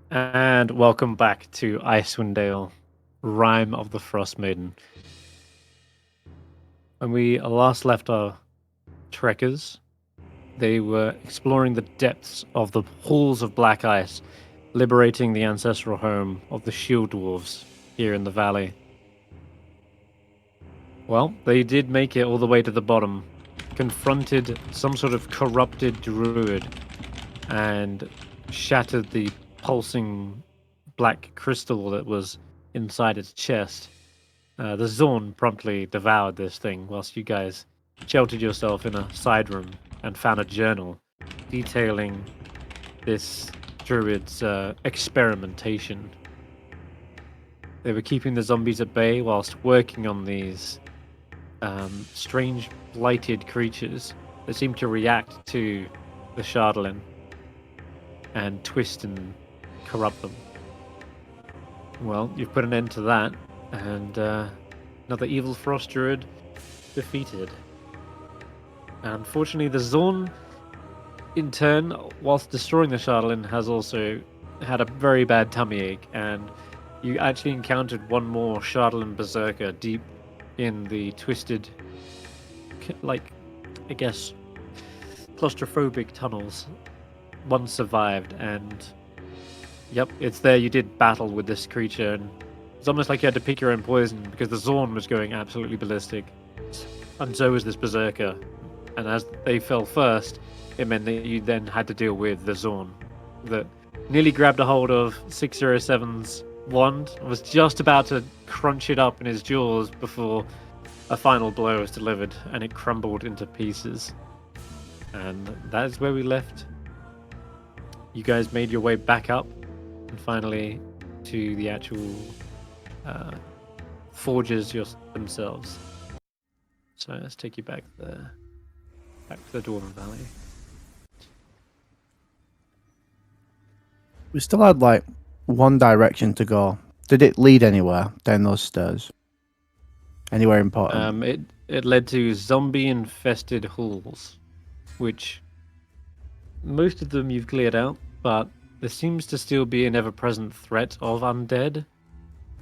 And welcome back to Icewindale, Rime of the Frostmaiden. When we last left our trekkers, they were exploring the depths of the halls of black ice, liberating the ancestral home of the shield dwarves here in the valley. Well, they did make it all the way to the bottom, confronted some sort of corrupted druid, and shattered the pulsing black crystal that was inside its chest. The Zorn promptly devoured this thing whilst you guys sheltered yourself in a side room and found a journal detailing this druid's experimentation. They were keeping the zombies at bay whilst working on these strange blighted creatures that seem to react to the Shardolin and twist and corrupt them. Well, you've put an end to that, and another evil frost druid defeated. Unfortunately, the Zorn, in turn, whilst destroying the Shardolin, has also had a very bad tummy ache, and you actually encountered one more Shardolin berserker deep in the twisted, like, I guess, claustrophobic tunnels. One survived, and yep, it's there. You did battle with this creature, and it's almost like you had to pick your own poison because the Zorn was going absolutely ballistic, and so was this berserker. And as they fell first, it meant that you then had to deal with the Zorn that nearly grabbed a hold of 607's wand, was just about to crunch it up in his jaws before a final blow was delivered, and it crumbled into pieces. And that is where we left. You guys made your way back up, and finally to the actual forges themselves. So let's take you back there, back to the Dwarven Valley. We still had like one direction to go. Did it lead anywhere down those stairs? Anywhere important? It led to zombie-infested halls, which most of them you've cleared out, but there seems to still be an ever-present threat of undead.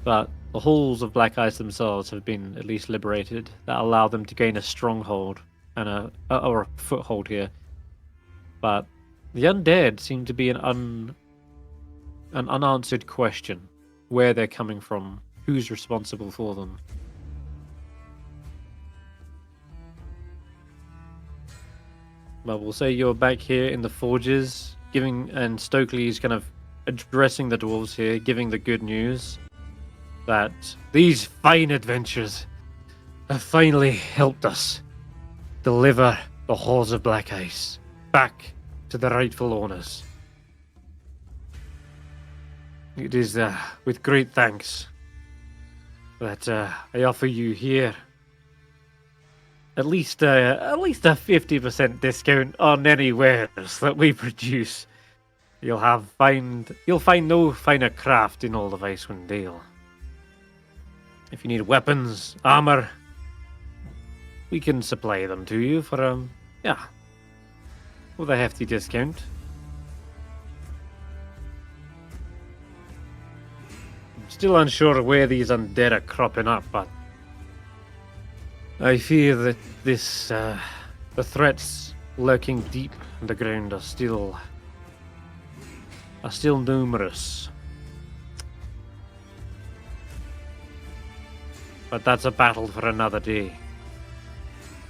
But the halls of Black Ice themselves have been at least liberated, that allow them to gain a stronghold and a foothold here. But the undead seem to be an unanswered question: where they're coming from, who's responsible for them. Well, we'll say you're back here in the forges, and Stokely's kind of addressing the dwarves here, giving the good news that these fine adventures have finally helped us deliver the halls of Black Ice back to the rightful owners. It is with great thanks that I offer you here at least a 50% discount on any wares that we produce. You'll find no finer craft in all of Icewindale. If you need weapons, armor, we can supply them to you for with a hefty discount. I'm still unsure where these undead are cropping up, but I fear that the threats lurking deep underground are still numerous. But that's a battle for another day.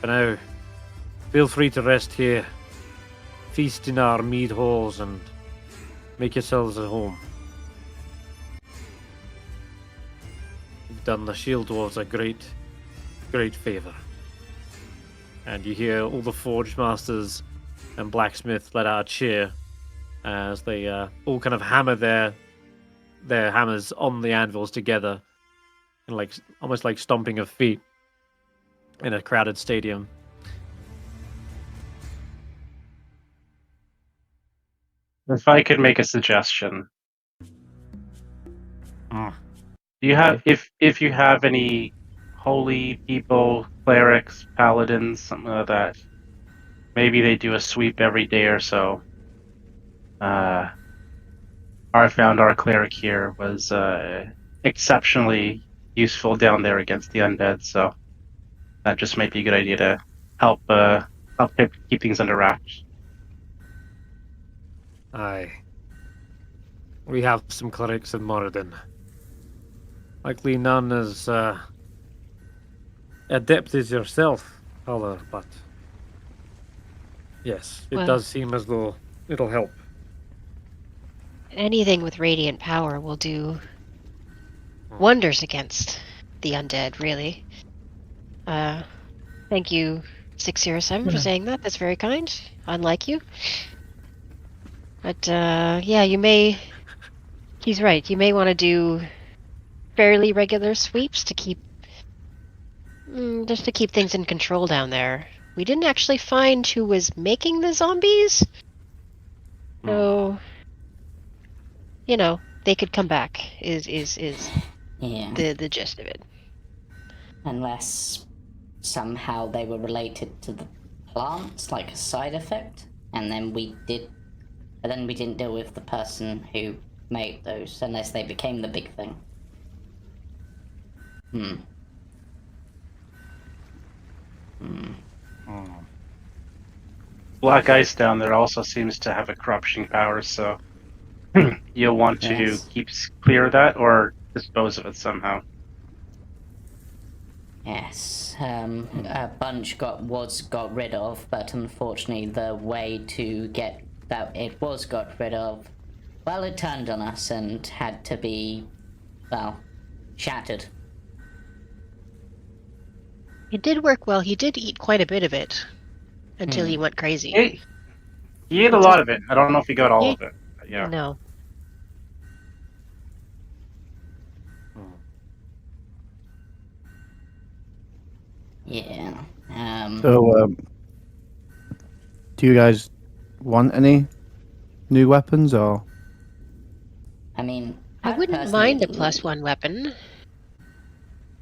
For now, feel free to rest here, feast in our mead halls, and make yourselves at home. You've done the shield dwarves a great favor. And you hear all the forge masters and blacksmiths let out a cheer as they all kind of hammer their hammers on the anvils together, and like almost like stomping of feet in a crowded stadium. If I could make a suggestion, do you have if you have any holy people, clerics, paladins, something like that? Maybe they do a sweep every day or so. Are our cleric here was exceptionally useful down there against the undead. So that just might be a good idea to help keep things under wraps. Aye. We have some clerics in Moradin. Likely none as adept as yourself, Hulla, but yes, it does seem as though it'll help. Anything with radiant power will do wonders against the undead, really. Thank you, 607, for saying that. That's very kind. Unlike you. But, yeah, you may... He's right. You may want to do fairly regular sweeps to keep... just to keep things in control down there. We didn't actually find who was making the zombies. So... You know, they could come back, is Yeah. the gist of it. Unless somehow they were related to the plants, like a side effect, and then we didn't deal with the person who made those, unless they became the big thing. Black ice down there also seems to have a corruption power, so you'll want to keep clear of that or dispose of it somehow. Yes, a bunch was got rid of, but unfortunately the way to get that it was got rid of, well, it turned on us and had to be, well, shattered. It did work well. He did eat quite a bit of it until he went crazy. He ate a lot of it. I don't know if he got all of it. But yeah. No. Yeah. So, do you guys want any new weapons, or? I mean, I wouldn't mind a +1 weapon.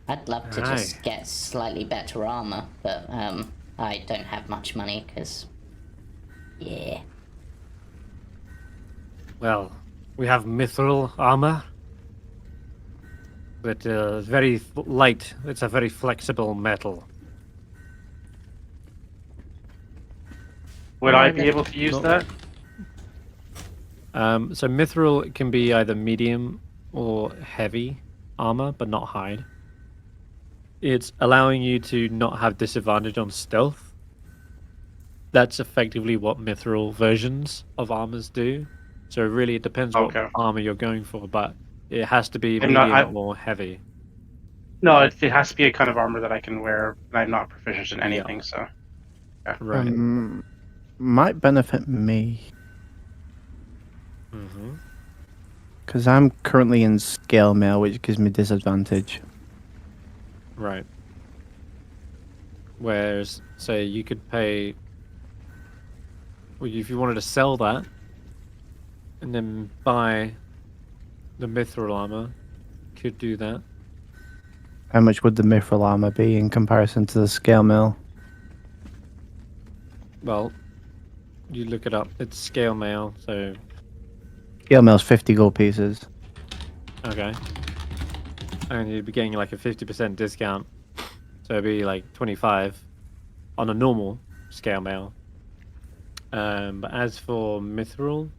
I'd love to just get slightly better armor, but I don't have much money because, yeah. Well, we have mithril armor. That is very light. It's a very flexible metal. Would I be able to use that? So mithril can be either medium or heavy armor, but not hide. It's allowing you to not have disadvantage on stealth. That's effectively what mithril versions of armors do. So really, it depends what armor you're going for, but it has to be medium or heavy. No, it has to be a kind of armor that I can wear. I'm not proficient in anything, so. Yeah. Right. Might benefit me. Because I'm currently in scale mail, which gives me disadvantage. Right. Whereas, say, you could pay... Well, if you wanted to sell that, and then buy the mithril armor, could do that. How much would the mithril armor be in comparison to the scale mail? Well, you look it up. It's scale mail, so... Scale mail's 50 gold pieces. Okay. And you'd be getting like a 50% discount. So it'd be like 25 on a normal scale mail. But as for mithril...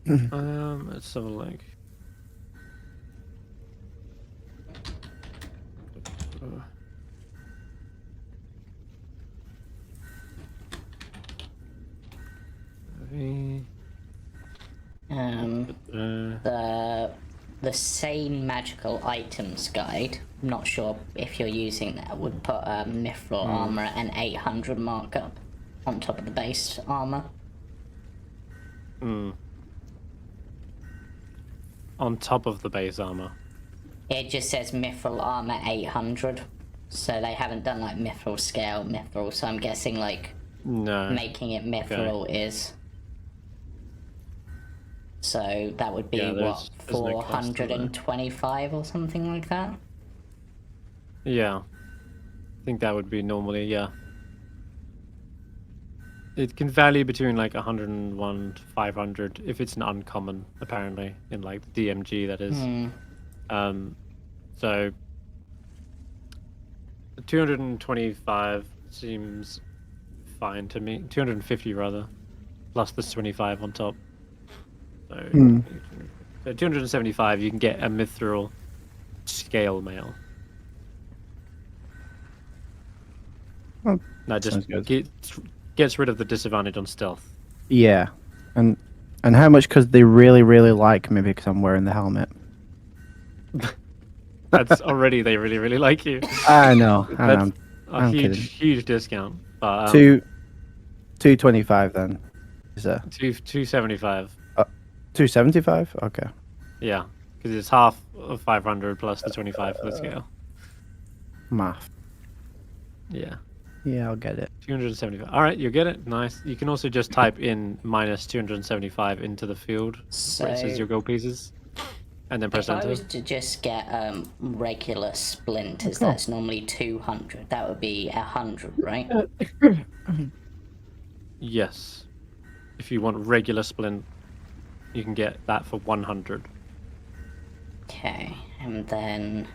let's have a look. The same magical items guide, I'm not sure if you're using that, would put mithril armor at an 800 markup on top of the base armor. On top of the base armor. It just says mithril armor 800, so they haven't done like mithril scale mithril, so I'm guessing like making it mithril is. So that would be what, 425 or something like that? Yeah. I think that would be normally, yeah. It can vary between like 101 to 500 if it's an uncommon, apparently, in like the DMG, that is. So 225 seems fine to me. 250 rather, plus this 25 on top. So, so 275, you can get a mithril scale mail. Oh, that just gets rid of the disadvantage on stealth. Yeah, and how much? Because they really, really like me because I'm wearing the helmet. That's already they really, really like you. I know. That's I'm huge, kidding. huge discount. But 225 then. Is that 275? 275? Okay. Yeah, because it's half of 500 plus the 25 for the scale. Math. Yeah. Yeah, I'll get it. 275. All right, you get it. Nice. You can also just type in minus 275 into the field where it says your gold pieces, and then press if enter. I was to just get regular splinters, Cool. that's normally 200. That would be 100, right? Yes. If you want regular splint, you can get that for 100. Okay, and then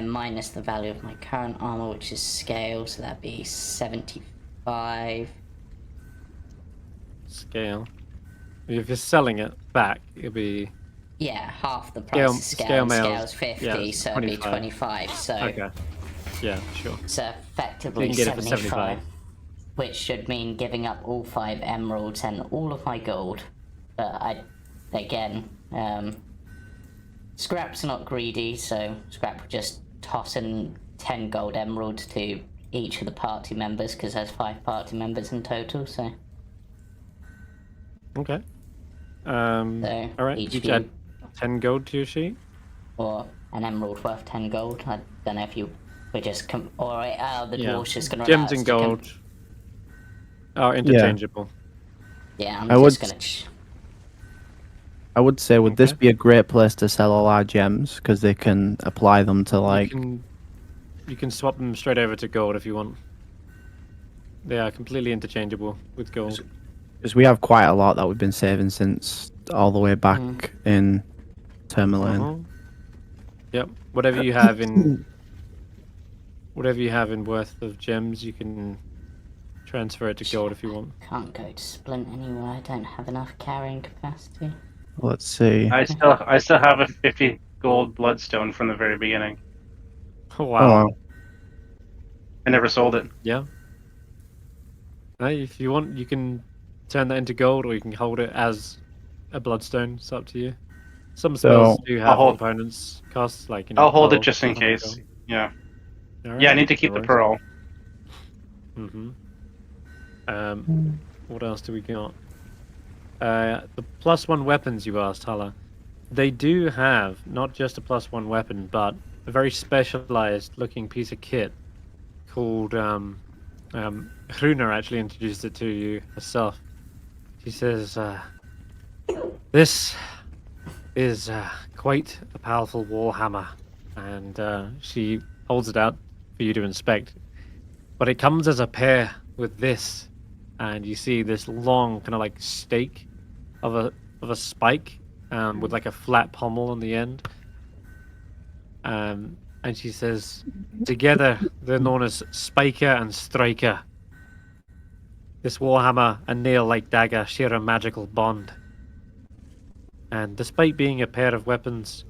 minus the value of my current armor, which is scale, so that'd be 75. Scale. If you're selling it back, it'll be... Yeah, half the price of scale. Scale's 50, yeah, so it'd be 25. So okay. Yeah, sure. So effectively You can get it for 75, which should mean giving up all 5 emeralds and all of my gold. But Skrapp's not greedy, so Skrapp would just toss in 10 gold emeralds to each of the party members, because there's 5 party members in total, so... Okay. So alright, each add 10 gold to your sheet? Or an emerald worth 10 gold. I don't know if you... We're just... the dwarf's just gonna... Gems and gold are interchangeable. Yeah, I'm I just would- gonna... I would say, would this be a great place to sell all our gems? Because they can apply them to, like... You can swap them straight over to gold if you want. They are completely interchangeable with gold. Because we have quite a lot that we've been saving since all the way back in Tourmaline. Yep. Whatever you have in worth of gems, you can transfer it to gold if you want. Can't go to Splint anywhere. I don't have enough carrying capacity. Let's see. I still have a 50 gold bloodstone from the very beginning. Oh, Oh, wow. wow. I never sold it. Yeah. If you want, you can turn that into gold, or you can hold it as a bloodstone. It's up to you. Some spells do have components costs, like I'll hold it pearl, just in something like case. that. Yeah. All right, Yeah, I need to keep no the worries. pearl. What else do we got? The +1 weapons you asked, Hulla. They do have not just a +1 weapon, but a very specialized looking piece of kit called Hruna actually introduced it to you herself. She says, this is quite a powerful warhammer, and she holds it out for you to inspect. But it comes as a pair with this, and you see this long kind of like stake of a spike with like a flat pommel on the end. And she says, together they're known as Spiker and Striker. This warhammer and nail-like dagger share a magical bond. And despite being a pair of weapons,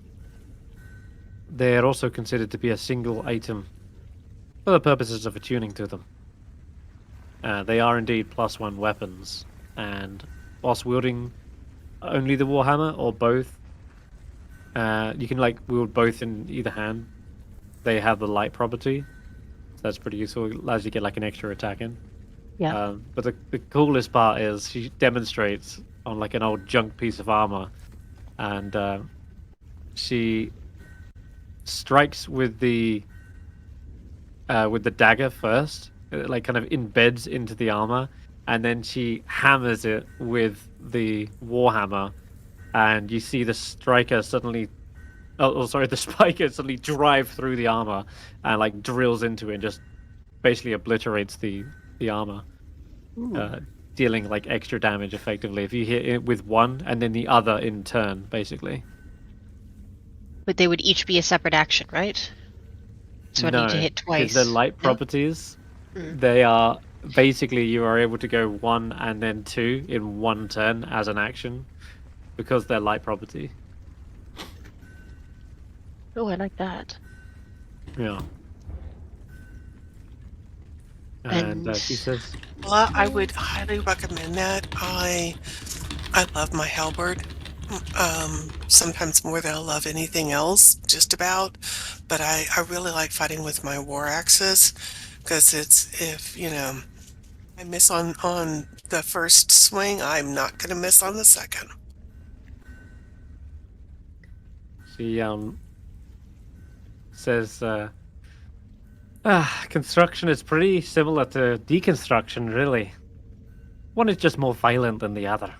they are also considered to be a single item for the purposes of attuning to them. They are indeed +1 weapons, and whilst wielding only the warhammer or both, you can like wield both in either hand. They have the light property, so that's pretty useful. It allows you to get like an extra attack in. Yeah. But the coolest part is she demonstrates on like an old junk piece of armor, and she strikes with the dagger first. It like kind of embeds into the armor, and then she hammers it with the warhammer, and you see the striker suddenly the spiker suddenly drive through the armor and like drills into it and just basically obliterates the armor. dealing like extra damage effectively if you hit it with one and then the other in turn, basically. But they would each be a separate action, right? So I need to hit twice. Because they're light properties. They are basically you are able to go 1 and then 2 in one turn as an action because they're light property. Oh, I like that. Yeah. And she says, Well, I would highly recommend that. I love my halberd. Sometimes more than I love anything else, just about. But I really like fighting with my war axes because if I miss on the first swing, I'm not going to miss on the second. she says, construction is pretty similar to deconstruction, really. One is just more violent than the other.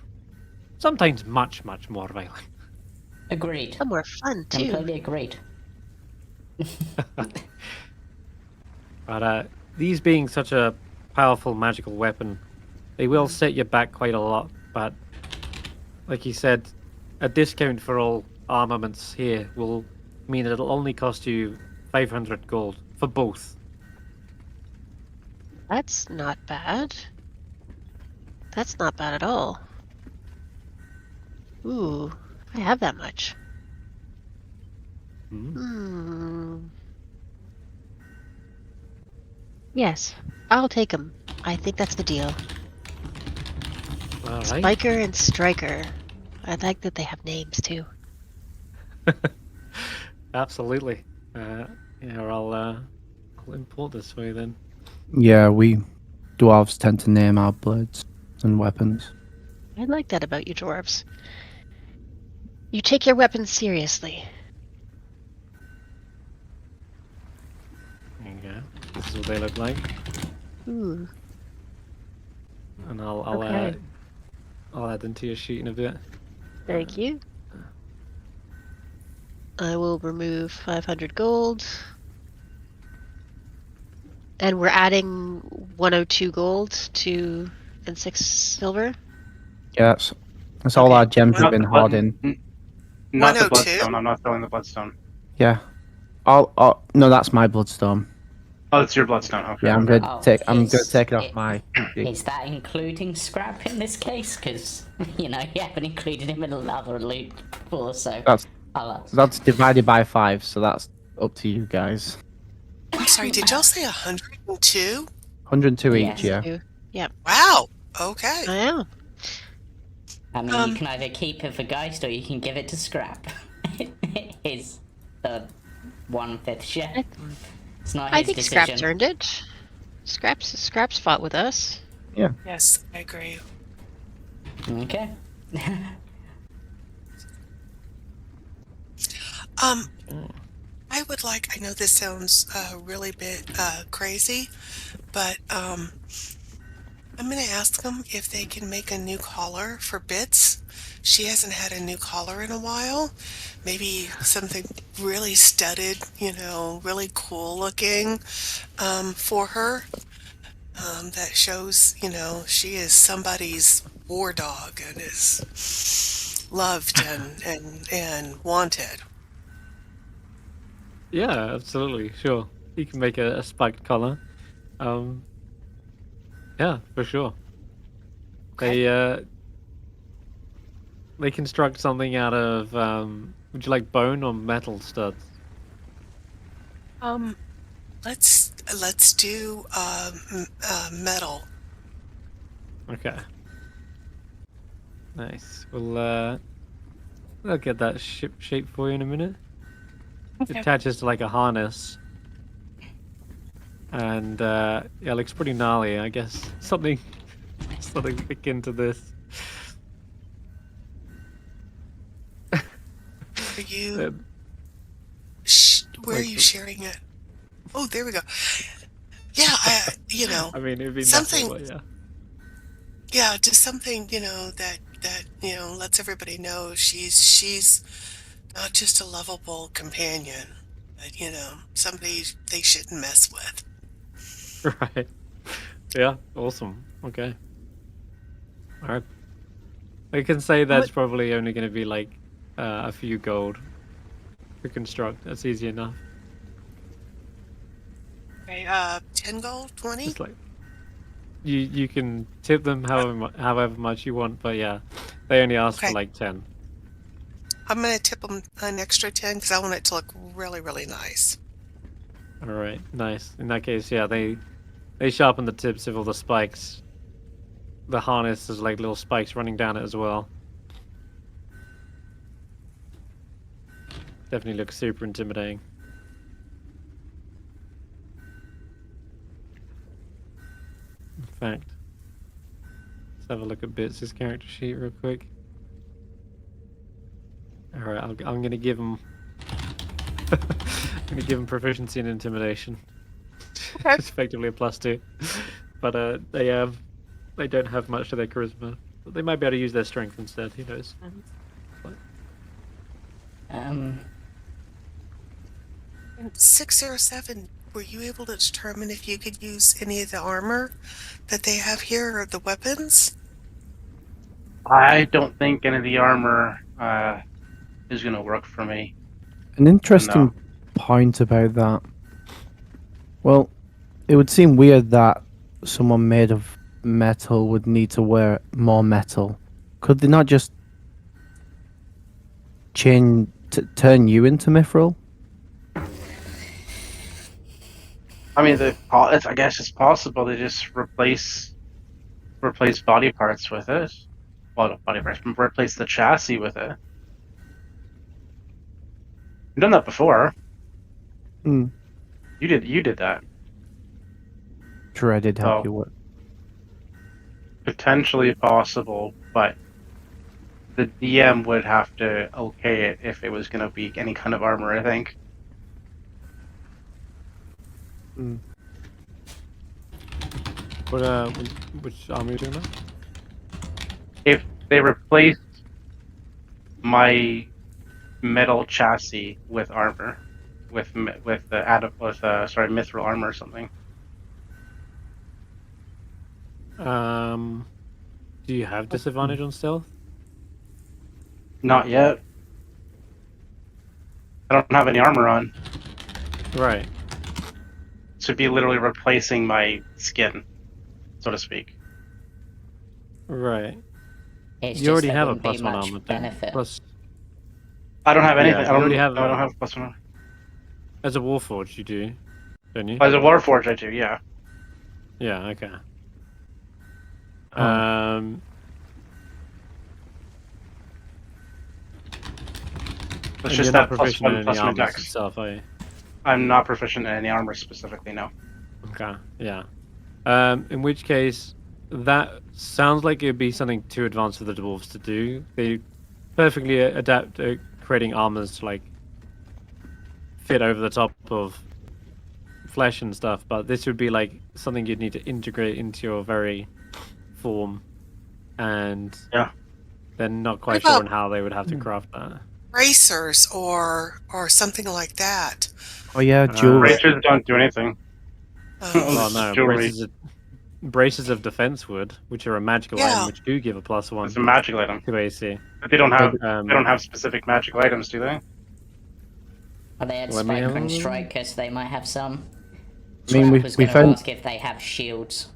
Sometimes much, much more violent. Agreed. some more fun too. Completely agreed. But these being such a powerful magical weapon, they will set you back quite a lot. But like you said, a discount for all armaments here will mean it'll only cost you 500 gold for both. That's not bad. That's not bad at all. Ooh, I have that much. Yes, I'll take them. I think that's the deal. All right. Spiker and Striker. I like that they have names too. Absolutely. I'll import this for you then. Yeah, we dwarves tend to name our blades and weapons. I like that about you dwarves. You take your weapons seriously. There you go. This is what they look like. Ooh. And I'll Okay. add them to your sheet in a bit. Thank you. I will remove 500 gold. And we're adding 102 gold to and 6 silver. Yeah, that's all Okay. our gems have Not been the blood- hoarding. Not the 102? bloodstone. I'm not selling the bloodstone. Yeah. No, that's my bloodstone. Oh, it's your bloodstone. Okay. Yeah, I'm okay. gonna take it off it- my. Is that including Skrapp in this case? Because, you haven't included him in another loot before, so... That's divided by 5, so that's up to you guys. I'm sorry, did y'all say 102? 102 Yes. each, yeah. Yep, Wow. Okay. I am. I mean, you can either keep it for Geist or you can give it to Skrapp. His the 1/5 share. It's not his I think decision. Scraps earned it. Scraps fought with us. Yes, I agree. Okay. I would like, I know this sounds really bit crazy, but I'm going to ask them if they can make a new collar for Bits. She hasn't had a new collar in a while. Maybe something really studded, really cool looking for her. That shows, she is somebody's war dog and is loved and wanted. Yeah, absolutely, sure. You can make a spiked collar. Yeah, for sure. Okay. They construct something out of would you like bone or metal studs? Let's do metal. Okay. Nice. I'll get that shape for you in a minute. It attaches to like a harness. And it looks pretty gnarly, I guess. Something akin to this. Are you? Where are you sharing it? Oh, there we go. Yeah, I mean, it'd be something. nothing, but yeah. Yeah, just something that lets everybody know she's not just a lovable companion, but somebody they shouldn't mess with. Right. Yeah, awesome. Okay. Alright. I can say that's probably only going to be like a few gold to construct. That's easy enough. Okay, 10 gold, 20? Just like you can tip them however much you want, but yeah, they only ask for Okay. like 10. I'm going to tip them an extra 10 because I want it to look really, really nice. Alright, nice. In that case, yeah, they sharpen the tips of all the spikes. The harness is like little spikes running down it as well. Definitely looks super intimidating. In fact, let's have a look at Bits' character sheet real quick. Alright, I'm gonna give him I'm gonna give him proficiency in intimidation. Okay. It's effectively a +2. But they don't have much to their charisma. But they might be able to use their strength instead, who knows. And 607, were you able to determine if you could use any of the armor that they have here or the weapons? I don't think any of the armor is going to work for me. An interesting point about that. Well, it would seem weird that someone made of metal would need to wear more metal. Could they not just turn you into mithril? I mean, I guess it's possible they just replace body parts with it. Well, not body parts, replace the chassis with it. You've done that before. Hmm. You did that. Sure, I did help So, you with. Potentially possible, but the DM would have to okay it if it was going to be any kind of armor, I think. Hmm. Which armor are you doing now? If they replaced my metal chassis with armor, with mithril armor or something. Do you have disadvantage on stealth? Not yet. I don't have any armor on. Right. This would be literally replacing my skin, so to speak. Right. It's You just already there have a wouldn't be +1 much armor. Benefit. Plus, I don't have anything. Yeah, I you already have don't have +1. as a Warforged, you do, don't you? As a Warforged, I do. Yeah. Yeah. Okay. Oh. It's And just you're that not proficient in +1 plus any my armors dex. itself, are you? I'm not proficient in any armor specifically. No. Okay. Yeah. In which case, that sounds like it'd be something too advanced for the dwarves to do. They perfectly adapt to creating armors to like fit over the top of flesh and stuff, but this would be like something you'd need to integrate into your very form, and Yeah. they're not What quite sure about on how they would have to craft that. bracers or something like that? Oh yeah, jewelry. Bracers don't do anything. Well, It's no, jewelry. braces of defense would, which are a magical item, Yeah. which do give a +1 It's a magical item. to AC. But they don't have Um, they don't have specific magical items, do they? Well, they had Let me Spike have a and look. Strikers, they might have some. I mean, Skrapp was we going to found. ask if they have shields.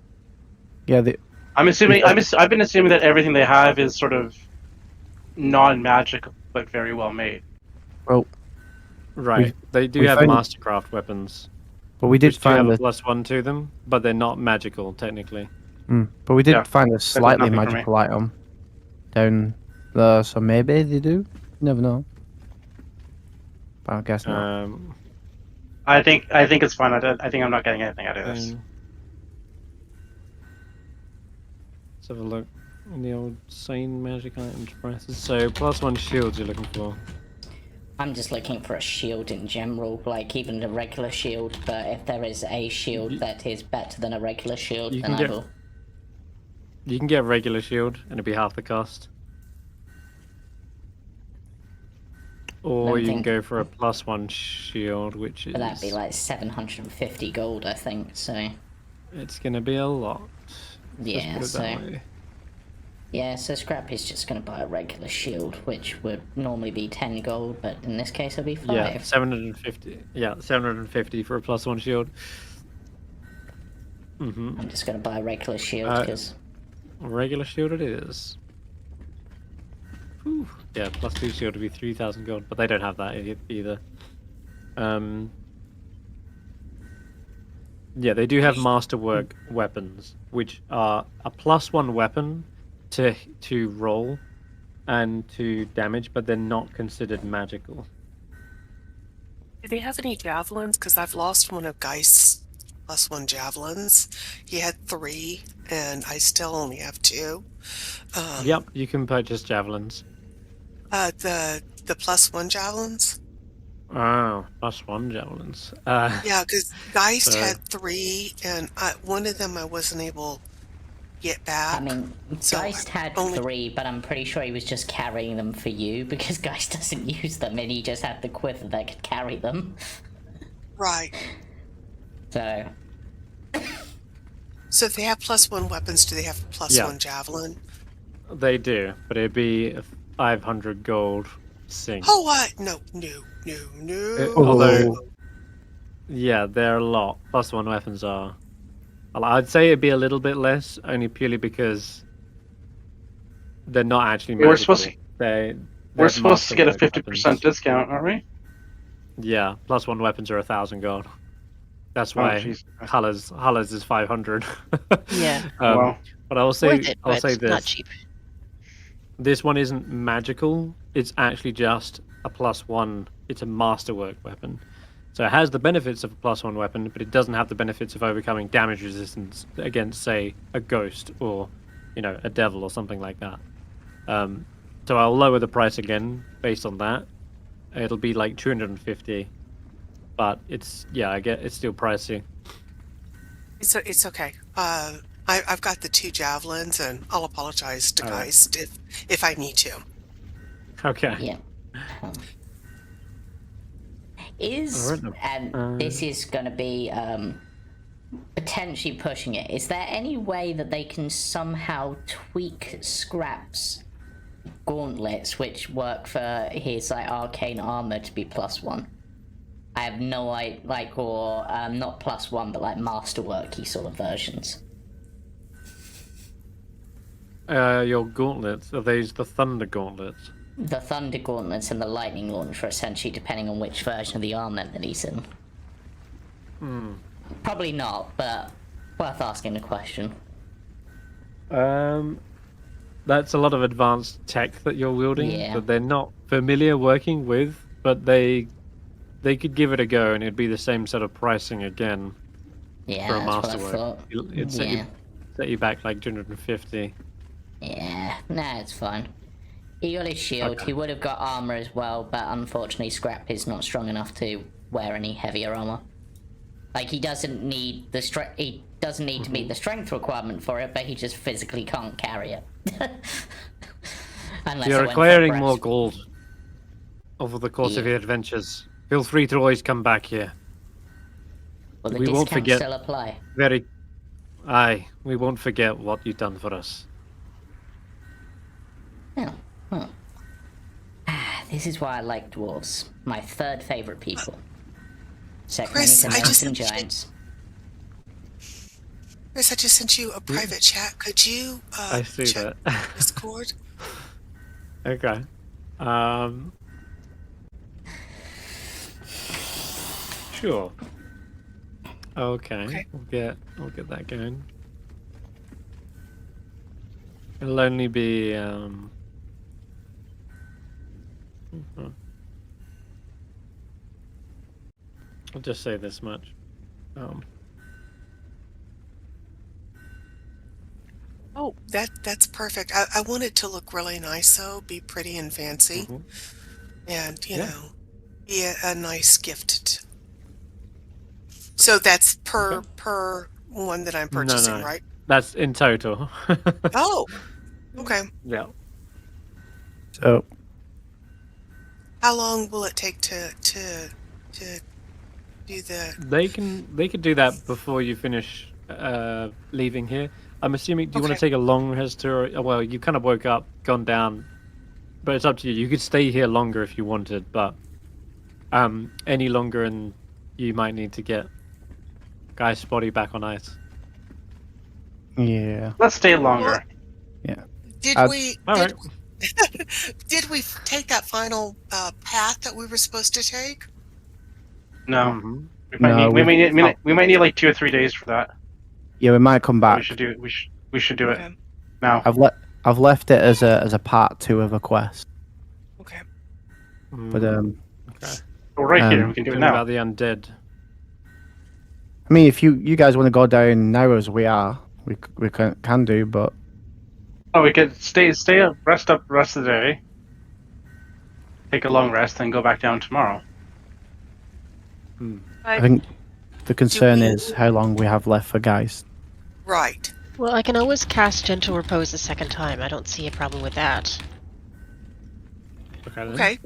Yeah, I'm assuming I've been assuming that everything they have is sort of non-magical but very well made. well, Right, they do we have found- mastercraft weapons, but we did which do have find a a. +1 to them, but they're not magical technically. But we did Yeah, find a slightly nothing for me. magical item down there, so maybe they do. You never know. But I guess not. I think it's fine. I think I'm not getting anything out of this. Let's have a look in the old sane magic items prices. So +1 shields you're looking for. I'm just looking for a shield in general, like even a regular shield, but if there is a shield that is better than a regular shield, You then can I get- will. You can get a regular shield and it'd be half the cost. Or Don't you can think- go for a +1 shield, which is But that'd be like 750 gold, I think, so. it's gonna be a lot. Yeah, put it so that way. yeah, so Skrapp is just gonna buy a regular shield, which would normally be 10 gold, but in this case it'll be 5. Yeah, 750. Yeah, 750 for a +1 shield. I'm just gonna buy a regular shield because Regular shield it is. Whew. Yeah, +2 shield would be 3,000 gold, but they don't have that either. Yeah, they do have masterwork weapons, which are a +1 weapon to roll and to damage, but they're not considered magical. Do they have any javelins? Because I've lost one of Geist's +1 javelins. He had 3, and I still only have 2. Yep, you can purchase javelins. The +1 javelins? Oh, +1 javelins. Yeah, because Geist So- had 3, and one of them I wasn't able to get back. I mean, So Geist had only- 3, but I'm pretty sure he was just carrying them for you because Geist doesn't use them and he just had the quiver that could carry them. Right. So, So if they have +1 weapons, do they have a +1 Yeah. javelin? They do, but it'd be 500 gold sink. Oh, what? No. Although, yeah, they're a lot. +1 weapons are. I'd say it'd be a little bit less, only purely because they're not actually magical. We're supposed to get a masterwork 50% weapons. discount, aren't we? Yeah, +1 weapons are 1,000 gold. That's Oh, why jeez. Hulla's is 500. Yeah. Wow. But I'll say Worth it, I'll but say this. not cheap. This one isn't magical. It's actually just a +1. It's a masterwork weapon. So it has the benefits of a +1 weapon, but it doesn't have the benefits of overcoming damage resistance against, say, a ghost or, a devil or something like that. So I'll lower the price again based on that. It'll be like 250, but it's still pricey. It's okay. I've got the 2 javelins, and I'll apologize to All right. Geist if I need to. Okay. yeah. Is, Alright, and this is going to be potentially pushing it, is there any way that they can somehow tweak Skrapp's gauntlets which work for his arcane armor to be +1? I have no idea, or not +1, but masterworky sort of versions. Your gauntlets, are these the thunder gauntlets? The thunder gauntlets and the lightning launcher, essentially, depending on which version of the armament that he's in. Probably not, but worth asking the question. That's a lot of advanced tech that you're wielding Yeah. that they're not familiar working with, but they could give it a go, and it'd be the same sort of pricing again Yeah, for a that's what I masterwork. thought. It'd set you back like 250. Yeah, nah, it's fine. He got his shield. Okay. He would have got armor as well, but unfortunately, Skrapp is not strong enough to wear any heavier armor. He doesn't need the strength. He doesn't need to meet the strength requirement for it, but he just physically can't carry it. Unless You're I went for acquiring breast. more gold over the course of Yeah. your adventures. Feel free to always come back here. Well, the we won't discounts forget. still apply. We won't forget what you've done for us. Yeah. Well. This is why I like dwarves. My 3rd favorite people. Second Chris, only I to just- gnomes and giants. Chris, I just sent you a private chat. Could you I see check that. Discord? Okay. Sure. Okay. We'll get that going. It'll only be I'll just say this much. Oh, that's perfect. I want it to look really nice, though. Be pretty and fancy, Mhm. and Yeah. be a nice gift. So that's per Okay. per one that I'm purchasing, no. right? That's in total. Oh, okay. Yeah. So, How long will it take to do the? They could do that before you finish leaving here. I'm assuming. Do you want Okay. to take a long rest, or well, you kind of woke up, gone down, but it's up to you. You could stay here longer if you wanted, but any longer, and you might need to get Guy's body back on ice. Yeah. Let's stay longer. Did I'd- we? All did, right. did we take that final path that we were supposed to take? No, Mhm. we might need like 2 or 3 days for that. Yeah, we might come But back. we should do it Okay. now. I've left it as a part 2 of a quest. Okay. But Okay. We're right here. um, We can do it Talking now. about the undead. I mean, if you guys want to go down now as we are, we can do. But Oh, we could stay up, rest up the rest of the day. Take a long rest, then go back down tomorrow. I think the concern we- is how long we have left for guys. Right. Well, I can always cast Gentle Repose a second time. I don't see a problem with that. Okay. Then. Okay.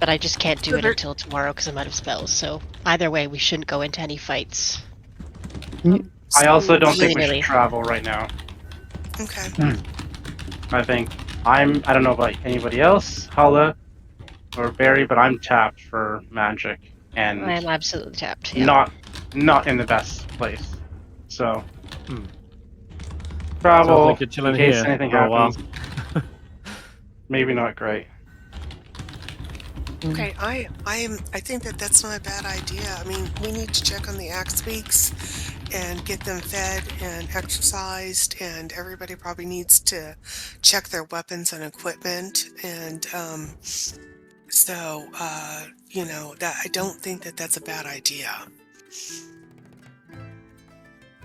But I just can't do So it there- until tomorrow because I'm out of spells. So either way, we shouldn't go into any fights. I also don't think we Willy-nilly. should travel right now. Okay. I think I don't know about anybody else, Hulla or Barry, but I'm tapped for magic and I am absolutely tapped. Yeah. not in the best place. So Sounds travel like you're chilling in case here anything for a while. happens. Maybe not great. Okay. I think that that's not a bad idea. I mean, we need to check on the axe beaks and get them fed and exercised, and everybody probably needs to check their weapons and equipment. And so, that I don't think that that's a bad idea.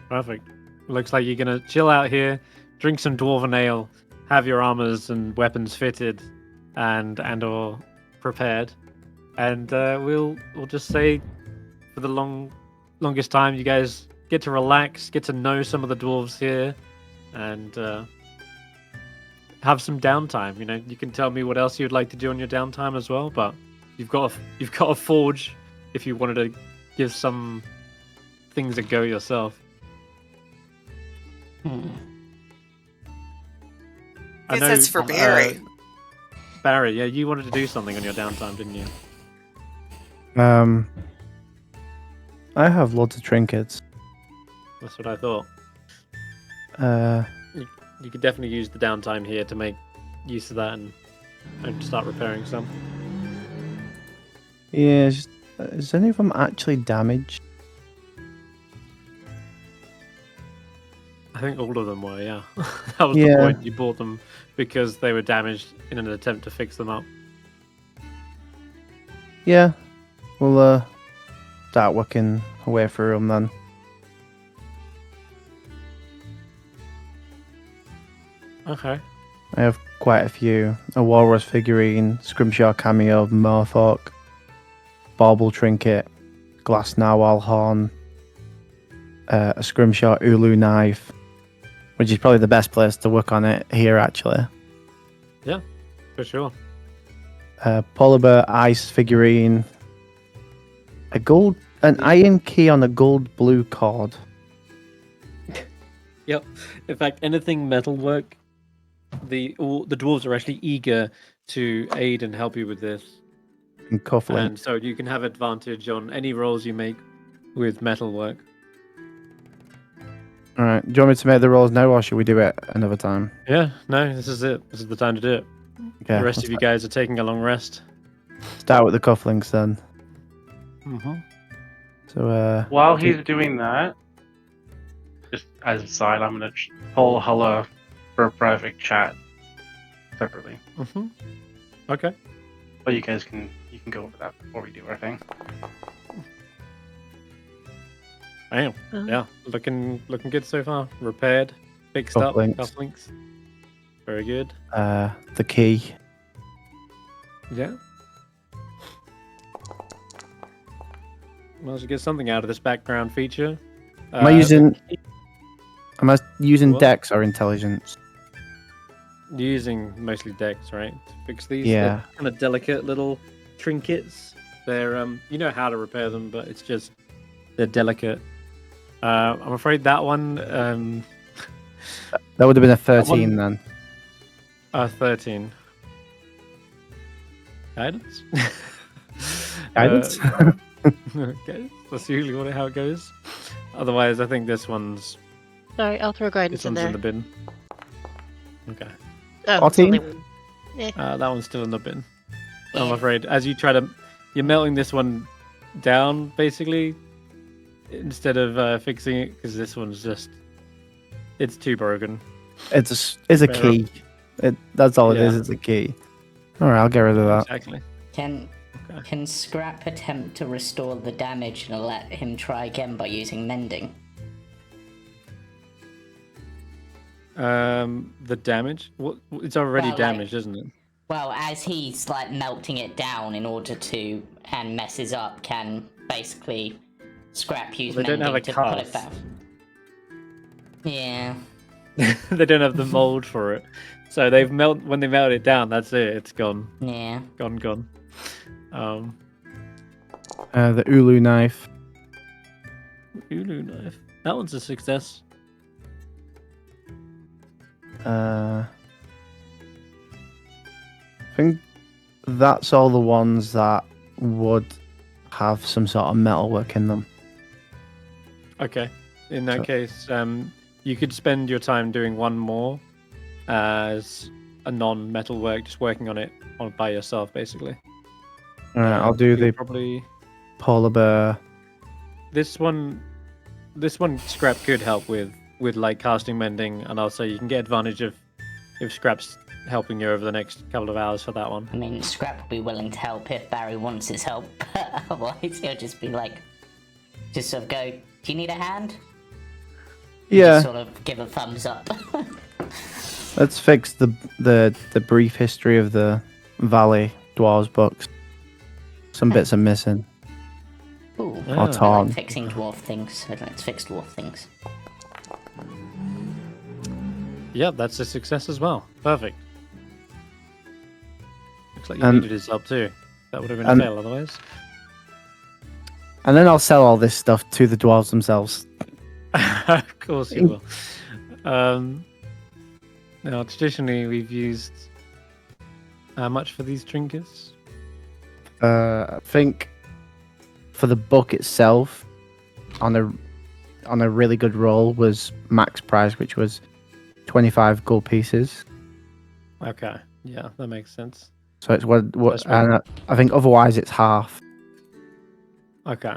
Perfect. Looks like you're gonna chill out here, drink some dwarven ale, have your armors and weapons fitted, and or prepared, and we'll just say for the longest time you guys get to relax, get to know some of the dwarves here, and have some downtime. You know, you can tell me what else you'd like to do on your downtime as well. But you've got a forge if you wanted to give some things a go yourself. I Guess know, that's for Barry. Barry, yeah, you wanted to do something on your downtime, didn't you? I have lots of trinkets. That's what I thought. Uh, You could definitely use the downtime here to make use of that and start repairing some. yeah, is any of them actually damaged? I think all of them were, yeah. That was Yeah. the point. You bought them because they were damaged in an attempt to fix them up. Yeah, we'll start working our way through them then. Okay. I have quite a few. A walrus figurine, Scrimshaw cameo, Morthork, bauble trinket, glass narwhal horn, a Scrimshaw ulu knife, which is probably the best place to work on it here actually. For sure. Polar bear ice figurine, an iron key on a gold blue cord. Yep. In fact, anything metalwork, the dwarves are actually eager to aid and help you with this. And cufflinks. And so you can have advantage on any rolls you make with metalwork. Alright, do you want me to make the rolls now or should we do it another time? Yeah, no, this is it. This is the time to do it. Okay, The rest let's of you guys are taking a long rest. start with the cufflinks then. Mm-hmm. So, While he's doing that, just as a side, I'm gonna pull Hulla for a private chat separately. Mm-hmm. Okay. But you can go over that before we do our thing. Damn. Yeah. Looking good so far. Repaired. Fixed up. Cufflinks. Cufflinks. Very good. the key. Yeah. Managed to get something out of this background feature. Am I using What? dex or intelligence? Using mostly dex, right? To fix these Yeah. kind of delicate little trinkets. They're you know how to repair them, but it's just they're delicate. I'm afraid that one That would have been a That 13 one- then. 13. Guidance? Guidance? Okay, that's usually how it goes. Otherwise, I think this one's Sorry, I'll throw guidance in there. in the bin. Okay. Oh, it's 14? only one. That one's still in the bin. I'm afraid. As you try to, you're melting this one down basically, instead of fixing it, because this one's it's too broken. It's a key. That's all it is. It's a key. All right, I'll get rid of that. Exactly. Can Skrapp attempt to restore the damage and let him try again by using mending? The damage? What? It's already Well, damaged, isn't it? Well, as he's like melting it down in order to and messes up, can basically Skrapp use Well, they don't mending have a to put it cast. back. Yeah. They don't have the mold for it, so when they melt it down. That's it. It's gone. Yeah. Gone. The Ulu knife. Ulu knife. That one's a success. I think that's all the ones that would have some sort of metalwork in them. Okay. In that So- case, you could spend your time doing one more as a non-metal work, just working on it by yourself, basically. Alright, I'll do You'll the probably polar bear. this one. Skrapp could help with like casting mending, and also you can get advantage of if Skrapp's helping you over the next couple of hours for that one. I mean, Skrapp will be willing to help if Barry wants his help. Otherwise, he'll just be like, just sort of go, "Do you need a hand?" Yeah, Just sort of give a thumbs up. let's fix the brief history of the Valley Dwarves books. Some bits are missing. Ooh, Ah. Or I torn. like fixing dwarf things. I'd like to fix dwarf things. Yep, that's a success as well. Perfect. Looks like you And- needed his help too. That would have been a and- fail otherwise. And then I'll sell all this stuff to the dwarves themselves. Of course you will. Now, traditionally, we've used how much for these trinkets? I think for the book itself, on a really good roll was max price, which was 25 gold pieces. Okay, yeah, that makes sense. So it's what That's right. and I think otherwise it's half. Okay,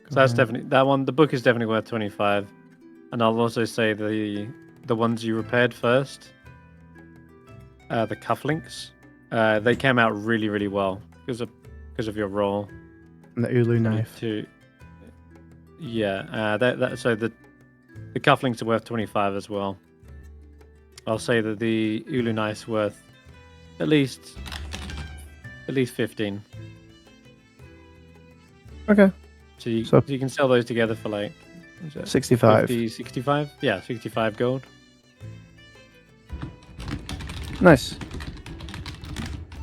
so that's definitely that one. The book is definitely worth 25, and I'll also say the ones you repaired first, the cufflinks, they came out really, really well because of your roll. And the Ulu knife. So the cufflinks are worth 25 as well. I'll say that the Ulu knife's worth at least 15. Okay. So you So- can sell those together for like what is it, 65. 50, 65? Yeah, 65 gold. Nice.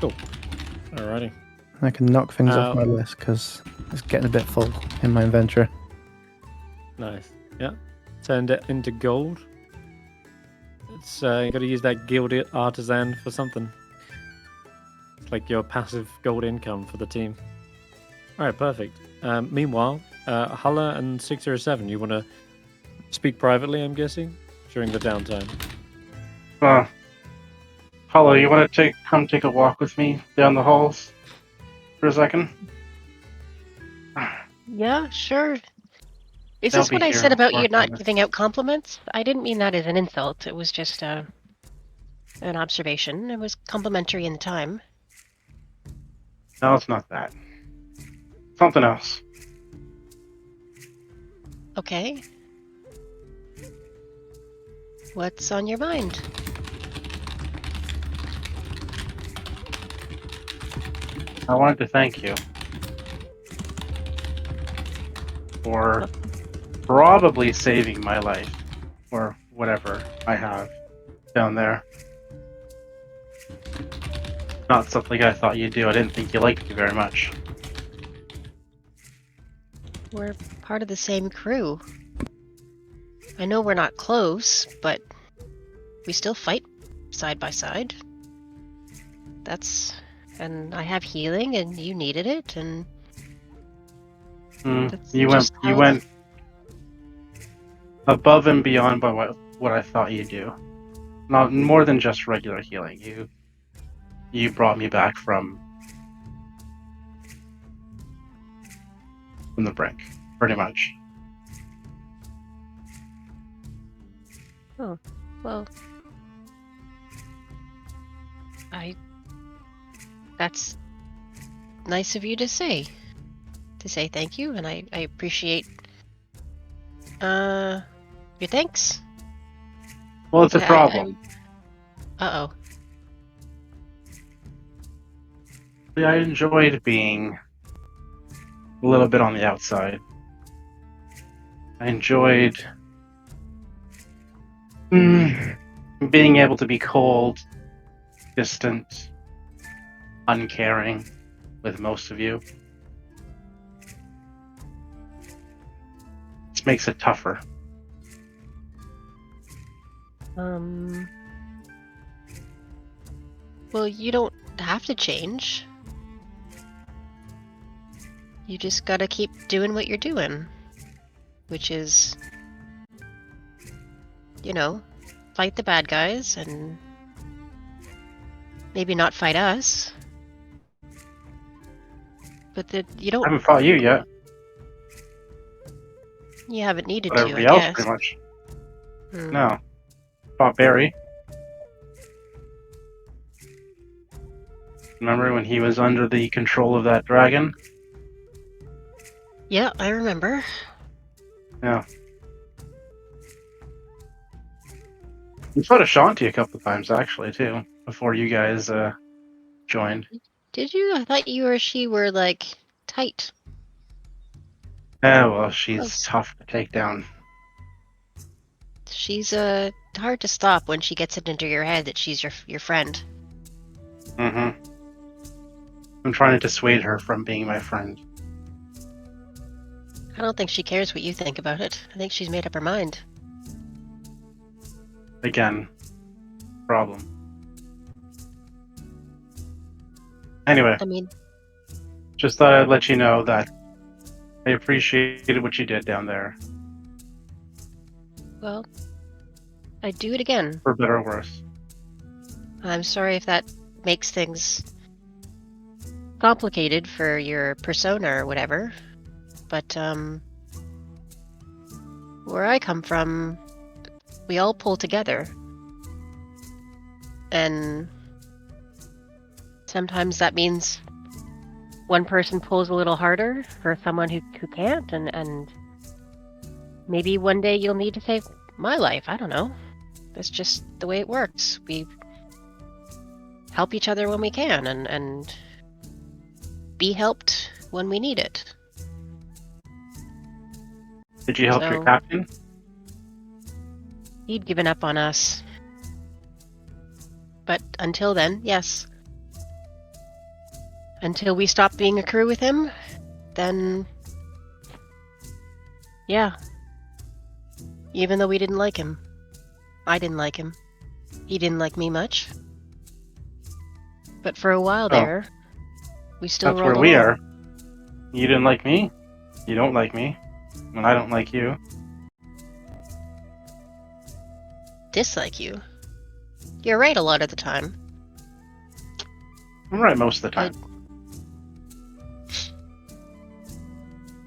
Alrighty. I can knock things off my Um, list because it's getting a bit full in my inventory. Nice. Yeah. Turned it into gold. It's you got to use that guild artisan for something. It's like your passive gold income for the team. All right, perfect. Meanwhile, Hulla and 607, you want to speak privately, I'm guessing, during the downtime. Hulla, you want to come take a walk with me down the halls for a second? Yeah, sure. Is They'll this be what I here said about you working not with- giving out compliments? I didn't mean that as an insult. It was just an observation. It was complimentary in time. No, it's not that. Something else. Okay. What's on your mind? I wanted to thank you for probably saving my life, or whatever I have down there. Not something I thought you'd do. I didn't think you liked me very much. We're part of the same crew. I know we're not close, but we still fight side by side. And I have healing, and you needed it, and that's You just you how went above and beyond by what I thought you'd do. Not more than just regular healing. You brought me back from the brink, pretty much. Oh, well, that's nice of you to say thank you, and I appreciate your thanks. Well, it's a problem. Uh-oh. I enjoyed being a little bit on the outside. I enjoyed being able to be cold, distant, uncaring with most of you. This makes it tougher. Well, you don't have to change. You just gotta keep doing what you're doing, which is, fight the bad guys and maybe not fight us. But you I don't. haven't fought you yet, You haven't needed but to, everybody I else guess. pretty much. Hmm. No. Fought Barry. Remember when he was under the control of that dragon? Yeah, I remember. Yeah. We fought Ashanti a couple of times actually too, before you guys joined. Did you? I thought you or she were like tight. Yeah, well, she's Close. tough to take down. She's hard to stop when she gets it into your head that she's your friend. Mm-hmm. I'm trying to dissuade her from being my friend. I don't think she cares what you think about it. I think she's made up her mind. Again, problem. Anyway, I mean, just thought I'd let you know that I appreciated what you did down there, well, I'd do it again. for better or worse. I'm sorry if that makes things complicated for your persona or whatever, but where I come from, we all pull together, and sometimes that means one person pulls a little harder for someone who can't, and maybe one day you'll need to save my life. I don't know. That's just the way it works. We help each other when we can, and be helped when we need it. Did you help your So- captain? He'd given up on us. But until then, yes. Until we stopped being a crew with him, then... yeah. Even though we didn't like him. I didn't like him. He didn't like me much. But for a while there, we still That's rolled where we along. are. You didn't like me. You don't like me. And I don't like you. Dislike you. You're right a lot of the time. I'm right most of the time.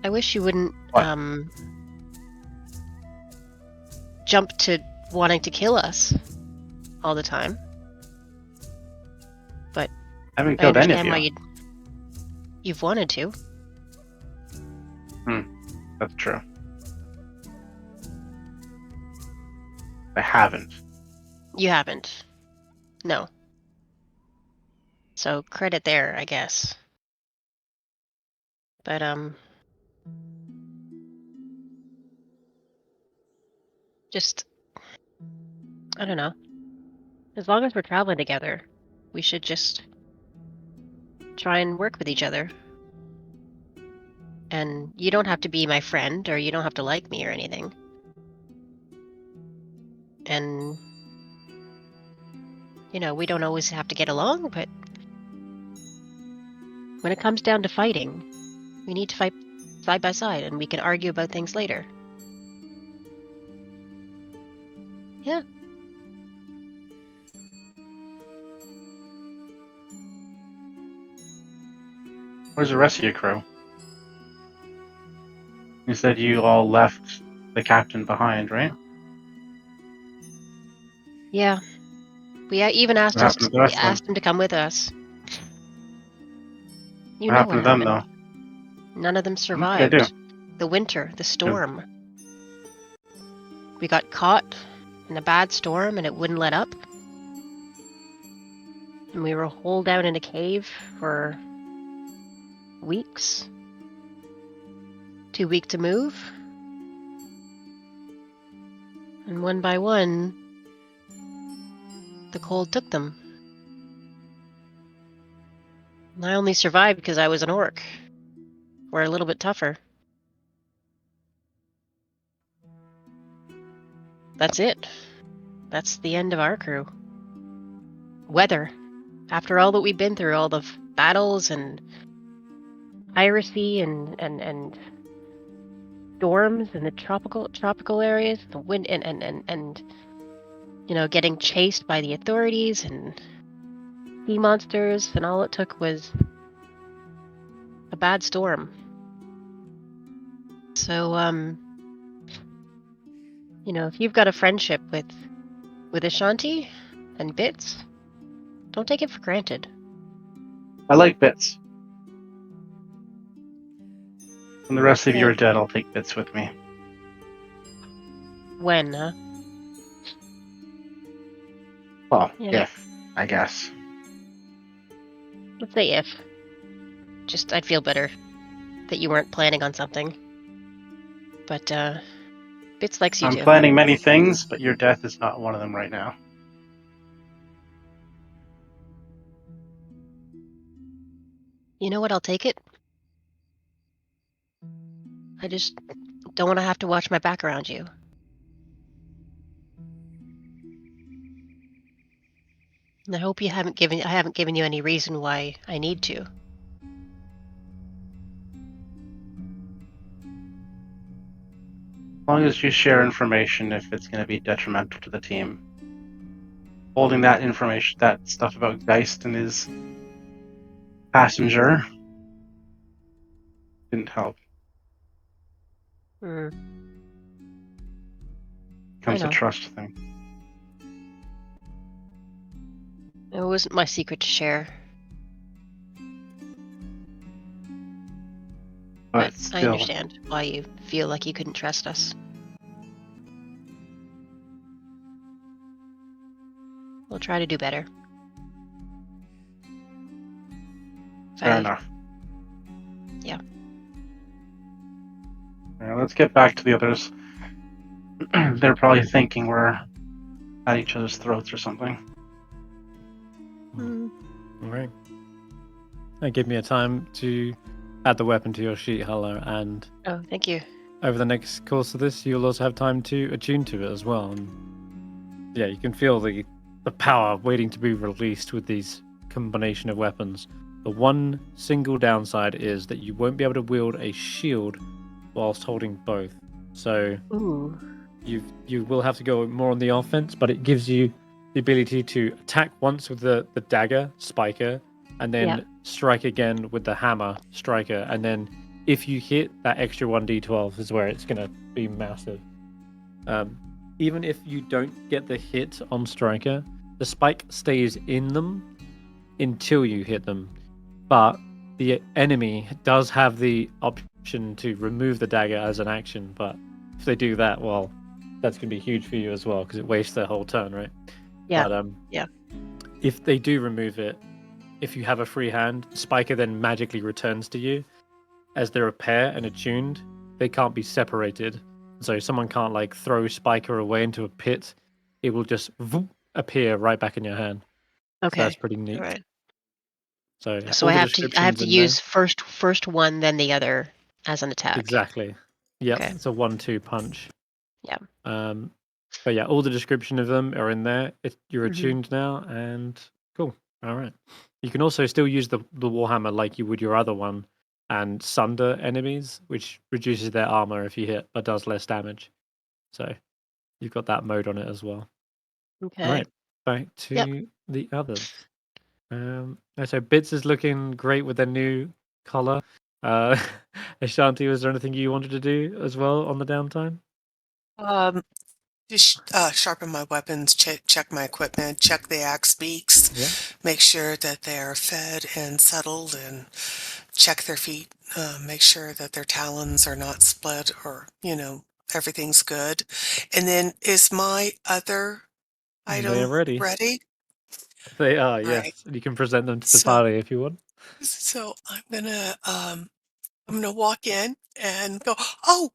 I wish you wouldn't What? jump to wanting to kill us all the time. But I haven't I killed any of understand you. why you've wanted to. That's true. I haven't. You haven't. No. So credit there, I guess. But just I don't know. As long as we're traveling together, we should just try and work with each other. And you don't have to be my friend, or you don't have to like me or anything. And You know, we don't always have to get along, but when it comes down to fighting, we need to fight side by side, and we can argue about things later. Yeah. Where's the rest of your crew? You said you all left the captain behind, right? Yeah. We even asked What happened to the rest of them? asked him to come with us. You What know happened to them, though? None of them I survived. do. The winter, the storm. We got caught in a bad storm and it wouldn't let up. And we were holed down in a cave for weeks. Too weak to move. And one by one, the cold took them. And I only survived because I was an orc. We're a little bit tougher. That's it. That's the end of our crew. Weather. After all that we've been through, all the battles and piracy and storms in the tropical areas, the wind and you know, getting chased by the authorities and sea monsters, and all it took was a bad storm. So you know, if you've got a friendship with Ashanti and Bits, don't take it for granted. I like bits. When the rest of you are dead, I'll take bits with me. When, huh? Well, Yeah. if, I guess. Let's say if. Just, I'd feel better that you weren't planning on something. But, Bits likes you I'm too. planning many things, but your death is not one of them right now. You know what? I'll take it. I just don't want to have to watch my back around you. And I hope I haven't given you any reason why I need to. As long as you share information if it's going to be detrimental to the team. Holding that information, that stuff about Geist and his passenger didn't help. Comes a trust thing. It wasn't my secret to share. But I still, understand why you feel like you couldn't trust us. We'll try to do better. fair enough. Yeah. Alright, let's get back to the others. They're probably thinking we're at each other's throats or something. Alright. That gave me a time to add the weapon to your sheet, Hulla, and Oh, thank you. over the next course of this, you'll also have time to attune to it as well. And yeah, you can feel the power waiting to be released with these combination of weapons. The one single downside is that you won't be able to wield a shield whilst holding both. So you will have to go more on the offense, but it gives you the ability to attack once with the dagger, spiker, and then strike again with the hammer, striker, and then if you hit, that extra 1d12 is where it's going to be massive. Even if you don't get the hit on striker, the spike stays in them until you hit them. But the enemy does have the option to remove the dagger as an action, but if they do that, well, that's going to be huge for you as well, because it wastes their whole turn, right? Yeah. But, if they do remove it, if you have a free hand, Spiker then magically returns to you. As they're a pair and attuned, they can't be separated. So someone can't like throw Spiker away into a pit. It will just appear right back in your hand. Okay. So that's pretty neat. All right. So I have to use first one, then the other as an attack. Exactly. Yep. Okay. It's a 1-2 punch. Yeah. But yeah, all the description of them are in there. You're Mhm. attuned now, and cool. All right. You can also still use the warhammer like you would your other one, and sunder enemies, which reduces their armor if you hit, but does less damage. So you've got that mode on it as well. Okay. All right, back Yep. to the others. So Bits is looking great with their new color. Ashanti, was there anything you wanted to do as well on the downtime? Just sharpen my weapons, check my equipment, check the axe beaks, Yeah. make sure that they are fed and settled, and check their feet, make sure that their talons are not split or, everything's good. And then is my other They item are ready. ready? They are, All yes. right. And you can present them to the So, party if you want. so I'm gonna walk in and go, oh,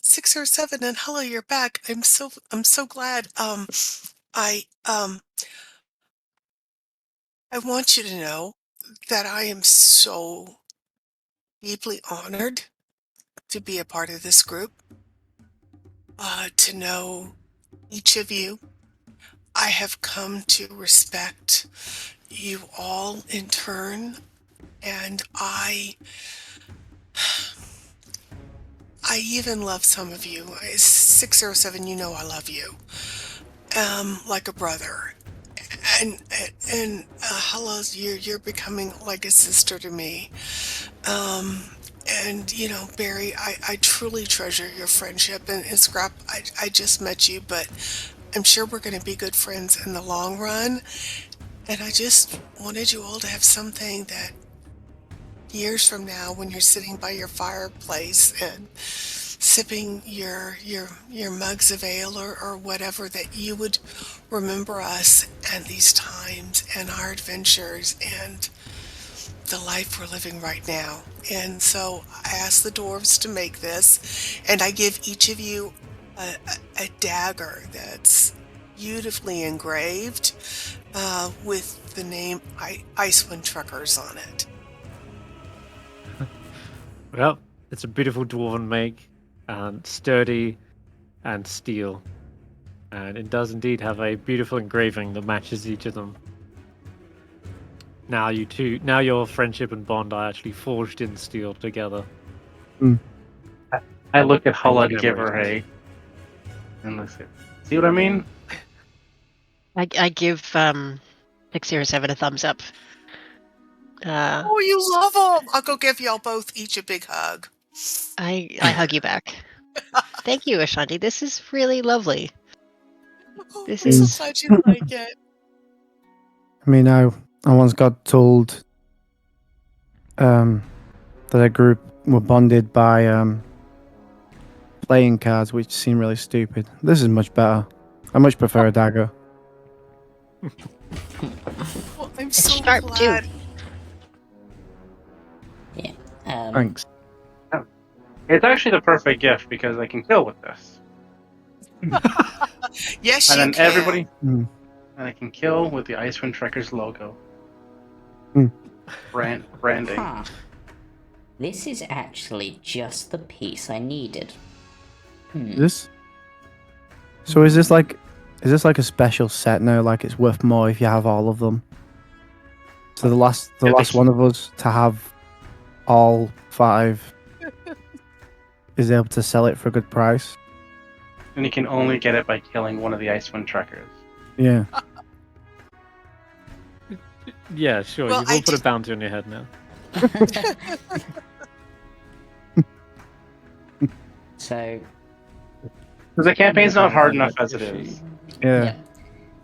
607 and hello, you're back. I'm so glad. I I want you to know that I am so deeply honored to be a part of this group, to know each of you. I have come to respect you all in turn, and I even love some of you. 607, you know I love you, like a brother. And Hulla, you're becoming like a sister to me. And Barry, I truly treasure your friendship, and Skrapp, I just met you, but I'm sure we're going to be good friends in the long run. And I just wanted you all to have something that years from now, when you're sitting by your fireplace and sipping your mugs of ale or whatever, that you would remember us and these times and our adventures and the life we're living right now. And so I asked the dwarves to make this, and I give each of you a dagger that's beautifully engraved, with the name Icewind Trekkers on it. Well, it's a beautiful dwarven make, and sturdy and steel. And it does indeed have a beautiful engraving that matches each of them. Now your friendship and bond are actually forged in steel together. I look at Hulla Like and give her generations. and let's see what I mean? I give 607 a thumbs up. Oh, you love them! I'll go give y'all both each a big hug. I hug you back. Thank you, Ashanti. This is really lovely. Oh, This I'm so is glad you like it. I mean, I once got told that a group were bonded by playing cards, which seemed really stupid. This is much better. I much prefer a dagger. Well, I'm it's so sharp glad. too. Yeah. Thanks. It's actually the perfect gift because I can kill with this. Yes, And you then can. everybody, Mm. and I can kill with the Icewind Trekkers logo. Mm. Branding. Huh. This is actually just the piece I needed. This. So is this like a special set now? Like it's worth more if you have all of them. So the last one of us to have all 5 is able to sell it for a good price. And you can only get it by killing one of the Icewind Trekkers. Yeah. Yeah, sure. Well, You've all put a bounty on your head now. So, Because the campaign's not hard enough as it is. Yeah. yeah.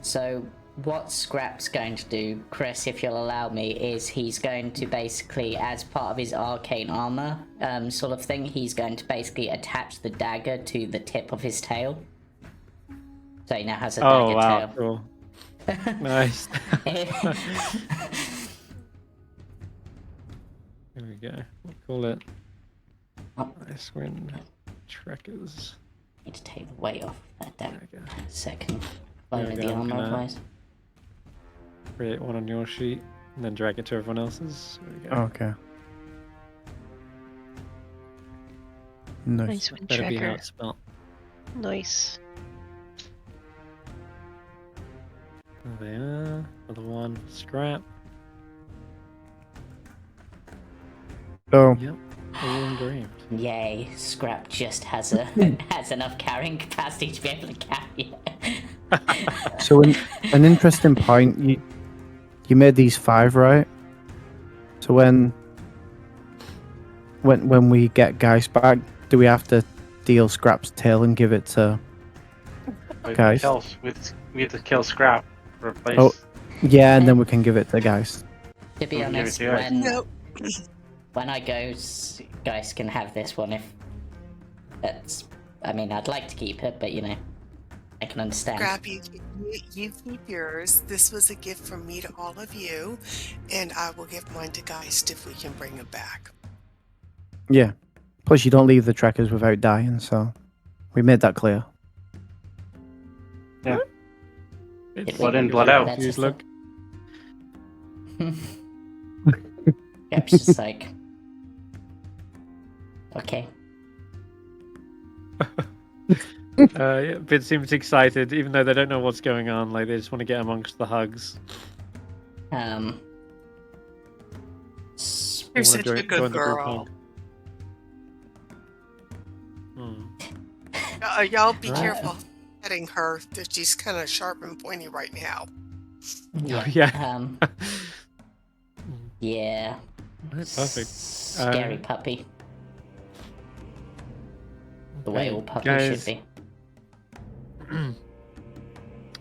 So, what Skrapp's going to do, Chris, if you'll allow me, is he's going to basically, as part of his arcane armor sort of thing, he's going to basically attach the dagger to the tip of his tail. So he now has a Oh dagger wow, tail. cool. Nice. Here we go. We'll call it Icewind Trekkers. Need to take the weight off that dagger. There we go. A second. There Lower we the go, I'm armor, gonna- otherwise. Create one on your sheet and then drag it to everyone else's. There we go. Okay. Nice. Icewind Better be how Trekker. it's spelled. Nice. There they are. Another one. Skrapp. So Yep. All dreamed. Yay, Skrapp just has a has enough carrying capacity to be able to carry it. So an interesting point. You made these 5, right? So when we get Geist back, do we have to deal Scrap's tail and give it to? Guys. We have to kill Skrapp. Replace. Oh, yeah, and then we can give it to Geist. To be We can give it honest, to you guys. No. when I go, guys can have this one if that's. I mean, I'd like to keep it, but you know, I can understand. Skrapp, you keep yours. This was a gift from me to all of you, and I will give mine to Geist if we can bring him back. Yeah. Plus, you don't leave the Trekkers without dying, so we made that clear. Yeah. It's Blood in, blood out. That's Confused a look. Yep, it's just like. Okay. Yeah, Bit seems excited, even though they don't know what's going on. Like they just want to get amongst the hugs. You're They wanna such a join good the group girl. hug. Hmm. Y'all be Right. careful hitting her. That she's kind of sharp and pointy right now. Yeah. Yeah. Right, perfect. Scary puppy. The way Okay, all puppies guys, should be.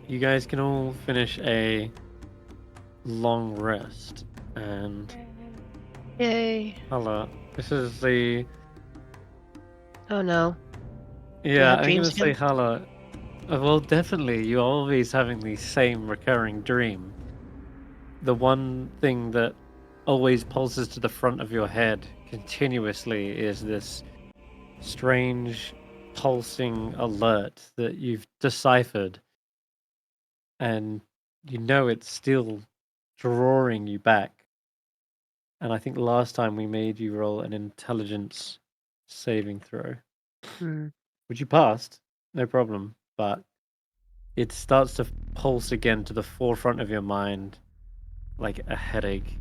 You guys can all finish a long rest, and Yay. Hulla, this is the Oh no. yeah. have I'm dreams gonna say again? Hulla. Well, definitely, you're always having the same recurring dream. The one thing that always pulses to the front of your head continuously is this strange pulsing alert that you've deciphered, and you know it's still drawing you back. And I think last time we made you roll an intelligence saving throw, which you passed, no problem, but it starts to pulse again to the forefront of your mind like a headache.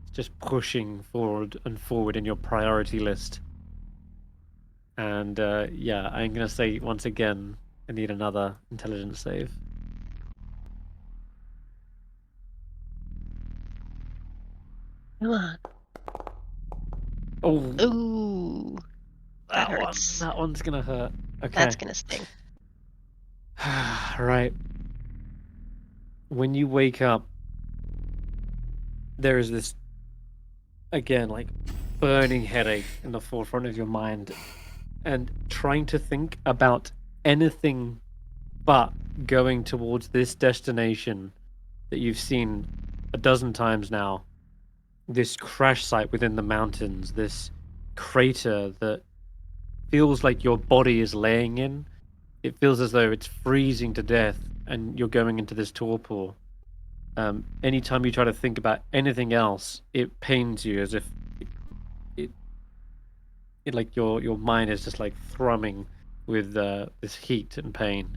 It's just pushing forward and forward in your priority list. And yeah, I'm going to say once again, I need another intelligence save. Come on. Oh, Ooh. That that one. hurts. That one's going to hurt. Okay. That's gonna sting. Right. When you wake up, there is this, again, like burning headache in the forefront of your mind, and trying to think about anything but going towards this destination that you've seen a dozen times now. This crash site within the mountains, this crater that feels like your body is laying in. It feels as though it's freezing to death and you're going into this torpor. Anytime you try to think about anything else, it pains you as if it like your mind is just like thrumming with this heat and pain.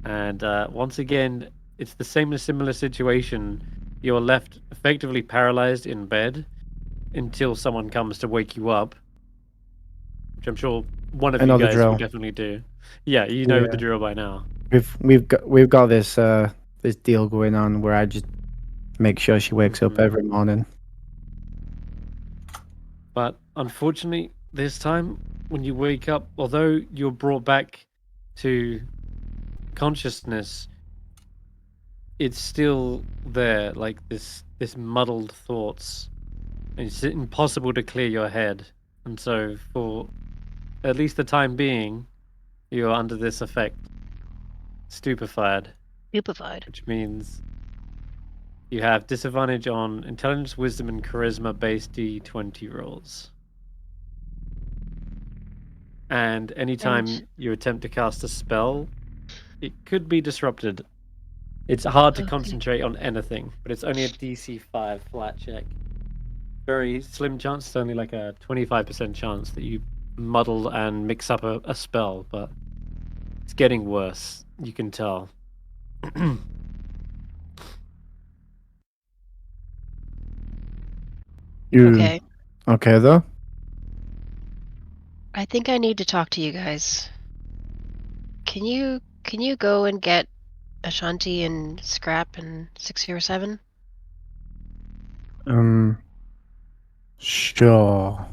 And once again, it's the same as similar situation. You're left effectively paralyzed in bed until someone comes to wake you up, which I'm sure one of I know you the guys drill. will definitely do. Yeah, you know the Yeah. drill by now. We've got this this deal going on where I just make sure she wakes up Mhm. every morning. But unfortunately, this time when you wake up, although you're brought back to consciousness, it's still there, like this muddled thoughts. It's impossible to clear your head, and so for at least the time being, you're under this effect, stupefied, Stupefied. which means you have disadvantage on intelligence, wisdom, and charisma based d20 rolls. And anytime Right. you attempt to cast a spell, it could be disrupted. It's hard to Okay. concentrate on anything, but it's only a DC 5 flat check. Very slim chance, it's only like a 25% chance that you muddle and mix up a spell, but it's getting worse, you can tell. You Okay. okay though? I think I need to talk to you guys. Can you go and get Ashanti and Skrapp and 607? Sure.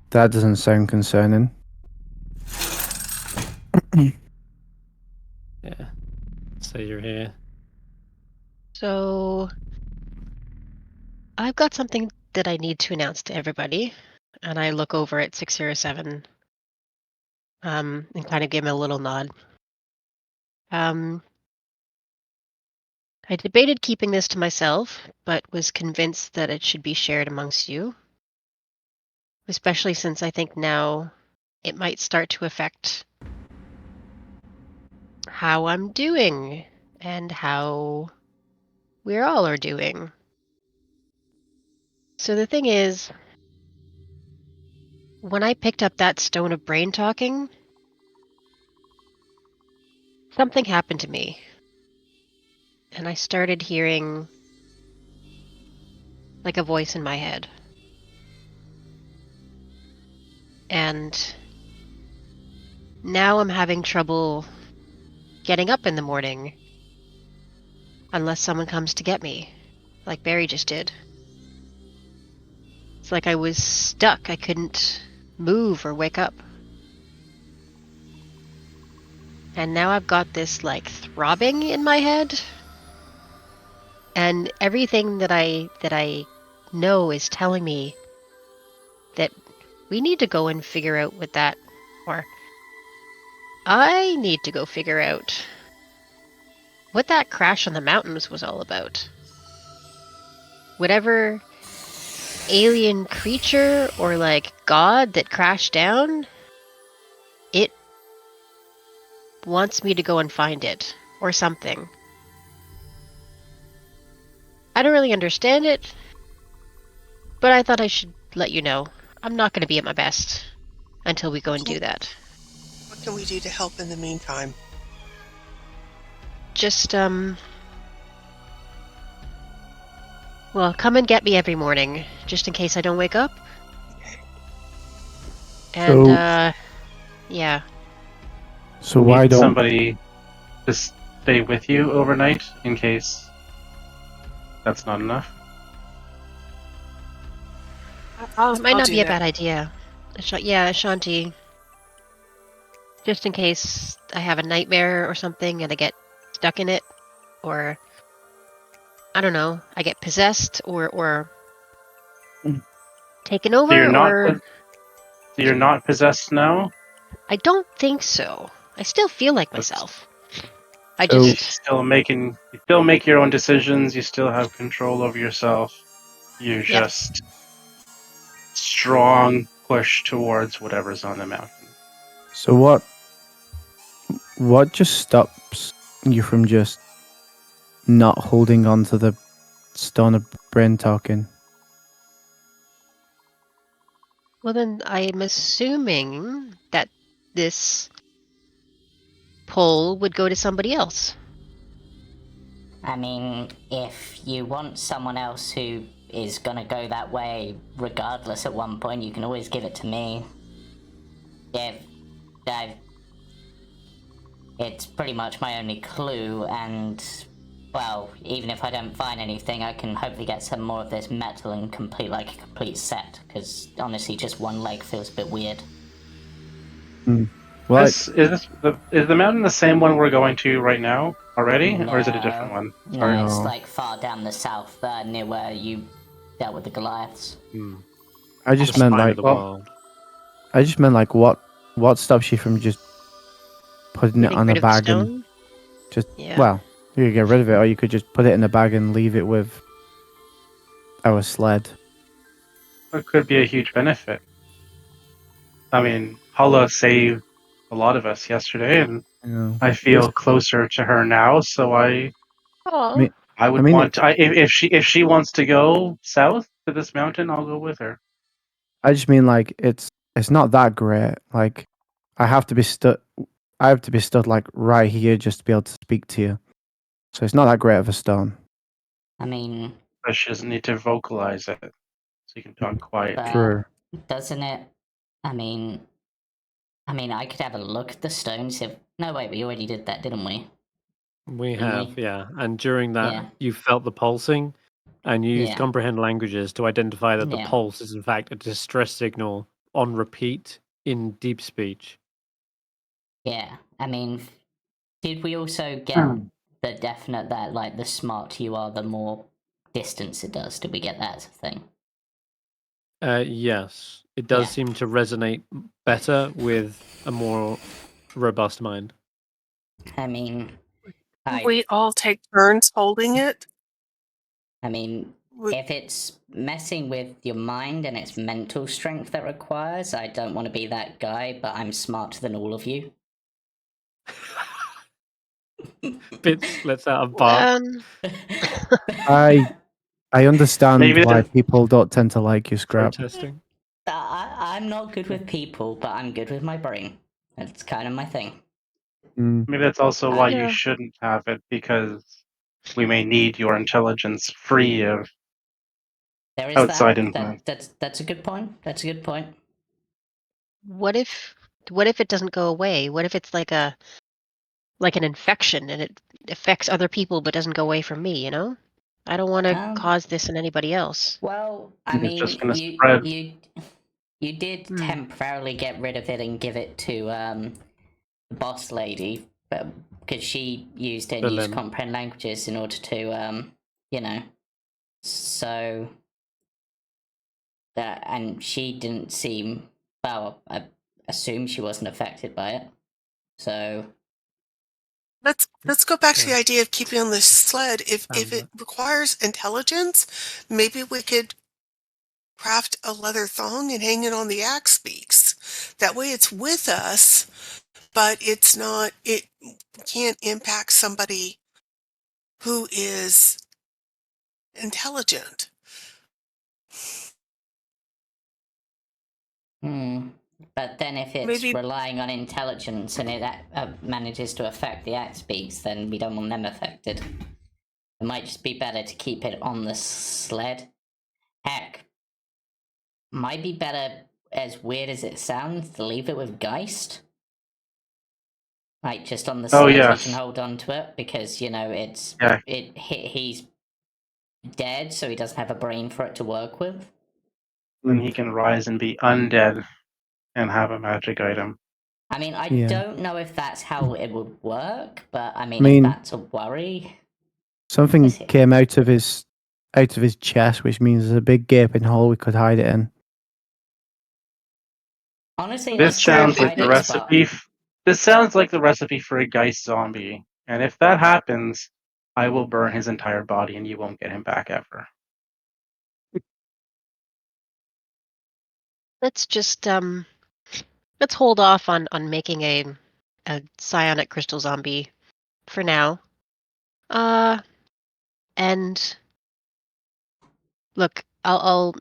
That doesn't sound concerning. Yeah. So you're here. So I've got something that I need to announce to everybody, and I look over at 607 and kind of give him a little nod. I debated keeping this to myself, but was convinced that it should be shared amongst you, especially since I think now it might start to affect how I'm doing and how we all are doing. So the thing is, when I picked up that stone of brain talking, something happened to me. And I started hearing like a voice in my head. And now I'm having trouble getting up in the morning unless someone comes to get me, like Barry just did. It's like I was stuck. I couldn't move or wake up. And now I've got this like throbbing in my head. And everything that I know is telling me that we need to go and figure out what that, or I need to go figure out what that crash on the mountains was all about. Whatever alien creature or like god that crashed down, it wants me to go and find it or something. I don't really understand it, but I thought I should let you know. I'm not going to be at my best until we go and do that. What can we do to help in the meantime? Just, well, come and get me every morning, just in case I don't wake up. And, yeah. So why Need don't somebody to stay with you overnight in case that's not enough? I'll, It might I'll not do be a that. bad idea. Yeah, Ashanti. Just in case I have a nightmare or something and I get stuck in it, or I don't know, I get possessed or taken over, or You're not possessed now? I don't think so. I still feel like That's- myself. I So- You just still make your own decisions, you still have control over yourself. You Yeah. just strong push towards whatever's on the mountain. So what just stops you from just not holding on to the stone of brain talking? Well, then I'm assuming that this poll would go to somebody else. I mean, if you want someone else who is gonna go that way regardless at one point, you can always give it to me. Yeah, it's pretty much my only clue, and, well, even if I don't find anything, I can hopefully get some more of this metal and complete, like, a complete set, because honestly, just one leg feels a bit weird. Well, Is the mountain the same one we're going to right now already, or is it a different one? No, it's No. like far down the south, near where you dealt with the Goliaths. I just The meant spine like of the well- world. what stops you from just putting it Getting on rid a of the bag and stone. just Yeah. well, you could get rid of it, or you could just put it in a bag and leave it with our sled. It could be a huge benefit. I mean, Hulla saved a lot of us yesterday, and You know. I feel closer to her now. So I Oh, would I mean, want to. If she wants to go south to this mountain, I'll go with her. I just mean like it's not that great. Like I have to be stood like right here just to be able to speak to you. So it's not that great of a stone. I mean, But she doesn't need to vocalize it. so you can talk quietly. But True. doesn't it? I mean, I could have a look at the stones. If no, wait, we already did that, didn't we? We Didn't have, we? yeah. And during that, Yeah. you felt the pulsing, and you used Yeah. comprehend languages to identify that the Yeah. pulse is in fact a distress signal on repeat in deep speech. Yeah. I mean, did we also get the definite that like the smarter you are, the more distance it does? Did we get that as a thing? Yes, it does Yeah. seem to resonate better with a more robust mind. I mean, We all take turns holding it. I mean, We- if it's messing with your mind and it's mental strength that requires, I don't want to be that guy, but I'm smarter than all of you. Fitz lets out a bark. I understand Maybe why the- people don't tend to like you, Skrapp. Protesting. I'm not good with people, but I'm good with my brain. That's kind of my thing. Maybe that's also why Yeah. you shouldn't have it, because we may need your intelligence free of There is outside that. influence. That's a good point. That's a good point. What if it doesn't go away? What if it's like an infection and it affects other people but doesn't go away from me, you know? I don't want to cause this in anybody else. Well, I It's mean, just gonna spread. you did temporarily get rid of it and give it to the boss lady, but because she used it and used Berlin. comprehend languages in order to you know, so that, and she didn't seem, well, I assume she wasn't affected by it. So Let's go back to the idea of keeping on the sled. If Found it that. requires intelligence, maybe we could craft a leather thong and hang it on the axe beaks. That way it's with us, but it's not, it can't impact somebody who is intelligent. But then if it's Maybe- relying on intelligence and it manages to affect the axe beaks, then we don't want them affected. It might just be better to keep it on the sled. Heck, might be better, as weird as it sounds, to leave it with Geist. Like just on the sled, yes. you can hold on to it because you know it's Yeah. he's dead, so he doesn't have a brain for it to work with. Then he can rise and be undead and have a magic item. I mean, I Yeah. don't know if that's how it would work, but I I mean mean- if that's a worry. Something Is it- came out of his chest, which means there's a big gaping hole we could hide it in. Honestly, This let's try and sounds like hide the it, recipe. This sounds like the recipe for a Geist zombie. And if that happens, I will burn his entire body, and you won't get him back ever. Let's just let's hold off on making a psionic crystal zombie for now. And look, I'll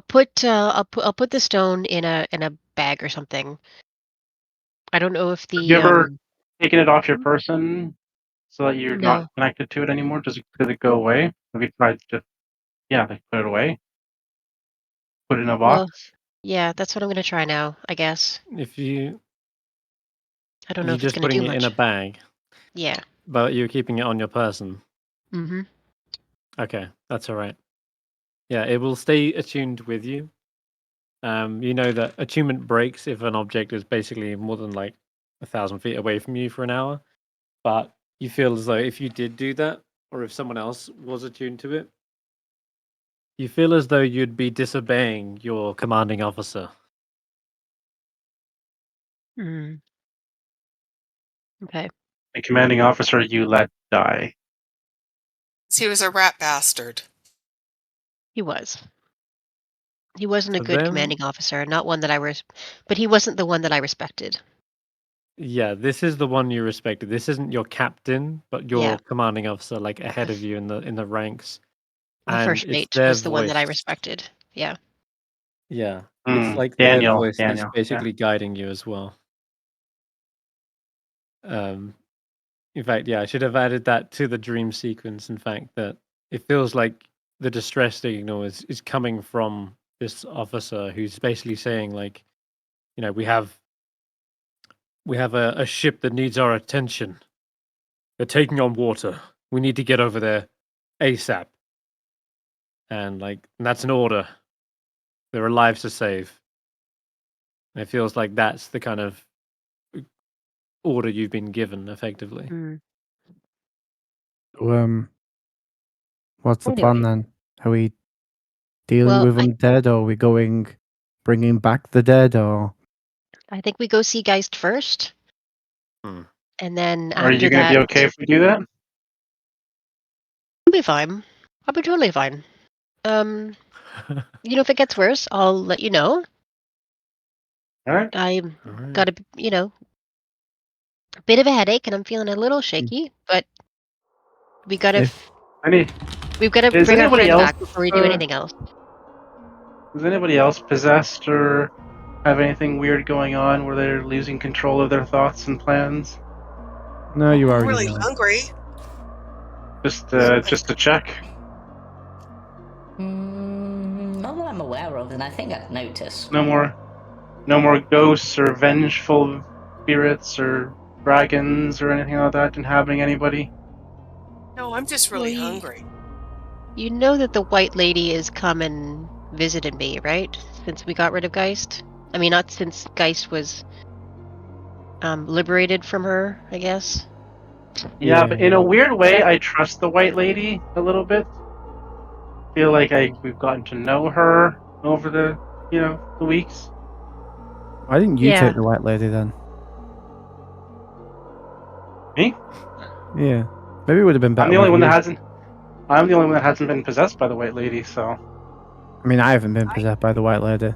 put the stone in a bag or something. I don't know if the Have you ever taken it off your person so that you're No. not connected to it anymore? Does it go away? Have you tried to just like, put it away? Put it in a box? Well, yeah, that's what I'm gonna try now, I guess. If you I don't know you're if it's just gonna putting do it much. in a bag, Yeah. but you're keeping it on your person. Mm-hmm. Okay, that's all right. Yeah, it will stay attuned with you. You know that attunement breaks if an object is basically more than like 1,000 feet away from you for an hour. But you feel as though if you did do that, or if someone else was attuned to it, you feel as though you'd be disobeying your commanding officer. Mm. Okay. The commanding officer you let die. He was a rat bastard. He was. He wasn't a For good them- commanding officer, not one that but he wasn't the one that I respected. Yeah, this is the one you respected. This isn't your captain, but your Yeah. commanding officer, like ahead of you in the ranks. The And first it's mate their was the one that I voice. respected. Yeah. Yeah, Mm, it's like Daniel, their voice that's Daniel, basically guiding you as well. In fact, yeah, I should have added that to the dream sequence. In fact, that it feels like the distress signal is coming from this officer who's basically saying, like, we have a ship that needs our attention. They're taking on water. We need to get over there ASAP. And that's an order. There are lives to save. And it feels like that's the kind of order you've been given, effectively. Mm. What's the plan Anyway. then? Are we dealing Well, with them dead, or are we bringing back the dead, or? I think we go see Geist first. Hmm. And then Are after you going to be that, okay if we do that? I'll be fine. I'll be totally fine. If it gets worse, I'll let you know. All right. I All right. got a bit of a headache and I'm feeling a little shaky, but we gotta If- we've got to Is bring our anybody friend else, back before we do anything else. Is anybody else possessed or have anything weird going on where they're losing control of their thoughts and plans? No, you I'm already really know. hungry. Just to check. Not that I'm aware of, and I think I've noticed. No more ghosts or vengeful spirits or dragons or anything like that inhabiting anybody. No, I'm just really Well, hungry. You know that the white lady is come and visited me, right? Since we got rid of Geist. I mean, not since Geist was liberated from her, I guess. Yeah, but in a weird way, I trust the White Lady a little bit. Feel like we've gotten to know her over the the weeks. Why didn't you Yeah. take the white lady then? Me? Yeah, maybe it would have been better. I'm the only with one you. that hasn't. I'm the only one that hasn't been possessed by the White Lady. So I mean, I haven't been possessed by the white lady.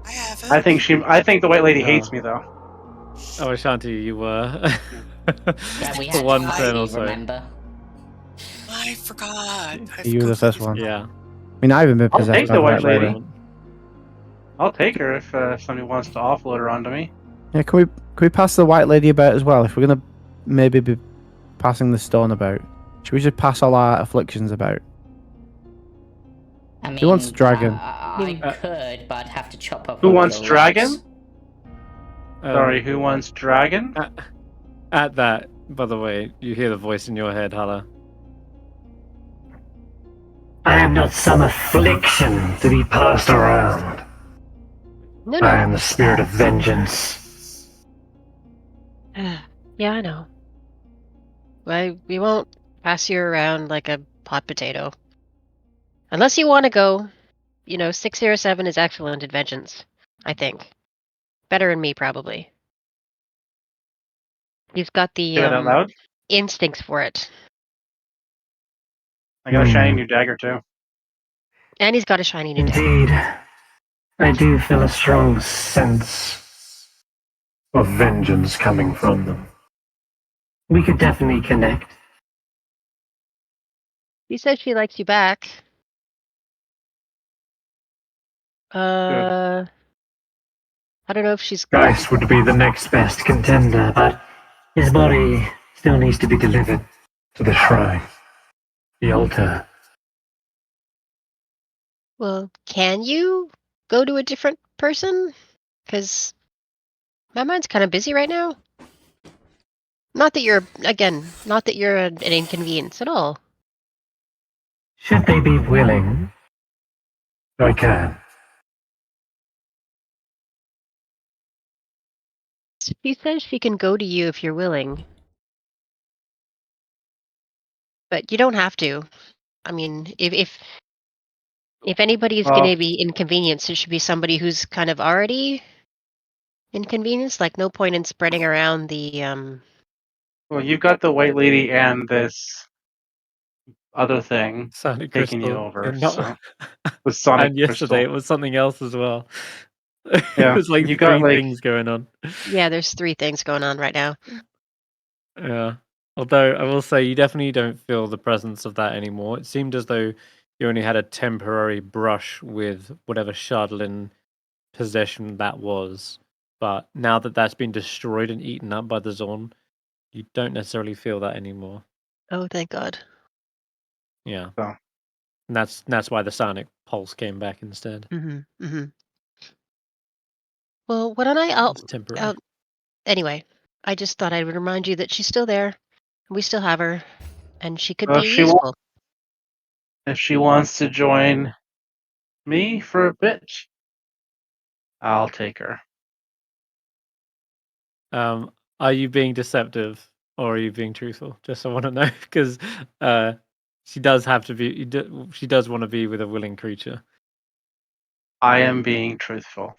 I haven't. I think the White Lady hates me though. Oh, Ashanti, you were. Yeah, we For had one to turn see, or so. remember? I forgot. You were the first one. Yeah. I mean, I haven't been I'll possessed take by the the white white lady. lady. I'll take her if somebody wants to offload her onto me. Yeah, can we pass the white lady about as well? If we're gonna maybe be passing the stone about, should we just pass all our afflictions about? I mean, Who wants dragon? I could, but I'd have to chop up Who all wants your dragon? legs. Sorry, who wants dragon? At that, by the way, you hear the voice in your head, Hulla. I am not some affliction to be passed around. No. I am the spirit of vengeance. Yeah, I know. We won't pass you around like a hot potato. Unless you want to go. 607 is excellent at vengeance, I think. Better than me, probably. He's got the Say that out loud. instincts for it. I got a shiny new dagger too. And he's got a shiny new dagger. Indeed, I do feel a strong sense of vengeance coming from them. We could definitely connect. She says she likes you back. I don't know if she's... Geist would be the next best contender, but his body still needs to be delivered to the shrine, the altar. Well, can you go to a different person? Because my mind's kind of busy right now. Not that you're an inconvenience at all. Should they be willing, I can. She says she can go to you if you're willing. But you don't have to. I mean, if anybody's going to be inconvenienced, it should be somebody who's kind of already inconvenienced. Like, no point in spreading around the... Well, you've got the White Lady and this other thing Sonic taking Crystal. you over. And not- So with Sonic and yesterday Crystal. it was something else as well. Yeah, It was like you three got, like- things going on. Yeah, there's 3 things going on right now. Yeah. Although I will say you definitely don't feel the presence of that anymore. It seemed as though you only had a temporary brush with whatever Shardlin possession that was. But now that that's been destroyed and eaten up by the Zorn, you don't necessarily feel that anymore. Oh, thank God. Yeah. So. And that's why the sonic pulse came back instead. Mm-hmm. Mm-hmm. Well, why don't I? It's temporary. Anyway, I just thought I would remind you that she's still there. We still have her, and she could Well, be useful. if she wants to join me for a bit, I'll take her. Are you being deceptive or are you being truthful? Just I want to know because she does have to be. She does want to be with a willing creature. I am being truthful.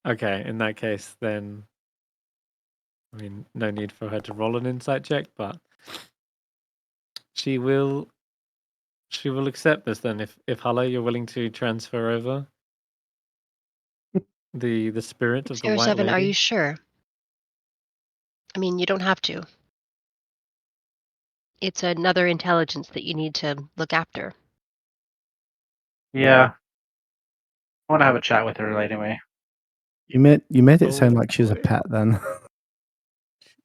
Okay, in that case, then I mean, no need for her to roll an insight check, but she will. She will accept this then. If Hulla, you're willing to transfer over the spirit of the White 07, Lady. are you sure? I mean, you don't have to. It's another intelligence that you need to look after. Yeah. I want to have a chat with her anyway. You made it Oh, sound like she's a boy. pet then.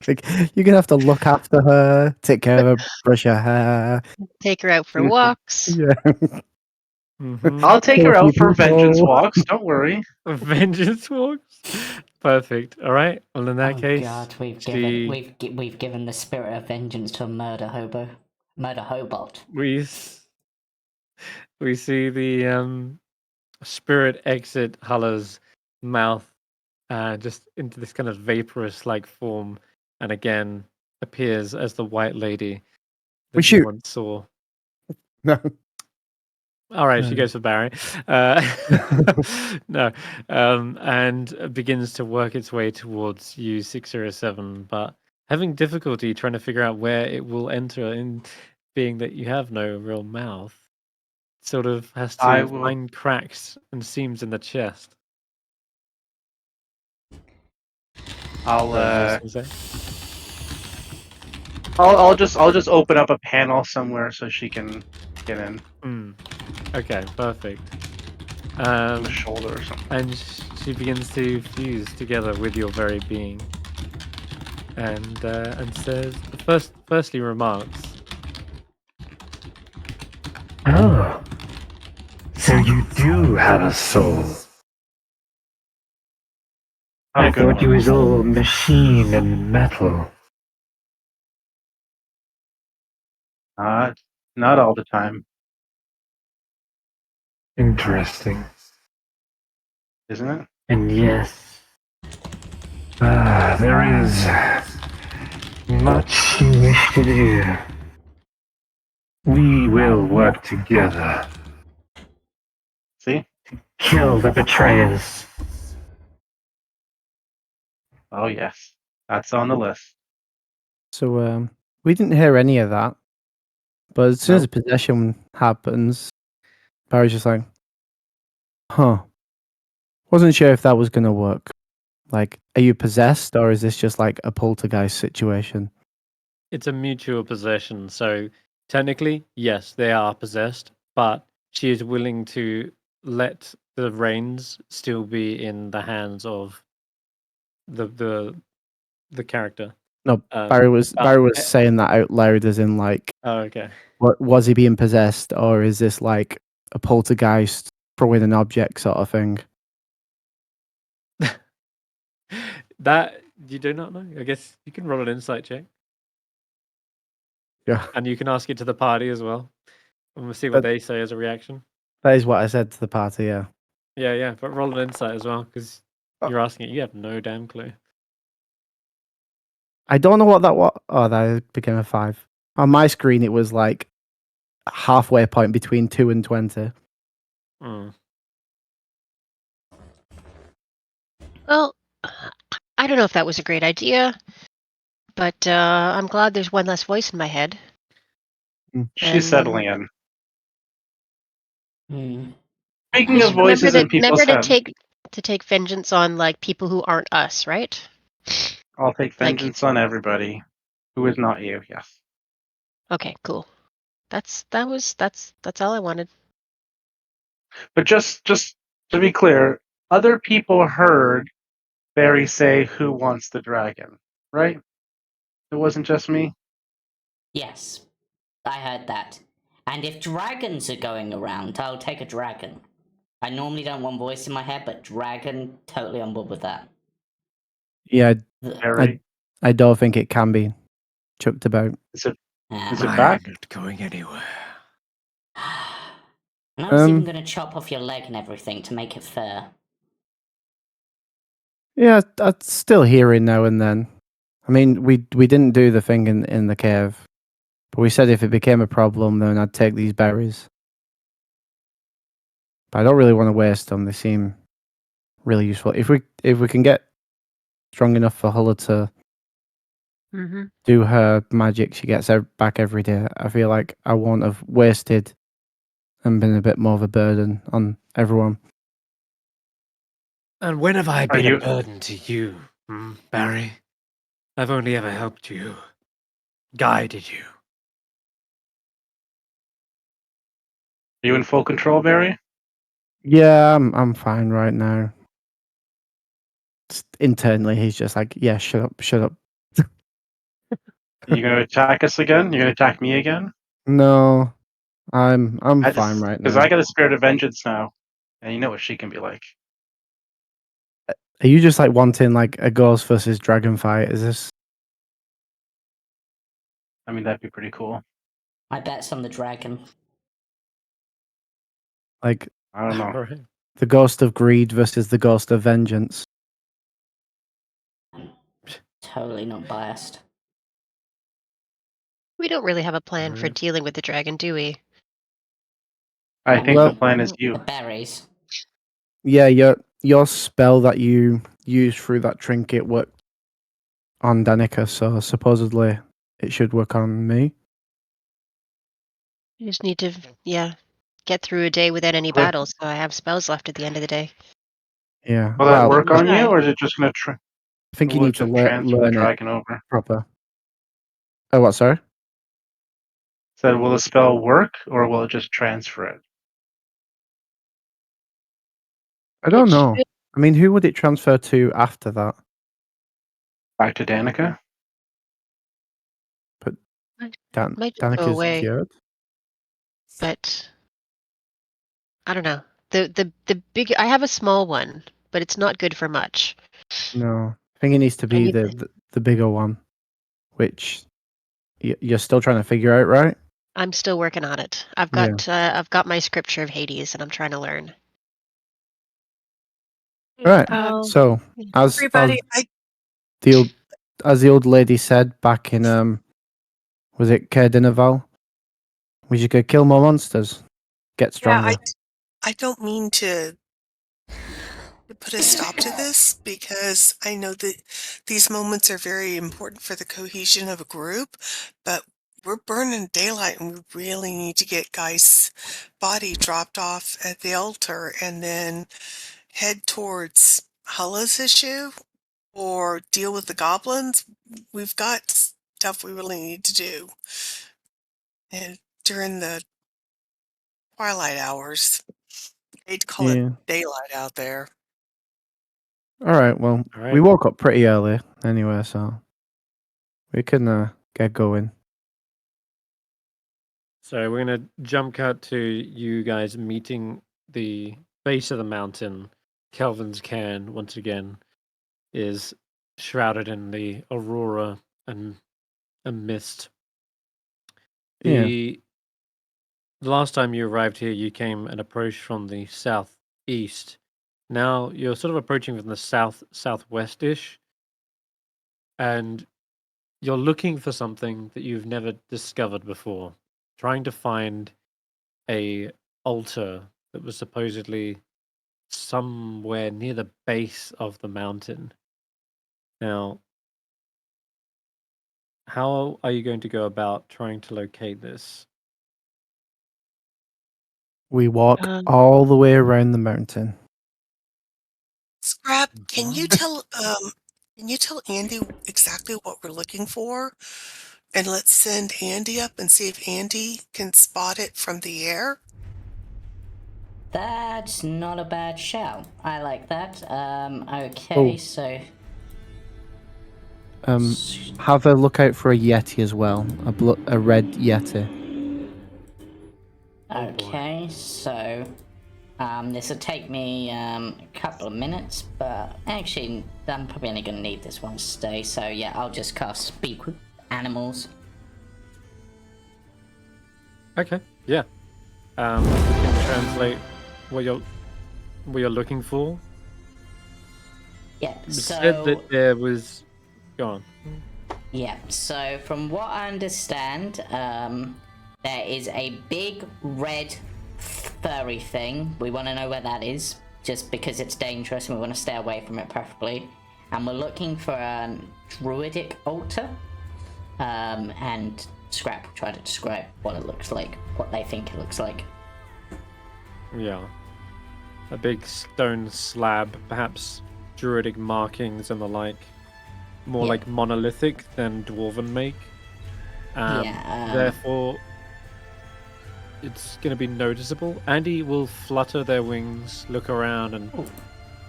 Like, you're gonna have to look after her, take care of her, brush her hair. Take her out for Mhm. walks. Yeah. Mhm. I'll take Kill her a few out for vengeance people. walks. Don't worry. Vengeance walks. Perfect. All right. Well, in that Oh case, god, we've she given the spirit of vengeance to a murder hobot. we see the spirit exit Hulla's mouth, just into this kind of vaporous like form, and again appears as the White Lady We that you shoot. once saw. No. All right, she No. goes for Barry. No, and begins to work its way towards you, 607, but having difficulty trying to figure out where it will enter. In being that you have no real mouth, sort of has I to will. find cracks and seams in the chest. I'll. Sorry, you were just gonna say? I'll just open up a panel somewhere so she can get in Okay, perfect. on the shoulder or something. And she begins to fuse together with your very being, and says, firstly remarks, Oh. So you do have a soul. I Oh, good thought you one. was all machine and metal. Not all the time, Interesting. isn't it? And yes, there is much you wish to do. We will work together. See? Kill the betrayers. Oh yes, that's on the list. So we didn't hear any of that. But as soon as the possession happens, Barry's just like, huh. Wasn't sure if that was gonna work. Like, are you possessed or is this just like a poltergeist situation? it's a mutual possession. So technically, yes, they are possessed, but she is willing to let the reins still be in the hands of the character. No, Um, Barry was but- saying that out loud as in like, Oh, okay. what was he being possessed or is this like a poltergeist throwing an object sort of thing? That you do not know. I guess you can roll an insight check, Yeah. and you can ask it to the party as well, and we'll see what But- they say as a reaction. That is what I said to the party, yeah. Yeah, but roll an insight as well because Oh. you're asking it. You have no damn clue. I don't know what that was. Oh, that became a 5. On my screen, it was like halfway point between 2 and 20. Mm. Well, I don't know if that was a great idea, but I'm glad there's one less voice in my head. She's And settling in. Hmm. Speaking of voices in people's remember heads, to take vengeance on like people who aren't us, right? I'll take like- vengeance on everybody who is not you. Yes. Okay, cool. That's all I wanted. But just to be clear, other people heard Barry say, "Who wants the dragon?" Right? It wasn't just me. Yes, I heard that. And if dragons are going around, I'll take a dragon. I normally don't want voice in my head, but dragon, totally on board with that. Yeah, Barry, I don't think it can be chucked about. is it Yeah. back? I'm not going anywhere. And I was even going to chop off your leg and everything to make it fair. Yeah, that's still hearing now and then. I mean, we didn't do the thing in the cave, but we said if it became a problem, then I'd take these berries. But I don't really want to waste them. They seem really useful. If we can get strong enough for Hulla to do her magic she gets back every day, I feel like I won't have wasted and been a bit more of a burden on everyone. And when have I Are been you- a burden to you, Barry? I've only ever helped you, guided you. Are you in full control, Barry? Yeah, I'm fine right now. Just internally, he's just like, yeah, shut up. Are you going to attack us again? You're going to attack me again? No, I'm fine right Because now. I got a spirit of vengeance now, and you know what she can be like. Are you just like wanting like a ghost versus dragon fight? Is this I mean, that'd be pretty cool. I bet's on the dragon. like I don't know. Right. the ghost of greed versus the ghost of vengeance? Totally not biased. We don't really have a plan for Alright. dealing with the dragon, do we? I think Well- the plan is The you. berries. Yeah, your spell that you used through that trinket worked on Danica, so supposedly it should work on me. You just need to, get through a day without any Well- battles, so I have spells left at the end of the day. Yeah. Will that well, work on you, try. or is it just going to I think you need to transfer the learn it dragon over? proper. Oh, what? Sorry. So will the spell work, or will it just transfer it? I don't It know. should- I mean, who would it transfer to after that? Back to Danica? might just go Danica's away. cured. But I don't know. The big I have a small one, but it's not good for much. No, I think it needs to be need the bigger one, which you're still trying to figure out, right? I'm still working on it. I've Yeah. got my scripture of Hades, and I'm trying to learn. Right. Um, So as Everybody, the old lady said back in was it Cairn, we should go kill more monsters, get stronger. I don't mean to put a stop to this because I know that these moments are very important for the cohesion of a group, but we're burning daylight and we really need to get Guy's body dropped off at the altar and then head towards Hulla's issue or deal with the goblins. We've got stuff we really need to do. And during the twilight hours, they'd call Yeah. it daylight out there. All right. Well, All right. we woke up pretty early anyway, so we can get going. So we're gonna jump cut to you guys meeting the base of the mountain. Kelvin's Cairn once again is shrouded in the aurora and a mist. Yeah. The last time you arrived here, you came and approached from the southeast. Now you're sort of approaching from the southwest-ish, and you're looking for something that you've never discovered before, trying to find a altar that was supposedly somewhere near the base of the mountain. Now, how are you going to go about trying to locate this? We walk Um, all the way around the mountain. Scrap, can you tell Andy exactly what we're looking for? And let's send Andy up and see if Andy can spot it from the air. That's not a bad shout. I like that. Okay, Oh. so Have a look out for a yeti as well, a red yeti. Oh, boy. Okay, so this will take me a couple of minutes, but actually I'm probably only going to need this one stay, so yeah, I'll just cast Speak with Animals. Okay, yeah. We can translate what you're looking for. Yeah, It so... said that there was... Go on. Yeah, so from what I understand, there is a big red furry thing. We want to know where that is, just because it's dangerous and we want to stay away from it preferably. And we're looking for a druidic altar. And Skrapp will try to describe what it looks like, what they think it looks like. Yeah. A big stone slab, perhaps druidic markings and the like. More like monolithic than dwarven make. Therefore, it's going to be noticeable. Andy will flutter their wings, look around, and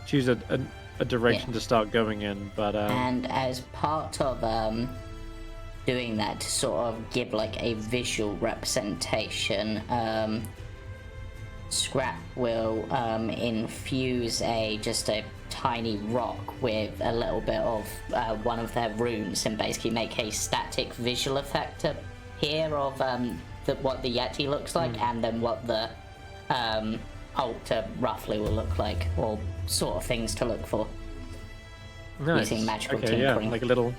choose a direction to start going in. But and as part of doing that, to sort of give like a visual representation, Skrapp will infuse just a tiny rock with a little bit of one of their runes and basically make a static visual effect here of what the Yeti looks like and then what the altar roughly will look like, or sort of things to look for. nice. Using magical okay, tinkering. yeah, like a little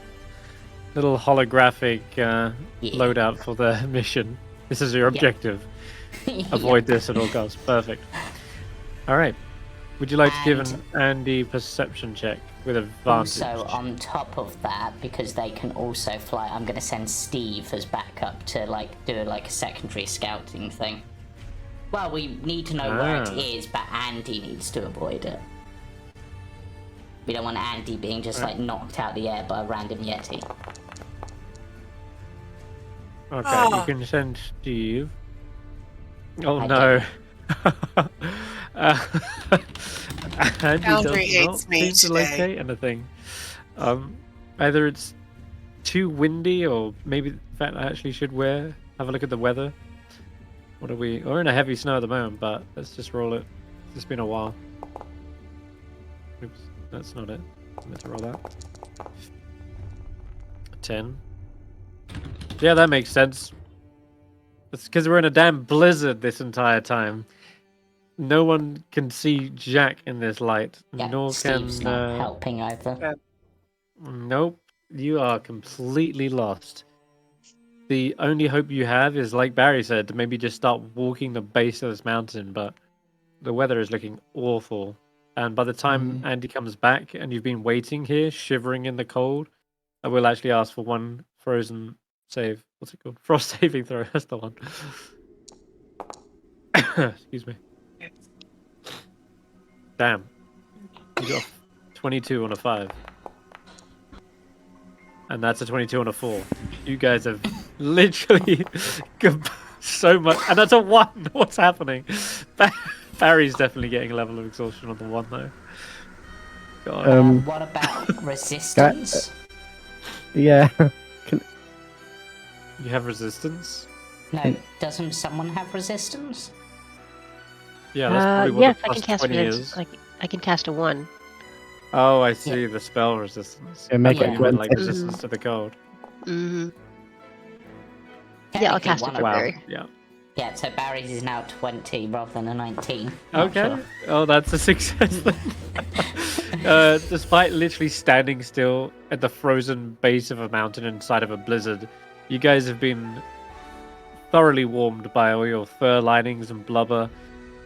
holographic loadout for the mission. This is your objective. Avoid this at all costs. Perfect. All right. Would you like to give an Andy perception check with advantage? Also, on top of that, because they can also fly, I'm going to send Steve as backup to do a secondary scouting thing. Well, we need to know where it is, but Andy needs to avoid it. We don't want Andy being just knocked out of the air by a random Yeti. Okay, you can send Steve. Oh I no. Andy Foundry does not hates me seem to today. locate anything. Either it's too windy, or maybe in fact I actually should have a look at the weather. What are we? We're in a heavy snow at the moment, but let's just roll it. It's been a while. Oops, that's not it. I meant to roll that. 10. Yeah, that makes sense. It's because we're in a damn blizzard this entire time. No one can see Jack in this light, Yeah, nor Steve's can. not helping either. Nope, you are completely lost. The only hope you have is, like Barry said, to maybe just start walking the base of this mountain, but the weather is looking awful. And by the time Andy comes back and you've been waiting here, shivering in the cold, I will actually ask for one frozen save. What's it called? Frost saving throw. That's the one. Excuse me. Damn. You got 22 on a 5. And that's a 22 on a 4. You guys have literally so much. And that's a 1. What's happening? Barry's definitely getting a level of exhaustion on the 1, though. God. What about resistance? Yeah. You have resistance? No, doesn't someone have resistance? Yeah, that's probably what yes, the I can plus cast 20 resistance. is. I can cast a 1. Oh, I see. The spell resistance. Yeah, make I thought it you meant, like 20. resistance to the cold. Mm-hmm. Yeah, I'll cast it for Wow. Barry. Yeah. Yeah, so Barry's is now 20 rather than a 19. Okay. Sure. Oh, that's a success then. Despite literally standing still at the frozen base of a mountain inside of a blizzard, you guys have been thoroughly warmed by all your fur linings and blubber.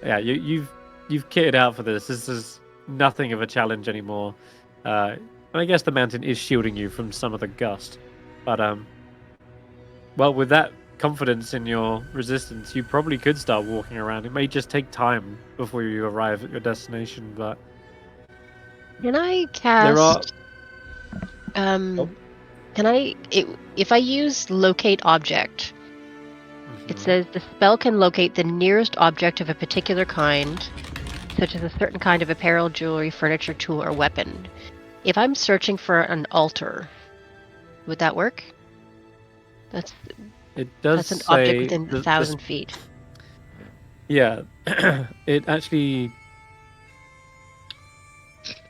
Yeah, you've kitted out for this. This is nothing of a challenge anymore. And I guess the mountain is shielding you from some of the gust. But well, with that confidence in your resistance, you probably could start walking around. It may just take time before you arrive at your destination, but Can I cast? Oh. Can I? If I use locate object, it says the spell can locate the nearest object of a particular kind, such as a certain kind of apparel, jewelry, furniture, tool, or weapon. If I'm searching for an altar, would that work? It does That's an say object within 1,000 feet. Yeah, it actually.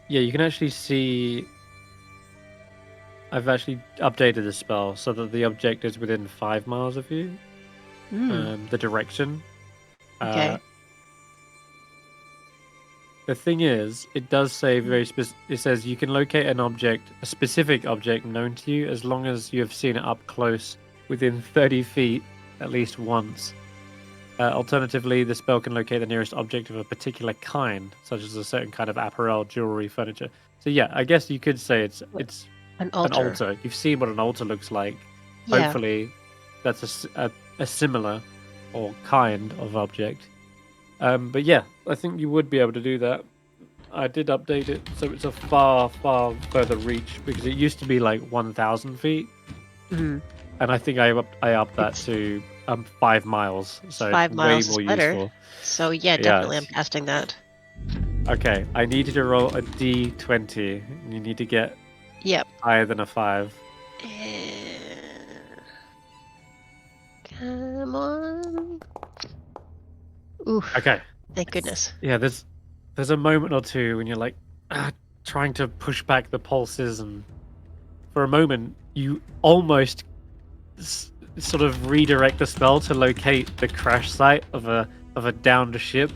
Yeah, you can actually see. I've actually updated the spell so that the object is within 5 miles of you. The direction. Okay. The thing is, it does say it says you can locate an object, a specific object known to you, as long as you have seen it up close within 30 feet at least once. Alternatively, the spell can locate the nearest object of a particular kind, such as a certain kind of apparel, jewelry, furniture. So yeah, I guess you could say it's An an altar. altar. You've seen what an altar looks like. Yeah. Hopefully, that's a similar or kind of object. But yeah, I think you would be able to do that. I did update it, so it's a far, far further reach because it used to be like 1,000 feet, Mhm. and I think I upped that to 5 miles, so 5 it's miles way is more better. useful. So yeah, Yeah, definitely I'm it's- casting that. Okay, I need you to roll a d20. You need to get Yep. higher than a 5. Come on. Oof. Okay. Thank goodness. Yeah, there's a moment or two when you're like trying to push back the pulses, and for a moment you almost sort of redirect the spell to locate the crash site of a downed ship,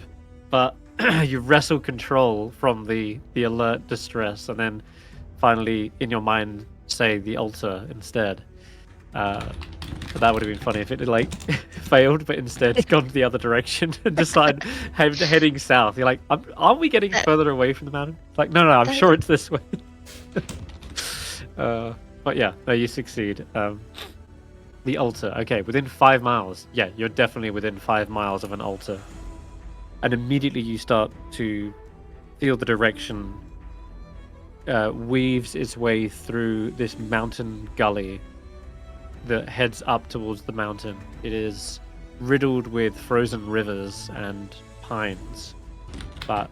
but you wrestle control from the alert distress, and then finally in your mind say the altar instead. But that would have been funny if it had, like failed, but instead it's gone the other direction and decided heading south. You're like, aren't we getting further away from the mountain? It's like, no, I'm sure it's this way. But yeah, no, you succeed. The altar. Okay, within 5 miles. Yeah, you're definitely within 5 miles of an altar. And immediately you start to feel the direction weaves its way through this mountain gully that heads up towards the mountain. It is riddled with frozen rivers and pines, but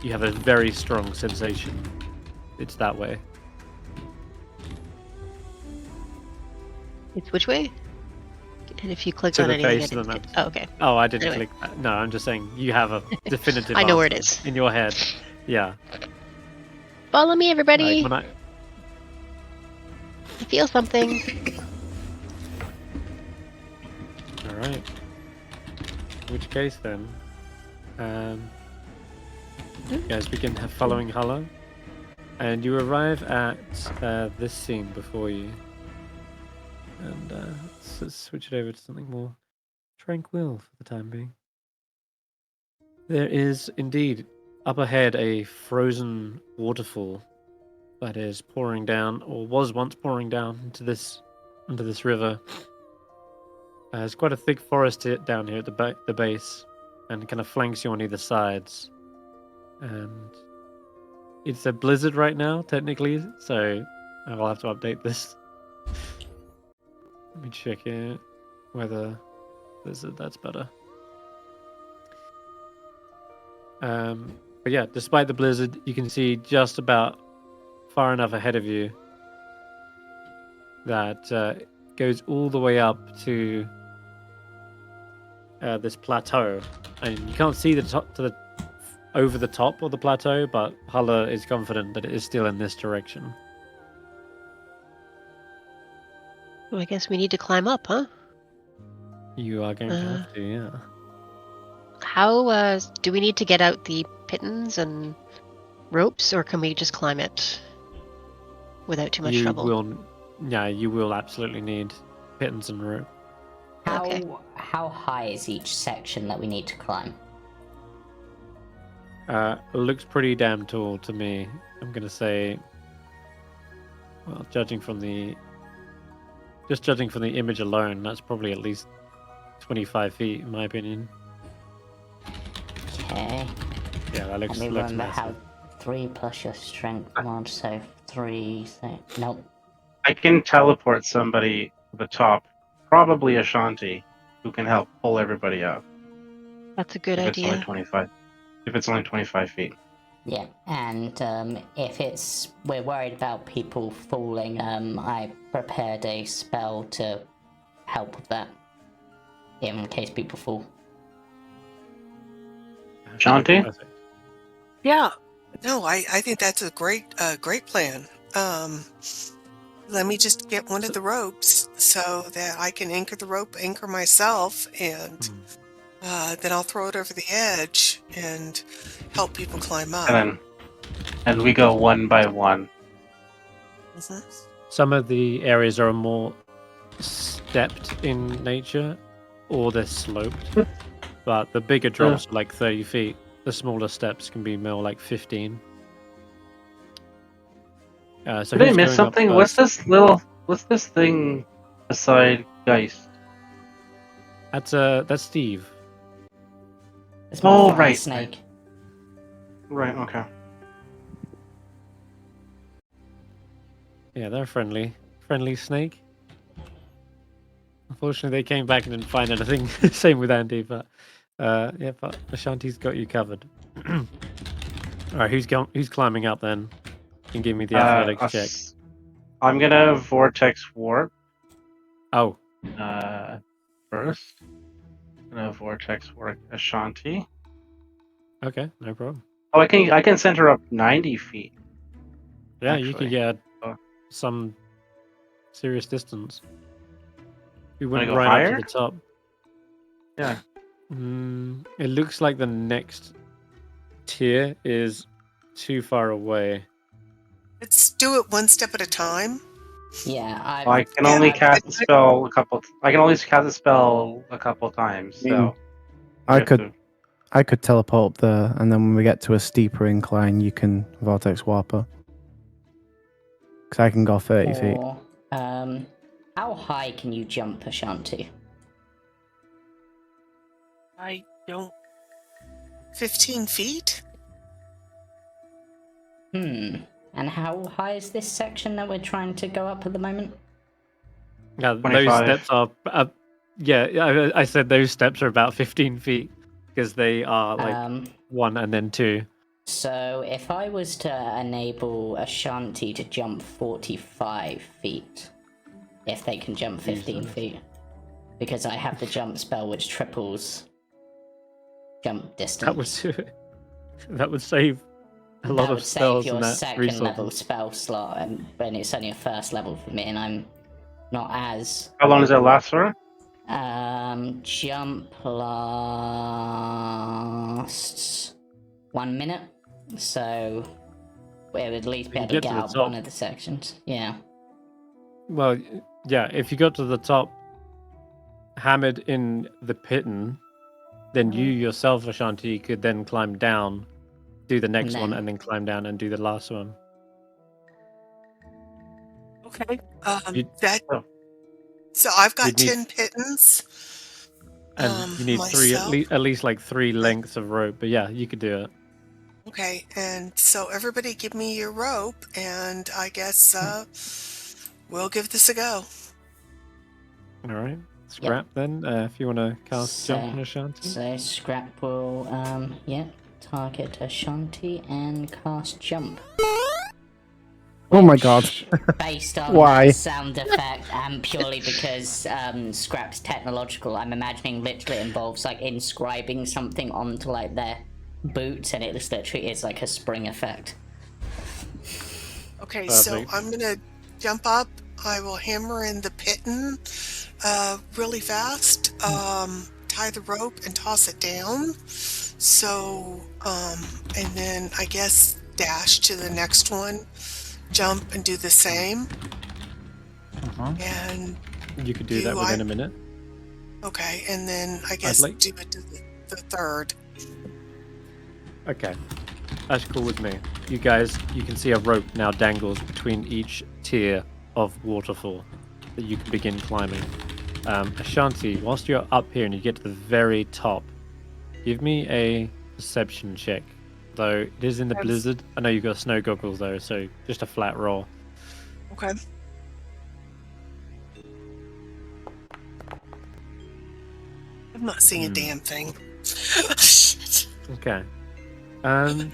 you have a very strong sensation it's that way. It's which way? And if you click To on the anything, base of the mountain. Oh, okay. Oh, I didn't Anyway. click that. No, I'm just saying you have a definitive I know where it answer is. in your head. Yeah. Follow me, everybody. Like when I feel something. All right. In which case then, you guys begin following Hulla, and you arrive at this scene before you. And let's switch it over to something more tranquil for the time being. There is indeed up ahead a frozen waterfall that is pouring down, or was once pouring down into this river. There's quite a thick forest down here at the base, and kind of flanks you on either sides. And it's a blizzard right now, technically, so I will have to update this. Let me check it, whether blizzard, that's better. But yeah, despite the blizzard, you can see just about far enough ahead of you that goes all the way up to this plateau, and you can't see the top over the top of the plateau, but Hulla is confident that it is still in this direction. Well, I guess we need to climb up, huh? You are going to have to, yeah. How do we need to get out the pittons and ropes, or can we just climb it without too much trouble? You will absolutely need pittons and rope. How high is each section that we need to climb? It looks pretty damn tall to me. I'm gonna say, well, judging from the image alone, that's probably at least 25 feet, in my opinion. Okay. Yeah, that looks Let me remember massive. how 3 plus your strength mod, so 3. Nope. I can teleport somebody to the top, probably Ashanti, who can help pull everybody up. That's a good If it's only idea. 25. If it's only 25 feet. Yeah, and if we're worried about people falling, I prepared a spell to help with that, in case people fall. Ashanti? Perfect. Yeah. No, I think that's a great plan. Let me just get one of the ropes so that I can anchor myself, and then I'll throw it over the edge and help people climb up. And we go one by one. Mhm. Some of the areas are more stepped in nature, or they're sloped. But the bigger drops are like 30 feet. The smaller steps can be more like 15. So Did I who's miss going up something? first? What's this thing beside Geist? That's Steve. It's my Oh, fire right. snake. Right, okay. Yeah, they're friendly. Friendly snake. Unfortunately, they came back and didn't find anything. Same with Andy, but yeah, but Ashanti's got you covered. All right, who's climbing up then? You can give me the athletics check. I'm gonna vortex warp Oh, first. I'm gonna vortex warp Ashanti. okay, no problem. Oh, I can send her up 90 feet. Yeah, you could Actually. get Oh. some serious distance. We Wanna went go right higher? up to the top. Yeah. It looks like the next tier is too far away. Let's do it one step at a time. Yeah, I can only cast the spell a couple. I can only cast the spell a couple times. So I could teleport up there, and then when we get to a steeper incline, you can vortex warp her. Because I can go 30 feet. Or, how high can you jump, Ashanti? I don't. 15 feet? And how high is this section that we're trying to go up at the moment? Yeah, those 25. steps are. Yeah, I said those steps are about 15 feet because they are like 1 and then 2. So if I was to enable Ashanti to jump 45 feet, if they can jump 15 feet, because I have the jump spell which triples jump distance. That would save a lot of spells in that second resources. level spell slot, and when it's only a first level for me, and I'm not as. How long does that last for? Jump lasts 1 minute, so we would at least be able to get up one of the sections. Yeah. Well, yeah, if you got to the top, hammered in the pitten, then you yourself, Ashanti, could then climb down, do the next one, and then climb down and do the last one. Okay. So I've got 10 pittons. And you need myself. at least like 3 lengths of rope. But yeah, you could do it. Okay, and so everybody give me your rope, and I guess we'll give this a go. All right. Skrapp then, if you want to cast Jump on Ashanti. So Skrapp will, target Ashanti and cast Jump. Oh my god. Based on Why? that sound effect, and purely because Skrapp's technological, I'm imagining literally involves like inscribing something onto like their boots, and it just literally is like a spring effect. Okay, so I'm gonna jump up. I will hammer in the pitten really fast, tie the rope and toss it down. So, and then I guess dash to the next one, jump and do the same. And you could do that within a minute. Okay, and then I guess do it to the third. Okay, that's cool with me. You guys, you can see a rope now dangles between each tier of waterfall that you can begin climbing. Ashanti, whilst you're up here and you get to the very top, give me a perception check. Though it is in the blizzard. I know you've got snow goggles though, so just a flat roll. Okay. I'm not seeing a damn thing. Shit. Okay. But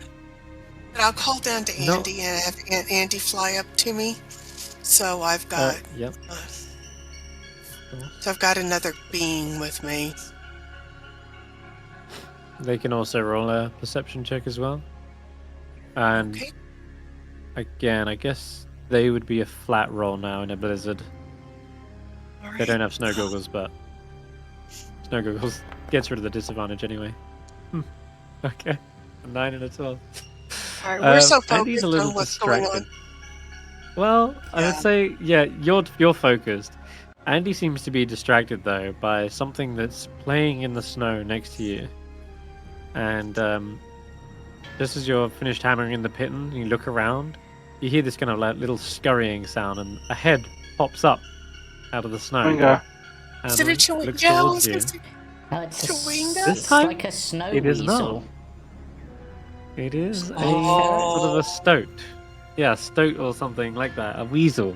I'll call down to Andy and have Andy fly up to me. So I've got. Yep. So I've got another being with me. They can also roll a perception check as well. And Okay. again, I guess they would be a flat roll now in a blizzard. All They right. don't have snow goggles, but snow goggles gets rid of the disadvantage anyway. Okay, a 9 and a 12. All right. We're so Andy's focused a little on what's going distracted. on. Well, I Yeah. would say, yeah, you're focused. Andy seems to be distracted though by something that's playing in the snow next to you. And just as you're finished hammering in the pit and you look around, you hear this kind of like little scurrying sound, and a head pops up out of the snow. Chewinga. And Is it a Chewinga? looks Yeah, I towards was you. gonna say No, it's Chewinga? This it's time, like a snow it is weasel. It is a Oh. sort of a stoat. Yeah, stoat or something like that. A weasel.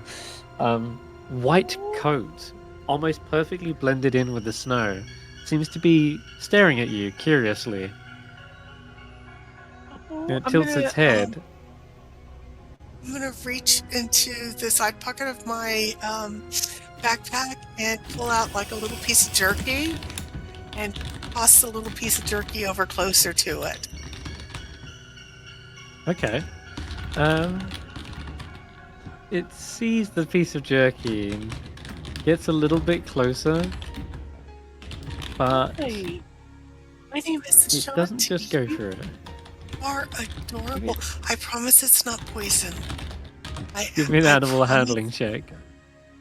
White coat, almost perfectly blended in with the snow. Seems to be staring at you curiously. It I'm tilts gonna, its head. I'm gonna reach into the side pocket of my backpack and pull out like a little piece of jerky and toss the little piece of jerky over closer to it. Okay. It sees the piece of jerky and gets a little bit closer, but Hey, my name is it Ashanti. doesn't just go for it. You are adorable. I promise it's not poison. Give me an animal promise. handling check.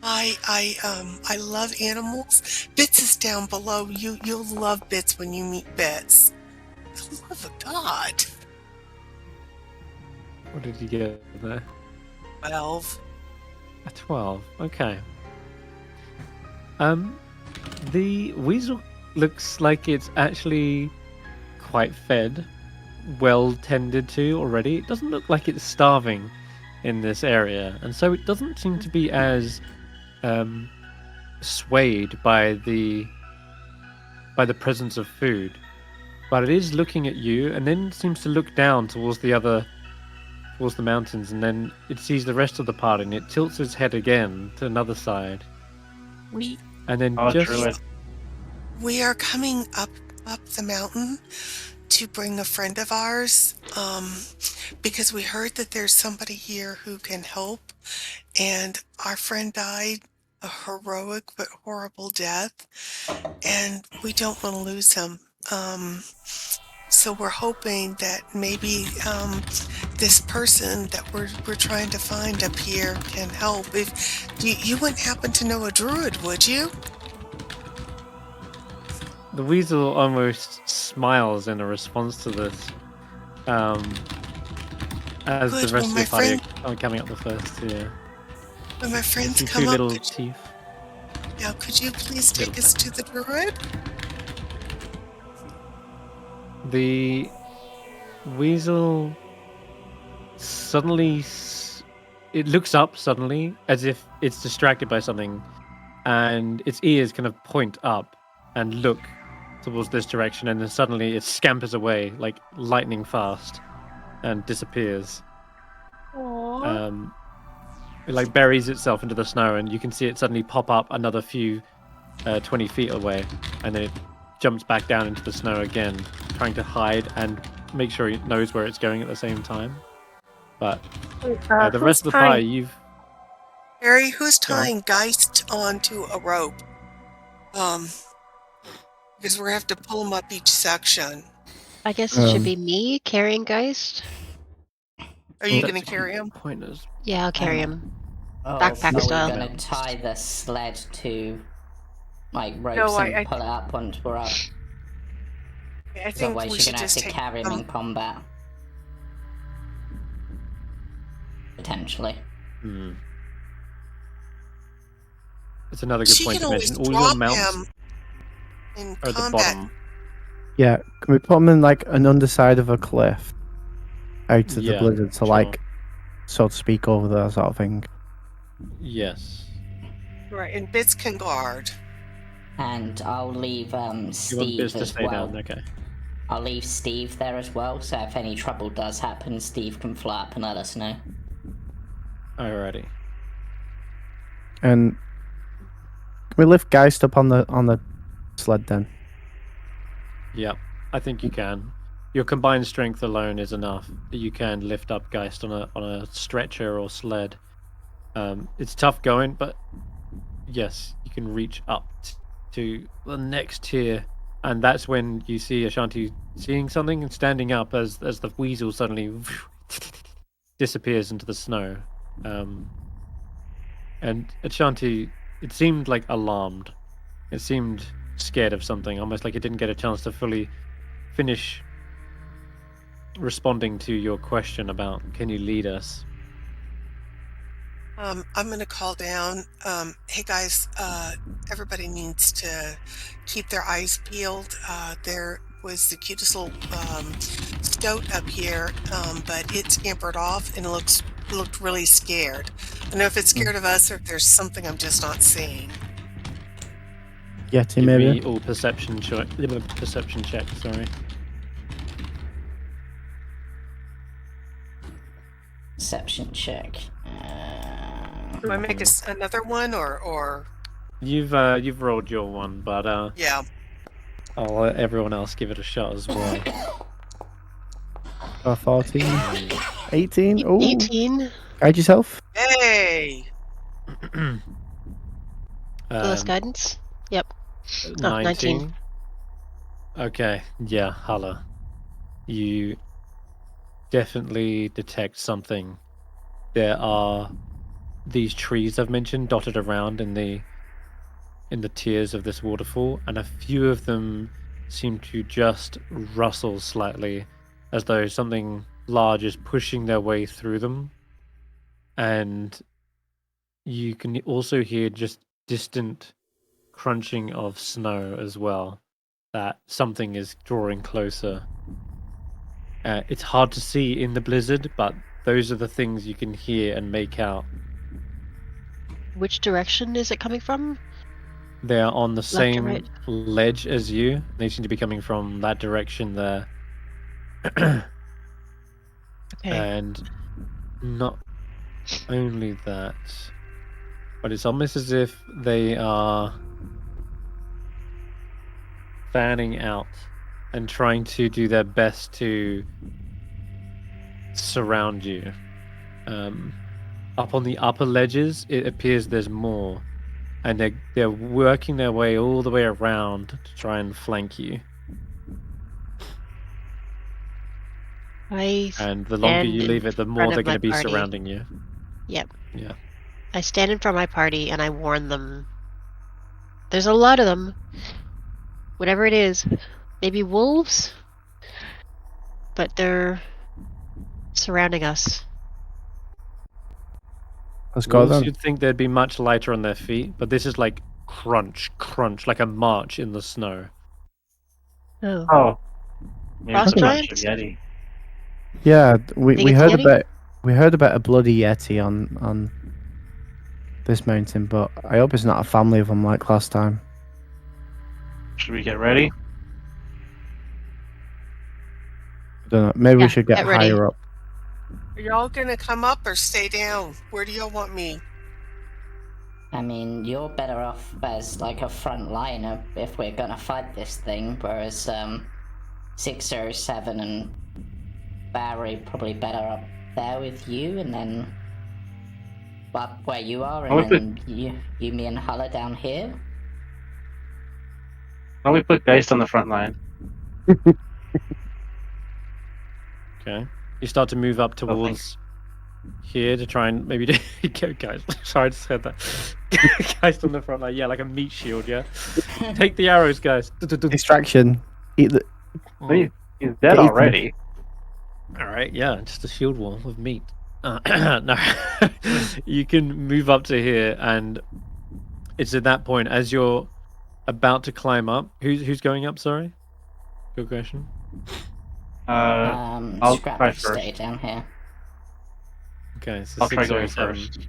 I love animals. Bits is down below. You'll love Bits when you meet Bits. For the love of God. What did you get there? 12. A 12. Okay. The weasel looks like it's actually quite fed, well tended to already. It doesn't look like it's starving in this area, and so it doesn't seem to be as swayed by the presence of food. But it is looking at you, and then seems to look down towards the mountains, and then it sees the rest of the party, and it tilts its head again to another side, We and then Druid. we are coming up the mountain to bring a friend of ours, because we heard that there's somebody here who can help, and our friend died a heroic but horrible death, and we don't want to lose him. So we're hoping that maybe this person that we're trying to find up here can help. If you wouldn't happen to know a druid, would you? The weasel almost smiles in a response to this. As Good, the rest well, of the party are coming up the first here. When my friends See come two up, little teeth. could you please take Little us to the druid? The weasel suddenly it looks up suddenly as if it's distracted by something, and its ears kind of point up and look towards this direction, and then suddenly it scampers away like lightning fast and disappears. It like buries itself into the snow, and you can see it suddenly pop up another few 20 feet away, and then it jumps back down into the snow again, trying to hide and make sure it knows where it's going at the same time. But the rest of the party, you've... Harry, who's Go on. tying Geist onto a rope? Because we're going to have to pull him up each section. I guess it should be me carrying Geist. Are you That's going to carry him? Pointers. Yeah, I'll carry him. Oh, Backpack are style. we gonna tie the sled to like ropes No, and I- pull it up once we're up? I think Otherwise we you're should gonna have just to take carry him in combat. Potentially. That's another good She point can to always mention. All your drop mounts him in are at the combat. bottom. Yeah, can we put them in like an underside of a cliff out of the Yeah, blizzard to sure. like, so to speak, over there sort of thing? Yes. Right, and Bits can guard. And I'll leave You want Steve this to as stay well. down, okay. I'll leave Steve there as well, so if any trouble does happen, Steve can fly up and let us know. Alrighty. And can we lift Geist up on the sled then? Yep. I think you can. Your combined strength alone is enough that you can lift up Geist on a stretcher or sled. It's tough going, but yes, you can reach up to the next tier, and that's when you see Ashanti seeing something and standing up as the weasel suddenly disappears into the snow. And Ashanti, it seemed like alarmed. It seemed scared of something, almost like it didn't get a chance to fully finish responding to your question about can you lead us. I'm going to call down. Hey guys, everybody needs to keep their eyes peeled. There was the cutest little stoat up here, but it scampered off and looked really scared. I don't know if it's scared of us or if there's something I'm just not seeing. Yeti, Give maybe. me all perception check. Perception check. Sorry. Perception check. Do I make another one or? You've rolled your one, but Yeah. I'll let everyone else give it a shot as well. 14, 18. Oh, 18. guide yourself. Hey. Plus guidance. Yep. 19. Okay, yeah, Hulla. You definitely detect something. There are these trees I've mentioned dotted around in the tiers of this waterfall, and a few of them seem to just rustle slightly, as though something large is pushing their way through them. And you can also hear just distant crunching of snow as well, that something is drawing closer. It's hard to see in the blizzard, but those are the things you can hear and make out. Which direction is it coming from? They're on the Left or same right? ledge as you. They seem to be coming from that direction there. Okay. And not only that, but it's almost as if they are fanning out and trying to do their best to surround you. Up on the upper ledges, it appears there's more, and they're working their way all the way around to try and flank you. And the longer you leave it, the more they're going to be surrounding you. Yep. Yeah. I stand in front of my party and I warn them. There's a lot of them. Whatever it is. Maybe wolves? But they're surrounding us. Let's go Wolves, then. you'd think they'd be much lighter on their feet, but this is like crunch, crunch, like a march in the snow. Oh. Oh. Maybe it's Frost a bunch of giants? Yeti. Yeah, we Think it's heard Yeti? about a bloody Yeti on this mountain, but I hope it's not a family of them like last time. Should we get ready? I don't know. Maybe we Yeah, should get get ready. higher up. Are y'all gonna come up or stay down? Where do y'all want me? I mean, you're better off as like a front liner if we're gonna fight this thing, whereas 607 and Barry probably better up there with you, and then up where you are, and then you, me, and Hulla down here. Why don't we put Geist on the front line? Okay. You start to move up towards here to try and maybe guys. Sorry, I just said that. Guys on the front line, yeah, like a meat shield, yeah. Take the arrows, guys. Distraction. Eat the. He's dead already. All right, yeah, just a shield wall of meat. No, you can move up to here, and it's at that point as you're about to climb up. Who's going up? Sorry, good question. I'll Skrapp try will stay first. down here. Okay, so I'll try going 607. first.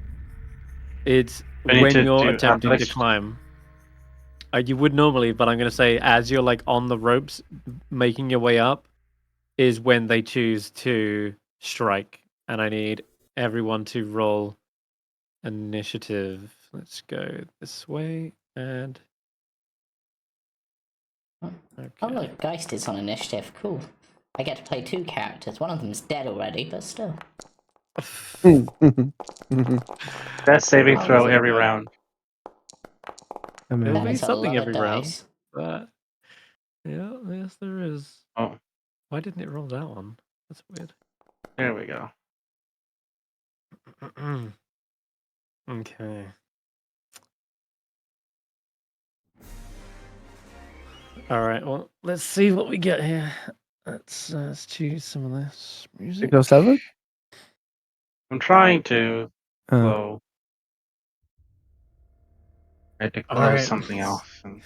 It's I need when to you're do attempting to athletics. climb. You would normally, but I'm going to say as you're like on the ropes, making your way up, is when they choose to strike, and I need everyone to roll initiative. Let's go this way, and Oh look, Geist is on initiative. Cool. I get to play 2 characters. One of them's dead already, but still. Best saving Oh, throw is it? every round. There'll That be is a something lot every of round. dice. But yeah, yes, there is. Oh, Why didn't it roll that one? That's weird. there we go. Okay. All right. Well, let's see what we get here. Let's choose some of this music. 607? I'm trying to close. I had to All close right. something else. And...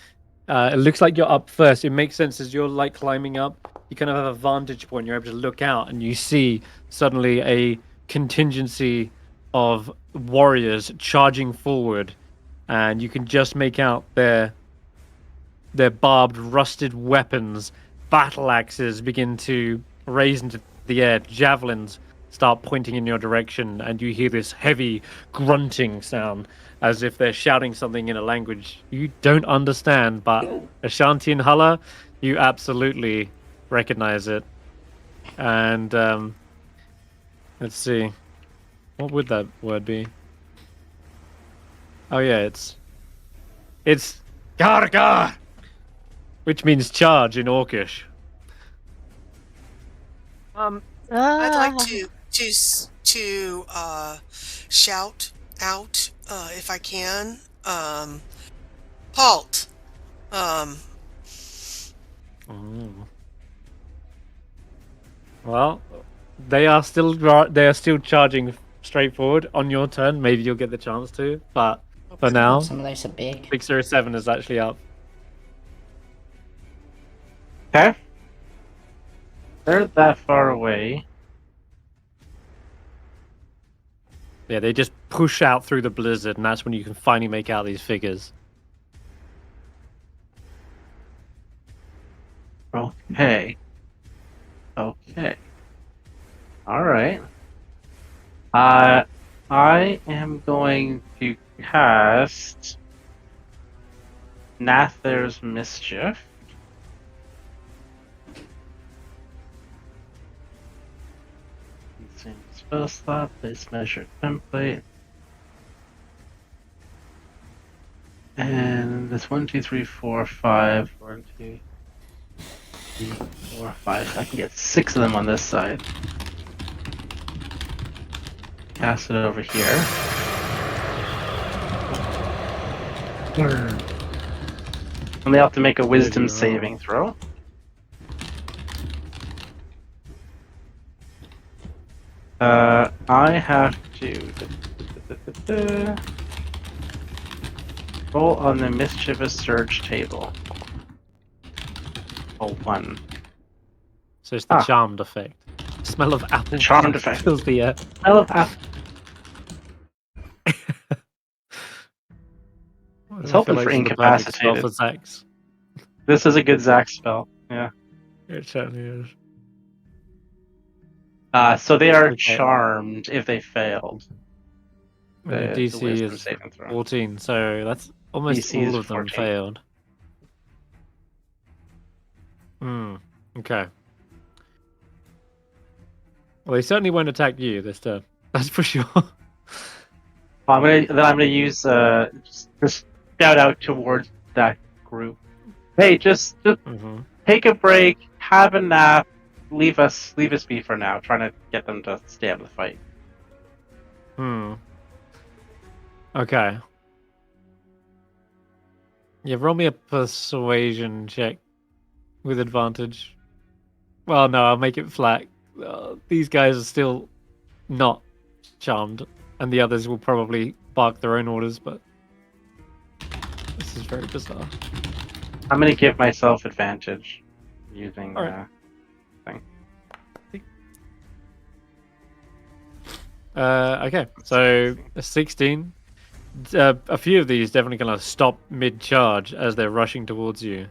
It looks like you're up first. It makes sense as you're like climbing up. You kind of have a vantage point. You're able to look out and you see suddenly a contingency of warriors charging forward, and you can just make out their barbed, rusted weapons. Battle axes begin to raise into the air. Javelins start pointing in your direction, and you hear this heavy grunting sound as if they're shouting something in a language you don't understand. But Ashanti and Hulla, you absolutely recognize it. And let's see, what would that word be? Oh yeah, it's Gargar, which means charge in Orcish. I'd like to shout out if I can. Halt. Well, they are still charging straight forward on your turn. Maybe you'll get the chance to, but for now, Some of those are big. 607 is actually up. Okay. They're that far away. Yeah, they just push out through the blizzard, and that's when you can finally make out these figures. Okay. Okay. All right. I am going to cast Nather's Mischief. Same spell slot, place measure template. And that's 1, 2, 3, 4, 5. 1, 2, 3, 4, 5. I can get 6 of them on this side. Cast it over here. And they have to make a wisdom saving throw. I have to roll on the mischievous surge table. Oh, 1. So it's the charmed effect. Smell of apple. The charmed effect. Fills the air. Smell of apple. It's hoping for incapacitated. For Zax. This is a good Zax spell. Yeah. It certainly is. So they are charmed if they failed. The DC is 14, so that's almost DC all of them 14. failed. Okay. Well, they certainly won't attack you this turn. That's for sure. I'm gonna use just shout out towards that group. Hey, just take a break, have a nap, leave us be for now. Trying to get them to stay out of the fight. Okay. Yeah, roll me a persuasion check with advantage. Well, no, I'll make it flat. These guys are still not charmed, and the others will probably bark their own orders, but this is very bizarre. I'm gonna give myself advantage using thing. Okay, so a 16. A few of these definitely gonna stop mid-charge as they're rushing towards you.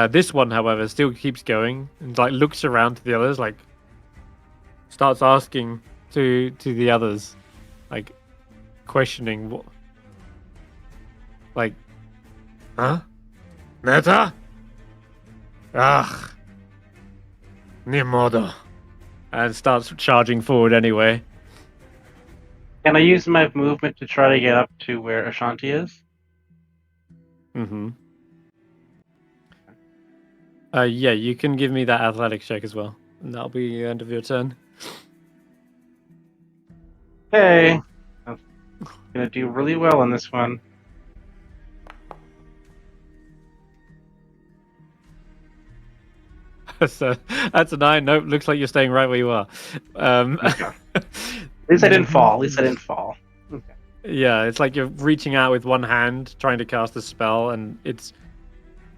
This one, however, still keeps going and like looks around to the others, like starts asking to the others, like questioning what, like, huh? Neta? Ah, Nimodo. And starts charging forward anyway. Can I use my movement to try to get up to where Ashanti is? Mm-hmm. Yeah, you can give me that athletics check as well. And that'll be the end of your turn. Hey, I'm gonna do really well on this one. So that's a 9. Nope, looks like you're staying right where you are. Okay. At least I didn't fall. At least I didn't fall. Okay. Yeah, it's like you're reaching out with one hand, trying to cast a spell, and it's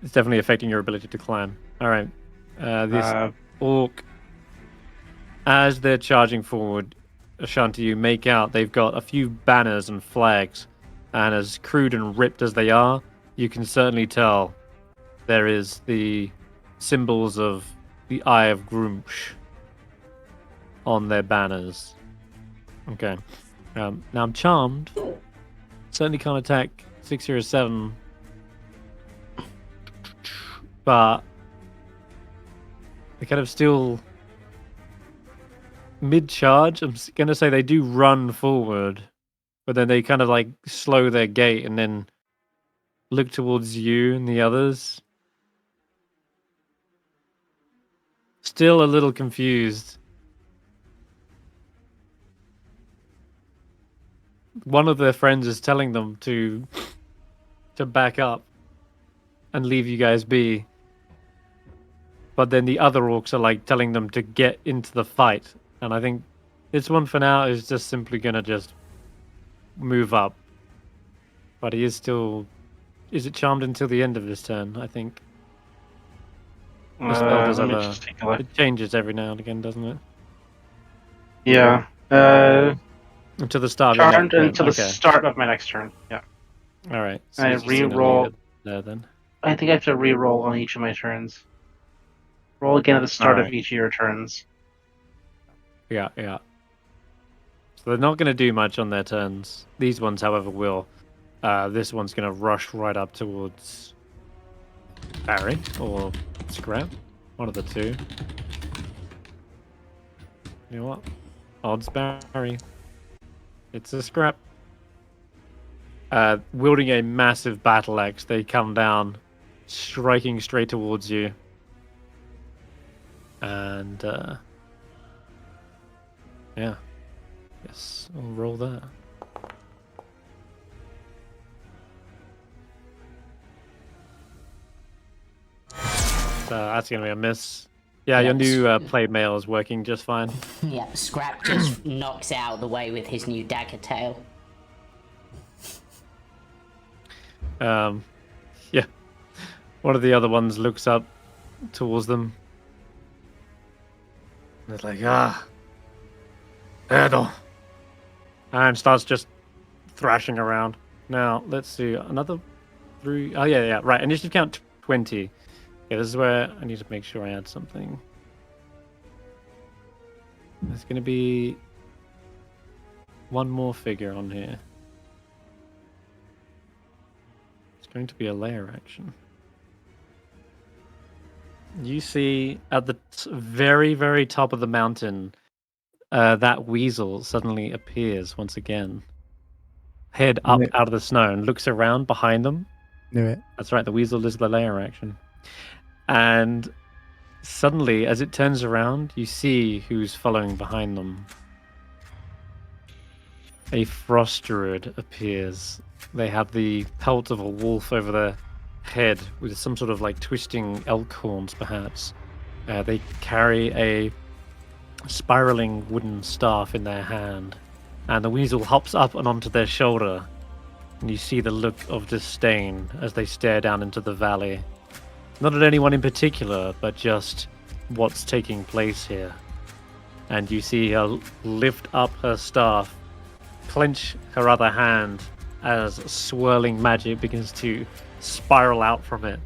definitely affecting your ability to climb. All right, this orc, as they're charging forward, Ashanti, you make out they've got a few banners and flags, and as crude and ripped as they are, you can certainly tell there is the symbols of the Eye of Grumsh on their banners. Okay. Now I'm charmed. Certainly can't attack 6 or 7. But they kind of still mid-charge. I'm going to say they do run forward, but then they kind of like slow their gait and then look towards you and the others. Still a little confused. One of their friends is telling them to back up and leave you guys be. But then the other orcs are like telling them to get into the fight. And I think this one for now is just simply gonna just move up. But he is still... Is it charmed until the end of his turn, I think? The spell does Let me have just take a look. It changes every now and again, doesn't it? Yeah. Until the start of your Charmed next turn. until the Okay. start of my next turn. Yeah. Alright. So I he's just gonna re-roll. leave it there then. I think I have to re-roll on each of my turns. Roll again at the start of Alright. each of your turns. Yeah. So they're not going to do much on their turns. These ones, however, will. This one's going to rush right up towards Barry or Skrapp. One of the two. You know what? Odds Barry. It's a Skrapp. Wielding a massive battle axe, they come down, striking straight towards you. And, yeah. Yes, I'll roll that. That's going to be a miss. Yeah, your new plate mail is working just fine. Yeah, Skrapp just knocks out of the way with his new dagger tail. Yeah. One of the other ones looks up towards them. And it's like, Edo. And starts just thrashing around. Now, let's see. Another 3. Oh, yeah. Right. Initiative count 20. Yeah, this is where I need to make sure I add something. There's going to be one more figure on here. It's going to be a layer action. You see at the very, very top of the mountain, that weasel suddenly appears once again. Head up out of the snow and looks around behind them. Knew it. That's right, the weasel is the layer action. And suddenly, as it turns around, you see who's following behind them. A frost druid appears. They have the pelt of a wolf over their head with some sort of like twisting elk horns, perhaps. They carry a spiraling wooden staff in their hand, and the weasel hops up and onto their shoulder, and you see the look of disdain as they stare down into the valley. Not at anyone in particular, but just what's taking place here. And you see her lift up her staff, clench her other hand as swirling magic begins to spiral out from it.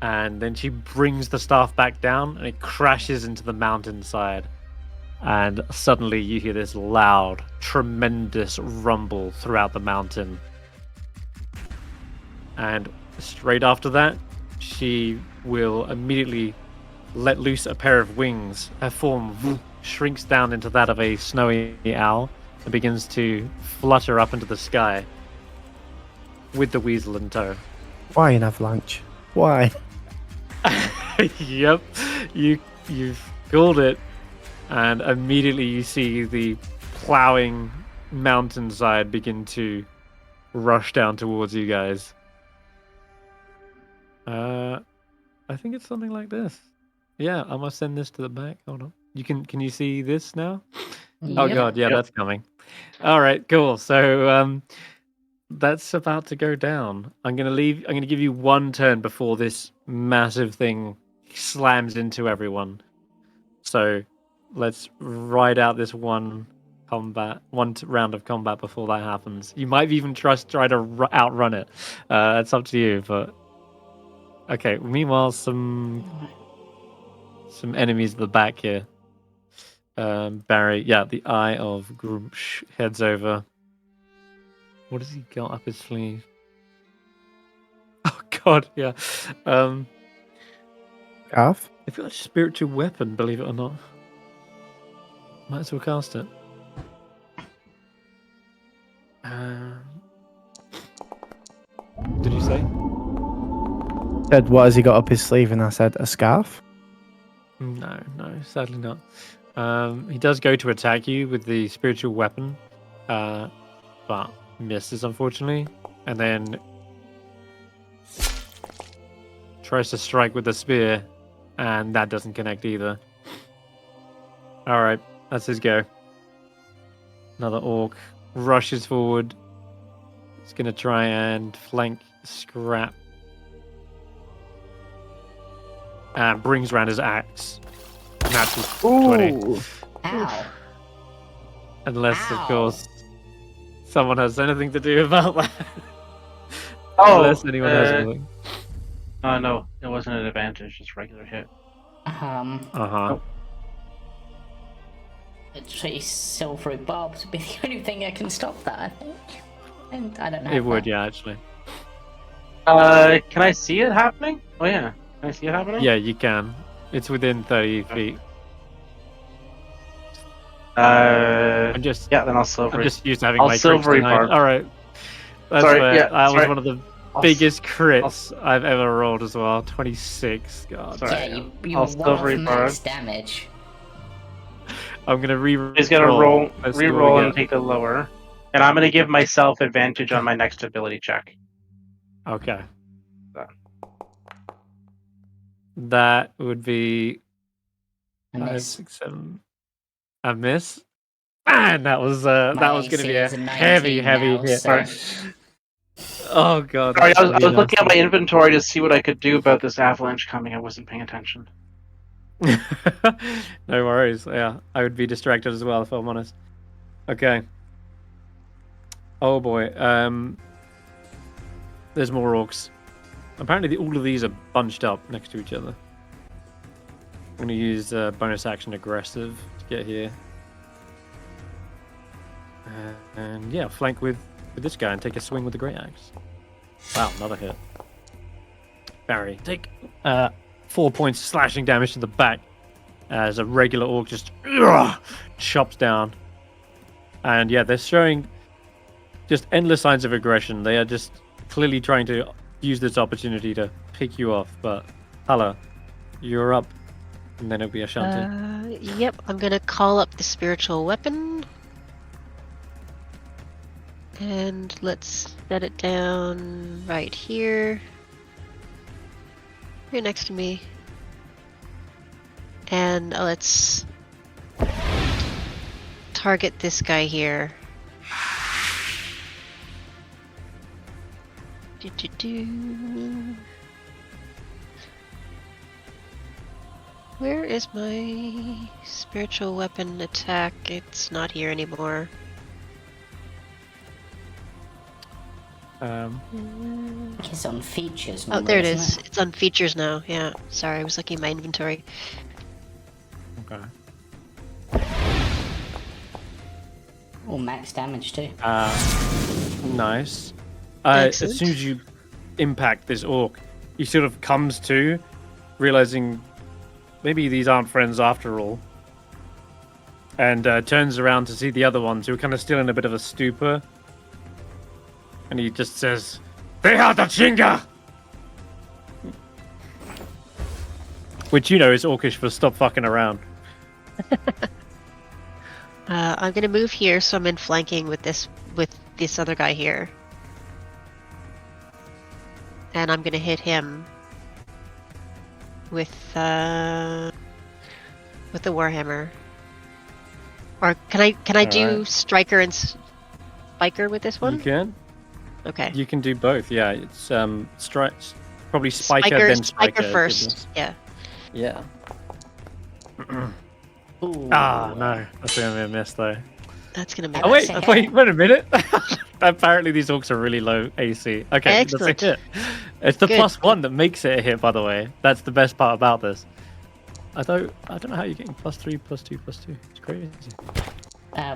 And then she brings the staff back down and it crashes into the mountainside. And suddenly you hear this loud, tremendous rumble throughout the mountain. And straight after that, she will immediately let loose a pair of wings. Her form shrinks down into that of a snowy owl and begins to flutter up into the sky with the weasel in tow. Why an avalanche? Why? Yep, you've called it, and immediately you see the plowing mountainside begin to rush down towards you guys. I think it's something like this. Yeah, I must send this to the back. Hold on. Can you see this now? Oh Yep. god, yeah, Yep. that's coming. All right, cool. So that's about to go down. I'm gonna give you one turn before this massive thing slams into everyone. So let's ride out this one round of combat before that happens. You might even try to outrun it. It's up to you, but okay. Meanwhile, some enemies at the back here. Barry, yeah, the Eye of Grumsh heads over. What has he got up his sleeve? Oh god, yeah. Gav? If you've got a spiritual weapon, believe it or not. Might as well cast it. Did you say? Said, what has he got up his sleeve? And I said, a scarf? No, sadly not. He does go to attack you with the spiritual weapon, but misses, unfortunately. And then tries to strike with the spear, and that doesn't connect either. Alright, that's his go. Another orc rushes forward. He's going to try and flank Skrapp. And brings around his axe. Natural 20. Ow. Unless, of Ow. course, someone has anything to do about that. Oh, Unless anyone has anything. No, it wasn't an advantage, just regular hit. Uh-huh. A tree silvery barb would be the only thing that can stop that, I think. And I don't know. It would, yeah, actually. Can I see it happening? Oh yeah, can I see it happening? Yeah, you can. It's within 30 feet. I'm just Yeah, then I'll silver. I'm just used to having I'll my tricks silvery tonight. barb. Alright. That's Sorry, fair. yeah, that was sorry. one of the I'll biggest crits I've ever rolled as well. 26. God. Sorry. Yeah, you I'll were one silvery of max barb. damage. I'm gonna re-roll. He's gonna roll, Let's see what we re-roll and get. take the lower. And I'm gonna give myself advantage on my next ability check. Okay. Done. That would be A 5, miss. 6, 7. A miss? Man, that was going to AC be a is a 19 heavy now, hit. so- Oh god. Sorry, that's I was really looking at my nasty. inventory to see what I could do about this avalanche coming. I wasn't paying attention. No worries. Yeah, I would be distracted as well if I'm honest. Okay. Oh boy. There's more orcs. Apparently, all of these are bunched up next to each other. I'm going to use bonus action aggressive to get here. And yeah, flank with this guy and take a swing with the great axe. Wow, another hit. Barry, take 4 points of slashing damage to the back as a regular orc just chops down. And yeah, they're showing just endless signs of aggression. They are just clearly trying to use this opportunity to pick you off. But Hulla, you're up, and then it'll be Ashanti. Yep, I'm gonna call up the spiritual weapon. And let's set it down right here. Right next to me. And let's target this guy here. Where is my spiritual weapon attack? It's not here anymore. It's on features. Oh, there it is. It's on features now. Yeah, sorry, I was looking at my inventory. Okay. Oh, max damage too. Nice. As Excellent. soon as you impact this orc, he sort of comes to, realizing maybe these aren't friends after all, and turns around to see the other ones who are kind of still in a bit of a stupor. And he just says, "They are the Chinga!" Which, you know, is Orcish for stop fucking around. I'm gonna move here, so I'm in flanking with this other guy here, and I'm gonna hit him with the warhammer. Or can I do right. striker and spiker with this one? You can. Okay. You can do both. Yeah, it's probably spiker then striker first. Yeah. Yeah. Ooh. Ah, no. That's gonna be a miss though. That's gonna make. Oh wait, okay. wait a minute. Apparently these orcs are really low AC. Okay, Excellent. that's a hit. It's the Good. +1 that makes it a hit, by the way. That's the best part about this. I don't know how you're getting +3, +2, +2. It's crazy.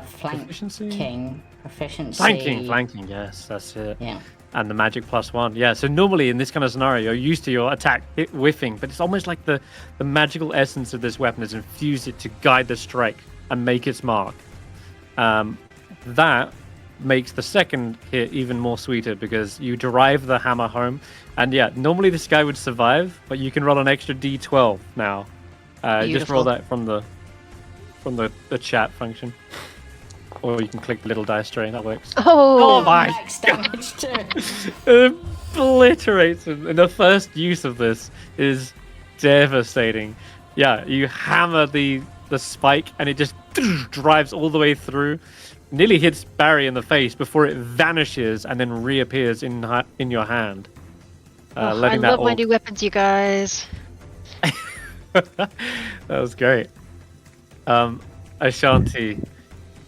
Flanking, proficiency. Flanking, yes, that's it. Yeah. And the magic +1. Yeah, so normally in this kind of scenario, you're used to your attack whiffing, but it's almost like the magical essence of this weapon has infused it to guide the strike and make its mark. That makes the second hit even more sweeter because you drive the hammer home. And yeah, normally this guy would survive, but you can roll an extra D12 now. Just roll that from the chat function. Or you can click the little dice tray, that works. Oh, my Max damage too. Obliterates him. And the first use of this is devastating. Yeah, you hammer the spike and it just drives all the way through. Nearly hits Barry in the face before it vanishes and then reappears in your hand. I love my new weapons, you guys. That was great. Ashanti,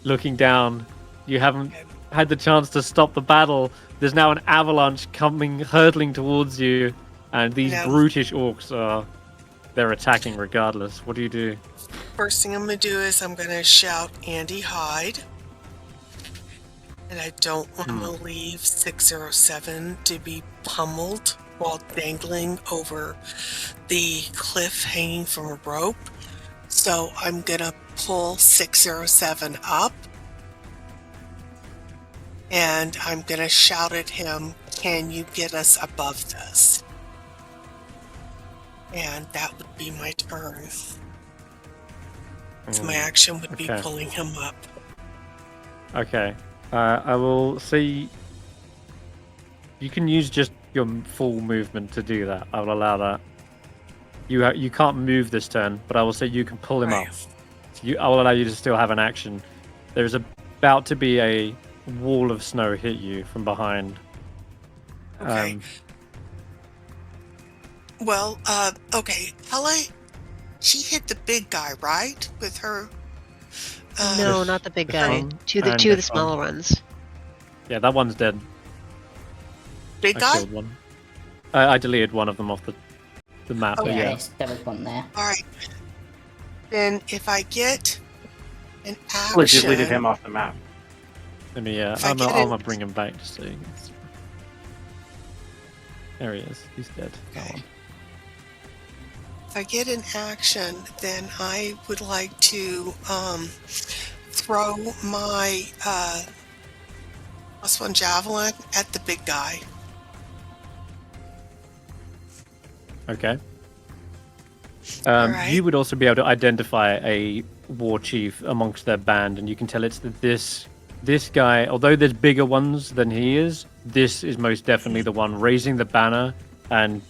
looking down, you haven't had the chance to stop the battle. There's now an avalanche hurtling towards you, and these brutish orcs they're attacking regardless. What do you do? First thing I'm going to do is I'm going to shout, "Andy, hide." And I don't want to leave 607 to be pummeled while dangling over the cliff hanging from a rope. So I'm going to pull 607 up. And I'm going to shout at him, "Can you get us above this?" And that would be my turn. So my action would be pulling him up. Okay. I will see. You can use just your full movement to do that. I will allow that. You can't move this turn, but I will say you can pull him up. I will allow you to still have an action. There's about to be a wall of snow hit you from behind. Okay. Well, okay. Hulla, she hit the big guy, right? With her. No, not the big guy. Two of the smaller ones. Yeah, that one's dead. Big I guy? killed one. I deleted one of them off the map. Okay. But yeah. Yes, there was one there. Alright. Then if I get an action... Well, just deleted him off the map. Let me, I'm gonna bring him back just so you can see. There he is. He's dead. That one. If I get an action, then I would like to throw my +1 javelin at the big guy. Okay. Alright. You would also be able to identify a war chief amongst their band, and you can tell it's that this guy, although there's bigger ones than he is, this is most definitely the one raising the banner and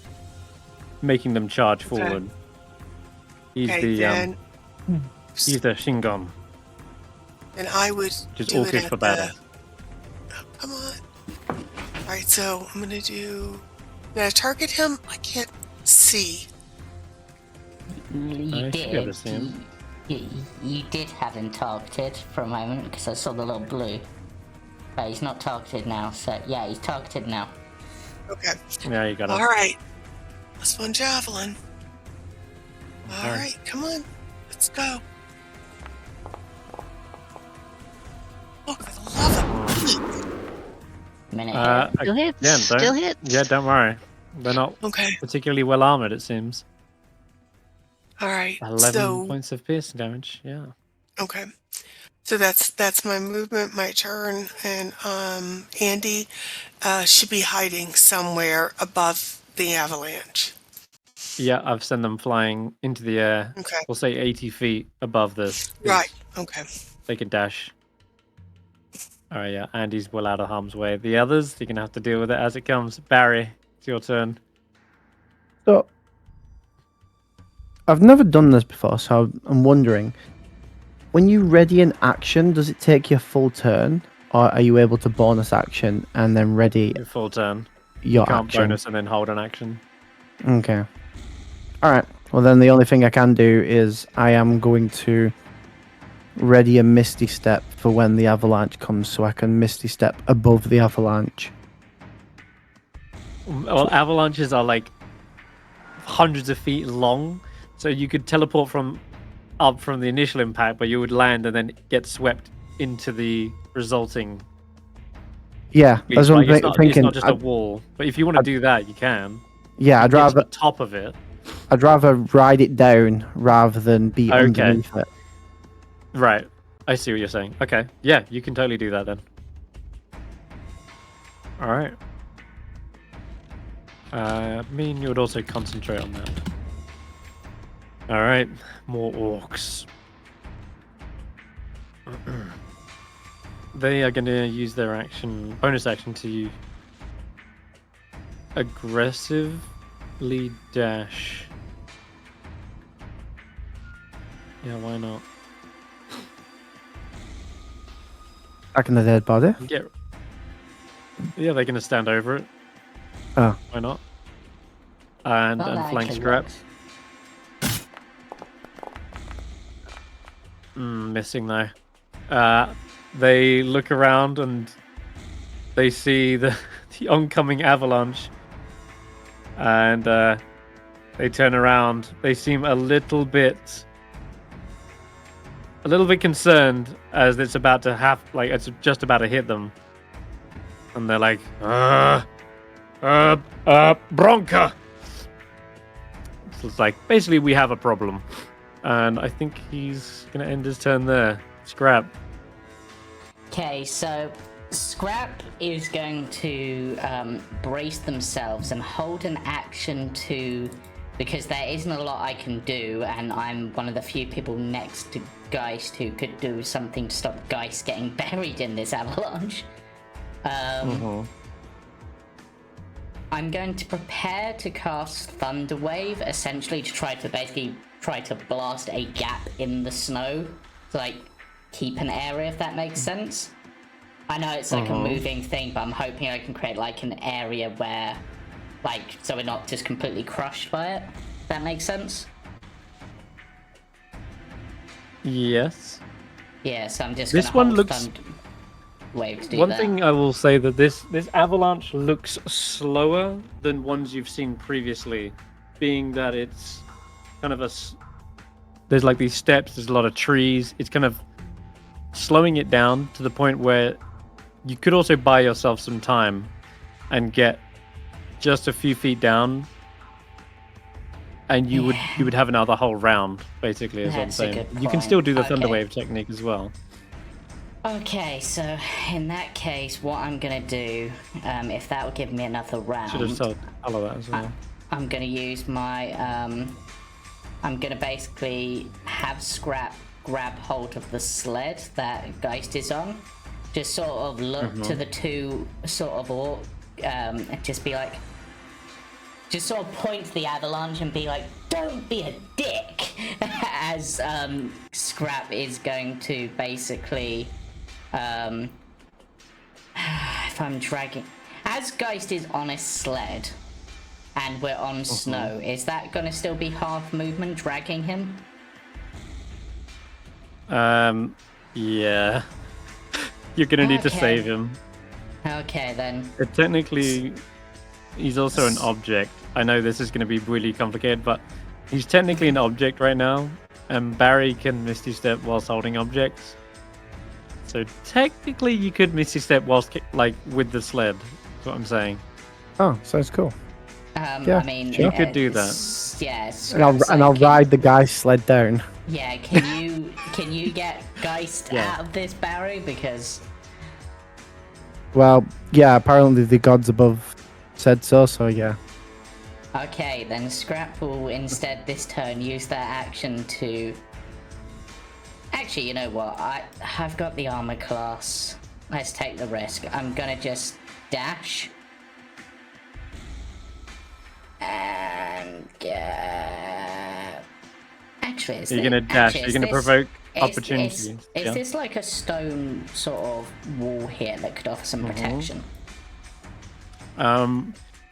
making them charge forward. He's the Shingon. And I would Just do it orcish at for battle. Oh, come on. Alright, so I'm gonna do... Did I target him? I can't see. You should be able to see did. him. You did have him targeted for a moment because I saw the little blue. But he's not targeted now, so yeah, he's targeted now. Okay. Yeah, you got it. Alright. +1 javelin. Alright, come on. Let's go. Oh, I love it. Minute here. Still hits. Yeah, Still hits. Yeah, don't worry. They're not Okay. particularly well armored, it seems. All right. 11 points of piercing damage. Yeah. Okay. So that's my movement, my turn, and Andy should be hiding somewhere above the avalanche. Yeah, I've sent them flying into the air. Okay. We'll say 80 feet above this. Right. Okay. They can dash. All right, yeah. Andy's well out of harm's way. The others, you're gonna have to deal with it as it comes. Barry, it's your turn. So, I've never done this before, so I'm wondering, when you ready an action, does it take your full turn, or are you able to bonus action and then ready Your full turn. your You can't action? bonus and then hold an action. Okay. All right. Well, then the only thing I can do is I am going to ready a Misty Step for when the avalanche comes, so I can Misty Step above the avalanche. Well, avalanches are like hundreds of feet long, so you could teleport up from the initial impact, but you would land and then get swept into the resulting. Yeah, that's what I'm thinking. It's not just a wall, but if you want to do that, you can. Yeah, I'd Get to rather the top of it. I'd rather ride it down rather than be underneath it. Right. I see what you're saying. Okay. Yeah, you can totally do that then. All right. Me and you would also concentrate on that. All right. More orcs. They are going to use their bonus action to aggressively dash. Yeah, why not? Back in the dead body. Yeah, they're gonna stand over it. Oh. Why not? And Well, that flank actually Skrapp. works. Missing though. They look around and they see the oncoming avalanche, and they turn around. They seem a little bit concerned as it's about to it's just about to hit them, and they're like, Bronca. So it's like basically we have a problem, and I think he's gonna end his turn there. Skrapp. Okay, so Skrapp is going to brace themselves and hold an action because there isn't a lot I can do, and I'm one of the few people next to Geist who could do something to stop Geist getting buried in this avalanche. I'm going to prepare to cast Thunder Wave, essentially to try to blast a gap in the snow to keep an area, if that makes sense. I know it's a moving thing, but I'm hoping I can create an area where so we're not just completely crushed by it. That makes sense? Yes. Yeah, so I'm just This gonna one hold looks. Thunder Wave to do One that. thing I will say that this avalanche looks slower than ones you've seen previously, being that it's kind of there's these steps, there's a lot of trees. It's kind of slowing it down to the point where you could also buy yourself some time and get just a few feet down, and you would have another whole round, basically, is what I'm That's a saying. good You can point. still do the Okay. Thunder Wave technique as well. Okay, so in that case, what I'm gonna do, if that will give me another round, Should have told Hulla that as well. I'm gonna use my, I'm gonna basically have Skrapp grab hold of the sled that Geist is on, just sort of look to the two sort of orc, and just be like, just sort of point to the avalanche and be like, don't be a dick, as Skrapp is going to basically, if I'm dragging, as Geist is on a sled and we're on snow, is that gonna still be half movement dragging him? Yeah. You're gonna need to Okay. save him. Okay then. Technically, he's also an object. I know this is gonna be really complicated, but he's technically an object right now, and Barry can Misty Step whilst holding objects. So technically, you could Misty Step whilst with the sled. That's what I'm saying. Oh, sounds cool. Yeah, I mean, sure. You could do that. Yeah, And I'll ride the guy's sled down. Yeah, can you get Geist Yeah. out of this, Barry? Because Well, yeah, apparently the gods above said so, so yeah. okay, then Skrapp will instead this turn use their action to. Actually, you know what? I've got the armor class. Let's take the risk. I'm gonna just dash. And actually, You're gonna dash. You're gonna provoke opportunities. Is this like a stone sort of wall here that could offer some protection?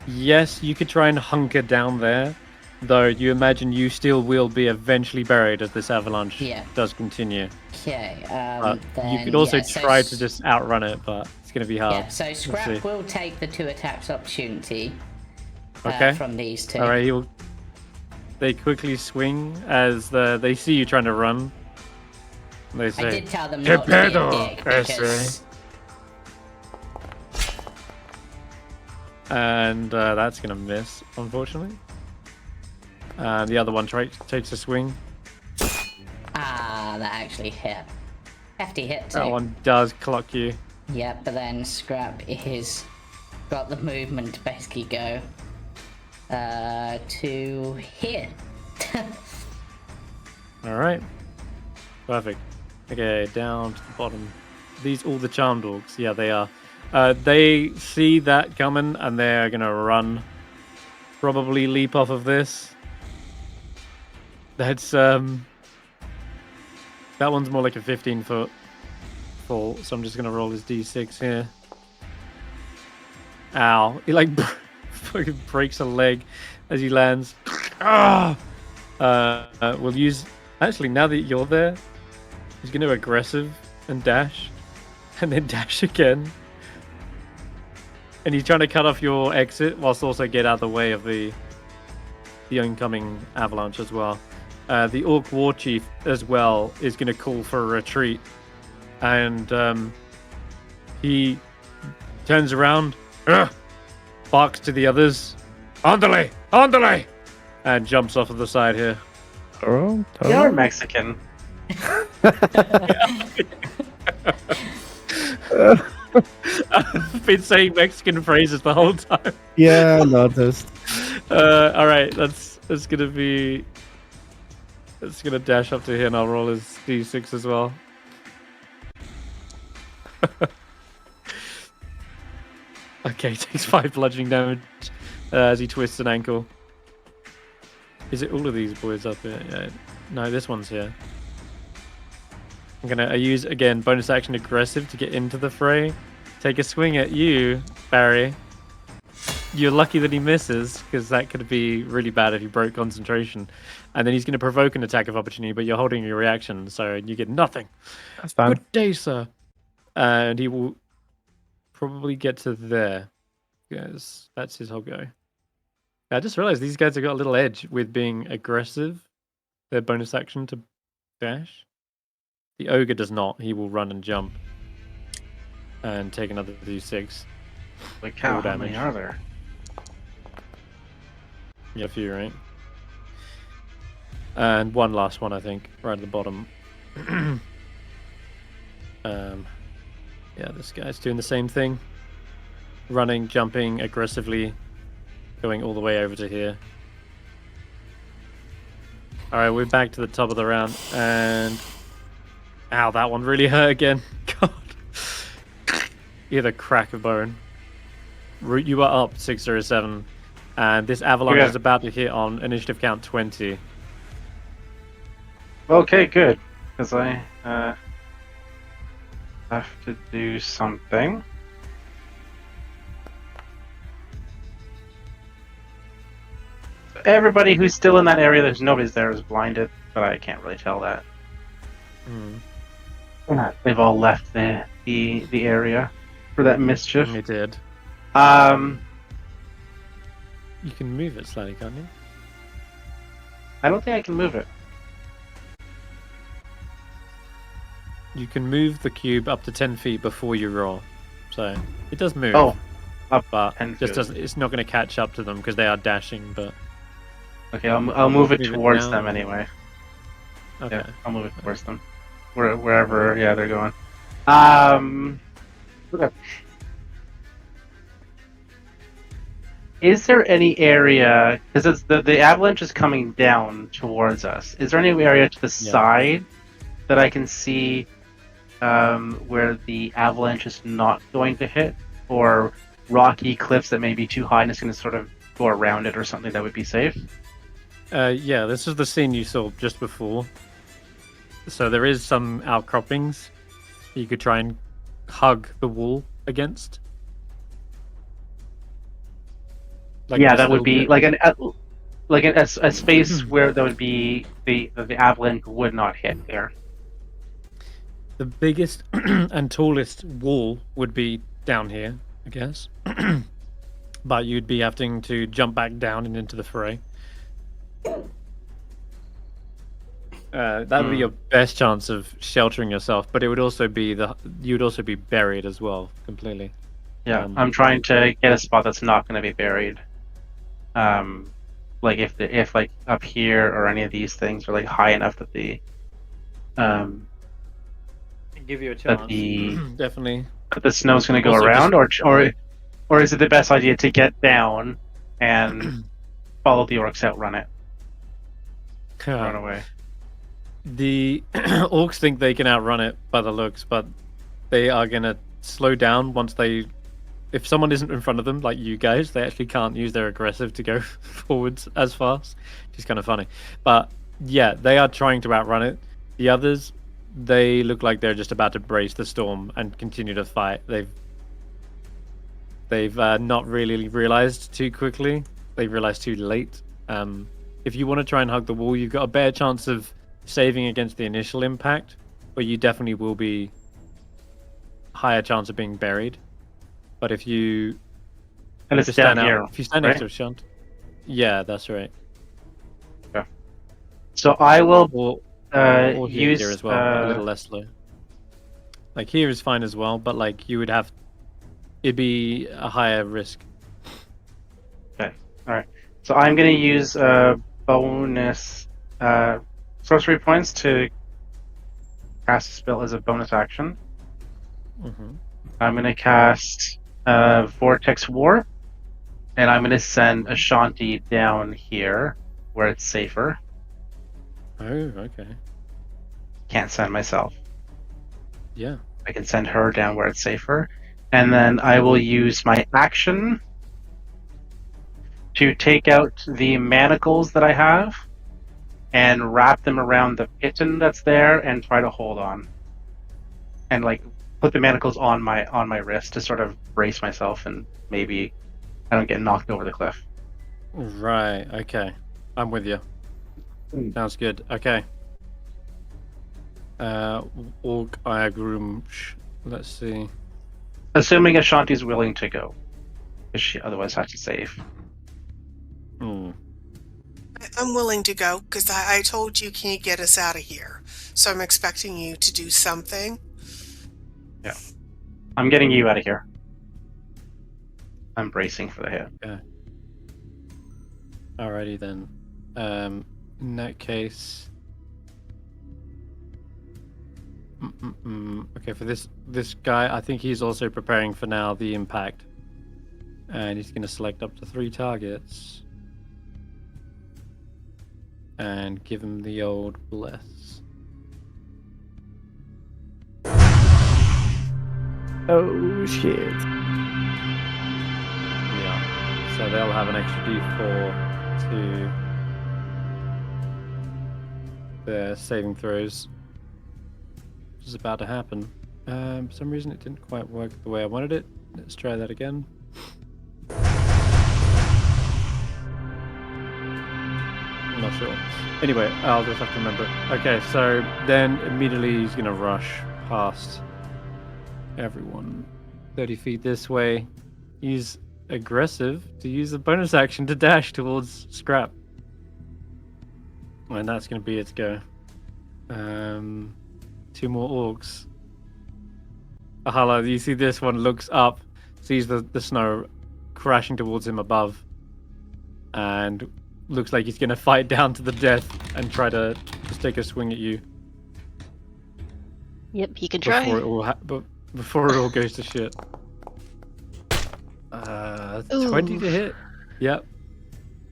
Yes, you could try and hunker down there, though you imagine you still will be eventually buried as this avalanche does continue. Okay. Then, you could also try to just outrun it, but it's gonna be hard. Yeah. So Skrapp will take the 2 attacks opportunity. Okay. From these 2. All right. They quickly swing as they see you trying to run. They say, I did tell them not to be a dick because. And that's gonna miss, unfortunately. And the other one takes a swing. Ah, that actually hit. Hefty hit too. That one does clock you. Yeah, but then Skrapp is got the movement to basically go to here. Alright. Perfect. Okay, down to the bottom. These all the charm dogs. Yeah, they are. They see that coming and they're gonna run. Probably leap off of this. That's that one's more like a 15-foot fall, so I'm just gonna roll his d6 here. Ow. He like fucking breaks a leg as he lands. We'll use... Actually, now that you're there, he's going to aggressive and dash. And then dash again. And he's trying to cut off your exit, whilst also get out of the way of the oncoming avalanche as well. The Orc War Chief as well is going to call for a retreat. And he turns around, barks to the others, Andale! Andale! And jumps off of the side here. You're Mexican. I've been saying Mexican phrases the whole time. Yeah, I noticed. Alright, that's gonna be... It's gonna dash up to here and I'll roll his d6 as well. Okay, takes 5 bludgeoning damage as he twists an ankle. Is it all of these boys up here? Yeah. No, this one's here. I'm gonna use, again, bonus action aggressive to get into the fray. Take a swing at you, Barry. You're lucky that he misses, because that could be really bad if you broke concentration. And then he's going to provoke an attack of opportunity, but you're holding your reaction, so you get nothing. That's fine. Good day, sir. And he will probably get to there, because that's his whole go. I just realized these guys have got a little edge with being aggressive. Their bonus action to dash. The ogre does not. He will run and jump. And take another d6. Like how many are there? Yeah, a few, right? And one last one, I think, right at the bottom. Yeah, this guy's doing the same thing. Running, jumping aggressively, going all the way over to here. Alright, we're back to the top of the round, and... Ow, that one really hurt again. God. You had a crack of bone. You are up 6 or 7, and this avalanche is about to hit on initiative count 20. Okay, good. Because I have to do something. Everybody who's still in that area, there's nobody's there, is blinded, but I can't really tell that. They've all left the area for that mischief. They did. You can move it slightly, can't you? I don't think I can move it. You can move the cube up to 10 feet before you roll. So, it does move. Oh. Up but 10 just feet. doesn't. It's not going to catch up to them because they are dashing. But Okay, I'll move it Move it towards down. them anyway. okay. Yeah, I'll move it towards them. Wherever, yeah, they're going. Okay. Is there any area, because the avalanche is coming down towards us, is there any area to the side that I can see where the avalanche is not going to hit? Or rocky cliffs that may be too high and it's going to sort of go around it or something that would be safe? Yeah, this is the scene you saw just before. So there is some outcroppings you could try and hug the wall against. Like Yeah, just that a would little be bit. like a space where there would be the avalanche would not hit there. The biggest and tallest wall would be down here, I guess. But you'd be having to jump back down and into the fray. That would be your best chance of sheltering yourself, but it would also be you'd also be buried as well, completely. Yeah, I'm trying to get a spot that's not going to be buried. Like if like up here or any of these things are like high enough that the Give you a that chance, the definitely. that the snow's going to go Also around, or is it the best idea to get down and follow the orcs out, run away? The orcs think they can outrun it by the looks, but they are gonna slow down once if someone isn't in front of them, like you guys, they actually can't use their aggressive to go forwards as fast, which is kind of funny. But yeah, they are trying to outrun it. The others, they look like they're just about to brace the storm and continue to fight. They've not really realized too quickly. They realized too late. If you want to try and hug the wall, you've got a better chance of saving against the initial impact, but you definitely will be higher chance of being buried. But if you And it's down here. if you stand next to Ashanti, yeah, that's right. Yeah. So I will or use here as well, but a little less slow. Like here is fine as well, but like you would have, it'd be a higher risk. Okay. All right. So I'm going to use bonus sorcery points to cast a spell as a bonus action. Mm-hmm. I'm going to cast Vortex War, and I'm going to send Ashanti down here where it's safer. Oh, okay. Can't send myself. Yeah. I can send her down where it's safer. And then I will use my action to take out the manacles that I have and wrap them around the kitten that's there and try to hold on. And like put the manacles on my wrist to sort of brace myself and maybe I don't get knocked over the cliff. Right, okay. I'm with you. Sounds good. Okay. Orc Iagrum. Let's see. Assuming Ashanti's willing to go. Because she otherwise has to save. Hmm. I'm willing to go because I told you can you get us out of here. So I'm expecting you to do something. Yeah. I'm getting you out of here. I'm bracing for the hit. Yeah. Alrighty then. In that case. Okay, for this guy, I think he's also preparing for now the impact. And he's going to select up to 3 targets. And give him the old bless. Oh shit. Yeah. So they'll have an extra d4 to their saving throws. Which is about to happen. For some reason it didn't quite work the way I wanted it. Let's try that again. I'm not sure. Anyway, I'll just have to remember it. Okay, so then immediately he's gonna rush past everyone 30 feet this way. He's aggressive to use a bonus action to dash towards Skrapp. And that's gonna be its go. 2 more orcs. Hulla, you see this one looks up, sees the snow crashing towards him above, and looks like he's going to fight down to the death and try to just take a swing at you. Yep, he can try. Before it all goes to shit. 20 to hit. Yep.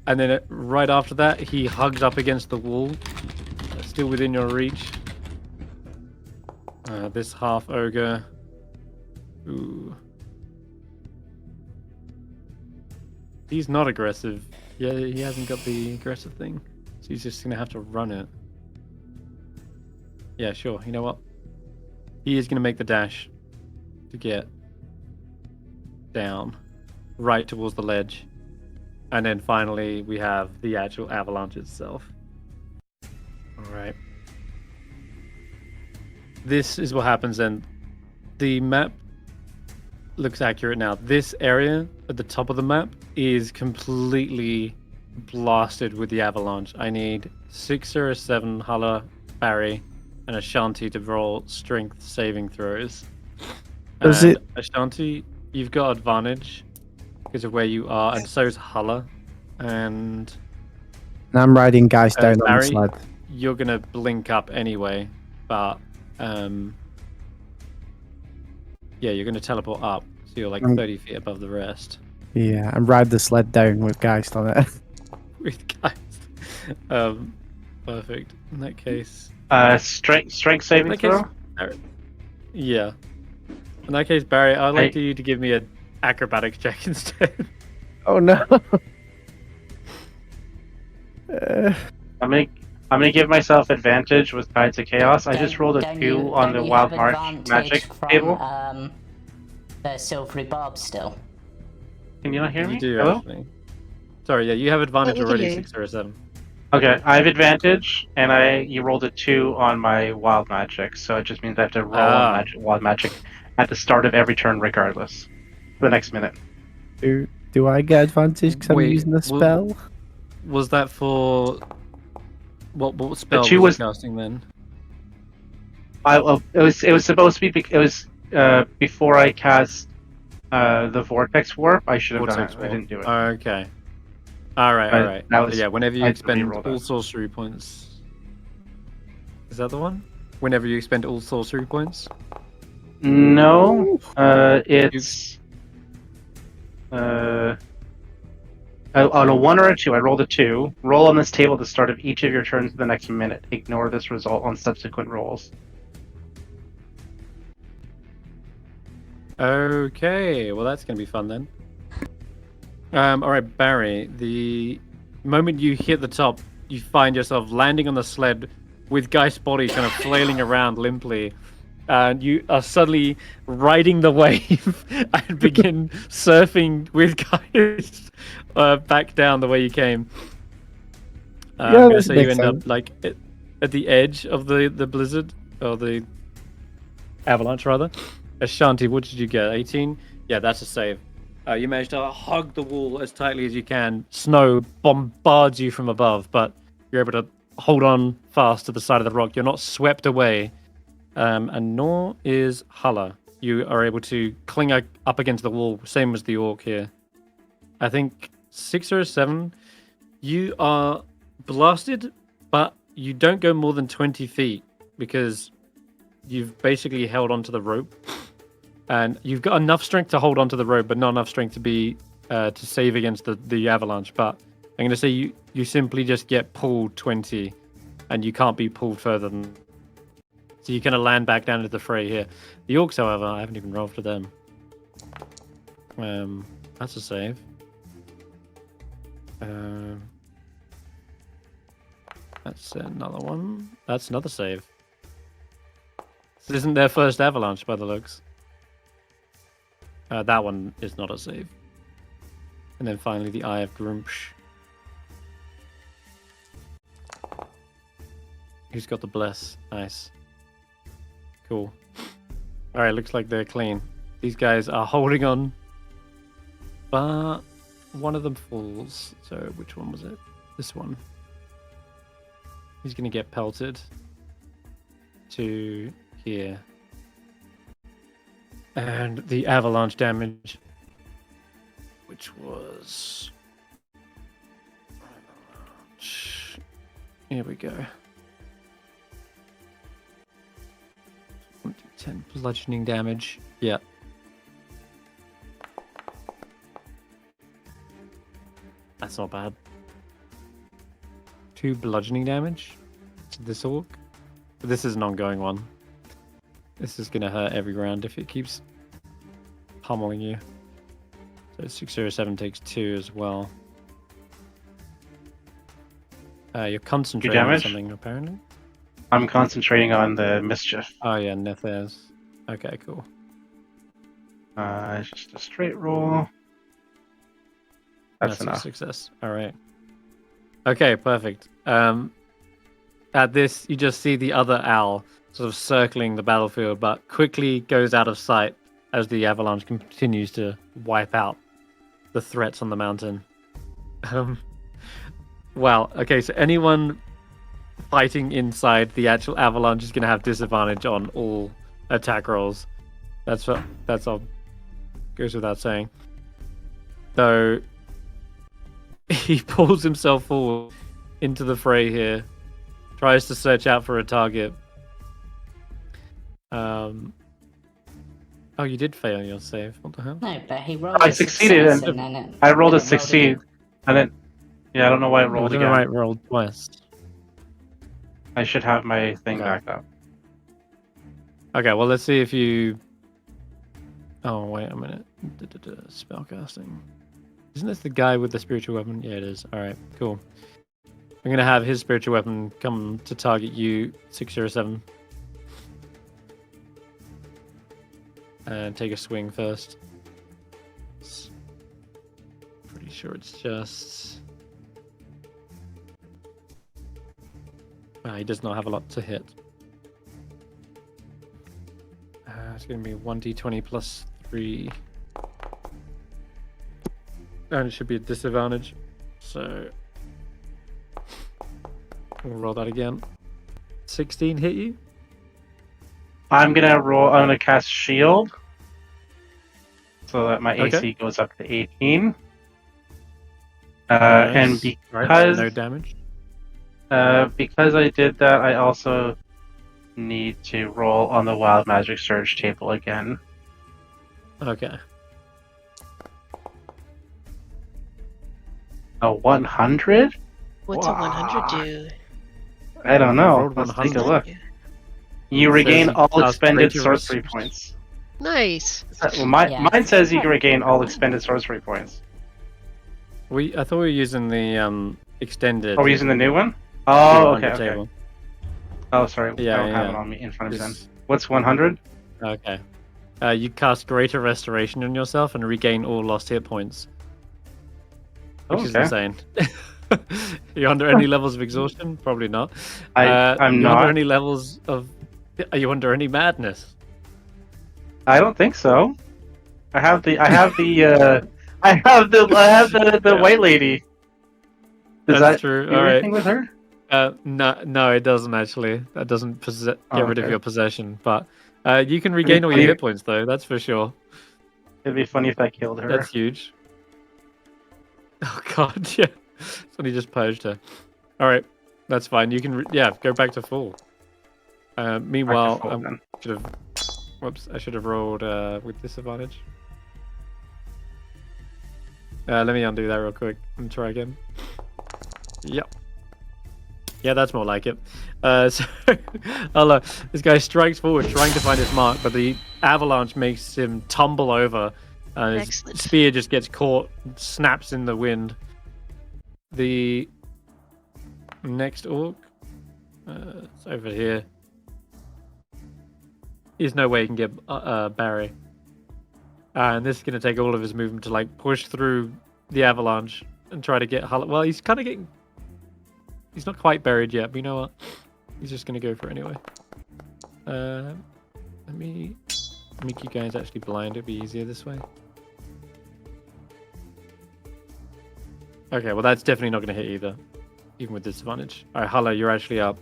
And then right after that, he hugs up against the wall, still within your reach. This half ogre. Ooh. He's not aggressive. Yeah, he hasn't got the aggressive thing, so he's just gonna have to run it. Yeah, sure. You know what? He is gonna make the dash to get down, right towards the ledge. And then finally, we have the actual avalanche itself. Alright. This is what happens then. The map looks accurate now. This area at the top of the map is completely blasted with the avalanche. I need 6 or 7 Hulla, Barry, and Ashanti to roll strength saving throws. Ashanti, you've got advantage because of where you are, and so's Hulla. And I'm riding guys down on the Barry, sled. you're gonna blink up anyway, but yeah, you're gonna teleport up, so you're like 30 feet above the rest. Yeah, and ride the sled down with guys on it. With guys. Perfect. In that case. Strength saving throw? Yeah. In that case, Barry, I'd like you to give me an acrobatics check instead. Oh no. I'm gonna give myself advantage with Tides of Chaos. I just rolled a 2 on the Wild March magic table. The silvery barb still. Can you not hear me? You do, Hello? actually. Sorry, yeah, you have advantage we can already, hear you. 6 or a 7. Okay, I have advantage, and you rolled a 2 on my wild magic, so it just means I have to roll on wild magic at the start of every turn, regardless, for the next minute. Do I get advantage because I'm using the spell? Was that for what spell The 2 was you casting then? It was supposed to be. It was before I cast the vortex warp. I should have done it. I didn't do it. Okay. All right. That was, yeah, whenever you I expend rerolled all it. sorcery points. Is that the one? Whenever you expend all sorcery points? No, it's on a 1 or a 2. I rolled a 2. Roll on this table at the start of each of your turns for the next minute. Ignore this result on subsequent rolls. Okay, well that's gonna be fun then. All right, Barry. The moment you hit the top, you find yourself landing on the sled with Guy's body kind of flailing around limply, and you are suddenly riding the wave and begin surfing with Guy back down the way you came. I'm gonna say you end up like at the edge of the blizzard or the avalanche rather. Ashanti, what did you get? 18? Yeah, that's a save. You managed to hug the wall as tightly as you can. Snow bombards you from above, but you're able to hold on fast to the side of the rock. You're not swept away, and nor is Hulla. You are able to cling up against the wall, same as the orc here. I think 6 or 7. You are blasted, but you don't go more than 20 feet because you've basically held onto the rope. And you've got enough strength to hold onto the rope, but not enough strength to be to save against the avalanche. But I'm going to say you simply just get pulled 20, and you can't be pulled further than. So you kind of land back down into the fray here. The orcs, however, I haven't even rolled for them. That's a save. That's another one. That's another save. This isn't their first avalanche by the looks. That one is not a save. And then finally the Eye of Grumpsh. Who's got the bless? Nice. Cool. Alright, looks like they're clean. These guys are holding on. But one of them falls. So which one was it? This one. He's going to get pelted to here. And the avalanche damage, which was... Here we go. 10 bludgeoning damage. Yeah. That's not bad. 2 bludgeoning damage to this orc. But this is an ongoing one. This is gonna hurt every round if it keeps pummeling you. So 607 takes 2 as well. You're concentrating on something apparently. I'm concentrating on the mischief. Oh yeah, Nethers. Okay, cool. It's just a straight roll. That's enough. A success. All right. Okay, perfect. At this, you just see the other owl sort of circling the battlefield, but quickly goes out of sight as the avalanche continues to wipe out the threats on the mountain. Wow. Okay, so anyone fighting inside the actual avalanche is going to have disadvantage on all attack rolls. That's all goes without saying. So he pulls himself forward into the fray here, tries to search out for a target. Oh, you did fail your save. What the hell? No, but he rolled. I succeeded, and I rolled a succeed, and then I don't know why I rolled again. I rolled twice. I should have my thing back up. Okay, well, let's see if you... Oh, wait a minute. Spellcasting. Isn't this the guy with the spiritual weapon? Yeah, it is. Alright, cool. I'm going to have his spiritual weapon come to target you, 607. And take a swing first. Pretty sure it's just... he does not have a lot to hit. It's going to be 1d20 plus 3. And it should be a disadvantage. So we'll roll that again. 16 hit you? I'm gonna cast shield. So that my AC goes up to 18. Nice. And because no damage. Because I did that, I also need to roll on the Wild Magic Surge table again. Okay. A 100? What's a 100 do? I don't know. Rolled Let's 100. take a look. You regain all cast expended greater sorcery resource. points. Nice. Well, mine says you can regain all expended sorcery points. I thought we were using the extended. Are we using the new one? Oh, 200 okay. table. Oh, sorry. Yeah, I don't have yeah. it on me in front of me then. Just- What's 100? Okay. You cast Greater Restoration on yourself and regain all lost hit points. Which is Okay. insane. You under any levels of exhaustion? Probably not. I'm you not. Under any levels of? Are you under any madness? I don't think so. I have the white lady. Does That's that true. do All right. anything with her? No, it doesn't actually. That doesn't get rid of okay. your possession. But you can regain all your hit points, though. That's for sure. It'd be funny if I killed her. That's huge. Oh god, yeah. Somebody just purged her. All right, that's fine. You can, go back to full. Meanwhile, I should have rolled with disadvantage. Let me undo that real quick and try again. Yep. Yeah, that's more like it. So, Hulla, this guy strikes forward, trying to find his mark, but the avalanche makes him tumble over. His Excellent. spear just gets caught, snaps in the wind. The next orc, it's over here. There's no way he can get Barry. And this is going to take all of his movement to like push through the avalanche and try to get Hulla. Well, he's kind of getting... He's not quite buried yet, but you know what? He's just going to go for it anyway. Let me make you guys actually blind. It'd be easier this way. Okay, well that's definitely not going to hit either, even with disadvantage. Alright, Hulla, you're actually up.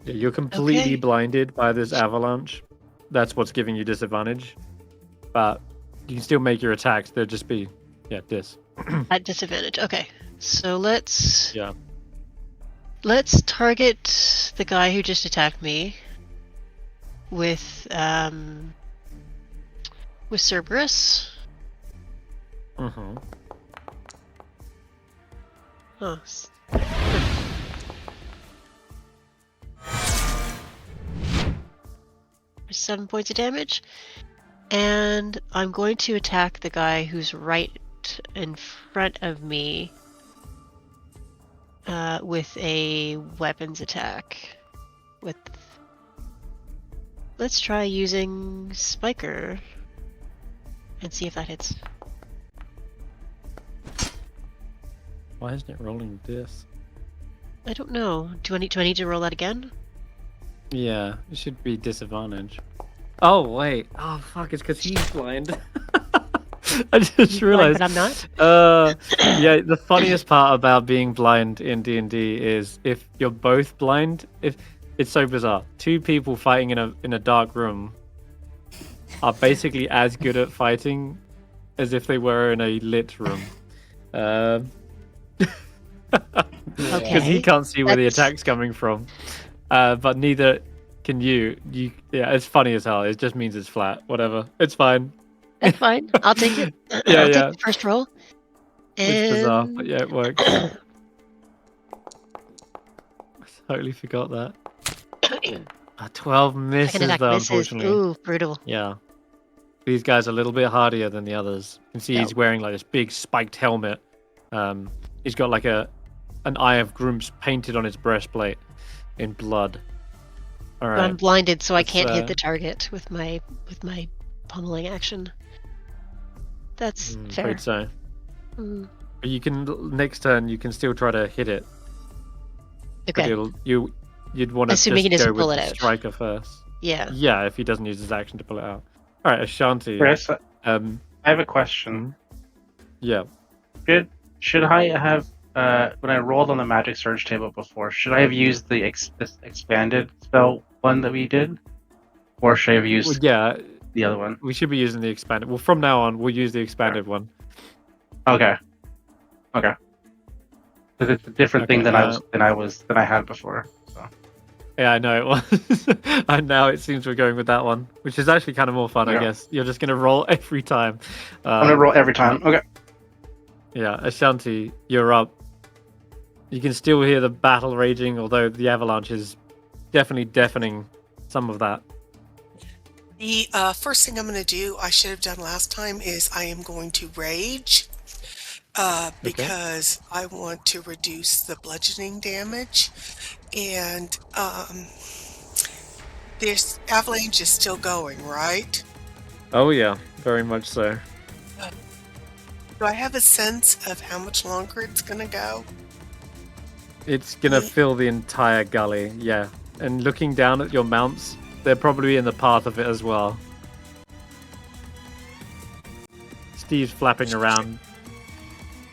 Yeah, you're completely Okay. blinded by this avalanche. That's what's giving you disadvantage. But you can still make your attacks. They'll just be, Yeah, dis. At disadvantage. Okay. So let's Yeah. target the guy who just attacked me with Cerberus. Mm-hmm. Oh. 7 points of damage. And I'm going to attack the guy who's right in front of me with a weapons attack. Let's try using Spiker and see if that hits. Why isn't it rolling dis? I don't know. Do I need to roll that again? Yeah, it should be disadvantage. Oh wait. Oh fuck! It's because he's blind. I just realized. But I'm not. Yeah. The funniest part about being blind in D&D is if you're both blind. If it's so bizarre, two people fighting in a dark room are basically as good at fighting as if they were in a lit room. Because he can't see where the attack's coming from, but neither can you. Yeah, it's funny as hell. It just means it's flat. Whatever, it's fine. That's fine. I'll take it. Yeah, I'll take the first roll. It's bizarre, And but yeah, it works. I totally forgot that. 12 misses second attack though, misses. unfortunately. Ooh, brutal. Yeah. These guys are a little bit hardier than the others. You can see he's wearing like this big spiked helmet. He's got like an Eye of Grumps painted on his breastplate in blood. All right. I'm blinded, so I can't hit the target with my pummeling action. That's fair. Afraid so. Mm. But you can next turn. You can still try to hit it. Okay. But you'd want to Assuming he just doesn't go pull with it the out. striker first. Yeah. Yeah, if he doesn't use his action to pull it out. All right, Ashanti. Chris, I have a question. Yeah. Should I have when I rolled on the magic surge table before? Should I have used the this expanded spell one that we did, or should I have used Yeah. the other one? We should be using the expanded. Well, from now on, we'll use the expanded one. Okay. Because it's a different thing than I had before. So. Yeah, I know it was. And now it seems we're going with that one, which is actually kind of more fun, I guess. You're just going to roll every time. I'm going to roll every time. Okay. Yeah, Ashanti, you're up. You can still hear the battle raging, although the avalanche is definitely deafening some of that. The first thing I'm going to do, I should have done last time, is I am going to rage because I want to reduce the bludgeoning damage. And this avalanche is still going, right? Oh yeah, very much so. Do I have a sense of how much longer it's going to go? It's going to fill the entire gully, yeah. And looking down at your mounts, they're probably in the path of it as well. Steve's flapping around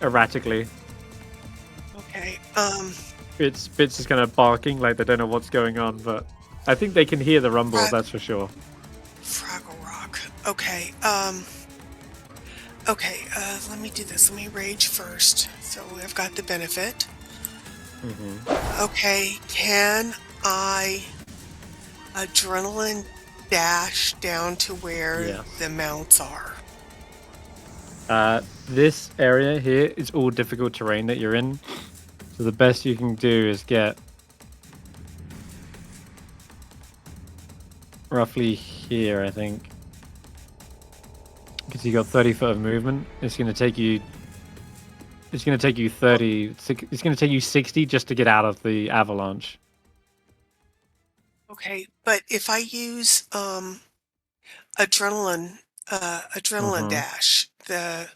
erratically. Okay. Bits is kind of barking like they don't know what's going on, but I think they can hear the rumble, that's for sure. Fraggle Rock. Okay. Okay, let me do this. Let me rage first. So I've got the benefit. Okay, can I adrenaline dash down to where the mounts are? This area here is all difficult terrain that you're in. So the best you can do is get roughly here, I think. Because you got 30 foot of movement. It's going to take you 30. It's going to take you 60 just to get out of the avalanche. Okay, but if I use adrenaline dash, it's that's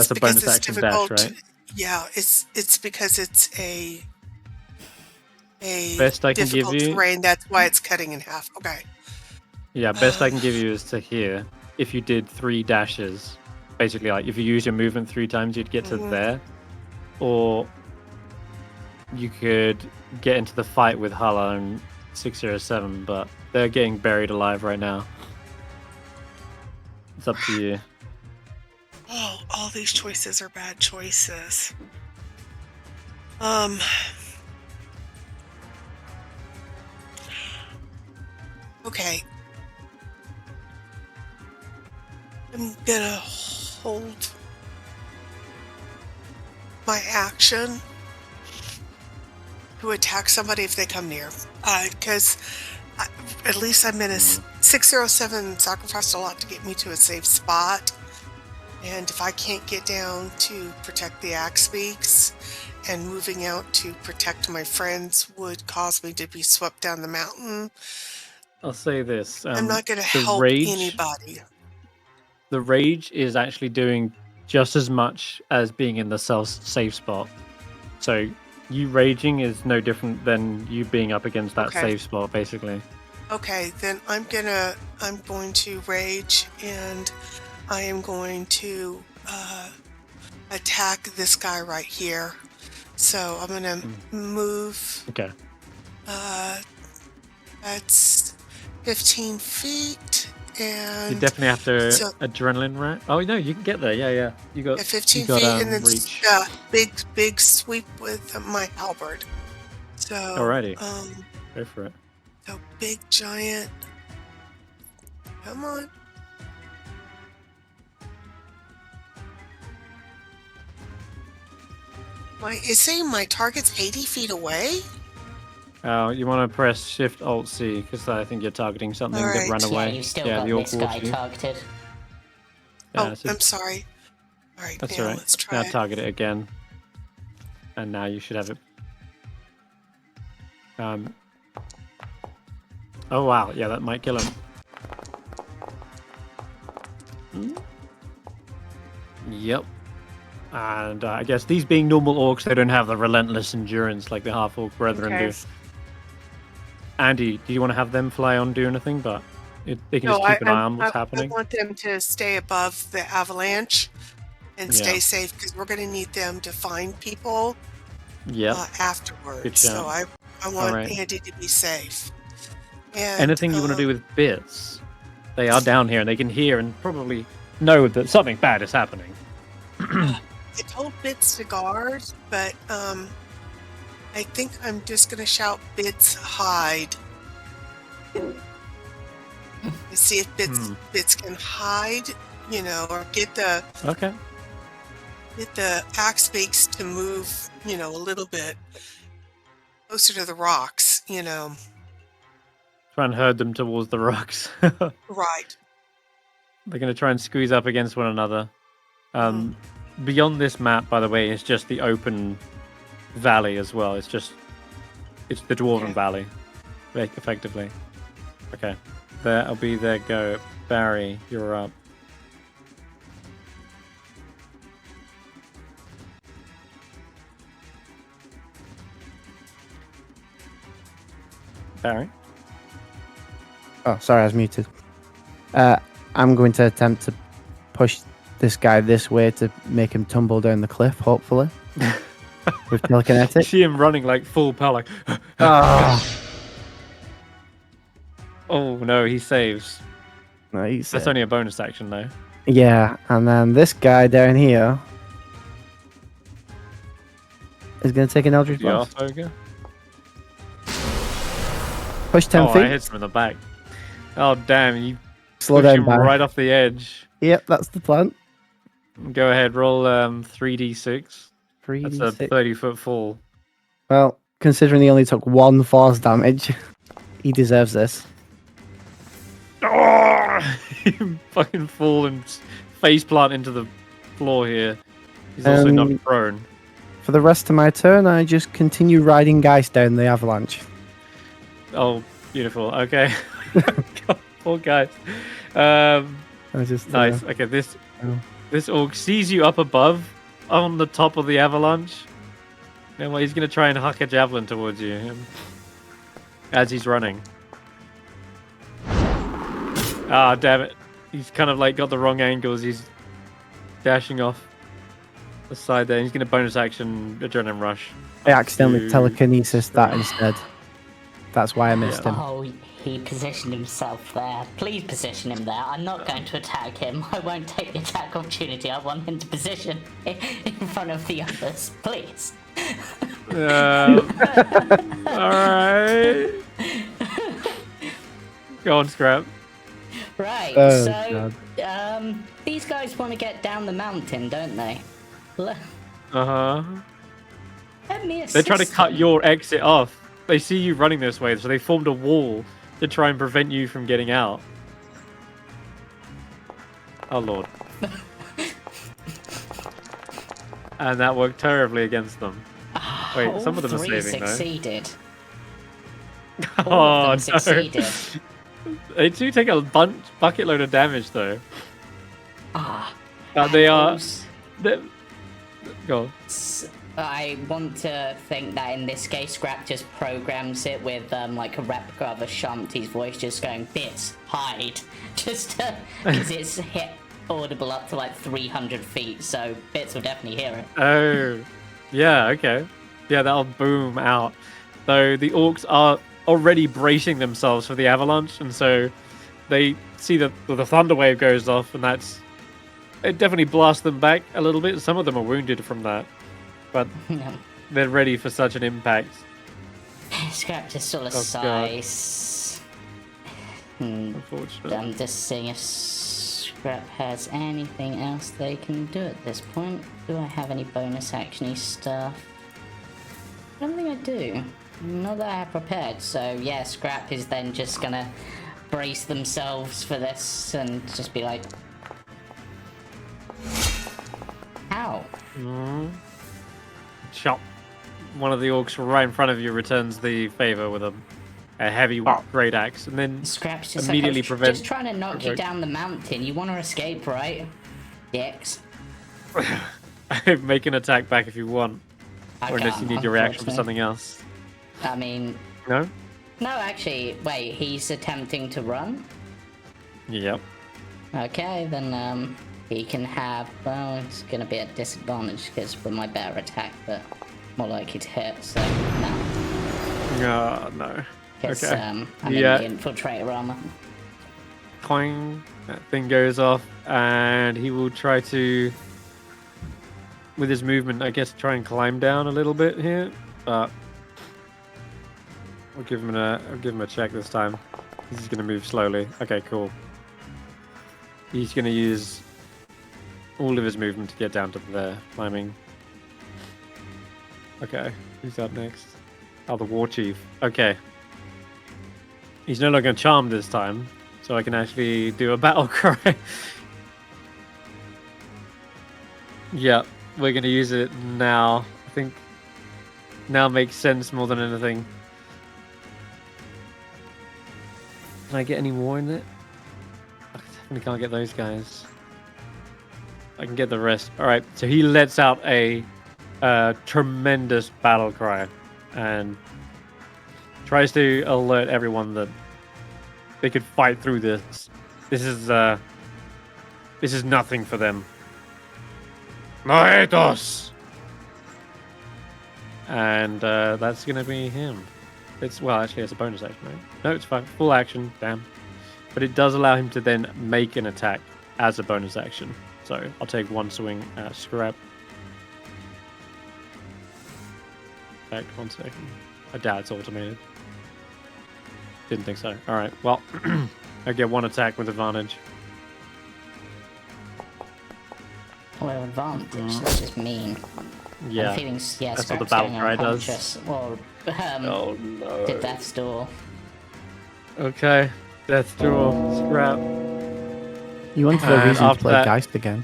a because bonus it's action difficult. dash, right? Yeah, it's because it's a best I can give difficult you. terrain. That's why it's cutting in half. Okay. Yeah, best I can give you is to here. If you did 3 dashes, basically, like if you use your movement 3 times, you'd get to there. Or you could get into the fight with Hulla and 607, but they're getting buried alive right now. It's up to you. All these choices are bad choices. Okay. I'm gonna hold my action to attack somebody if they come near. Because at least I'm in a 607 sacrificed a lot to get me to a safe spot. And if I can't get down to protect the axe beaks, and moving out to protect my friends would cause me to be swept down the mountain, I'll say this. I'm not going to the help rage, anybody. The rage is actually doing just as much as being in the safe spot. So you raging is no different than you being up against that safe spot, basically. Okay, then I'm going to rage, and I am going to attack this guy right here. So I'm going to move. Okay. That's 15 feet, and you definitely have to adrenaline right. Oh no, you can get there. Yeah. You got 15 you got, feet, and then reach. big sweep with my halberd. So alrighty, go for it. So big giant. Come on. It's saying my target's 80 feet away? Oh, you want to press Shift Alt C because I think you're targeting something that ran away. Yeah, you've still got this guy targeted. I'm sorry. All right, that's now all right. Let's try now target it again, and now you should have it. Oh wow, yeah, that might kill him. Yep. And I guess these being normal orcs, they don't have the relentless endurance like the half-orc brethren do. Andy, do you want to have them fly on, do anything? But they can just keep an eye on what's happening. I want them to stay above the avalanche and stay safe, because we're going to need them to find people afterwards. So I want Andy to be safe. And, anything you want to do with bits, they are down here and they can hear and probably know that something bad is happening. I told Bits to guard, but I think I'm just going to shout Bits hide. And see if Bits can hide, or get the axe beaks to move, a little bit closer to the rocks, Try and herd them towards the rocks. Right. They're going to try and squeeze up against one another. Beyond this map, by the way, is just the open valley as well. It's the Dwarven Valley, effectively. Okay, there'll be their go. Barry, you're up. Barry? Oh, sorry, I was muted. I'm going to attempt to push this guy this way to make him tumble down the cliff, hopefully. With telekinetic. You see him running like full power, like... Oh no, he saves. No, that's only a bonus action though. Yeah, and then this guy down here is going to take an Eldritch Blast. Push 10 feet. I hit him in the back. Oh damn, you slow down him right off the edge. Yep, that's the plan. Go ahead, roll 3d6. 3d6. That's a 30-foot fall. Well, considering he only took 1 force damage, he deserves this. Oh! You fucking fall and face plant into the floor here. He's also knocked prone. For the rest of my turn, I just continue riding guys down the avalanche. Oh, beautiful. Okay. God, poor guys. Nice. Okay, this orc sees you up above on the top of the avalanche. And he's going to try and huck a javelin towards you as he's running. Ah, damn it. He's kind of like got the wrong angles. He's dashing off the side there. He's going to bonus action adrenaline rush. I accidentally telekinesis that instead. That's why I missed him. Oh, he positioned himself there. Please position him there. I'm not going to attack him. I won't take the attack opportunity. I want him to position in front of the others. Please. Alright. Go on, Skrapp. Right, Oh, so God. these guys want to get down the mountain, don't they? Uh-huh. Let me assist They're trying to cut them. your exit off. They see you running this way, so they formed a wall to try and prevent you from getting out. Oh, Lord. And that worked terribly against them. Wait, All some of them are three saving, though. succeeded. Oh, All of them no. succeeded. They do take a bucket load of damage, though. And They are... also- Go on. I want to think that in this case, Skrapp just programs it with like a replica of Ashanti's voice, just going, "Bits, hide," just because it's hit audible up to like 300 feet, so Bits will definitely hear it. Oh, yeah, okay. Yeah, that'll boom out. Though the orcs are already bracing themselves for the avalanche, and so they see the thunder wave goes off, and it definitely blasts them back a little bit. Some of them are wounded from that, but they're ready for such an impact. Skrapp just sort of Oh, sighs. Unfortunately. I'm just seeing if Skrapp has anything else they can do at this point. Do I have any bonus actiony stuff? I don't think I do. Not that I have prepared. So yeah, Skrapp is then just gonna brace themselves for this and just be like, "Ow." Chop. One of the orcs right in front of you returns the favor with a heavy great axe, and then Skrapp's just immediately like, prevent. just trying to knock you down the mountain. You want to escape, right? Dicks. Make an attack back if you want, or unless you can't, need your reaction for unfortunately. something else. I mean, No? no, actually, wait, he's attempting to run? Yep. Okay, then he can have, well, it's going to be at disadvantage because with my better attack, but more likely to hit, so no. No. Because Okay. I'm in the infiltrator armor. Clang. That thing goes off, and he will try to, with his movement, I guess, try and climb down a little bit here, but I'll give him a check this time. He's going to move slowly. Okay, cool. He's going to use all of his movement to get down to there, climbing. Okay, who's up next? Oh, the War Chief. Okay. He's no longer charmed this time, so I can actually do a battle cry. Yeah, we're going to use it now. I think now makes sense more than anything. Can I get any more in it? I definitely can't get those guys. I can get the rest. Alright, so he lets out a tremendous battle cry and tries to alert everyone that they could fight through this. This is nothing for them. Maetos! And that's gonna be him. Actually, it's a bonus action, right? No, it's fine. Full action, damn. But it does allow him to then make an attack as a bonus action. So I'll take one swing at Skrapp. Back 1 second. I doubt it's automated. Didn't think so. Alright, well, I get one attack with advantage. Well, advantage, that's just mean. Yeah. I'm feeling, yeah, That's what the Skrapp's battle going cry does. unconscious. Well, Oh no. to death's door. Okay, death draw, Skrapp. You wanted a And reason to after play that- Geist again.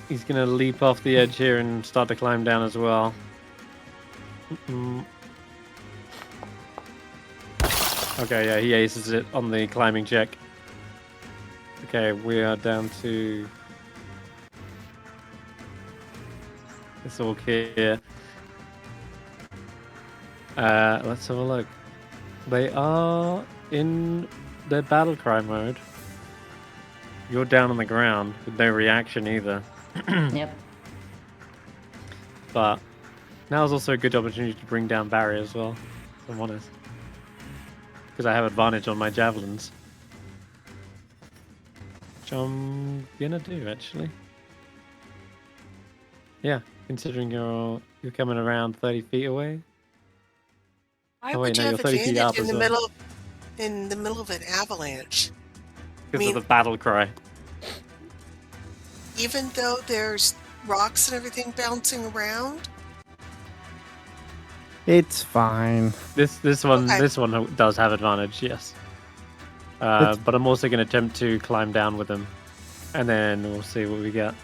He's gonna leap off the edge here and start to climb down as well. Okay, yeah, he aces it on the climbing check. Okay, we are down to this orc here. Let's have a look. They are in their battle cry mode. You're down on the ground with no reaction either. Yep. But now's also a good opportunity to bring down Barry as well, if I'm honest. because I have advantage on my javelins. Which I'm gonna do actually. Yeah, considering you're coming around 30 feet away. Why Oh would wait, no, you you're have 30 feet advantage up in as the well. middle of an avalanche? Because of the battle cry. Even though there's rocks and everything bouncing around? It's fine. This one Okay. does have advantage, yes. But I'm also going to attempt to climb down with him, and then we'll see what we get.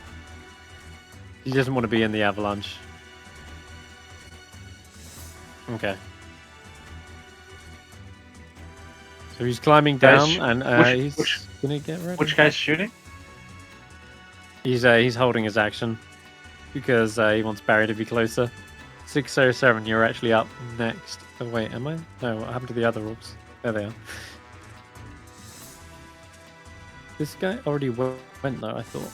He doesn't want to be in the avalanche. Okay. So he's climbing down, and he's gonna get ready. Which guy's shooting? He's holding his action because he wants Barry to be closer. 607, you're actually up next. Oh wait, am I? No, what happened to the other orcs? There they are. This guy already went though, I thought.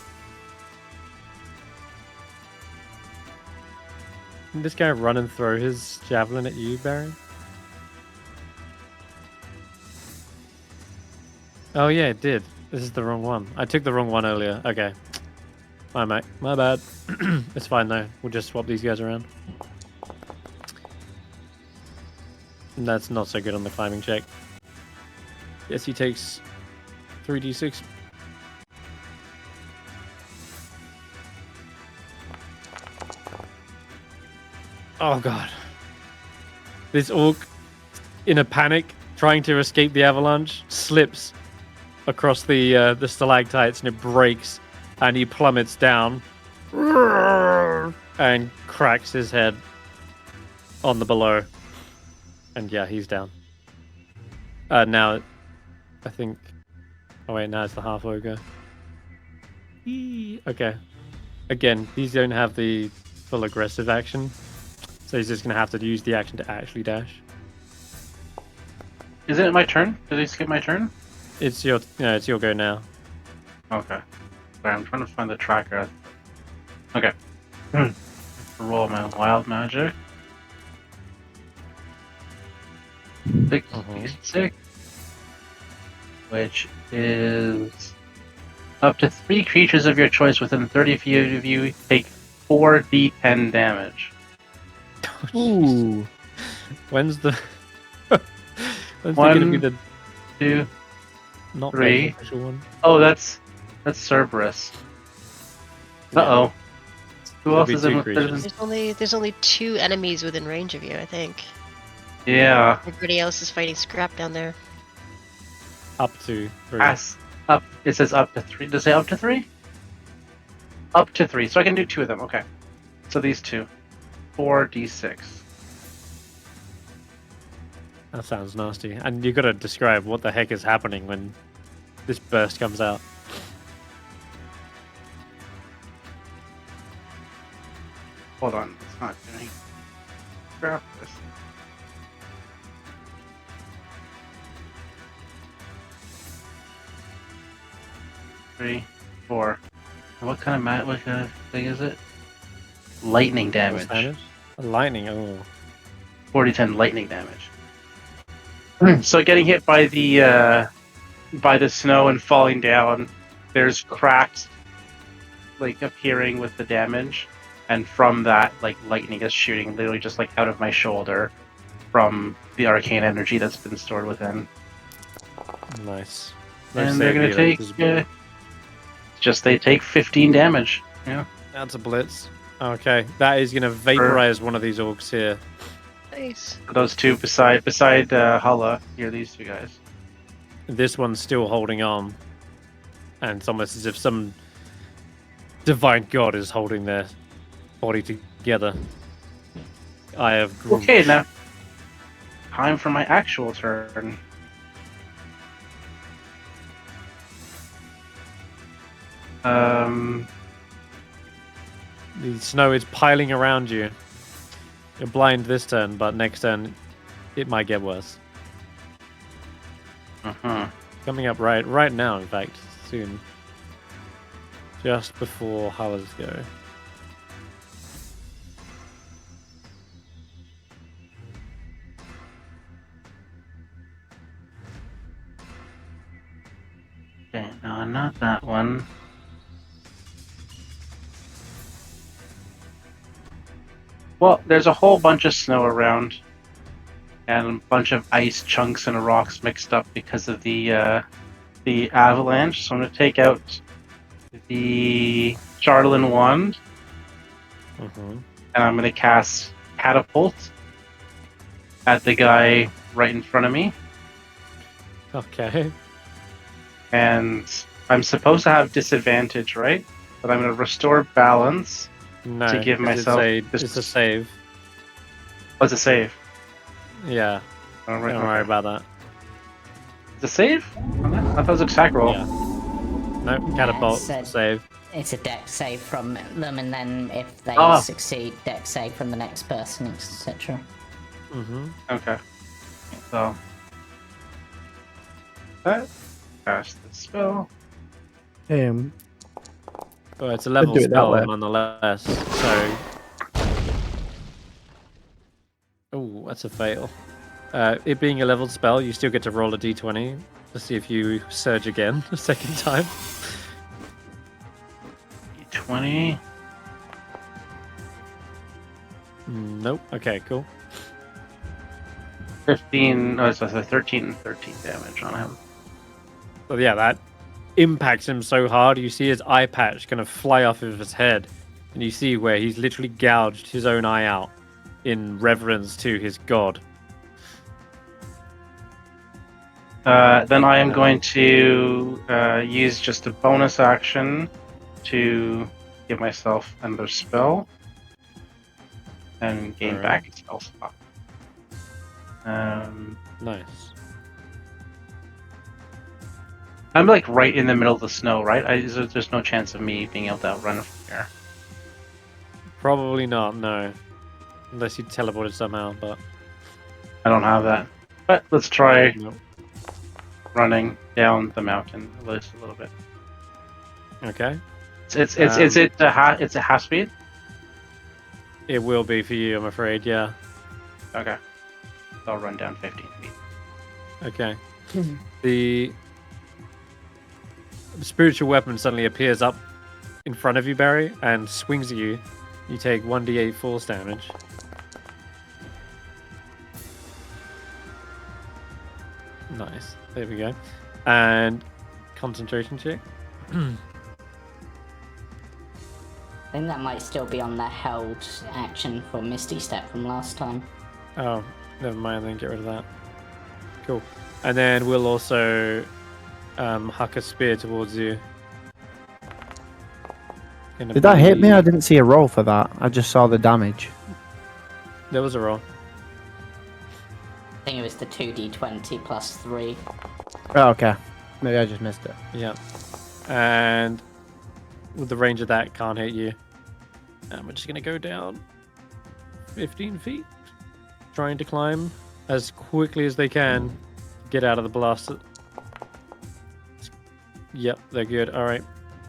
Didn't this guy run and throw his javelin at you, Barry? Oh yeah, it did. This is the wrong one. I took the wrong one earlier. Okay. My mate. My bad. It's fine though. We'll just swap these guys around. And that's not so good on the climbing check. Yes, he takes 3d6. Oh god. This orc, in a panic, trying to escape the avalanche, slips across the stalactites and it breaks, and he plummets down and cracks his head on the below. And yeah, he's down. Now, I think... Oh wait, now it's the half-ogre. Okay. Again, these don't have the full aggressive action, so he's just going to have to use the action to actually dash. Is it my turn? Did he skip my turn? It's your go now. Okay. Sorry, I'm trying to find the tracker. Okay. Roll my wild magic. 6, which is up to 3 creatures of your choice within 30 feet of you take 4d10 damage. Ooh. When's the... When's One, going to be the... 2, Not 3. beneficial one? Oh, that's Cerberus. Uh-oh. Who There'll else be is in 2 with creatures. There's only 2 enemies within range of you, I think. Yeah. Everybody else is fighting Skrapp down there. Up to 3. Up. It says up to 3. Does it say up to 3? Up to 3. So I can do 2 of them. Okay. So these 2. 4d6. That sounds nasty. And you got to describe what the heck is happening when this burst comes out. Hold on. It's not doing... Grab this. Three, 4. What kind of thing is it? Lightning damage. Lightning, oh. 40-10 lightning damage. So getting hit by the snow and falling down, there's cracks like appearing with the damage, and from that, like lightning is shooting literally just like out of my shoulder from the arcane energy that's been stored within. Nice. And they're gonna take they take 15 damage. Yeah. That's a blitz. Okay, that is gonna vaporize one of these orcs here. Nice. Those 2 beside Hulla, here, these 2 guys. This one's still holding on, and it's almost as if some divine god is holding their body together. I have. Okay, now time for my actual turn. The snow is piling around you. You're blind this turn, but next turn it might get worse. Coming up right now, in fact, soon. Just before Hulla's go. Okay, no, not that one. Well, there's a whole bunch of snow around, and a bunch of ice chunks and rocks mixed up because of the avalanche. So I'm going to take out the Charlatan wand, and I'm going to cast Catapult at the guy right in front of me. Okay. And I'm supposed to have disadvantage, right? But I'm going to restore balance No, to give 'cause myself. it's a save. What's a save? Yeah. Oh, right, Don't worry about that. It's a save? I thought it was a attack roll. Yeah. No, catapult save. It's a dex save from them, and then if they succeed, dex save from the next person, etc. Okay. So. Cast the spell. Oh, it's a level do it that spell way. nonetheless. So. Oh, that's a fail. It being a leveled spell, you still get to roll a d20 to see if you surge again a second time. D20. Nope. Okay, cool. 15. Oh, so 13 and 13 damage on him. So yeah, that impacts him so hard. You see his eye patch kind of fly off of his head, and you see where he's literally gouged his own eye out in reverence to his god. Then I am going to use just a bonus action to give myself another spell and gain back a spell slot. Nice. I'm like right in the middle of the snow, right? There's no chance of me being able to outrun from here. Probably not, no. Unless you teleported somehow, but... I don't have that. But let's try Nope. running down the mountain at least a little bit. Okay. It's a half speed? It will be for you, I'm afraid, yeah. Okay. I'll run down 15 feet. Okay. The spiritual weapon suddenly appears up in front of you, Barry, and swings at you. You take 1d8 force damage. Nice. There we go. And concentration check. I think that might still be on the held action for Misty Step from last time. Oh, never mind then, get rid of that. Cool. And then we'll also huck a spear towards you. Did that hit me? I didn't see a roll for that. I just saw the damage. There was a roll. I think it was the 2d20 plus 3. Oh, okay. Maybe I just missed it. Yeah. And with the range of that, can't hit you. And we're just going to go down 15 feet. Trying to climb as quickly as they can. Get out of the blast. Yep, they're good. Alright.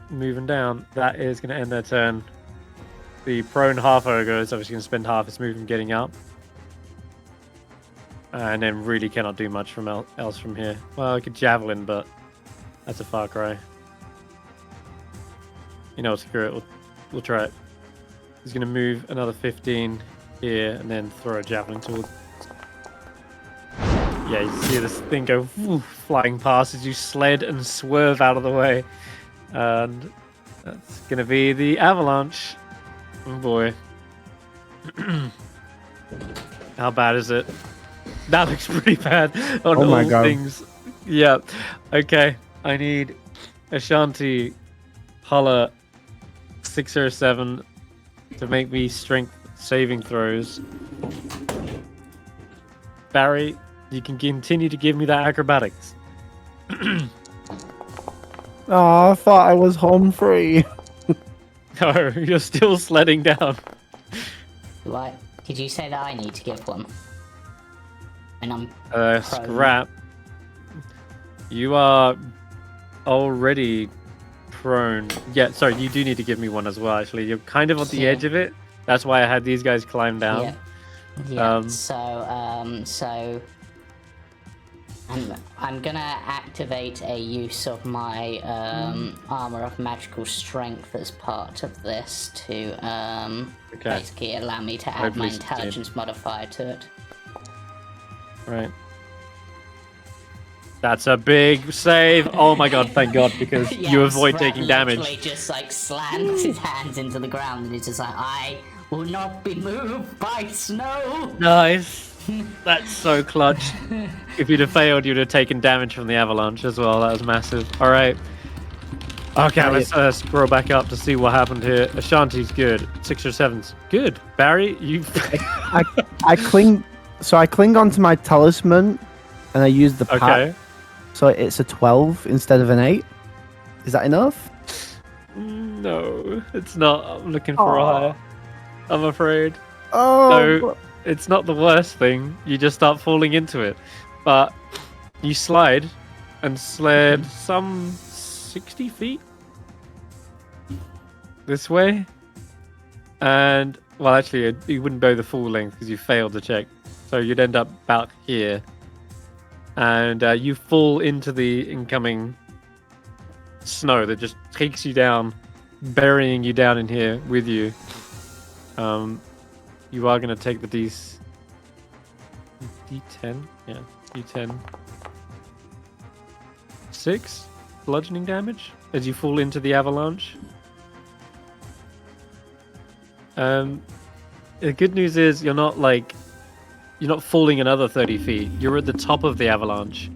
Moving down. That is going to end their turn. The prone half ogre is obviously going to spend half its movement getting up. And then really cannot do much else from here. Well, I could javelin, but that's a far cry. You know, screw it. We'll try it. He's going to move another 15 here and then throw a javelin towards. Yeah, you see this thing go flying past as you sled and swerve out of the way. And that's going to be the avalanche. Oh boy. How bad is it? That looks pretty bad on Oh my all God. things. Yeah. Okay. I need Ashanti, Hulla, 6 or 7 to make me strength saving throws. Barry, you can continue to give me that acrobatics. Oh, I thought I was home free. No, you're still sledding down. Did you say that I need to give one? And I'm prone. Skrapp, you are already prone. Yeah, sorry, you do need to give me one as well, actually. You're kind of on the edge of it. That's why I had these guys climb down. Yeah. So I'm gonna activate a use of my armor of magical strength as part of this to basically allow me to add my Hopefully succeed. intelligence modifier to it. Right. That's a big save. Oh my god, thank god, because you avoid Skrapp taking damage. literally just like slams his hands into the ground and he's just like, I will not be moved by snow. Nice. That's so clutch. If you'd have failed, you'd have taken damage from the avalanche as well. That was massive. All right. Okay, let's scroll back up to see what happened here. Ashanti's good. 6 or 7's good. Barry, you. I cling. So I cling onto my talisman, and I use the pack. Okay. So it's a 12 instead of an 8. Is that enough? No, it's not. I'm looking for a higher. I'm afraid. Oh. So it's not the worst thing. You just start falling into it, but you slide and slid some 60 feet this way, and well, actually, you wouldn't go the full length because you failed the check. So you'd end up about here, and you fall into the incoming snow that just takes you down, burying you down in here with you. You are going to take the D10. Yeah, D10. 6 bludgeoning damage as you fall into the avalanche. The good news is you're not falling another 30 feet. You're at the top of the avalanche.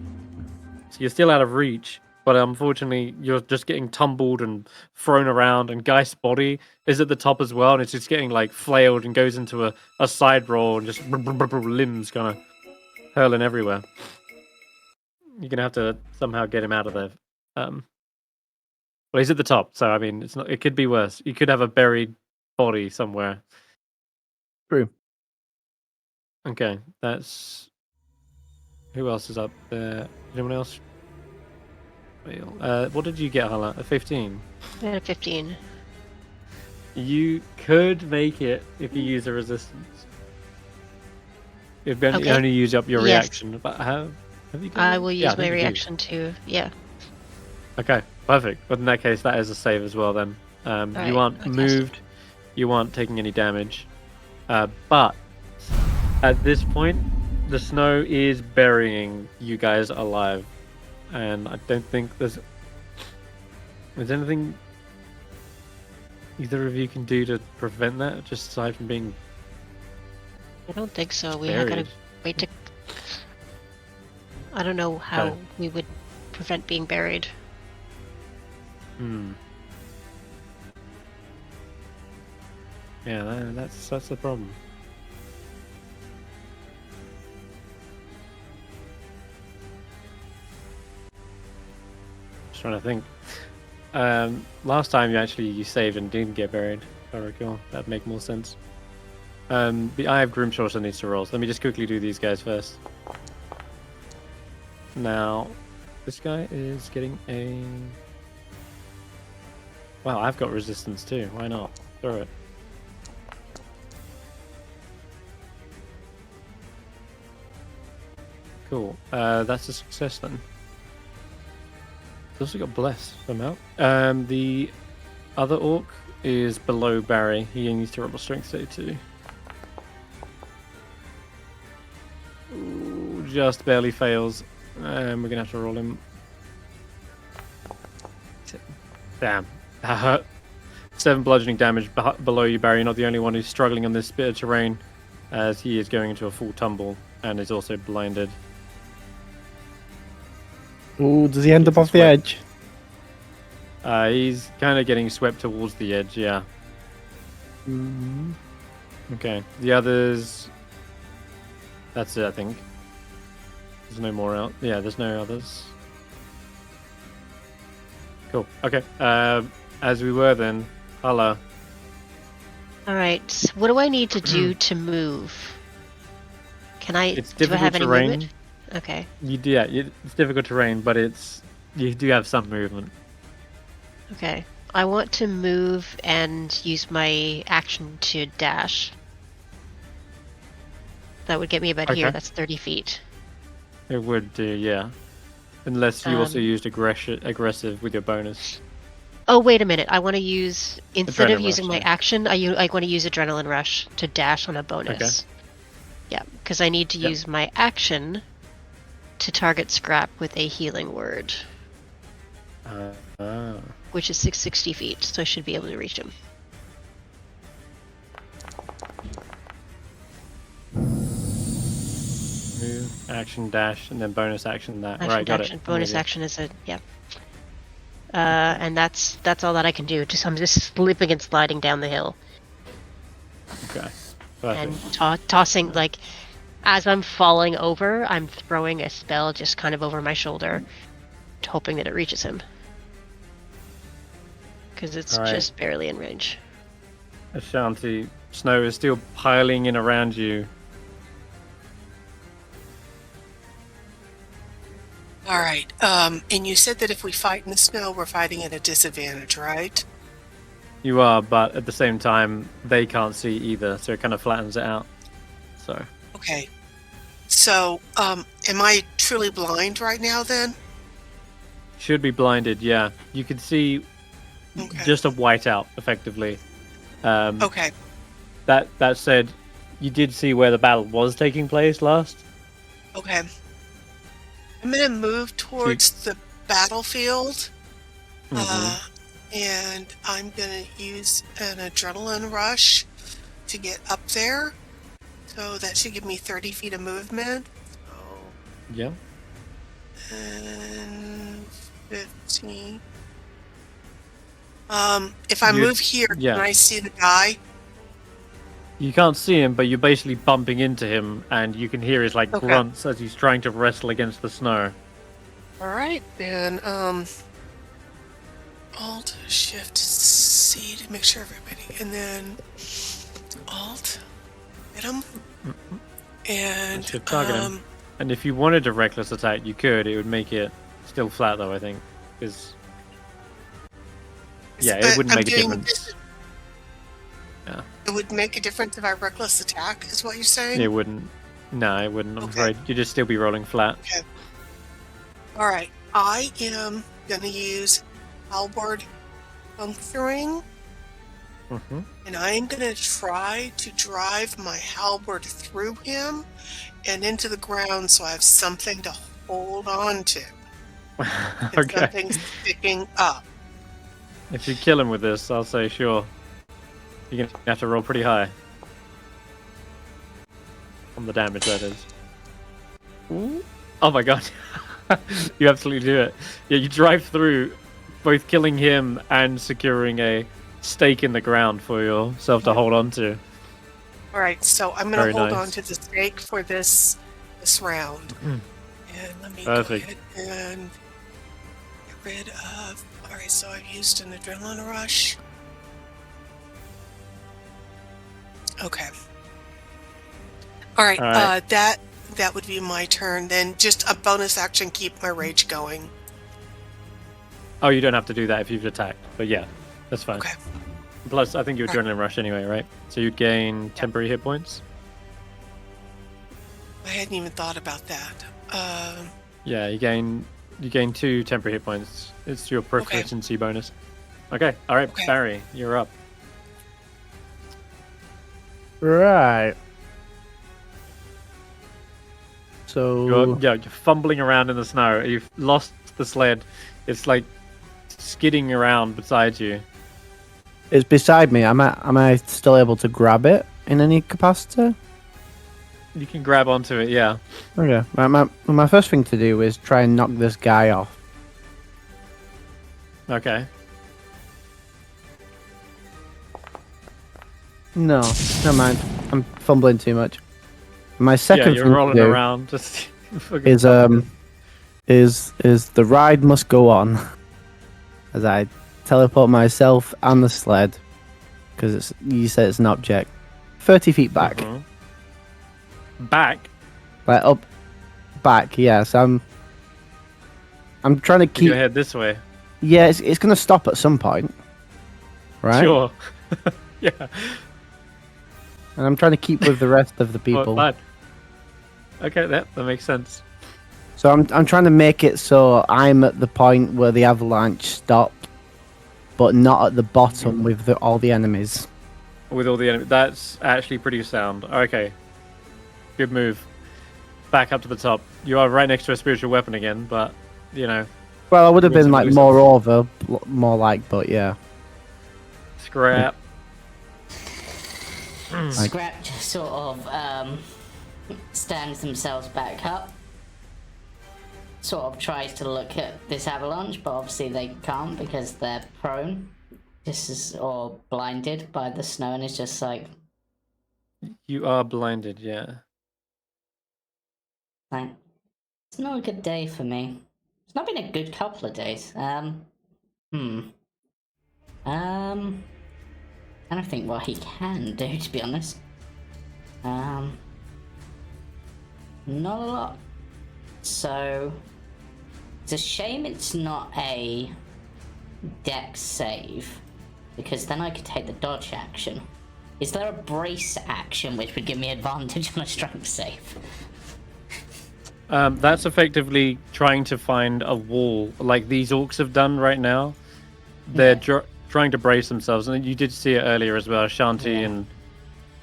So you're still out of reach, but unfortunately you're just getting tumbled and thrown around, and Geist's body is at the top as well, and it's just getting like flailed and goes into a side roll and just limbs kind of hurling everywhere. You're going to have to somehow get him out of there. Well, he's at the top, so I mean, it could be worse. You could have a buried body somewhere. True. Okay, that's... Who else is up there? Anyone else? What did you get, Hulla? A 15? I had a 15. You could make it if you use a resistance. If you only use up your reaction. But have you done I that? will use my reaction to... Yeah. Okay, perfect. But in that case, that is a save as well then. You aren't moved. You aren't taking any damage. But at this point, the snow is burying you guys alive. And I don't think there's anything either of you can do to prevent that, just aside from being... I don't think so. We buried. gotta wait to... I don't know how we would prevent being buried. Yeah, that's the problem. Just trying to think. Last time you saved and didn't get buried, if I recall. That'd make more sense. The Eye of Grimshaw also needs to roll. So let me just quickly do these guys first. Now, this guy is getting a... Wow, I've got resistance too. Why not? Throw it. Cool. That's a success then. He's also got blessed somehow. The other orc is below Barry. He needs to roll a strength save too. Ooh, just barely fails. We're gonna have to roll him. Damn, that hurt. 7 bludgeoning damage below you, Barry. You're not the only one who's struggling on this bit of terrain, as he is going into a full tumble and is also blinded. Ooh, does he end up off the edge? He's kind of getting swept towards the edge, yeah. Mm-hmm. Okay, the others... That's it, I think. There's no more out. Yeah, there's no others. Cool, okay. As we were then, Hulla. Alright, what do I need to do to move? Can I... It's do I have difficult any terrain. movement? Okay. It's difficult terrain, but you do have some movement. Okay. I want to move and use my action to dash. That would get me about here. That's 30 feet. It would do, yeah. Unless you also Um, used aggressive with your bonus. Oh, wait a minute. I want to use, instead of Adrenaline using rush, my yeah. action, I want to use Adrenaline Rush to dash on a bonus. Yeah, because I need to Yep. use my action to target Skrapp with a healing word, which is 660 feet, so I should be able to reach him. Move, action, dash, and then bonus action that. Action, Right, got action, it. I'm bonus with you. action is a, yeah. And that's all that I can do. I'm just slipping and sliding down the hill. Okay. And Perfect. tossing, like, as I'm falling over, I'm throwing a spell just kind of over my shoulder, hoping that it reaches him. Because it's Alright. just barely in range. Ashanti, snow is still piling in around you. All right. And you said that if we fight in the snow, we're fighting at a disadvantage, right? You are, but at the same time, they can't see either, so it kind of flattens it out. So, Okay. So, am I truly blind right now then? should be blinded, yeah. You can see Okay. just a whiteout, effectively. Okay. That said, you did see where the battle was taking place last. Okay. I'm going to move towards the battlefield. And I'm going to use an adrenaline rush to get up there. So that should give me 30 feet of movement. So, Yeah. and 15. If I move here, yeah. can I see the guy? You can't see him, but you're basically bumping into him, and you can hear his Okay. grunts as he's trying to wrestle against the snow. All right, then. Alt Shift C to make sure everybody, and then Alt hit him, and Should target him. And if you wanted a reckless attack, you could. It would make it still flat, though, I think, because yeah, it wouldn't make a difference. Yeah, it would make a difference if I reckless attack, is what you're saying? it wouldn't. No, it wouldn't. I'm Okay. afraid you'd just still be rolling flat. Okay. All right, I am gonna use halberd puncturing, and I am gonna try to drive my halberd through him and into the ground, so I have something to hold on to. If Okay. something's sticking up. If you kill him with this, I'll say sure. You're gonna have to roll pretty high on the damage, that is. Ooh. Oh my god. You absolutely do it. Yeah, you drive through, both killing him and securing a stake in the ground for yourself to hold on to. All right, so I'm going Very to hold nice. on to the stake for this round. And let me Perfect. go ahead and get rid of... All right, so I've used an adrenaline rush. Okay. All right, All right. that would be my turn. Then just a bonus action, keep my rage going. Oh, you don't have to do that if you've attacked, but yeah, that's fine. Okay. Plus, I think you All right. adrenaline rush anyway, right? So you'd gain temporary hit points. I hadn't even thought about that. Yeah, you gain 2 temporary hit points. It's your proficiency bonus. Okay, all right, Okay. Barry, you're up. Right. So You're fumbling around in the snow. You've lost the sled. It's like skidding around beside you. it's beside me. Am I still able to grab it in any capacity? You can grab onto it, yeah. Okay. My first thing to do is try and knock this guy off. Okay. No, never mind. I'm fumbling too much. My Yeah, second you're thing rolling to do around. Just is the ride must go on as I teleport myself and the sled because you said it's an object 30 feet back. Mhm. Back. Like up back, yes. I'm trying to Keep keep your head this way. yeah, it's gonna stop at some point. Right? Sure. Yeah. And I'm trying to keep with the rest of the people. Fine. Okay, that makes sense. So I'm trying to make it so I'm at the point where the avalanche stopped, but not at the bottom with all the enemies. With all the enemies. That's actually pretty sound. Okay. Good move. Back up to the top. You are right next to a spiritual weapon again, but, you know. Well, I would have been like Wins more over, more like, but yeah. Skrapp. Skrapp just sort of stands themselves back up. Sort of tries to look at this avalanche, but obviously they can't because they're prone. Or blinded by the snow, and it's just like... You are blinded, yeah. Like, it's not a good day for me. It's not been a good couple of days. I don't think what he can do, to be honest. Not a lot. So, it's a shame it's not a dex save, because then I could take the dodge action. Is there a brace action which would give me advantage on a strength save? That's effectively trying to find a wall, like these orcs have done right now. They're trying to brace themselves, and you did see it earlier as well. Ashanti and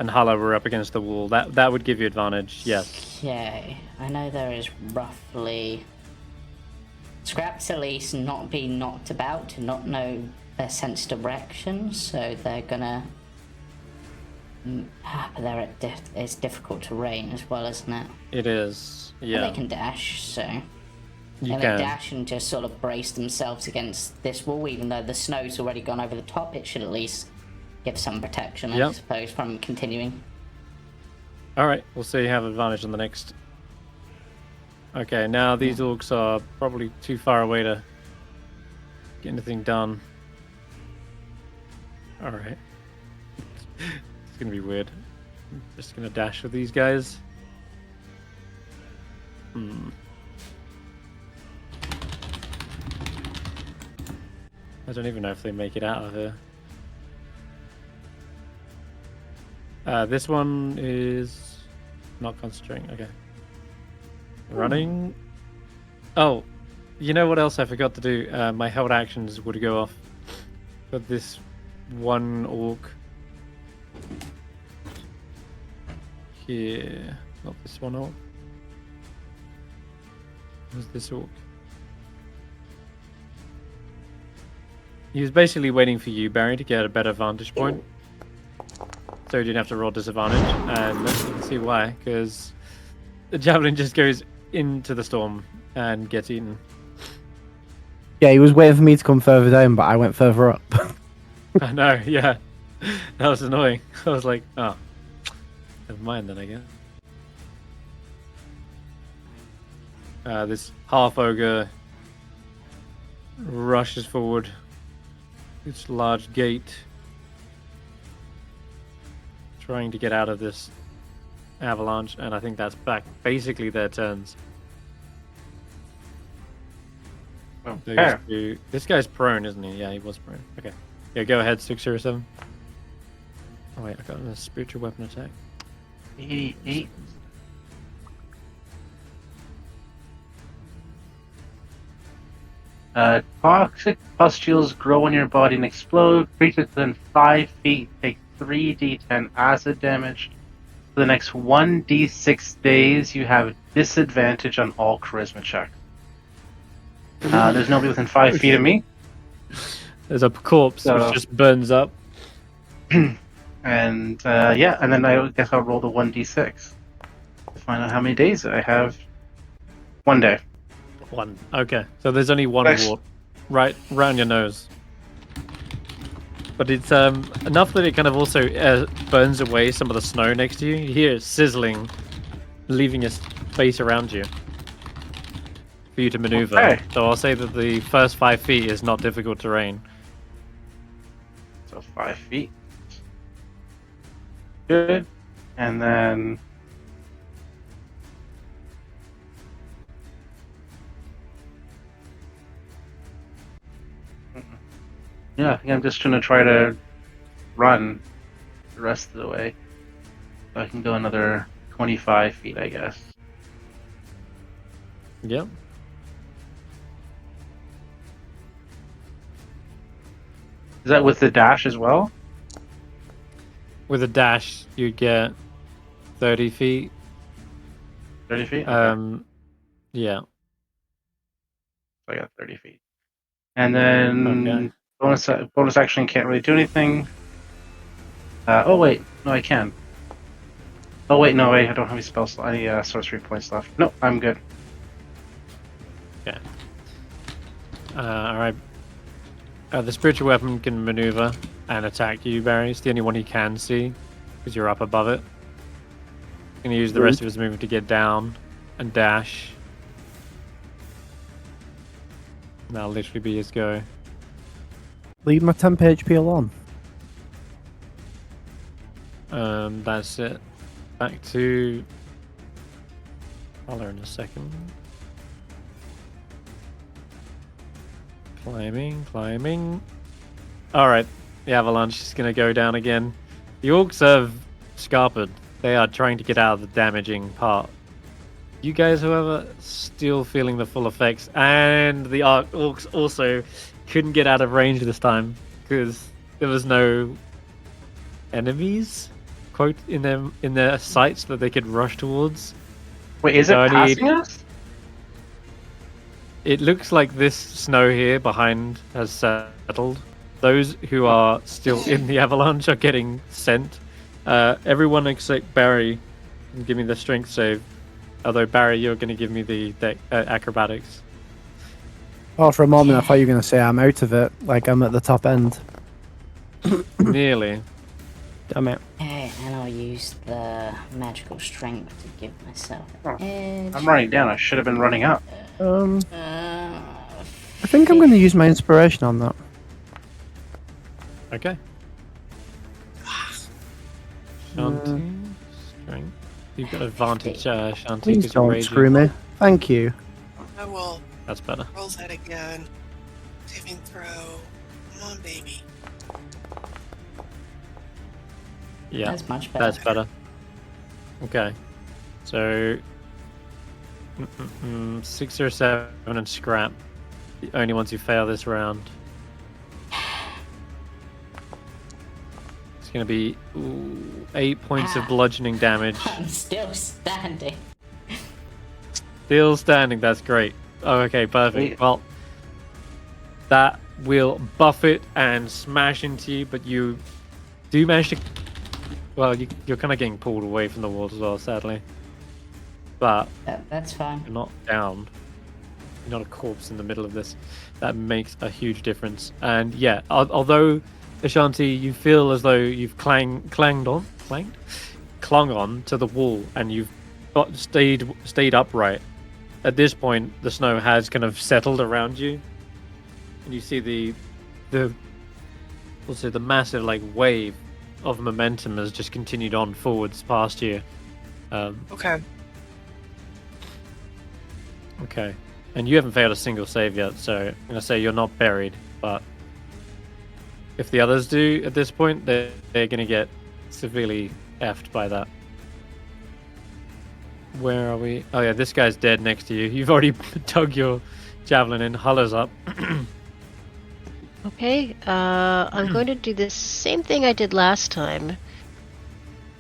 Hulla were up against the wall. That would give you advantage, yes. Okay, I know there is roughly... Skrapp's at least not being knocked about, to not know their sense direction, so they're gonna... But it's difficult terrain as well, isn't it? It is, yeah. But they can dash, so... You and can. they dash and just sort of brace themselves against this wall, even though the snow's already gone over the top, it should at least give some protection, I suppose, from continuing. Alright, we'll see you have advantage on the next. Okay, now these orcs are probably too far away to get anything done. Alright. It's gonna be weird. I'm just gonna dash with these guys. I don't even know if they make it out of here. This one is not concentrating. Okay. Running. Oh, you know what else I forgot to do? My held actions would go off for this one orc. Here. Not this one orc. Who's this orc? He was basically waiting for you, Barry, to get a better vantage point. So he didn't have to roll disadvantage. And you can see why, because the javelin just goes into the storm and gets eaten. Yeah, he was waiting for me to come further down, but I went further up. I know, yeah. That was annoying. I was like, oh. Never mind then, I guess. This half-ogre rushes forward. This large gate. Trying to get out of this avalanche, and I think that's back basically their turns. Okay. This guy's prone, isn't he? Yeah, he was prone. Okay. Yeah, go ahead, 607. Oh wait, I got a spiritual weapon attack. 88. Toxic pustules grow in your body and explode. Creatures within 5 feet take 3d10 acid damage. For the next 1d6 days, you have disadvantage on all charisma checks. There's nobody within 5 feet of me. There's a corpse which just burns up. And and then I guess I'll roll the 1d6 to find out how many days I have. 1 day. One. Okay, so there's only one wart right round your nose. But it's enough that it kind of also burns away some of the snow next to you. You hear it sizzling, leaving a space around you for you to maneuver. Okay. So I'll say that the first 5 feet is not difficult terrain. So 5 feet. Good. And then... yeah, I think I'm just going to try to run the rest of the way. So I can go another 25 feet, I guess. Yep. Is that with the dash as well? With a dash, you get 30 feet. 30 feet? Okay. Yeah. So I got 30 feet. And then bonus action can't really do anything. Oh wait, no, I can. Oh wait, no, wait, I don't have any spells, any sorcery points left. No, I'm good. Okay. All right. The spiritual weapon can maneuver and attack you, Barry. It's the only one he can see because you're up above it. He's going to use the rest of his movement to get down and dash. And that'll literally be his go. Leave my temp HP alone. That's it. Back to Hulla in a second. Climbing. Alright, the avalanche is going to go down again. The orcs have scarpered. They are trying to get out of the damaging part. You guys, however, still feeling the full effects. And the orcs also couldn't get out of range this time because there was no enemies, quote, in their sights that they could rush towards. Wait, is it passing us? It looks like this snow here behind has settled. Those who are still in the avalanche are getting sent. Everyone except Barry can give me the strength save. Although, Barry, you're going to give me the acrobatics. Oh, for a moment I thought you were going to say I'm out of it, like I'm at the top end. Nearly. Damn it. Okay, and I'll use the magical strength to give myself an edge. I'm running down. I should have been running up. I think I'm going to use my inspiration on that. Okay. Ashanti, strength. You've got advantage, Ashanti, Please because you're don't raging. screw me. Thank you. I will That's better. roll that again. Saving throw. Come on, baby. Yeah, That's much better. that's better. Okay. So, 6 or 7 and Skrapp. The only ones who fail this round. It's going to be 8 points of bludgeoning damage. I'm still standing. Still standing, that's great. Oh, okay, perfect. Well, that will buff it and smash into you, but you do manage to... Well, you're kind of getting pulled away from the walls as well, sadly. But That's fine. you're not down. You're not a corpse in the middle of this. That makes a huge difference. And yeah, although, Ashanti, you feel as though you've clung on to the wall and you've stayed upright. At this point, the snow has kind of settled around you, and you see the massive wave of momentum has just continued on forwards past you. Okay. Okay, and you haven't failed a single save yet, so I'm gonna say you're not buried. But if the others do at this point, they're gonna get severely effed by that. Where are we? Oh yeah, this guy's dead next to you. You've already dug your javelin in. Hulla's up. Okay, I'm going to do the same thing I did last time,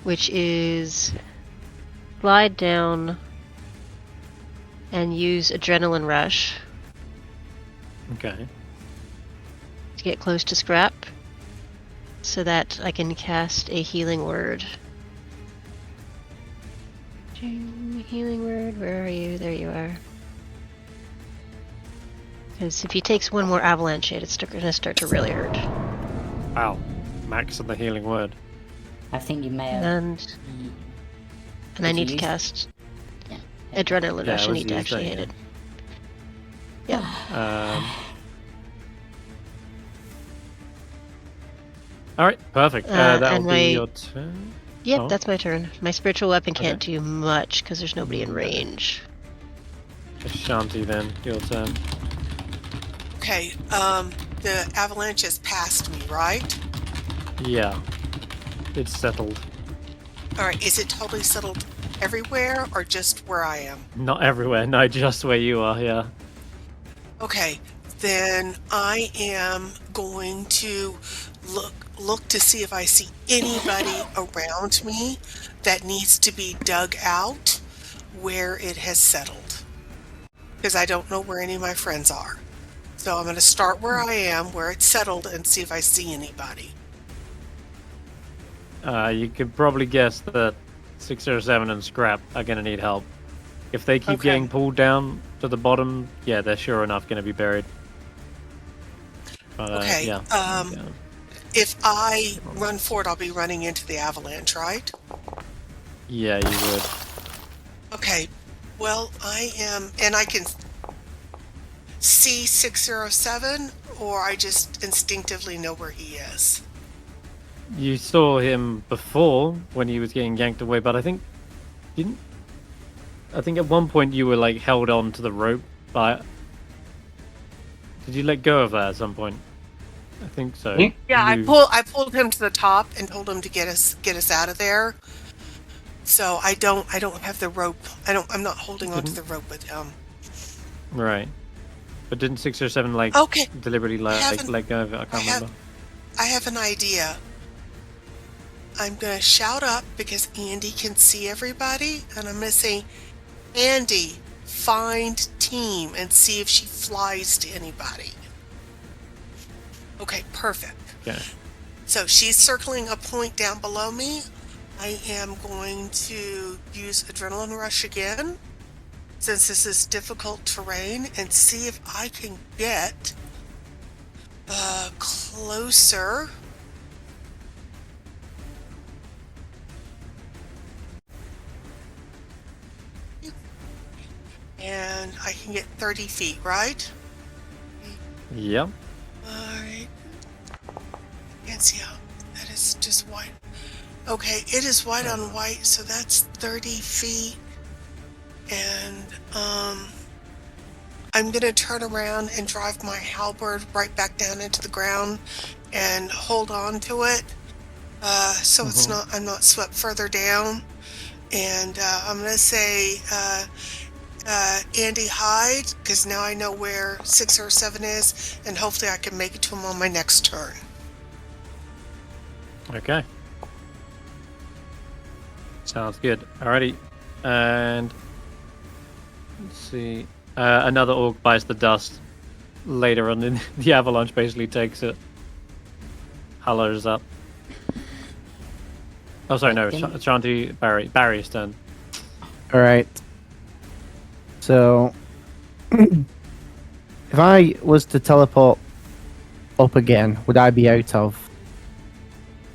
which is glide down and use Adrenaline Rush Okay. to get close to Skrapp, so that I can cast a healing word. Healing word, where are you? There you are. Because if he takes one more avalanche hit, it's going to start to really hurt. Wow. Max on the healing word. I think you may have. And I need to cast Adrenaline Yeah, Rush. I I was need to gonna actually say, hit it. Yeah. All right, perfect. That and will be my- your turn. Yep, Oh. that's my turn. My spiritual weapon can't Okay. do much because there's nobody in range. Ashanti, then your turn. Okay. The avalanche has passed me, right? Yeah, it's settled. All right. Is it totally settled everywhere or just where I am? Not everywhere. No, just where you are. Yeah. Okay, then I am going to look to see if I see anybody around me that needs to be dug out where it has settled. Because I don't know where any of my friends are. So I'm going to start where I am, where it's settled, and see if I see anybody. You could probably guess that 607 and Skrapp are going to need help. If they keep Okay. getting pulled down to the bottom, yeah, they're sure enough going to be buried. But, Okay, yeah. If I run forward, I'll be running into the avalanche, right? Yeah, you would. Okay, well, I am, and I can see 607, or I just instinctively know where he is. You saw him before when he was getting yanked away, but I think at one point you were like held on to the rope, but did you let go of that at some point? I think so. Me? Yeah, You- I pulled him to the top and told him to get us out of there. So I don't have the rope. I'm not holding onto the rope with him. Right. But didn't 607 like Okay, deliberately let haven't- go of it? I can't remember. I have an idea. I'm gonna shout up because Andy can see everybody, and I'm gonna say, Andy, find team and see if she flies to anybody. Okay, perfect. Okay. So she's circling a point down below me. I am going to use Adrenaline Rush again, since this is difficult terrain, and see if I can get closer. And I can get 30 feet, right? Yep. Alright. Can't see how that is just white. Okay, it is white on white, so that's 30 feet. And I'm gonna turn around and drive my halberd right back down into the ground and hold on to it. So it's not I'm not swept further down. And I'm gonna say Andy hide, because now I know where 6 or 7 is, and hopefully I can make it to him on my next turn. Okay. Sounds good. Alrighty. And let's see. Another orc buys the dust later on in the avalanche, basically takes it. Hulla is up. Oh, sorry, no. Ashanti, Barry's turn. Alright. So, if I was to teleport up again, would I be out of?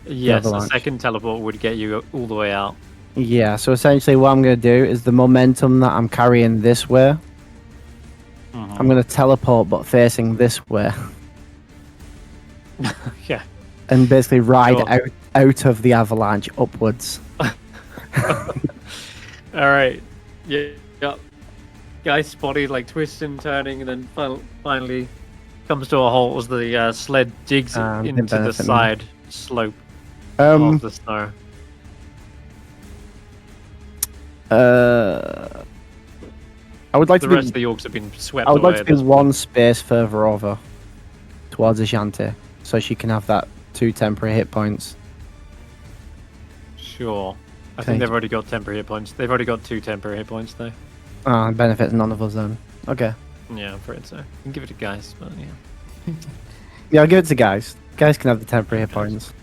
Yes, the avalanche? second teleport would get you all the way out. Yeah, so essentially what I'm going to do is the momentum that I'm carrying this way, I'm going to teleport but facing this way. Yeah. And basically ride Sure. out of the avalanche upwards. Alright. Yeah. Yep. Guy's body like twisting, turning, and then finally comes to a halt as the sled digs Didn't into the benefit me. side slope of the snow. I would like The to rest of be, the orcs have been swept I would away like to at be this one space further over towards Ashanti, so she can have that 2 temporary hit points. Sure. I Okay. think they've already got temporary hit points. They've already got 2 temporary hit points, though. Benefits none of us then. Okay. Yeah, I'm afraid so. You can give it to guys, but yeah. Yeah, I'll give it to guys. Guys can have the temporary hit points.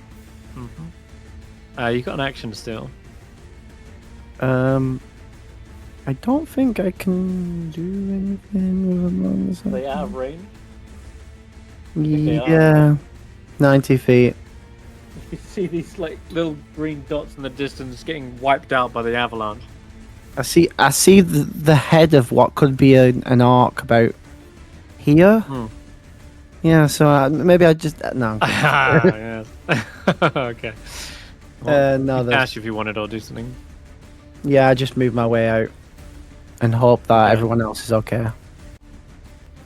You got an action still. I don't think I can do anything with them on the side. They out of range? they are. Yeah. 90 feet. You see these like little green dots in the distance getting wiped out by the avalanche. I see the head of what could be an arc about here. Yeah, so maybe I just no. I'm kidding. Yes. Okay. Well, No, you that's dash if you wanted or do something. yeah. I just move my way out and hope that Okay. everyone else is okay.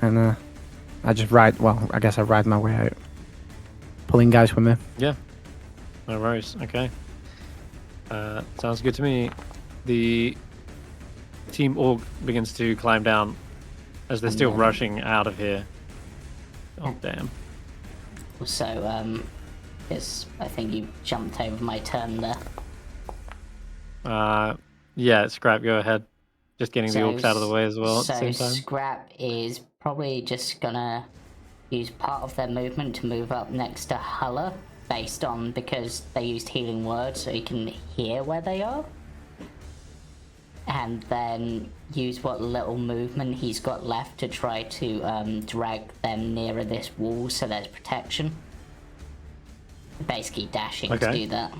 And I just ride. Well, I guess I ride my way out, pulling guys with me. No worries. Okay. Sounds good to me. the Team Orc begins to climb down as they're still rushing out of here. Oh, damn. So, I think you jumped over my turn there. Yeah, Skrapp, go ahead. Just getting the orcs out of the way as well at the same time. Skrapp is probably just gonna use part of their movement to move up next to Hulla, because they used healing words so he can hear where they are. And then use what little movement he's got left to try to drag them nearer this wall so there's protection. Basically dashing to do that.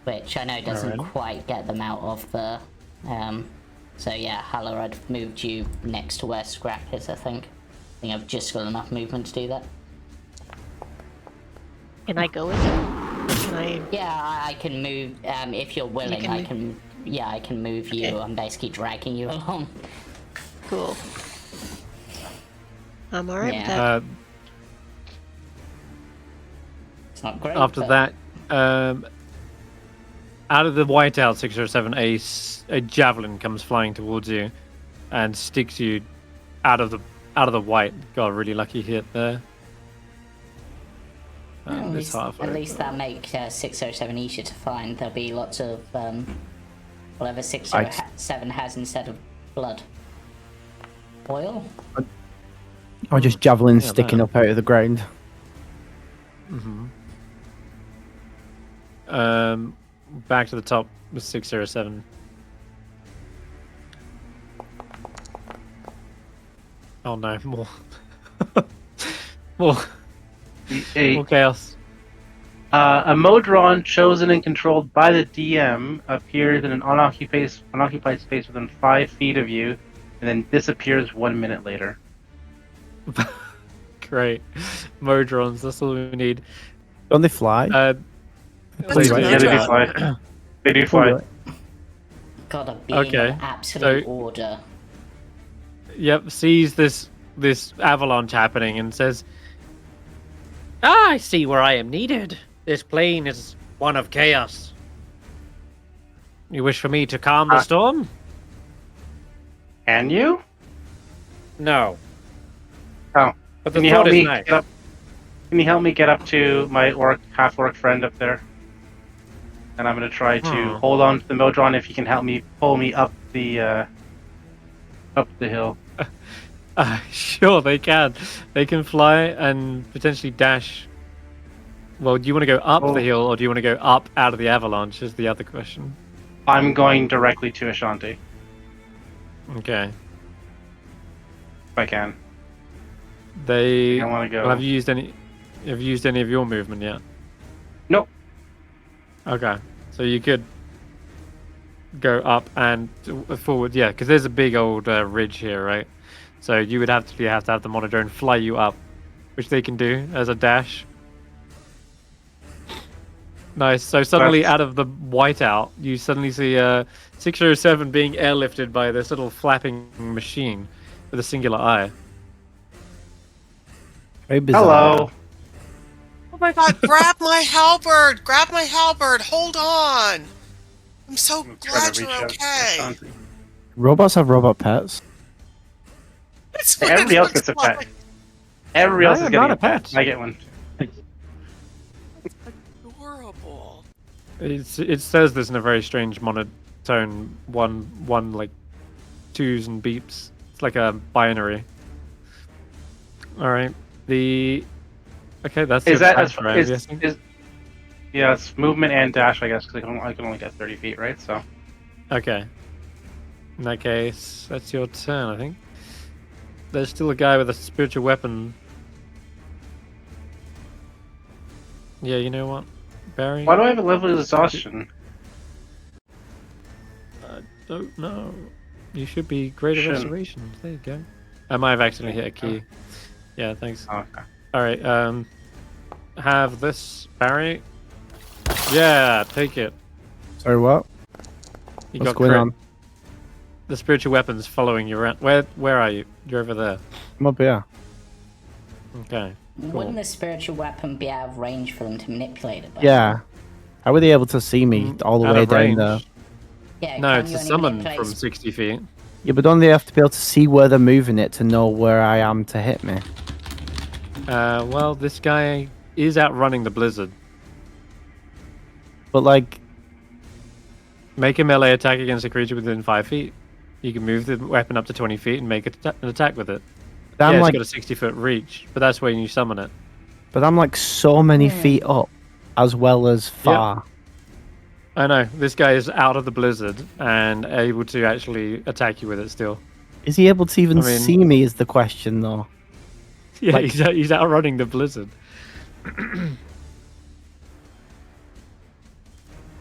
Which I know doesn't quite get them out of the... so yeah, Hulla, I'd moved you next to where Skrapp is, I think. I think I've just got enough movement to do that. Can I go with you? Can I... Yeah, I can move, if you're willing, I can move you. Okay. I'm basically dragging you along. Cool. I'm alright with Yeah. that. It's not great, After but... that, out of the whiteout 607, a javelin comes flying towards you and sticks you out of the white. Got a really lucky hit there. At least that'll make 607 easier to find. There'll be lots of whatever 607 has instead of blood. Oil? Or just javelins sticking up out of the ground. Back to the top with 607. Oh no, more. more chaos. A Modron chosen and controlled by the DM appears in an unoccupied space within 5 feet of you, and then disappears 1 minute later. Great. Modrons, that's all we need. Don't they fly? What's a Yeah, they do Modron? fly. They do fly. Gotta be in absolute order. Yep, sees this avalanche happening and says, I see where I am needed. This plane is one of chaos. You wish for me to calm the storm? Can you? No. Oh. But the Can you thought help is me nice. get up? Can you help me get up to my half-orc friend up there? And I'm gonna try to hold on to the Modron if you can help me pull me up the hill. Sure, they can. They can fly and potentially dash. Well, do you want to go up the hill or do you want to go up out of the avalanche is the other question. I'm going directly to Ashanti, Okay. if I can. They... I want to go. Well, have you used any of your movement yet? Nope. Okay. So you could go up and forward, yeah, because there's a big old ridge here, right? So you would have to have the monodrone fly you up, which they can do as a dash. Nice. So suddenly, out of the whiteout, you suddenly see 607 being airlifted by this little flapping machine with a singular eye. Very bizarre. Hello. Oh my god, grab my halberd! Grab my halberd! Hold on! I'm so glad you're okay. Robots have robot pets. That's what Everybody it else looks gets a like. pet. Everybody else I is am getting not a a pet. pet. I get one. Adorable. It says this in a very strange monotone, one like twos and beeps. It's like a binary. All right. Okay, that's Is that dash, right? I'm guessing? Yeah, it's movement and dash, I guess, because I can only get 30 feet, right? So. Okay. In that case, that's your turn, I think. There's still a guy with a spiritual weapon. Yeah, you know what, Barry? Why do I have a level of exhaustion? I don't know. You should be greater Shouldn't. restoration. There you go. I might have accidentally hit a key. Yeah, thanks. Oh, okay. Alright, have this, Barry. Yeah, take it. Sorry, what? You What's got going crit. on? The spiritual weapon's following you around. Where are you? You're over there. I'm up here. Okay. Cool. Wouldn't the spiritual weapon be out of range for them to manipulate it by? Yeah. How are they able to see me all the Out way of down range. there? Yeah, No, can it's you a only summon manipulate from 60 feet. Yeah, but don't they have to be able to see where they're moving it to know where I am to hit me? Well, this guy is outrunning the blizzard. But like, Make a melee attack against a creature within 5 feet. You can move the weapon up to 20 feet and make an attack with it. I'm Yeah, like, it's got a 60-foot reach, but that's when you summon it. but I'm like so many feet up, as well as far. I know, this guy is out of the blizzard and able to actually attack you with it still. Is he able to even I mean- see me? Is the question though. Yeah, Like- he's outrunning the blizzard.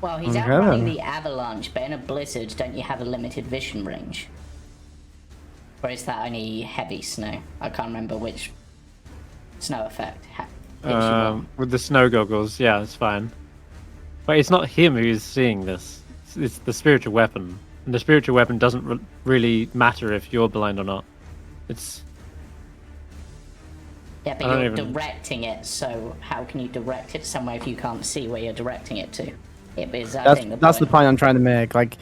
Well, he's Okay, outrunning then. the avalanche, but in a blizzard, don't you have a limited vision range? Or is that only heavy snow? I can't remember which snow effect. With the snow goggles, yeah, it's fine. But it's not him who's seeing this. It's the spiritual weapon. And the spiritual weapon doesn't really matter if you're blind or not. It's... Yeah, but I don't you're even- directing it, so how can you direct it somewhere if you can't see where you're directing it to? It is, I think, That's the point I'm trying to make. Like,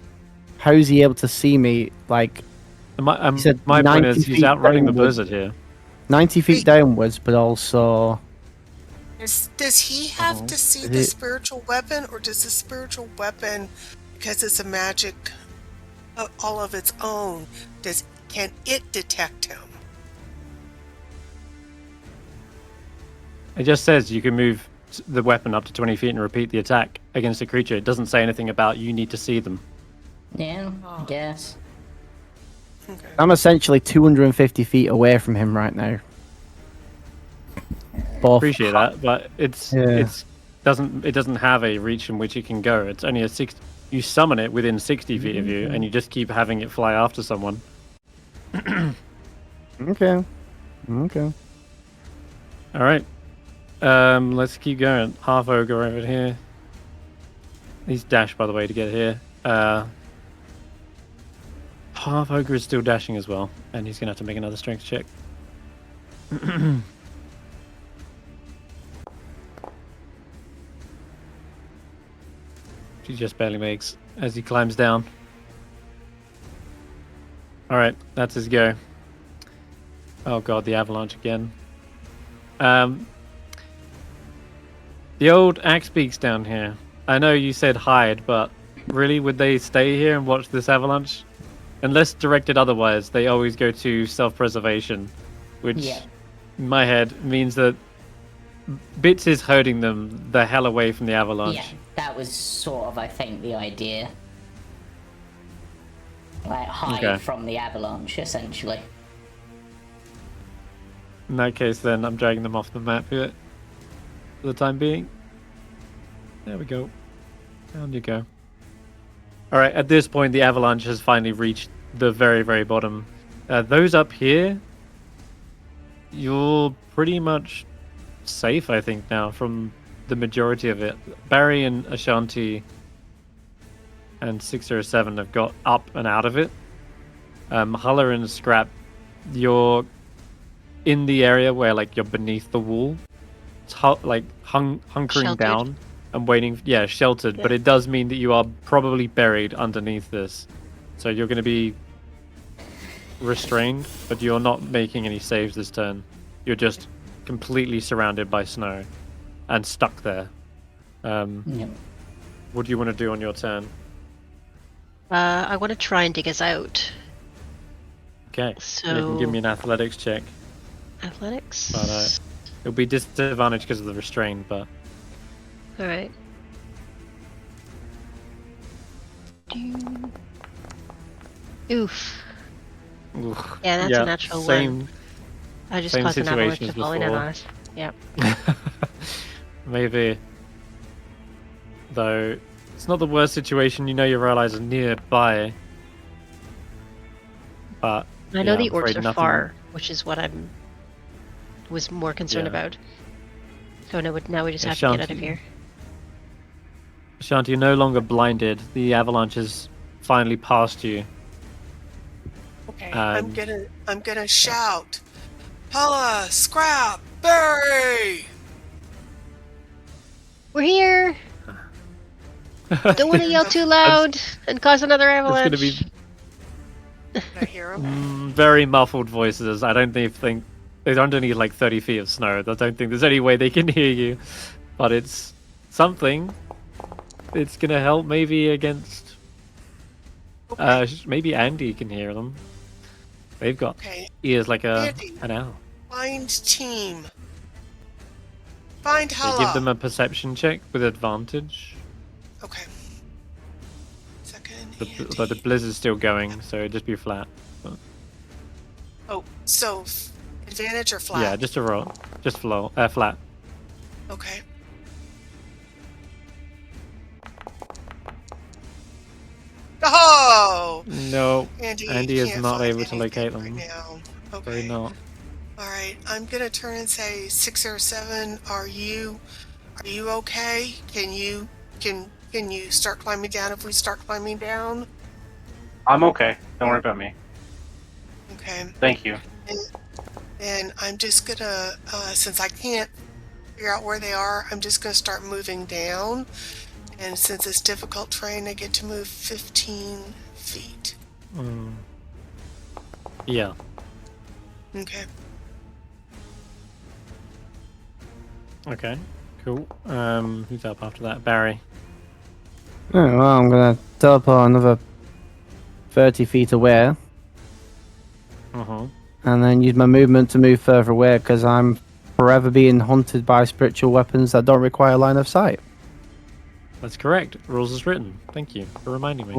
how is he able to see me? Like, My, said my point 90 is he's feet outrunning the downwards. blizzard here. 90 feet downwards, but also Does he have to see Is the it- spiritual weapon, or does the spiritual weapon, because it's a magic all of its own, can it detect him? It just says you can move the weapon up to 20 feet and repeat the attack against a creature. It doesn't say anything about you need to see them. Yeah, I guess. Okay. I'm essentially 250 feet away from him right now. Both. Appreciate that, but it Yeah. doesn't have a reach in which it can go. It's only a 6. You summon it within 60 feet of you, and you just keep having it fly after someone. Okay. Okay. All right. Let's keep going. Half ogre over here. He's dashed, by the way, to get here. Half ogre is still dashing as well, and he's gonna have to make another strength check. He just barely makes as he climbs down. All right, that's his go. Oh god, the avalanche again. The old axe beaks down here. I know you said hide, but really, would they stay here and watch this avalanche? Unless directed otherwise, they always go to self-preservation, which, Yeah. in my head, means that Bits is herding them the hell away from the avalanche. Yeah, that was sort of, I think, the idea. Like, hide Okay. from the avalanche, essentially. In that case, then, I'm dragging them off the map here for the time being. There we go. Down you go. Alright, at this point, the avalanche has finally reached the very, very bottom. Those up here, you're pretty much safe, I think, now, from the majority of it. Barry and Ashanti and 607 have got up and out of it. Hulla and Skrapp, you're in the area where, like, you're beneath the wall. It's hunkering Sheltered. down and waiting. Yeah, sheltered, but it does mean that you are probably buried underneath this. So you're going to be restrained, but you're not making any saves this turn. You're just completely surrounded by snow and stuck there. Yep. What do you want to do on your turn? I want to try and dig us out. Okay, So you can give me an athletics check. athletics. But it'll be disadvantaged because of the restraint, but All right. Oof. oof. Yeah, that's a natural same, one. I just same caused an avalanche situation to as fall in on before. us. Yep. Maybe. Though, it's not the worst situation. You know your allies are nearby. But I know yeah, the I'm afraid orcs are nothing- far, which is what was more concerned Yeah. about. So now we just Yeah, have to get out of Shanti. here. Ashanti, you're no longer blinded. The avalanche has finally passed you. Okay, Um, I'm gonna shout, Hulla, Skrapp, Barry! We're here. Don't want to yell too loud and cause another It's avalanche. going to be Can I hear him? very muffled voices. I don't think they're underneath like 30 feet of snow. I don't think there's any way they can hear you. But it's something. It's gonna help maybe against. Maybe Andy can hear them. They've got Okay. ears like Andy. an owl. Find team. Find They Hulla. give them a perception check with advantage. Okay. Second. But the blizzard's still going, so it'd just be flat. But, Oh, so advantage or flat? yeah, just a roll, just flat. Okay. Oh! No, Andy is can't not find able to locate anything them. right now. Very Okay. not. All right. I'm gonna turn and say 607. Are you okay? Can you start climbing down if we start climbing down? I'm okay. Don't worry about me. Okay. Thank you. And I'm just gonna, since I can't figure out where they are, I'm just gonna start moving down. And since it's difficult terrain, I get to move 15 feet. Yeah. Okay. Okay. Cool. Who's up after that? Barry. Oh, well, I'm gonna teleport another 30 feet away, Uh-huh. and then use my movement to move further away because I'm forever being hunted by spiritual weapons that don't require line of sight. That's correct. Rules is written. Thank you for reminding me.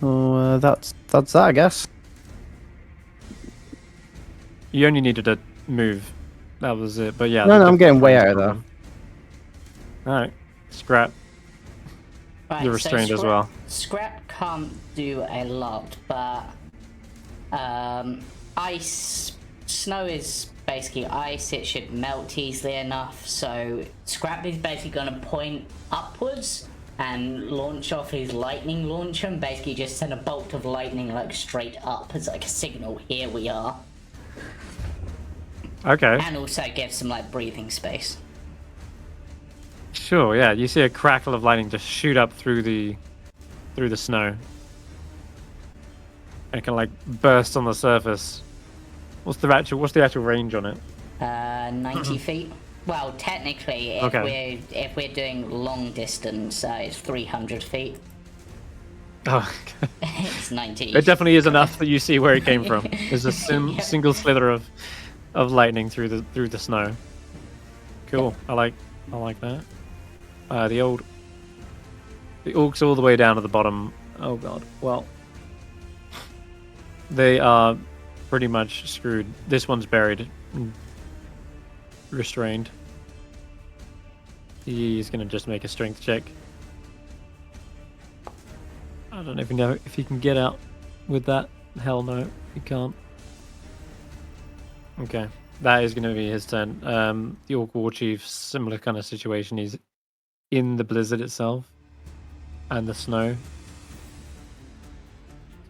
So that's that, I guess. You only needed to move. That was it. But yeah. No, the I'm getting way difference out of is All right. Skrapp. Right, You're restrained as well. Skrapp can't do a lot, but snow is basically ice. It should melt easily enough. So Skrapp is basically going to point upwards and launch off his lightning launcher and basically just send a bolt of lightning like straight up as like a signal. Here we are. Okay. And also give some like breathing space. Sure, yeah. You see a crackle of lightning just shoot up through the snow. And it can like burst on the surface. What's the actual range on it? 90 feet. Well, technically, if we're doing long distance, it's 300 feet. Oh, It's 90. it definitely is enough that you see where it came from. There's a single slither of lightning through the snow. Cool. I like that. The orcs all the way down to the bottom. Oh god. Well, they are pretty much screwed. This one's buried, restrained. He's gonna just make a strength check. I don't even know if he can get out with that. Hell no, he can't. Okay, that is gonna be his turn. The Orc War Chief, similar kind of situation. He's in the blizzard itself and the snow.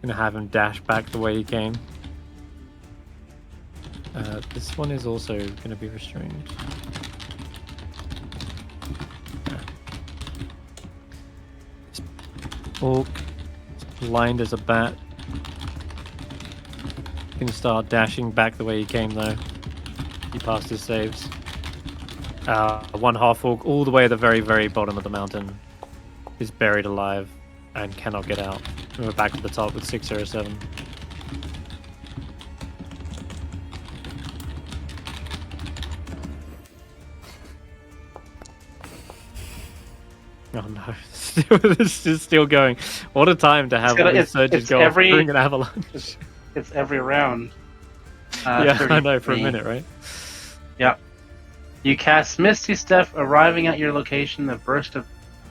Gonna have him dash back the way he came. This one is also gonna be restrained. Orc, blind as a bat. Can start dashing back the way he came though. He passed his saves. One half-orc all the way at the very, very bottom of the mountain is buried alive and cannot get out. And we're back at the top with 607. Oh no, this is still going. What a time to have all these surges go off during an avalanche. It's every round. Yeah, 30 I know, for a feet. minute, right? Yep. You cast Misty Step, arriving at your location, a burst of...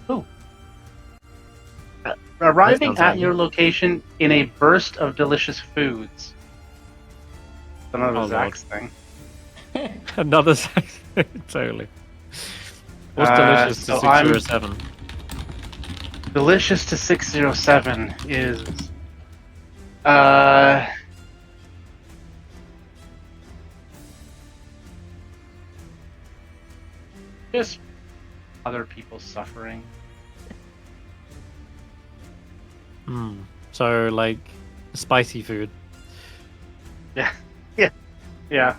Ooh. Arriving at your location in a burst of delicious foods. Another Zach's thing. Another totally. What's delicious to so 607? Delicious to 607 is... just other people's suffering. So like spicy food. Yeah,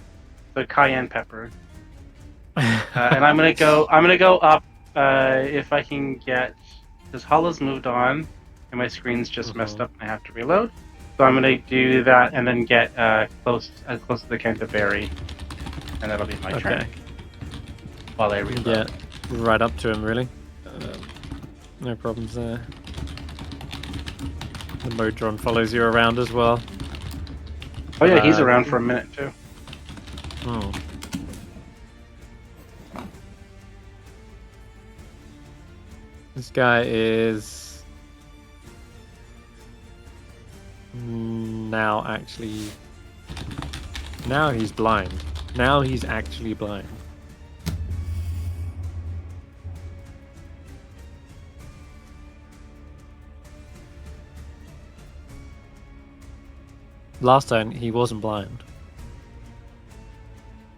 the cayenne pepper. And I'm gonna go up if I can get, because Hulla's moved on and my screen's just messed up and I have to reload. So I'm gonna do that and then get close as close as I can to Barry, and that'll be my turn. While I reload. Yeah, right up to him really. No problems there. The Modron follows you around as well. Oh yeah, he's around for a minute too. This guy is now actually. Now he's blind. Now he's actually blind. Last time he wasn't blind.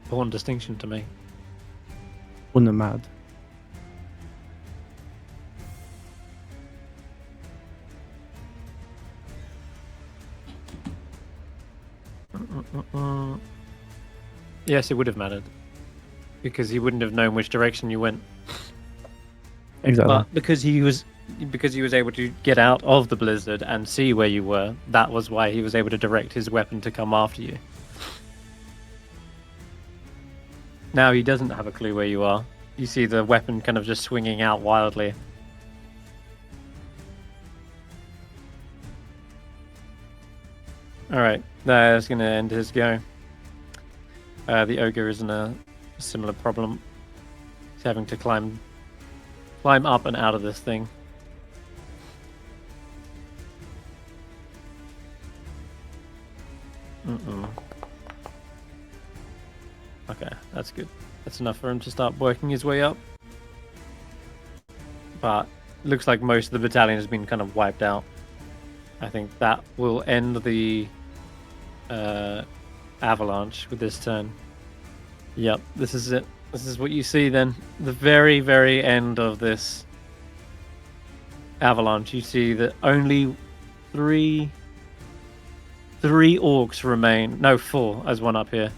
Important distinction to me. Wasn't it mad? Yes, it would have mattered. Because he wouldn't have known which direction you went. Exactly. But because he was able to get out of the blizzard and see where you were, that was why he was able to direct his weapon to come after you. Now he doesn't have a clue where you are. You see the weapon kind of just swinging out wildly. Alright, that's going to end his go. The ogre is in a similar problem. He's having to climb up and out of this thing. Okay, that's good. That's enough for him to start working his way up. But looks like most of the battalion has been kind of wiped out. I think that will end the avalanche with this turn. Yep, this is it. This is what you see then. The very, very end of this avalanche. You see that only three orcs remain. No, 4. There's one up here.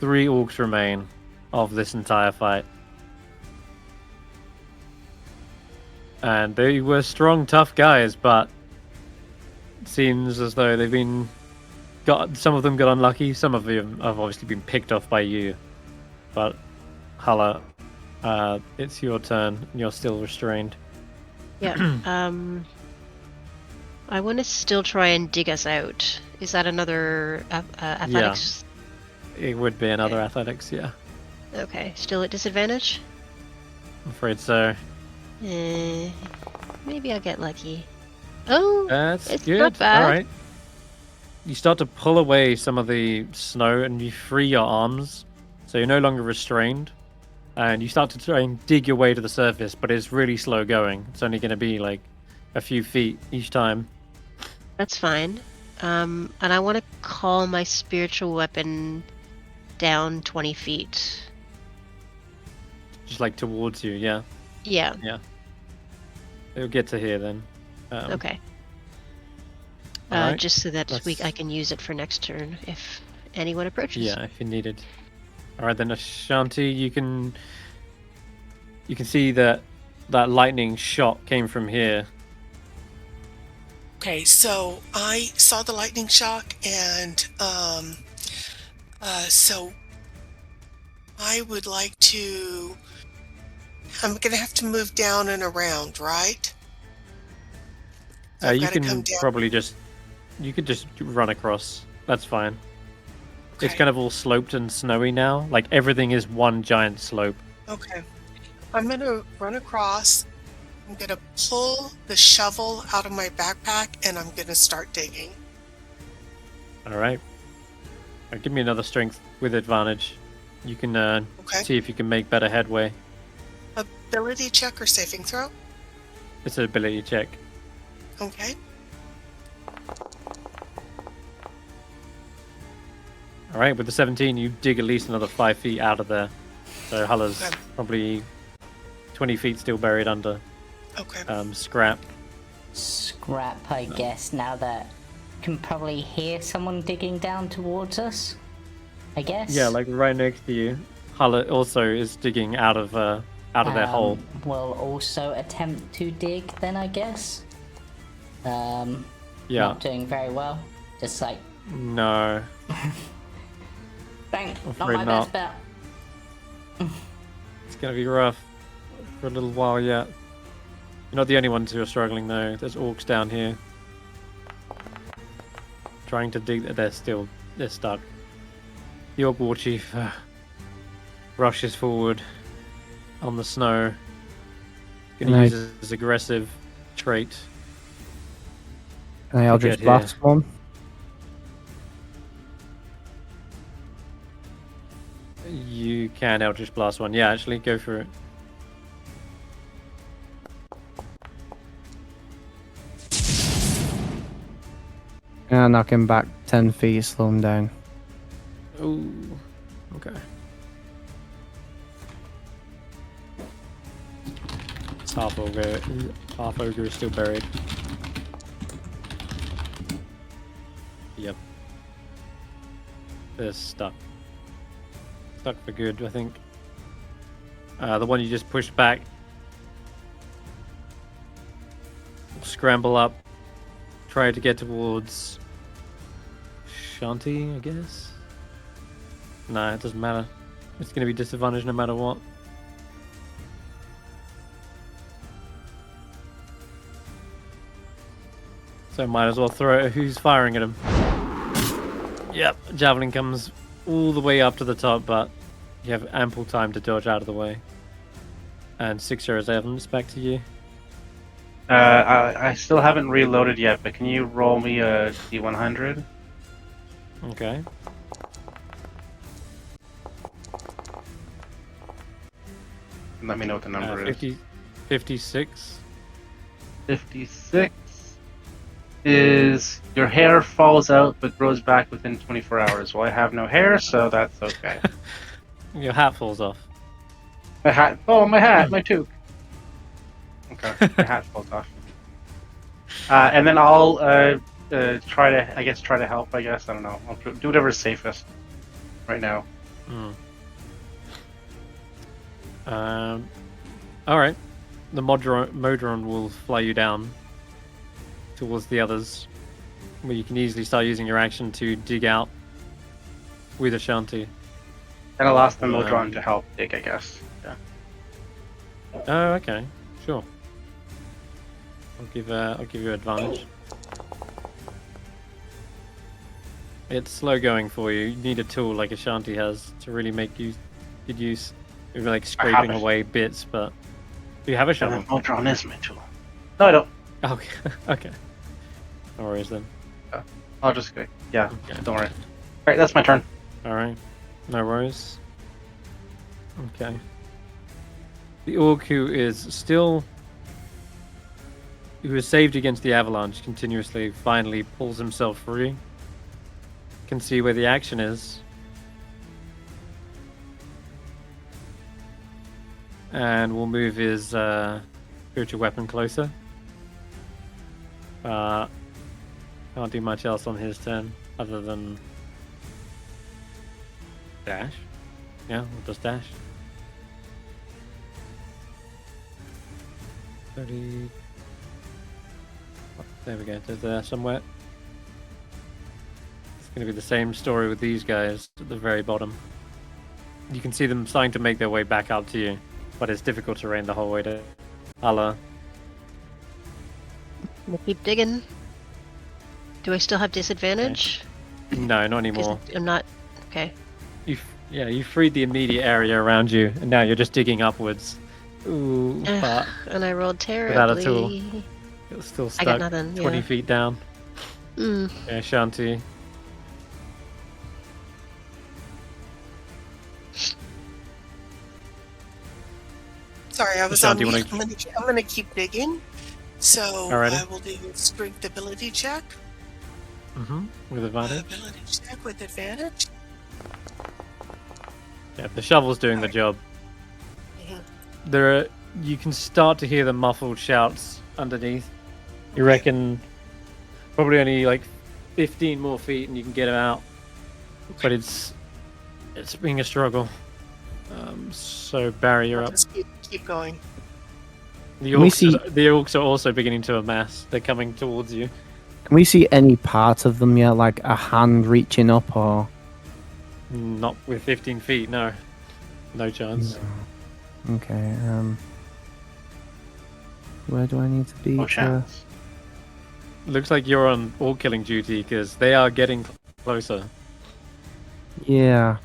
3 orcs remain of this entire fight. And they were strong, tough guys, but it seems as though some of them got unlucky. Some of them have obviously been picked off by you. But Hulla, it's your turn. You're still restrained. Yeah. I want to still try and dig us out. Is that another athletics? Yeah, it would be another athletics, yeah. Okay, still at disadvantage? I'm afraid so. Maybe I'll get lucky. Oh, that's it's good. not bad. All right. You start to pull away some of the snow and you free your arms, so you're no longer restrained. And you start to try and dig your way to the surface, but it's really slow going. It's only going to be like a few feet each time. That's fine. And I want to call my spiritual weapon down 20 feet. Just like towards you, yeah. Yeah. Yeah. It'll get to here then. Okay. Alright, just so that I can use it for next turn if anyone approaches. Yeah, if you need it. Alright then, Ashanti, you can see that lightning shot came from here. Okay, so I saw the lightning shock, and so I would like to. I'm gonna have to move down and around, right? So I've You gotta come can down. probably you could just run across. That's fine. It's Okay. kind of all sloped and snowy now. Like everything is one giant slope. Okay. I'm gonna run across. I'm gonna pull the shovel out of my backpack, and I'm gonna start digging. Alright. Give me another strength with advantage. You can Okay. see if you can make better headway. Ability check or saving throw? It's an ability check. Okay. Alright, with the 17, you dig at least another 5 feet out of there. So Hulla's Okay. probably 20 feet still buried under Okay. Skrapp. Skrapp, I guess, now that can probably hear someone digging down towards us. I guess. Yeah, like right next to you. Hulla also is digging out of their hole. We'll also attempt to dig then, I guess. Yeah. Not doing very well. Just like, No. bang, not Afraid my not. best bet. It's gonna be rough for a little while yet. You're not the only ones who are struggling though. There's orcs down here. Trying to dig. They're stuck. The orc war chief rushes forward on the snow. Gonna Nice. use his aggressive trait. Can I Eldritch get Blast one? You can Eldritch Blast one. Yeah, actually, go for it. Yeah, knock him back 10 feet, slow him down. Ooh. Okay. Half ogre is still buried. Yep. They're stuck. Stuck for good, I think. The one you just pushed back. Scramble up. Try to get towards Ashanti, I guess. Nah, it doesn't matter. It's going to be disadvantaged no matter what. So might as well throw it. Who's firing at him? Yep, javelin comes all the way up to the top, but you have ample time to dodge out of the way. And 607, it's back to you. I still haven't reloaded yet, but can you roll me a D100? Okay. Let me know what the number is. 56. 56 is your hair falls out but grows back within 24 hours. Well, I have no hair, so that's okay. Your hat falls off. My hat. Oh, my hat, my toque. Okay, my hat falls off. And then I'll try to help. I guess I don't know. I'll do whatever's safest right now. All right. The Modron will fly you down towards the others, where you can easily start using your action to dig out with Ashanti. And I'll ask the Modron to help dig, I guess. Yeah. Oh, okay, sure. I'll give you advantage. It's slow going for you. You need a tool like Ashanti has to really make you good use. You're like scraping away bits, but do you have a shovel? Modron is my tool. No, I don't. Okay, okay. No worries then. I'll just go. Yeah, Okay. don't worry. Alright, that's my turn. All right, no worries. Okay. The orc who is saved against the avalanche continuously finally pulls himself free. Can see where the action is. And we'll move his spiritual weapon closer. Can't do much else on his turn other than dash. Yeah, we'll just dash. 30. There we go. There's there somewhere. It's going to be the same story with these guys at the very bottom. You can see them starting to make their way back up to you, but it's difficult terrain the whole way to Hulla. We'll keep digging. Do I still have disadvantage? No, not anymore. I'm not. Okay. You freed the immediate area around you, and now you're just digging upwards. Ooh, but And I rolled terribly. without a tool. It's still stuck. I got nothing. 20 yeah. feet down. Mm. Yeah, Ashanti. Sorry, I was Ashanti, on wanna- mute. I'm gonna keep digging. So Alrighty. I will do a strength ability check. With advantage. Ability check with advantage. Yeah, the shovel's doing the job. You can start to hear the muffled shouts underneath. You reckon probably only like 15 more feet and you can get him out. But it's being a struggle. So Barry, you're up. Just keep going. The orcs are also beginning to amass. They're coming towards you. Can we see any part of them yet, like a hand reaching up, or? Not with 15 feet, no. No chance. No. Okay. Where do I need to be? No chance. Looks like you're on orc killing duty because they are getting closer. Yeah.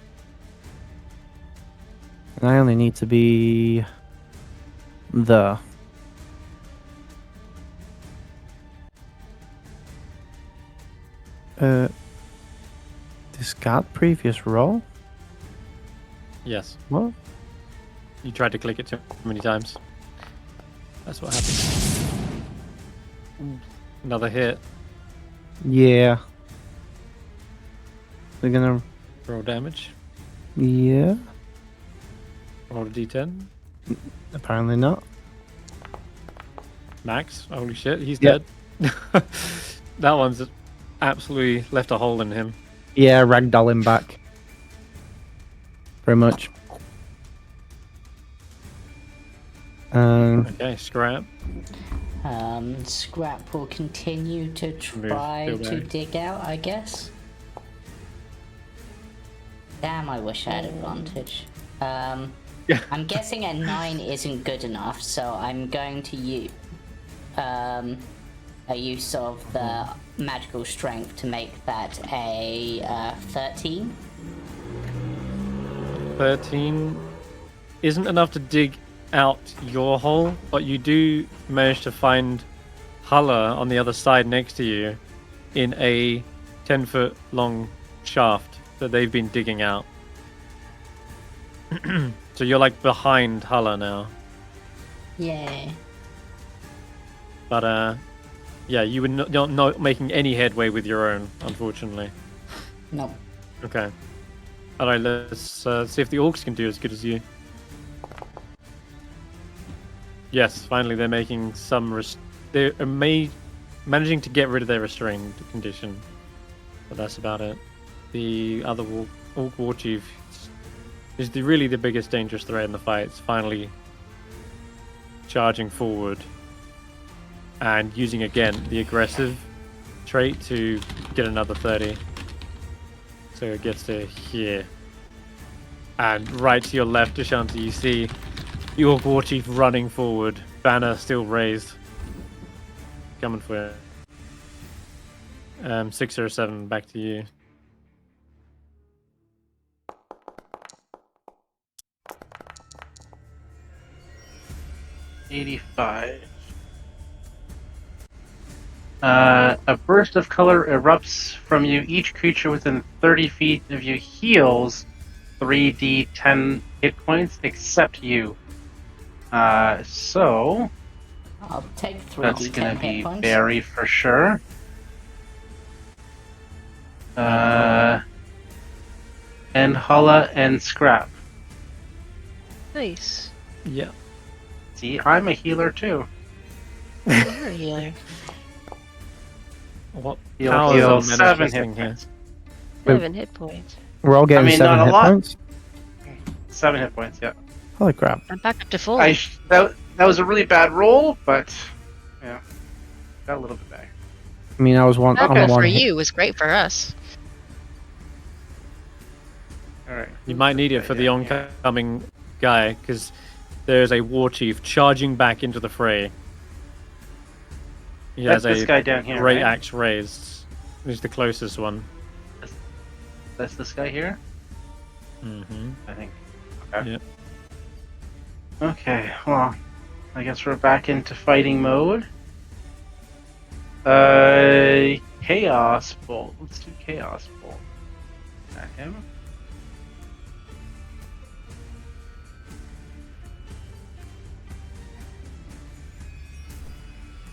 And I only need to be there. Discard previous roll? Yes. What? You tried to click it too many times. That's what happened. Ooh, another hit. Yeah. We're gonna... Roll damage. Yeah. Roll a d10. Apparently not. Max. Holy shit, he's Yep. dead. That one's absolutely left a hole in him. Yeah, ragdoll him back. Very much. Okay, Skrapp. Skrapp will continue to try to dig out, I guess. Damn, I wish I had advantage. I'm guessing a 9 isn't good enough, so I'm going to use a use of the magical strength to make that a 13. 13 isn't enough to dig out your hole, but you do manage to find Hulla on the other side next to you in a 10-foot long shaft that they've been digging out. So you're like behind Hulla now. Yeah. But yeah, you were not making any headway with your own, unfortunately. No. Okay. Alright, let's see if the orcs can do as good as you. Yes, finally they're making some... They're managing to get rid of their restrained condition. But that's about it. The other orc war chief is really the biggest dangerous threat in the fight. It's finally charging forward and using again the aggressive trait to get another 30. So it gets to here. And right to your left, Ashanti, you see the orc war chief running forward, banner still raised. Coming for you. 6 or 7, back to you. $85. A burst of color erupts from you. Each creature within 30 feet of you heals 3d10 hit points, except you. So I'll take 3d10 that's gonna hit be points. Barry for sure. And Hulla and Skrapp. Nice. Yeah. See, I'm a healer too. You're a healer. What Heal, powers heal, are 7 manifesting hit here? points. 7 hit points. We're all getting mean, 7 not a hit lot. points? 7 hit points, yeah. Holy crap. I'm back up to full. That was a really bad roll, but yeah, got a little bit better. I mean, I was Not on good one for hit. you was great for us. All right. You might need it for the oncoming guy, because there's a war chief charging back into the fray. He That's has this a guy down here, great right? axe raised. He's the closest one. That's this guy here, Mm-hmm. I think. Okay. Yep. Okay. Well, I guess we're back into fighting mode. Chaos Bolt. Let's do Chaos Bolt. At him.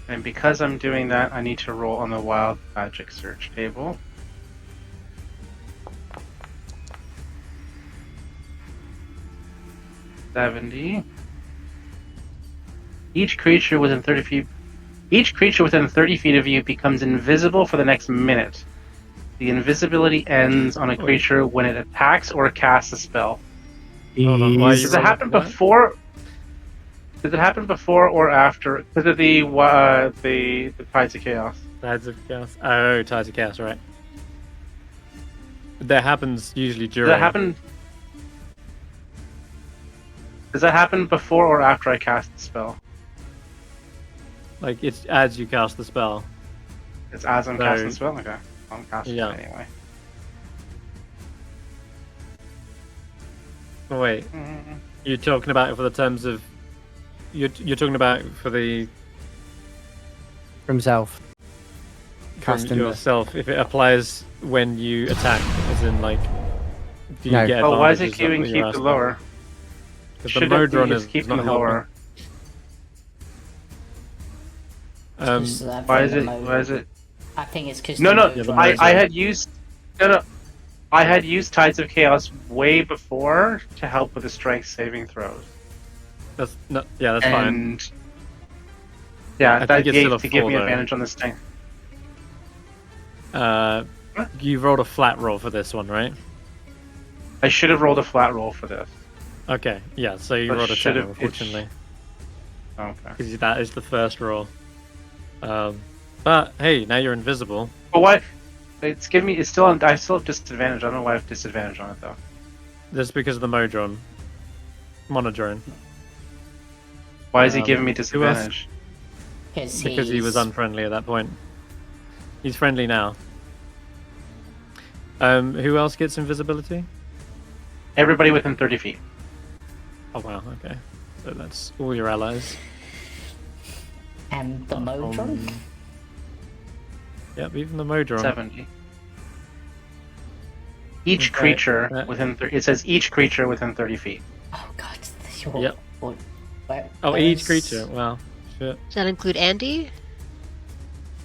And because I'm doing that, I need to roll on the Wild Magic search table. $70. Each creature within 30 feet. Each creature within 30 feet of you becomes invisible for the next minute. The invisibility ends on a creature when it attacks or casts a spell. Hold on, why are you Does it rolling happen for that? before? Does it happen before or after? Because of the Tides of Chaos. Tides of Chaos. Oh, Tides of Chaos, right. That happens usually Does during. that happen before or after I cast the spell? Like, it's as you cast the spell. It's as I'm So- casting the spell? Okay. I'm casting Yeah. it anyway. Oh, wait, Mhm. you're talking about it for the terms of... You're talking about it for the... For himself. From Casting yourself, if it applies when you attack, as in, like... Do you No. get Oh, why is it advantages keeping that keep you're the asking? lower? Because the Should Modron it's is keeping not the helping. lower. Just that Why from is the it? mo- Why is it? I think it's because No, no. Yeah, the I Modron. had used. No. I had used Tides of Chaos way before to help with the strength saving throws. That's no, yeah, that's fine. And yeah, I that think it's still gave a to give 4 me though. advantage on this thing. You rolled a flat roll for this one, right? I should have rolled a flat roll for this. Okay, yeah, so you But rolled a 10, should've- unfortunately. Okay. Because that is the first roll. But, hey, now you're invisible. But what? It's giving me. It's still on. I still have disadvantage. I don't know why I have disadvantage on it though. Just because of the Monodron. Why is he giving me Who else? disadvantage? Because he was unfriendly at that point. He's friendly now. Who else gets invisibility? Everybody within 30 feet. Oh wow, okay. So that's all your allies. And the Modron? Yep, even the Modron. 70. Each Okay, creature that- within. It says each creature within 30 feet. Oh god. Yep. Oh, where each is- creature. Wow. Shit. Does that include Andy?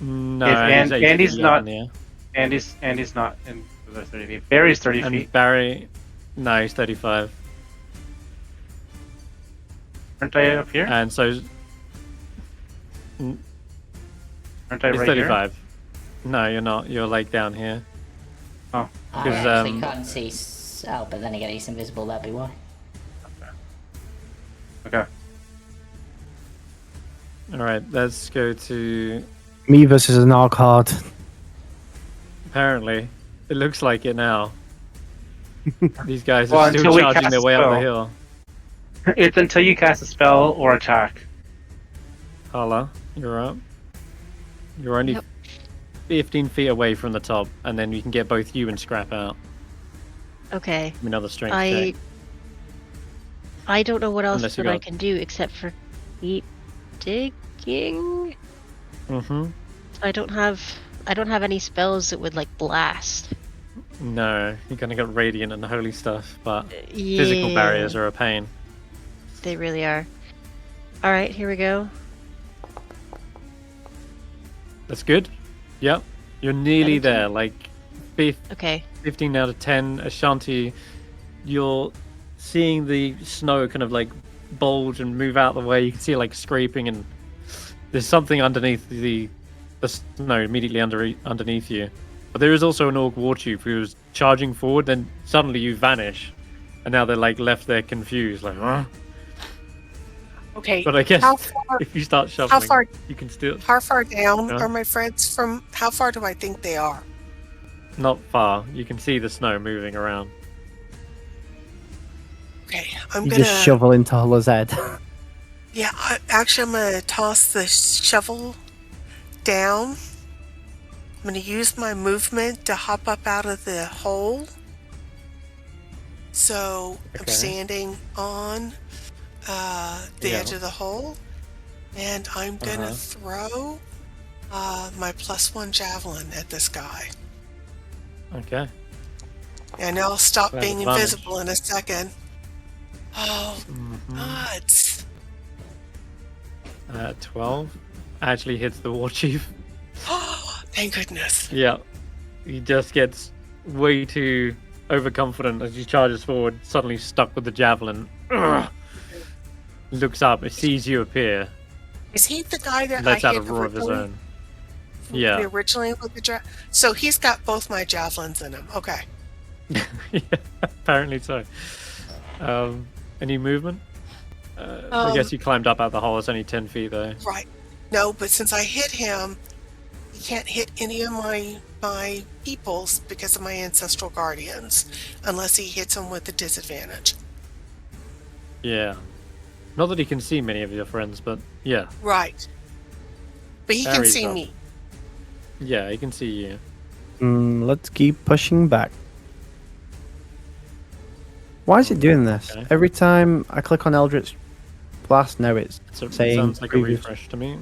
No, If Andy's 80 Andy's feet not- up in the air. Andy's not in the 30 feet. Barry's 30 And feet. Barry, no, he's 35. Aren't I up here? And so Aren't I he's right 35. No, you're not. You're like down here. I 'Cause, actually can't see. Oh, but then again, he's invisible. That'd be why. here? Okay. All right, let's go to. Me versus an ARC card. Apparently, it looks like it now. These guys Well, are until still we charging cast their way up the spell. hill. It's until you cast a spell or attack. Hulla, you're up. You're only Yep. 15 feet away from the top, and then you can get both you and Skrapp out. Okay. Give me another strength I check. I don't know what else Unless you that I got- can do except for keep digging. Mm-hmm. I don't have any spells that would like blast. No, you're gonna get radiant and holy stuff, but Yeah, physical barriers are a pain. They really are. All right, here we go. That's good. Yep, you're nearly 17. there. Like Okay. 15 out of 10. Ashanti, you're seeing the snow kind of like bulge and move out the way. You can see it like scraping, and there's something underneath the snow immediately underneath you. But there is also an orc war chief who was charging forward, then suddenly you vanish, and now they're like left there confused, like, huh? Okay. But I guess How far? if you start shuffling, How far? you can still How far down Yeah. are my friends from? How far do I think they are? not far. You can see the snow moving around. Okay, I'm You gonna. just shovel into Hulla's head. Yeah, actually, I'm gonna toss the shovel down. I'm gonna use my movement to hop up out of the hole. So I'm Okay. standing on the Yeah. edge of the hole, and I'm gonna Uh-huh. throw my +1 javelin at this guy. Okay. And I'll stop Well, being advantage. invisible in a second. Oh, Mhm. nuts. 12 actually hits the war chief. Thank goodness. Yeah, he just gets way too overconfident as he charges forward, suddenly stuck with the javelin. Ugh. Looks up, it sees you appear, Is he the guy that lets I out hit a roar of his originally? own. Yeah. Originally with the so he's got both my javelins in him. Okay. Yeah, apparently so. Any movement? I guess you climbed up out the hole. It's only 10 feet though. Right. No, but since I hit him, he can't hit any of my peoples because of my ancestral guardians, unless he hits them with a disadvantage. Yeah. Not that he can see many of your friends, but yeah. Right. But he can Harry's see up. me. Yeah, he can see you. Let's keep pushing back. Why is it doing this? Okay. Every time I click on Eldritch Blast, now it's It saying sounds like a refresh to me.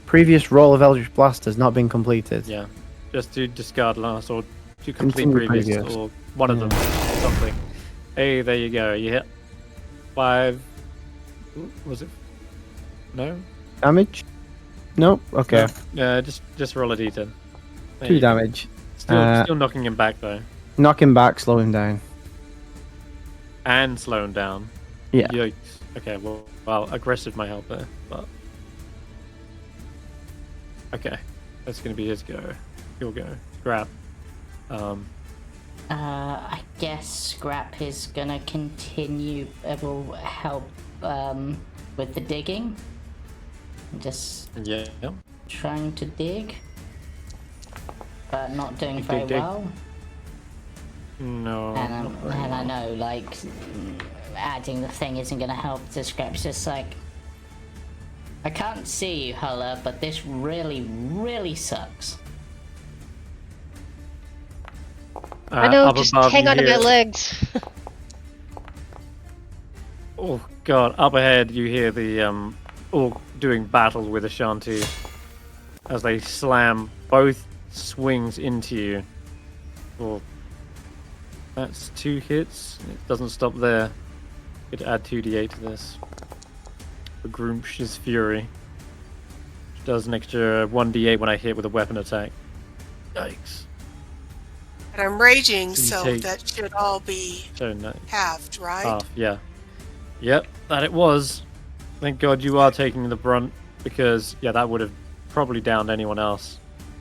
previous roll of Eldritch Blast has not been completed. Yeah. Just to discard last or to complete Continue previous previous. or one of them or something. Hey, there you go. You hit 5. Was it? No? Damage? Nope. Okay. Yeah, just roll a d10. There 2 you go. damage. Still knocking him back though. Knock him back, slow him down. And slow him down. Yeah. Yikes. Okay, well, aggressive might help there, but... Okay, that's gonna be his go. Your go. Grab. I guess Skrapp is gonna continue. It will help with the digging. Just Yeah. trying to dig, but not doing You very dig. well. No. And I know, like, adding the thing isn't gonna help. The Skrapp's just like, I can't see you, Hulla, but this really, really sucks. I know, Up just above hang you on to my hear- legs. Oh god, up ahead you hear the orc doing battle with Ashanti as they slam both swings into you. Oh, that's 2 hits. It doesn't stop there. Could add 2d8 to this. For Groomsh's Fury. Which does an extra 1d8 when I hit with a weapon attack. Yikes. And I'm raging, So you so take- that should all be So no. halved, right? Half, yeah. Yep, that it was. Thank God you are taking the brunt, because, yeah, that would have probably downed anyone else.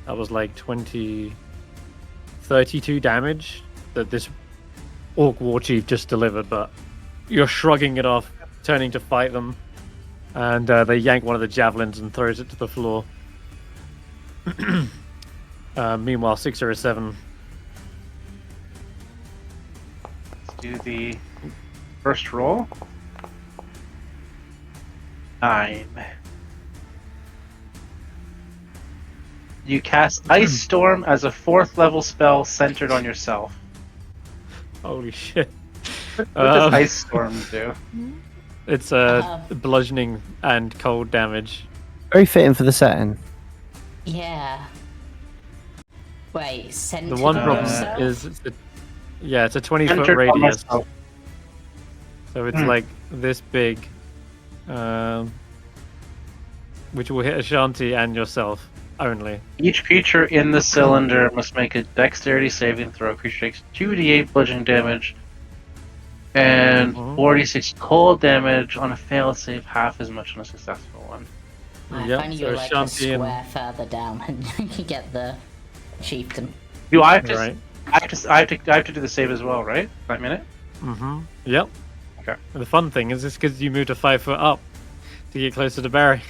That was like 32 damage that this Orc War Chief just delivered, but you're shrugging it off, turning to fight them, and they yank one of the javelins and throws it to the floor. Meanwhile, 6 or a 7. Let's do the first roll. 9. You cast Ice Storm as a 4th level spell centered on yourself. Holy shit. What does Ice Storm do? It's bludgeoning and cold damage. Very fitting for the setting. Yeah. Wait, centered The one on problem yourself? is, it's a 20-foot Centered on radius. myself. So it's like this big, which will hit Ashanti and yourself only. Each creature in the cylinder must make a dexterity saving throw. Creature takes 2d8 bludgeoning damage and 46 cold damage on a failed save, half as much on a successful one. I Yep, find so you're like a Ashanti and- square further down and you get the chieftain. Do I have to? Right. I have to do the save as well, right? 5 minute. Yep. Okay. And the fun thing is, it's because you moved a 5 foot up to get closer to Barry,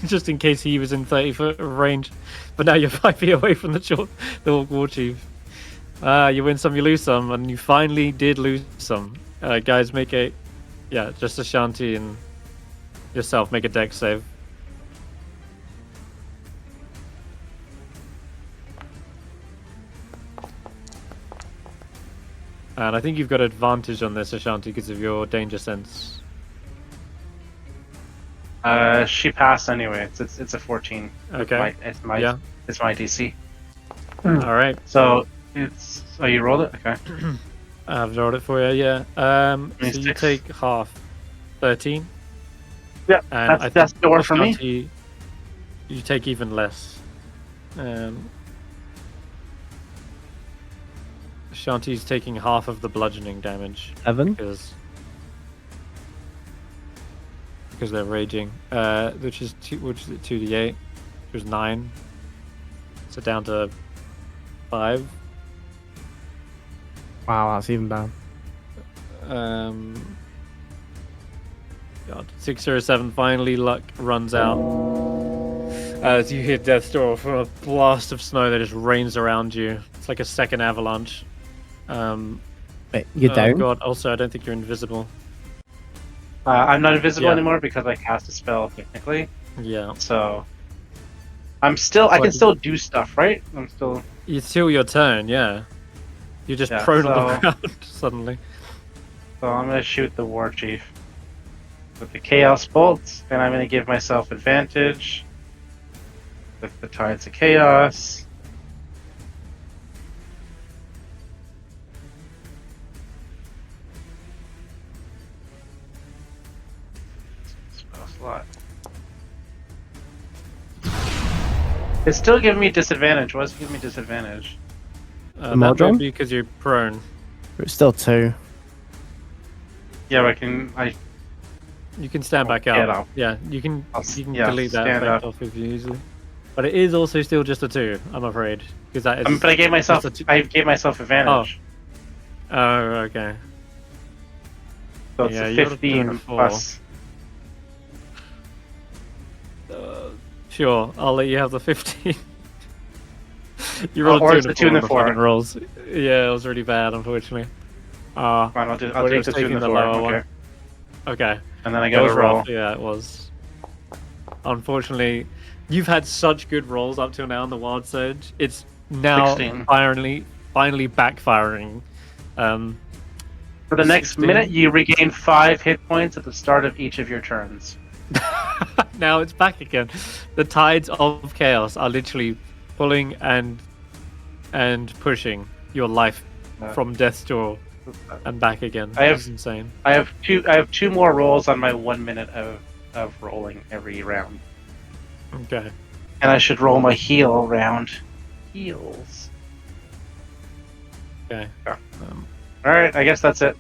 just in case he was in 30 foot of range. But now you're 5 feet away from the Orc War Chief. You win some, you lose some, and you finally did lose some. Guys, make a, just Ashanti and yourself make a dex save. And I think you've got advantage on this, Ashanti, because of your danger sense. She passed anyway. It's a 14. Okay. It's my Yeah. DC. All right. So it's. Oh, you rolled it. Okay. I've rolled it for you. Yeah. So you 26. take half, 13. Yeah, And that's the order for me. Ashanti, you take even less. Ashanti's taking half of the bludgeoning damage 7. because because they're raging. Which is 2d8, which was 9. So down to 5. Wow, that's even bad. God, 6 or 7. Finally, luck runs out as you hear Death's Door from a blast of snow that just rains around you. It's like a second avalanche. Wait, you're down? Oh God! Also, I don't think you're invisible. I'm not invisible Yeah. anymore because I cast a spell technically. Yeah. So I'm still. I can still do stuff, right? I'm still. It's still your turn. Yeah. You're just Yeah, prone on the so- ground suddenly. So I'm gonna shoot the War Chief with the Chaos Bolts, and I'm gonna give myself advantage with the Tides of Chaos. Spell slot. It's still giving me disadvantage. What's giving me disadvantage? That Modron? might be because you're prone. It's still 2. Yeah, I can. You can stand back Get up. up. Yeah, you can Yeah, delete that stand effect up. off of you easily. But it is also still just a 2, I'm afraid. Because that is. But I gave myself. just a 2. I gave myself advantage. Oh, okay. So it's Yeah, a you're 15 doing a 4. plus. Sure, I'll let you have the 15. You rolled or 2 it's and the 2 and a the 4 on the 4. fucking rolls. Yeah, it was really bad, unfortunately. Fine, I'll well, take you're the 2 taking and the the 4. lower Okay. one. Okay. And then I That got was to roll. rough. Yeah, it was. Unfortunately, you've had such good rolls up till now in the Wild Surge. It's now 16. finally backfiring. For the next 16. minute, you regain 5 hit points at the start of each of your turns. Now it's back again. The tides of chaos are literally pulling and pushing your life from death's door and back again. I have- This is insane. I have 2 more rolls on my 1 minute of rolling every round, Okay. and I should roll my heal round. Heals. Okay. Yeah. All right, I guess that's it.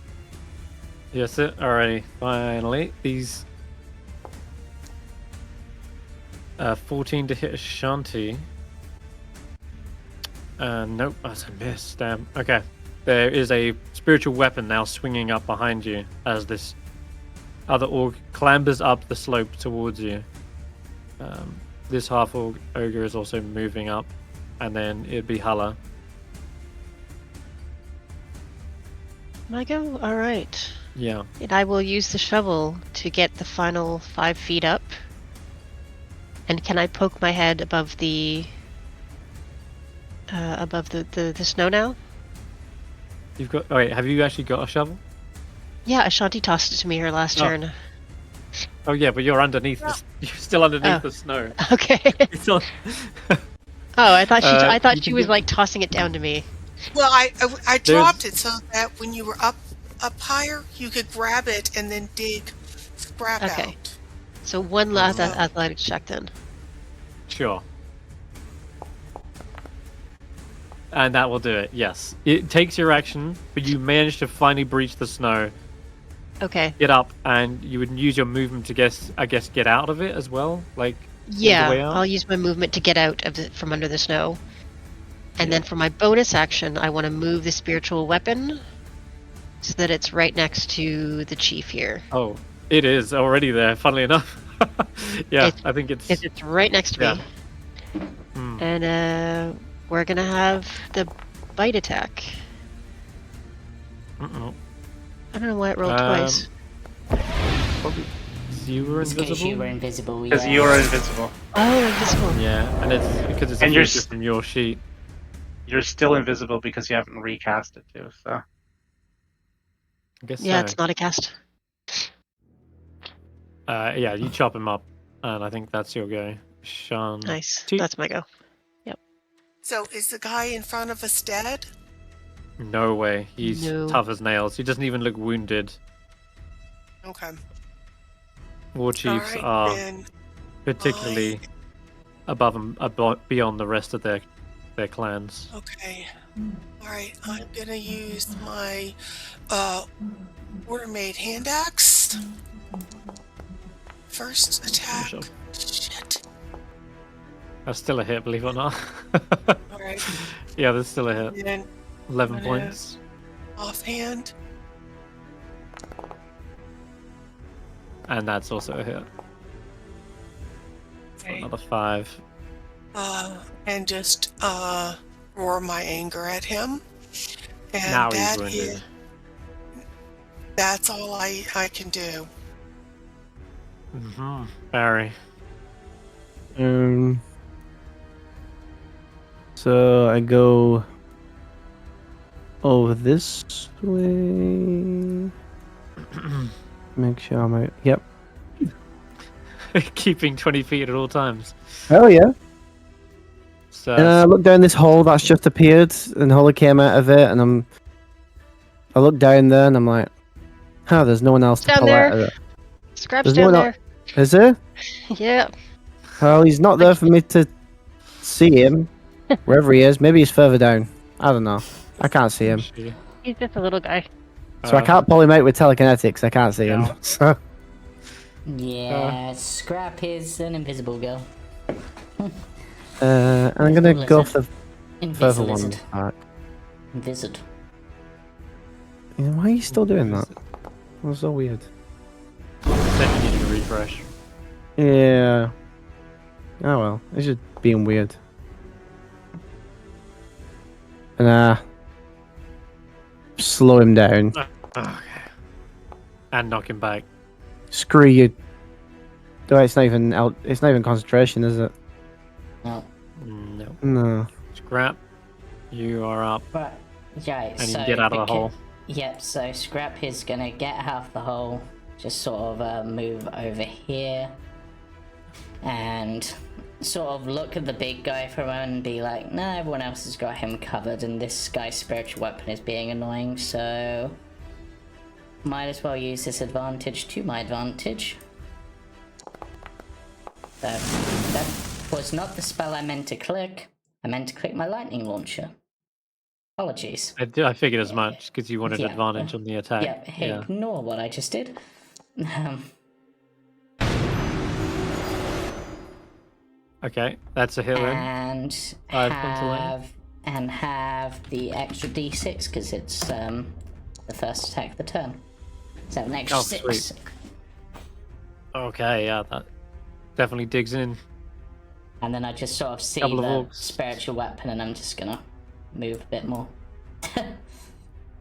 Yes, it. Alrighty. Finally, these 14 to hit Ashanti. Nope, that's a miss. Damn. Okay. There is a spiritual weapon now swinging up behind you as this other orc clambers up the slope towards you. This half-orc ogre is also moving up, and then it'd be Hulla. My go? Alright. Yeah. And I will use the shovel to get the final 5 feet up. And can I poke my head above the snow now? You've got. Oh, wait, have you actually got a shovel? Yeah, Ashanti tossed it to me her last turn. Oh yeah, but you're underneath. You're still underneath the snow. Okay. It's on. Oh, I thought You she can was do- like tossing it down to me. Well, I dropped it so that when you were up higher, you could grab it and then dig Skrapp Okay. out. So one last athletics check then. Sure. And that will do it. Yes, it takes your action, but you manage to finally breach the snow, Okay. get up, and you would use your movement to get out of it as well. Like Yeah, way out? I'll use my movement to get out of from under the snow. And then for my bonus action, I want to move the spiritual weapon so that it's right next to the chief here. Oh, it is already there. Funnily enough. Yeah, It's- I think it's. It's right next to me. Hmm. And we're gonna have the bite attack. Uh-oh. I don't know why it rolled Um, twice. Probably you were It's because you were invisible. invisible. Because yeah. you are invisible. Oh, invisible. Yeah, and it's because it's a And you're feature from your sheet. You're still invisible because you haven't recast it too. So I guess Yeah, so. it's not a cast. Yeah, you chop him up, and I think that's your go. Sean. Nice. Two. That's my go. So is the guy in front of us dead? No way. He's No. tough as nails. He doesn't even look wounded. Okay. War chiefs Alright, are then. particularly beyond the rest of their clans. Okay. Alright, I'm gonna use my order-made hand axe first attack. Sure. Shit. That's still a hit, believe it or not. Alright. Yeah, there's still a hit. And then 11 I'm gonna- points. offhand. And that's also a hit. So Okay. another 5. And just roar my anger at him. And Now he's that wounded. is- that's all I can do. Mm-hmm. Barry. So I go over this way. Make sure I'm out. Yep. Keeping 20 feet at all times. Oh yeah. So And I look down this hole that's just appeared, and Hulla came out of it, and I look down there, and I'm like, "Huh, there's no one else to Down pull there. out of it." Skrapp's There's no down one there. Is there? Yeah. Well, he's not there for me to see him. Wherever he is, maybe he's further down. I don't know. I can't see him, He's just a little guy. so I can't pull him out with telekinetics. I can't see him. yeah. So Yeah, Skrapp is an invisible girl. and I'm gonna go for the further Invisible one lizard. back. Lizard. Why are you still doing that? That's so weird. Then you need to refresh. Yeah. Oh well, it's just being weird. And slow him down. Okay. And knock him back. Screw you. No, it's not even it's not even concentration, is it? No. No. No. Scrap. You are up. But, yeah, And so you get out of the hole. Yep, so Skrapp is gonna get half the hole, just sort of move over here, and sort of look at the big guy for a moment and be like, no, everyone else has got him covered, and this guy's spiritual weapon is being annoying, so might as well use this advantage to my advantage. That was not the spell I meant to click. I meant to click my lightning launcher. Apologies. I figured as much because you wanted Yeah. advantage on the attack. Yeah, ignore what I just did. Okay, that's a hit then. And 5 points away. have the extra d6 because it's the first attack of the turn. So an extra Oh, 6. sweet. Okay, yeah, that definitely digs in. And then I just sort of see Couple of the orcs. spiritual weapon, and I'm just gonna move a bit more.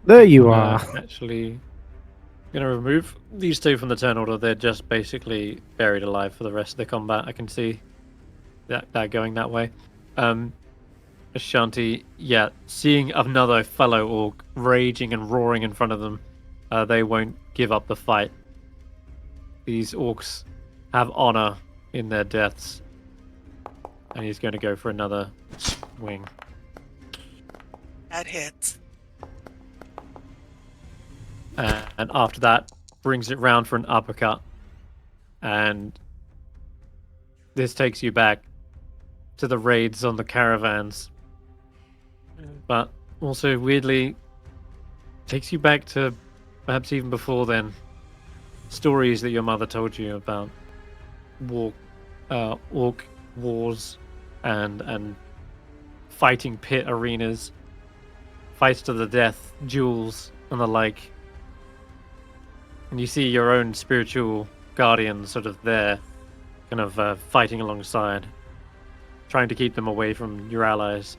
There you are. Actually, gonna remove these two from the turn order. They're just basically buried alive for the rest of the combat. I can see that going that way. Ashanti, yeah, seeing another fellow orc raging and roaring in front of them, they won't give up the fight. These orcs have honor in their deaths. And he's going to go for another swing. That hits. And after that, brings it round for an uppercut. And this takes you back to the raids on the caravans. But also, weirdly, takes you back to perhaps even before then. Stories that your mother told you about orc wars and fighting pit arenas, fights to the death, duels, and the like. And you see your own spiritual guardian sort of there, kind of fighting alongside, trying to keep them away from your allies.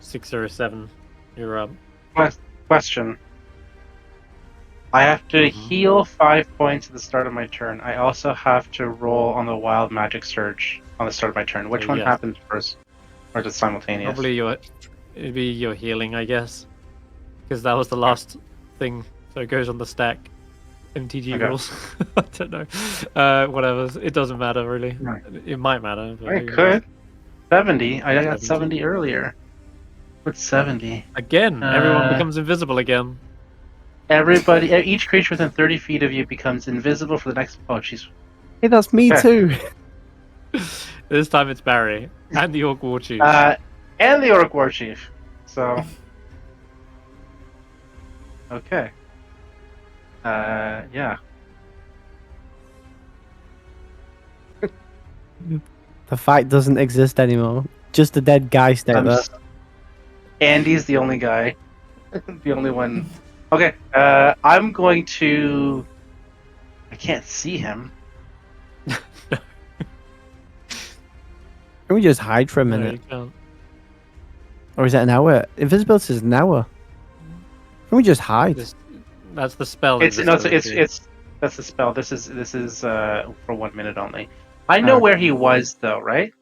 607, you're up. Question. I have to heal 5 points at the start of my turn. I also have to roll on the Wild Magic Surge on the start of my turn. Which one yes. happens first? Or is it simultaneous? Probably it'd be your healing, I guess, because that was the last thing. So it goes on the stack. MTG Okay. rules. I don't know. Whatever. It doesn't matter really. Right. It might matter. But I could. 70. I got 70. 70 earlier. What's 70? Again, everyone Uh, becomes invisible again. Everybody, each creature within 30 feet of you becomes invisible for the next. Oh, jeez. Hey, that's me Okay. too. This time it's Barry and the Orc War Chief. And the Orc War Chief. So. Okay. Yeah. The fight doesn't exist anymore. Just a dead geist out there. Andy's the only guy. The only one. Okay, I'm going to... I can't see him. Can we just hide for a No, minute? you can't. Or is that an hour? Invisibility is an hour. Can we just hide? That's the spell. It's invisibility. that's the spell. This is for 1 minute only. I know where he was though, right?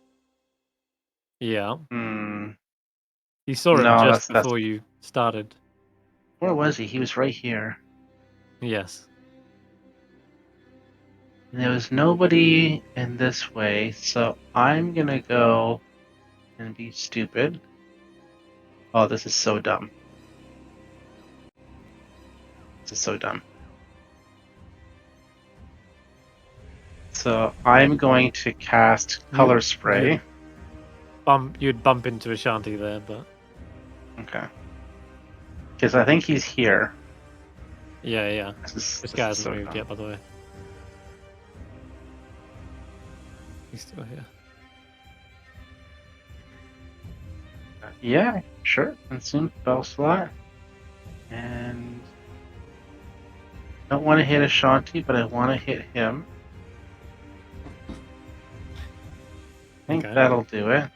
Yeah. Hmm. You saw him No, just that's before you started. where was he? He was right here. Yes. And there was nobody in this way, so I'm gonna go and be stupid. Oh, this is so dumb. This is so dumb. So I'm going to cast Color Spray. You'd bump into Ashanti there, but Okay. Because I think he's here. yeah. This This guy hasn't so moved dumb. yet, by the way. He's still here. Yeah, sure. Consume spell slot. And I don't want to hit Ashanti, but I want to hit him. I think Okay. that'll do it.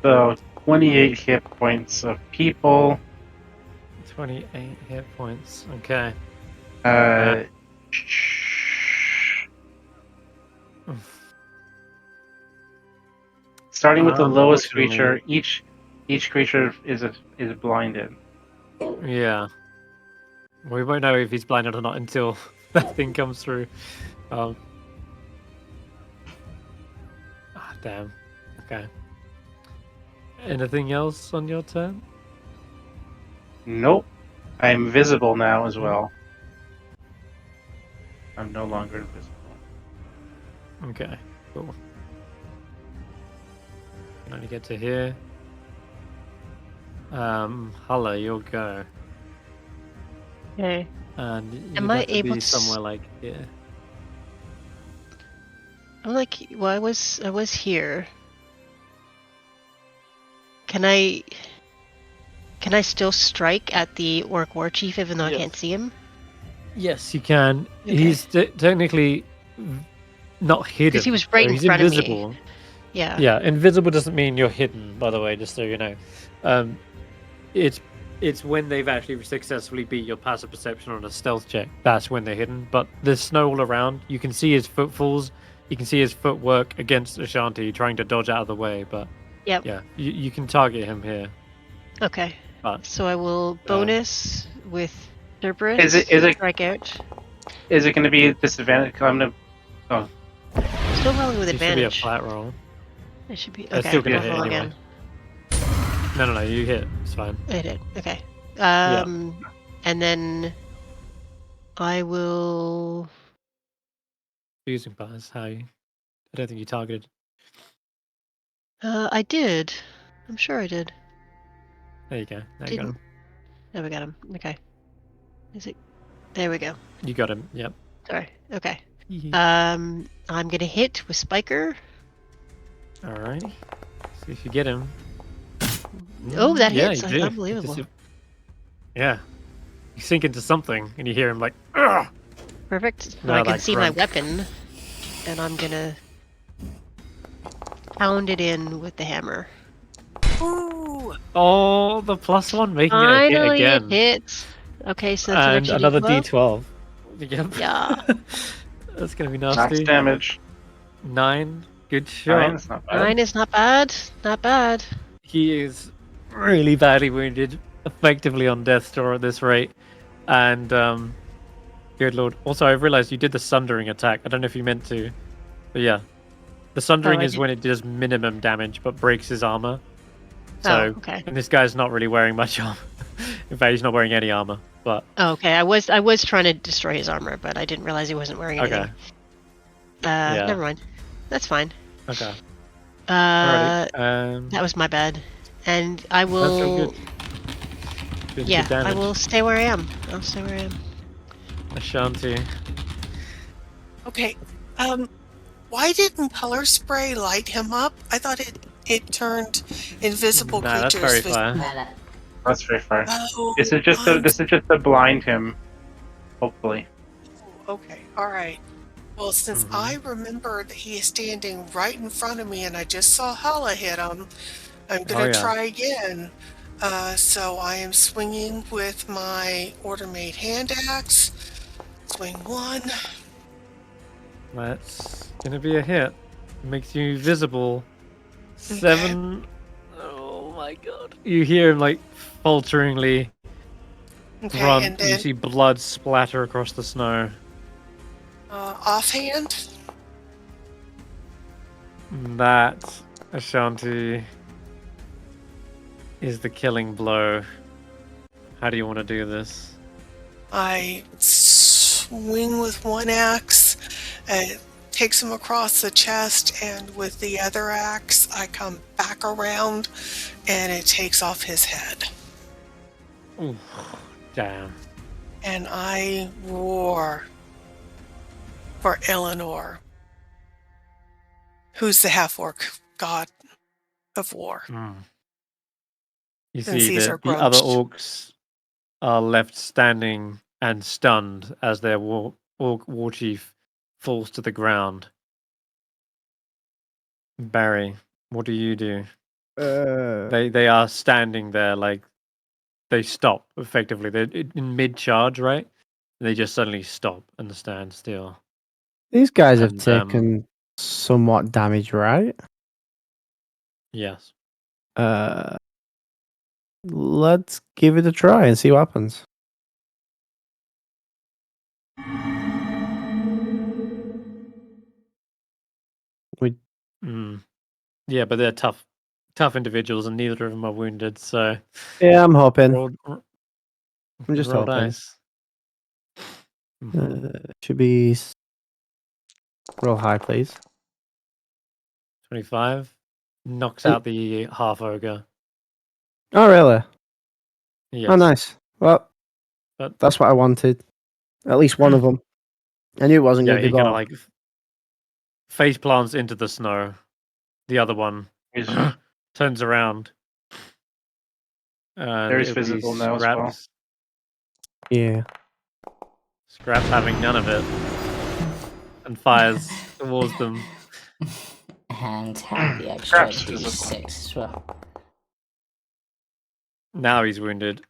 So 28 hit points of people. 28 hit points. Okay. Starting with the lowest Unfortunately- creature, each creature is blinded. Yeah. We won't know if he's blinded or not until that thing comes through. Damn. Okay. Anything else on your turn? Nope. I'm visible now as well. I'm no longer invisible. Okay, cool. Can only get to here. Hulla, you'll go. Okay. And you'd Am I have to able be to somewhere like here. I'm like, well, I was here. Can I still strike at the Orc War Chief even though I can't see him? Yes, you can. Okay. He's technically not hidden. Because he was right so in he's front of me. invisible. Yeah. Yeah, invisible doesn't mean you're hidden, by the way, just so you know. It's when they've actually successfully beat your passive perception on a stealth check. That's when they're hidden. But there's snow all around. You can see his footfalls. You can see his footwork against Ashanti trying to dodge out of the way. But Yep. yeah, you can target him here. Okay. But So I will bonus with Cerberus. Is it- strike out? Is it going to be a disadvantage? I'm gonna. Oh, Still rolling with it should be a advantage. flat roll. It should be It's okay. still gonna I'll hit roll anyway. again. No, you hit. It's fine. I did. Okay. And then I will. Using bars, how you? I don't think you targeted. I did. I'm sure I did. There you go. There you got Didn't. him. There we got him. Okay. Is it? There we go. You got him. Yep. Sorry. Okay. I'm gonna hit with Spiker. All right. See if you get him. Oh, that Yeah, hits! you do. Unbelievable. Yeah. You sink into something and you hear him like, "Ugh!" Perfect. No, I can that see my grunt. weapon, and I'm gonna pound it in with the hammer. Ooh! Oh, the +1 making Finally, it hit it again. hits. Okay, so that's And an another D12. D12. Yep. Yeah. That's gonna be max nasty. damage. 9. Good shot. 9, it's not bad. 9 is not bad. Not bad. He is really badly wounded, effectively on death's door at this rate. And good lord. Also, I realized you did the sundering attack. I don't know if you meant to, but yeah, the sundering I is did. when it does minimum damage but breaks his armor. Oh, So, okay. and this guy's not really wearing much armor. In fact, he's not wearing any armor. But Oh, okay. I was trying to destroy his armor, but I didn't realize he wasn't wearing anything. okay, yeah. Never mind. That's fine. Okay. Uh, Alrighty. that was my bad. And I That's all will good. Doing Yeah, good damage. I will stay where I am. I'll stay where I am. Ashanti. Okay. Why didn't color spray light him up? I thought it turned invisible Nah, that's creatures very fair. visible. That's very far. Oh, This is just to blind him, hopefully. okay. All right. Well, since I remember that he is standing right in front of me and I just saw Hulla hit him, I'm going to try again. So I am swinging with my order-made hand axe. Swing 1. That's gonna be a hit. Makes you visible. 7. Oh my god. You hear him like falteringly Okay, grunt. and You then see blood splatter across the snow. offhand. That, Ashanti, is the killing blow. How do you want to do this? I swing with one axe, takes him across the chest, and with the other axe, I come back around, and it takes off his head. Ooh, damn. And I roar for Eleanor, who's the half-orc god of war. You Since see these are that the other grunched. orcs are left standing and stunned as their orc war chief falls to the ground. Barry, what do you do? They are standing there like they stop effectively. They're in mid charge, right? They just suddenly stop and stand still. These guys have And, taken somewhat damage, right? Yes. Let's give it a try and see what happens. Yeah, but they're tough individuals, and neither of them are wounded. So Yeah, I'm hoping. I'm just hoping. Dice. Should be roll high, please. 25 knocks out the half ogre. Oh, really? Yes. Oh, nice. Well, But that's what I wanted. At least one of them. I knew it wasn't yeah, going to he be kind of both. like face plants into the snow. The other one turns around. And There's it'll be visible now as well. Yeah. Skrapp having none of it and fires towards them. And have the extra Skrapp's d6 as well. Now he's wounded.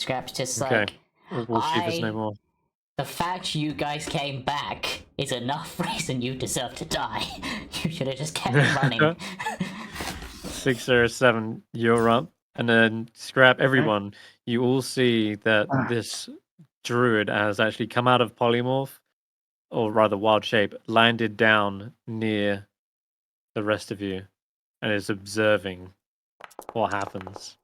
Skrapp's just Okay. like, We'll see if it's no more. the fact you guys came back is enough reason you deserve to die. You should have just kept running. 6 or 7, you're up. And then Skrapp, everyone, you all see that this druid has actually come out of polymorph, or rather wild shape, landed down near the rest of you, and is observing what happens.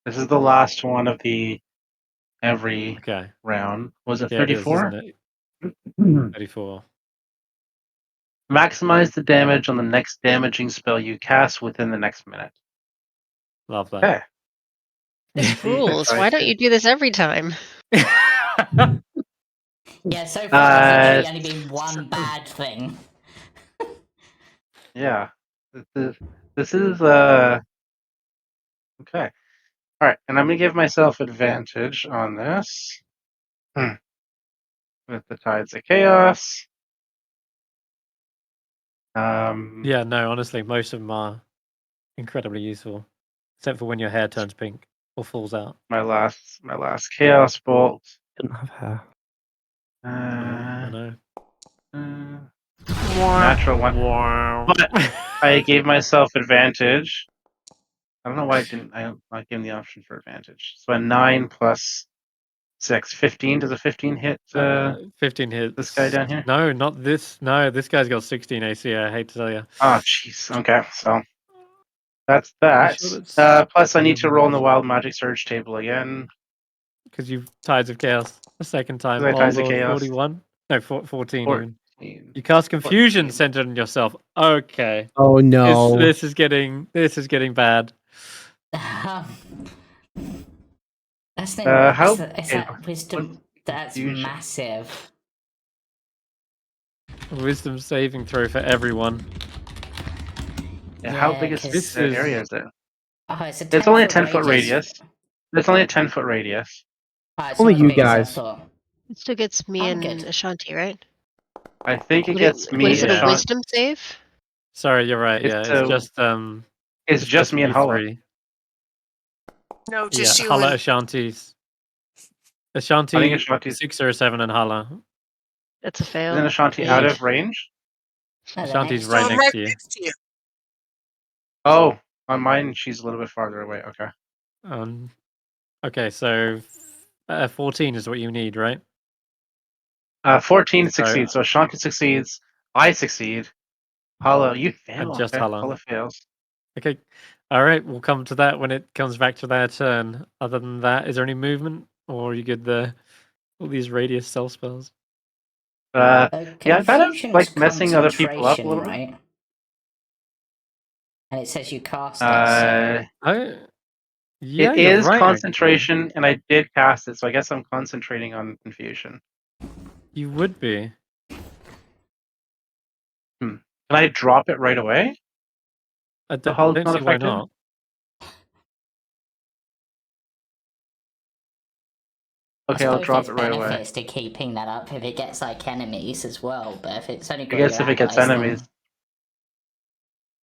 This is the last one of the every round. Was it 34? It is, isn't it? 34. Maximize the damage on the next damaging spell you cast within the next minute. Love that. Okay. This rules. Why don't you do this every time? Yeah, so far there's only been one bad thing. Yeah. This is okay. Alright, and I'm gonna give myself advantage on this. With the Tides of Chaos. Yeah, no, honestly, most of them are incredibly useful. Except for when your hair turns pink or falls out. My last Chaos Bolt. Didn't have hair. I know. Natural one. But I gave myself advantage. I don't know why I didn't. I gave him the option for advantage. So a 9 plus 6, 15. Does a 15 hit? 15 hits. This guy down here? No, not this. No, this guy's got 16 AC. I hate to tell you. Oh, jeez. Okay, so that's that. Sure plus, I need to roll in the Wild Magic Surge table again. Because you've Tides of Chaos a second time. Tides of Lord, Chaos. 41? No, 14 even. You cast confusion 14. centered on yourself. Okay. Oh no. This is getting bad. That's no. How Is that wisdom? That's confusion? massive. Wisdom saving throw for everyone. Yeah, how Yeah, big is 'cause- this area? Is it? Oh, it's a It's only a 10-foot 10-foot radius. It's only a 10-foot radius. Oh, it's Only not as you big as I guys. thought. It still gets me I'm and good. Ashanti, right? I think it What gets what me. is it? A Yeah. wisdom save? Sorry, you're right. It's Yeah, a- it's just me and you Hulla. three. No, just Yeah, you Hulla, and Ashanti's. I think Ashanti Ashanti's 6 or 7 and Hulla. That's a fail. Isn't Ashanti out 8. of range? Oh, the Ashanti's next right I'm one. next right to you. next to you. Oh, on mine she's a little bit farther away. Okay. Okay, so 14 is what you need, right? 14 So- succeeds. So Ashanti succeeds. I succeed. Hulla, you fail. And just okay. Hulla. Hulla fails. Okay. All right, we'll come to that when it comes back to their turn. Other than that, is there any movement, or are you good there? All these radius cell spells. Yeah, kind of Confusion's like messing other people up a concentration, little bit. right? And it says you cast it. So. Oh, yeah, It you're is right. concentration, and I did cast it, so I guess I'm concentrating on confusion. Actually. You would be. Can I drop it right away? I The hull's don't not see why affected? not. Okay, I'll I drop suppose it there's right away. benefits to keeping that up if it gets like enemies as well, but if it's only I got guess your if it gets allies, enemies.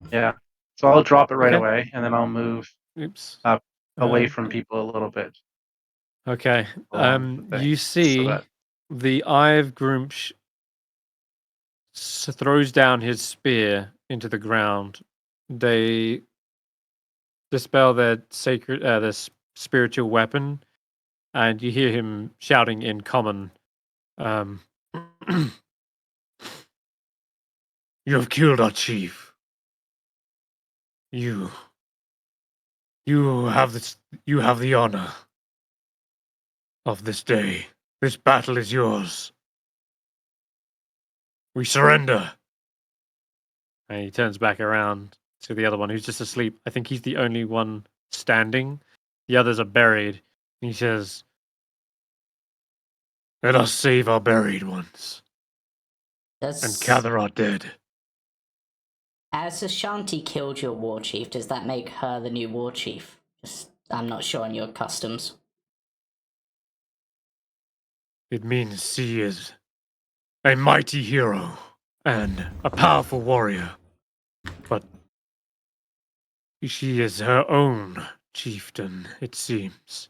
then... Yeah. So I'll drop it right Okay. away, and then I'll move Oops. away from people a little bit. Okay. along the thing, You see that- the Eye of Groomsh throws down his spear into the ground. They dispel their sacred, their spiritual weapon, and you hear him shouting in common. You have killed our chief. You have this. You have the honor of this day. This battle is yours. We surrender. And he turns back around to the other one who's just asleep. I think he's the only one standing. The others are buried. He says, "Let us save our buried ones and gather our dead." As Ashanti killed your war chief, does that make her the new war chief? I'm not sure on your customs. It means she is a mighty hero and a powerful warrior. But she is her own chieftain, it seems.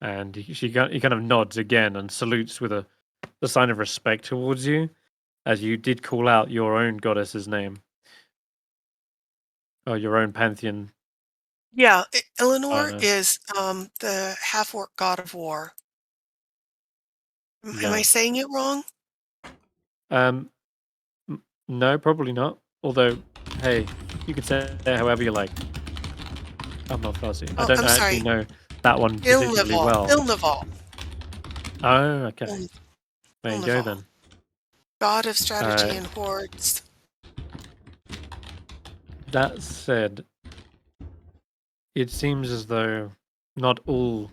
And he kind of nods again and salutes with a sign of respect towards you, as you did call out your own goddess's name. Or your own pantheon. Yeah, Eleanor no. is the half-orc god of war. Am Yeah. I saying it wrong? No, probably not. Although, hey, you could say it however you like. I'm not fussy. I Oh, don't I'm actually sorry. know that one particularly well. Ilnival. Oh, okay. Il- There you go Ilnival. then. God of strategy and hordes. That said, it seems as though not all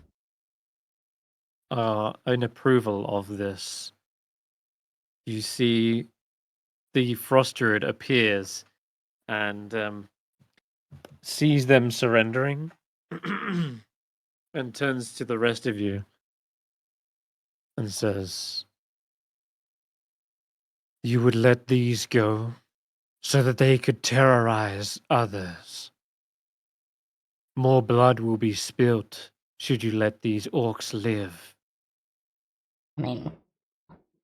are in approval of this. You see the Frost Druid appears and sees them surrendering and turns to the rest of you and says, "You would let these go so that they could terrorize others. More blood will be spilt should you let these orcs live." I mean,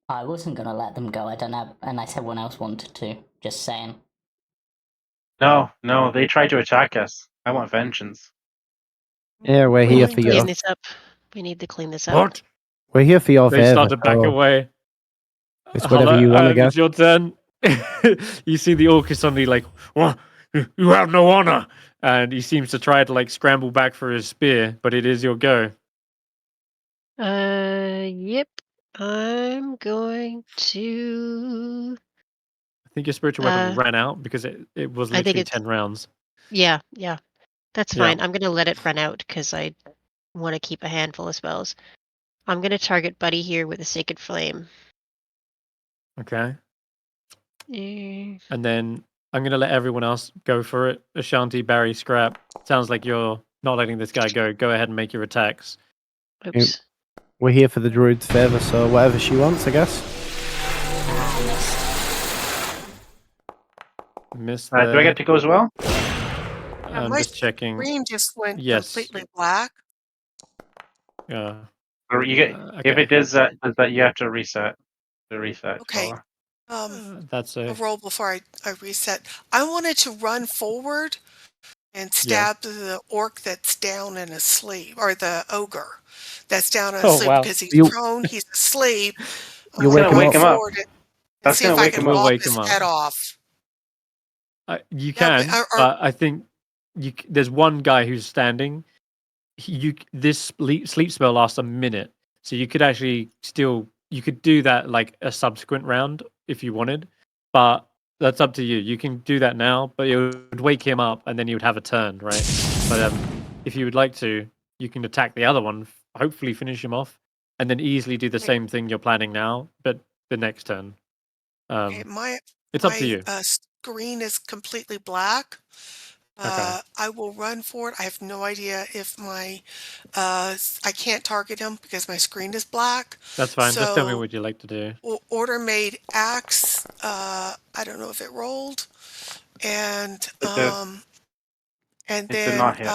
I wasn't gonna let them go. I don't know, unless everyone else wanted to. Just saying. No, they tried to attack us. I want vengeance. Yeah, we're We here need for to you. Clean this up. We need to clean this up. What? We're here for your They favor. start to back so away. It's whatever you want, I guess. It's your turn. You see the orc is suddenly like, "What? You have no honor!" And he seems to try to like scramble back for his spear, but it is your go. Yep. I'm going to think your spiritual weapon ran out because it was I think literally it's 10 rounds. yeah. That's Yeah. fine. I'm gonna let it run out because I want to keep a handful of spells. I'm gonna target Buddy here with a Sacred Flame. Okay. Mm, And then I'm going to let everyone else go for it. Ashanti, Barry, Skrapp. Sounds like you're not letting this guy go. Go ahead and make your attacks. oops. We're here for the druid's favour, so whatever she wants, I guess. Missed Do I get to go as well? I'm my just checking. screen just went Yes. completely black. Or you get Okay. if it does that you have to reset. The reset. Okay. That's A a roll before I reset. I wanted to run forward and stab the orc that's down and asleep, or the ogre that's down and Oh, asleep wow. because he's You- prone, he's asleep. I You want wake to him run up. forward and That's see gonna if I wake can him up. We'll lop wake his him up. head off. you Yeah, can, but but I think there's one guy who's standing. This sleep spell lasts a minute, so you could actually you could do that like a subsequent round if you wanted, but that's up to you. You can do that now, but it would wake him up, and then you would have a turn, right? But if you would like to, you can attack the other one, hopefully finish him off, and then easily do the same thing you're planning now, but the next turn. Okay, It's up to you. Screen is completely black. Okay. I will run for it. I have no idea if I can't target him because my screen is black. That's fine. Just tell me So what you like to do. order made axe. I don't know if it rolled, and It did. and It did then not hit.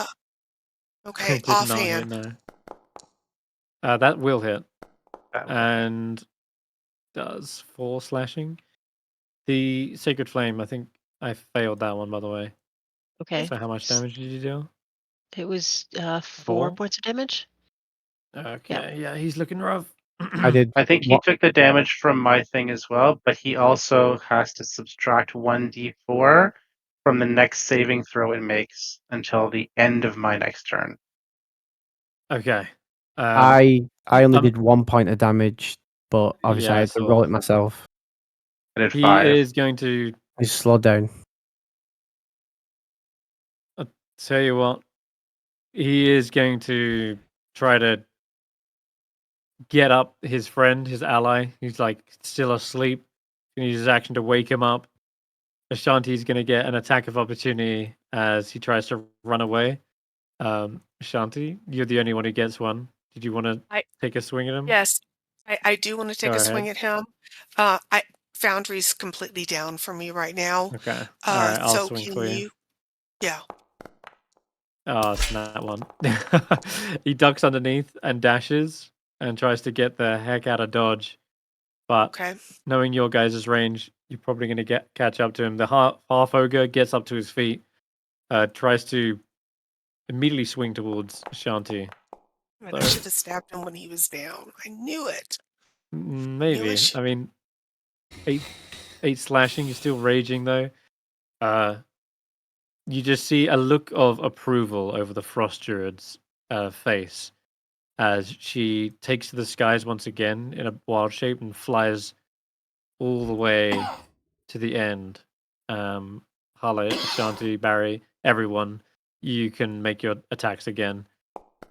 okay, It did not hit, offhand. no. That will hit, That will and does 4 slashing. The Sacred Flame, I think I failed that one, by the way. Okay. So how much damage did you deal? It was 4 4? points of damage. Okay, yeah, he's looking rough. I did. I think he took the damage from my thing as well, but he also has to subtract 1d4 from the next saving throw it makes until the end of my next turn. Okay. I only did 1 point of damage, but obviously Yeah, I I had to saw. roll it myself. I did He 5. is going to He's slowed down. tell you what. He is going to try to get up his friend, his ally. He's like still asleep. He use his action to wake him up. Ashanti's going to get an attack of opportunity as he tries to run away. Ashanti, you're the only one who gets one. Did you want to take a swing at him? Yes, I do want to take Go a swing ahead. at him. Foundry's completely down for me right now. Okay. All right, I'll So swing can for you. Yeah. Oh, it's that one. He ducks underneath and dashes and tries to get the heck out of dodge. But Okay. knowing your guys' range, you're probably going to catch up to him. The half ogre gets up to his feet, tries to immediately swing towards Ashanti. I should have stabbed him when he was down. I knew it. Maybe. I mean, 8 slashing. You're still raging though. You just see a look of approval over the Frost Druid's face as she takes to the skies once again in a wild shape and flies all the way to the end. Hulla, Ashanti, Barry, everyone, you can make your attacks again.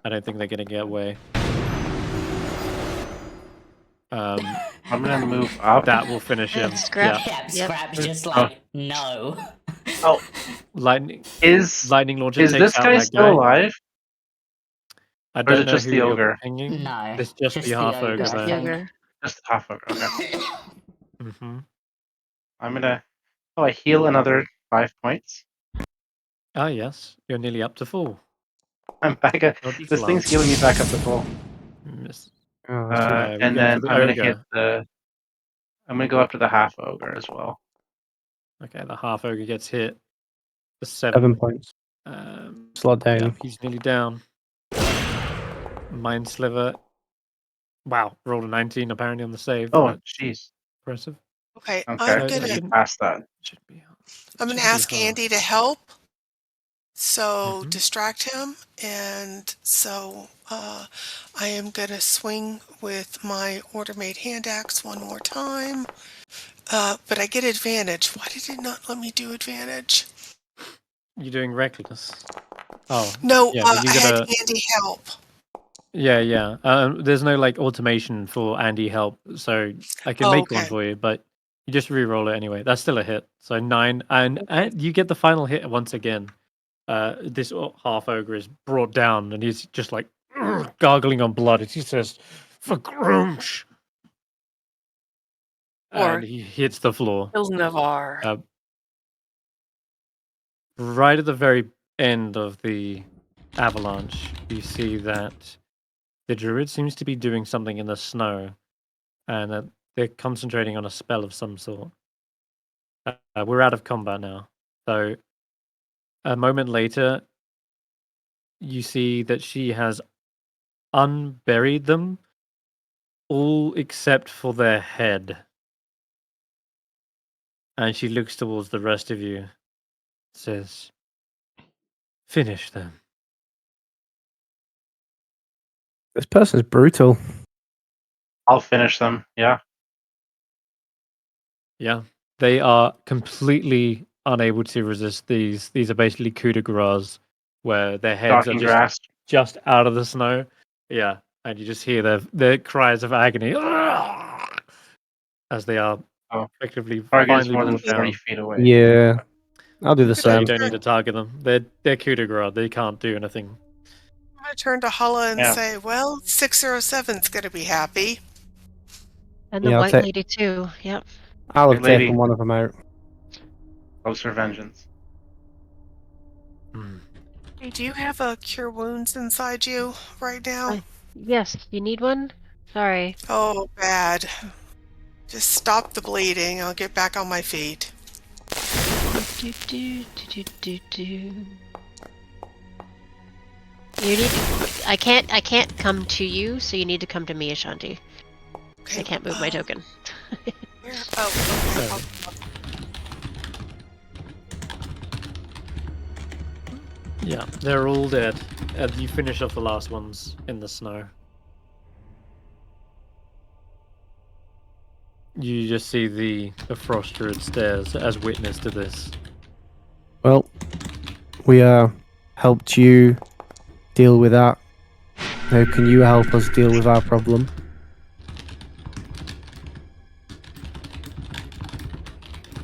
I don't think they're going to get away. I'm gonna move up. That will finish him. Skrapp. Yeah. Yeah, Skrapp's just like, no. Oh, Lightning is launcher is takes this out guy that still guy. alive? I Or is don't it know just who the you're ogre? pinging. No, It's just the half ogre Just there. the ogre. Just half ogre. Okay. Mm-hmm. I'm gonna. Oh, I heal another 5 points. Ah, yes. You're nearly up to full. I'm back at. Dodge This thing's flush. healing me back up to full. Miss. Oh, that's good. Okay, we And go then for the I'm gonna ogre. hit the. I'm gonna go after the half ogre as well. Okay, the half ogre gets hit. The 7 7. points. Um, Slowed down. yeah, he's nearly down. Mind Sliver. Wow, rolled a 19 apparently on the save. Oh, That's jeez. impressive. Okay. Okay, I'm it gonna shouldn't- pass that. Shouldn't be hard. I'm gonna Shouldn't be ask hard. Andy to help. So Mhm. distract him, and so I am gonna swing with my order made hand axe one more time. But I get advantage. Why did it not let me do advantage? You're doing reckless. Oh. No, Yeah, but you I had gotta... Andy help. Yeah. There's no like automation for Andy help, so I can make one Okay. for you, but you just re-roll it anyway. That's still a hit. So 9, and you get the final hit once again. This half ogre is brought down, and he's just like gargling on blood. As he says, "For Grunch," Or and he hits the floor. kills Navarre. Right at the very end of the avalanche, you see that the druid seems to be doing something in the snow, and that they're concentrating on a spell of some sort. We're out of combat now. So a moment later, you see that she has unburied them, all except for their head. And she looks towards the rest of you, says, "Finish them." This person's brutal. I'll finish them. Yeah. Yeah. They are completely unable to resist these. These are basically coup de grace, where their heads Stalking are grass. just out of the snow. Yeah. And you just hear their cries of agony as they are effectively Target is finally more than brought 40 down. feet away. Yeah, I'll do the So you same. don't need to target them. They're coup de grace. They can't do anything. I'm going to turn to Hulla and Yeah. say, well, 607's going to be happy. And the Yeah, I'll white take- lady too. Yep. I'll have White lady. taken one of them out. Loves her vengeance. Hey, do you have a cure wounds inside you right now? Yes. You need one? Sorry. Oh, bad. Just stop the bleeding. I'll get back on my feet. You need. I can't come to you, so you need to come to me, Ashanti. Okay. I can't move my token. Where? Oh, okay. Yeah, they're all dead. You finish off the last ones in the snow. You just see the frost druid stairs as witness to this. Well, we helped you deal with that. How can you help us deal with our problem?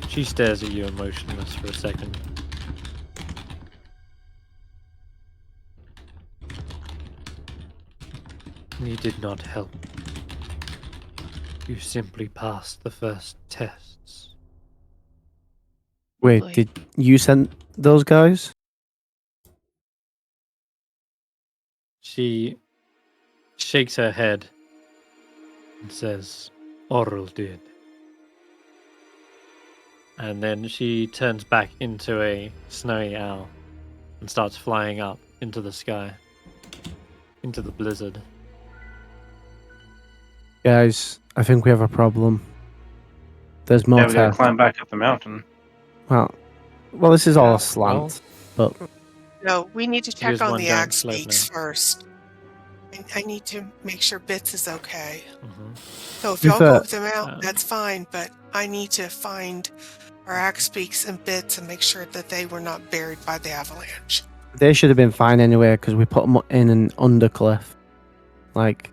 She stares at you emotionless for a second. You did not help. You simply passed the first tests. Wait, Boy. did you send those guys? She shakes her head and says, "Oral did." And then she turns back into a snowy owl and starts flying up into the sky, into the blizzard. Guys, I think we have a problem. There's more Yeah, we gotta tests. climb back up the mountain. Well, this is all Yeah, a slant, but No, we need to check Here's on one the giant axe slope peaks now. first. I need to make sure Bits is okay. Mm-hmm. So if If, y'all go with them out, um, that's fine, but I need to find our axe peaks and Bits and make sure that they were not buried by the avalanche. they should have been fine anyway because we put them in an undercliff. Like,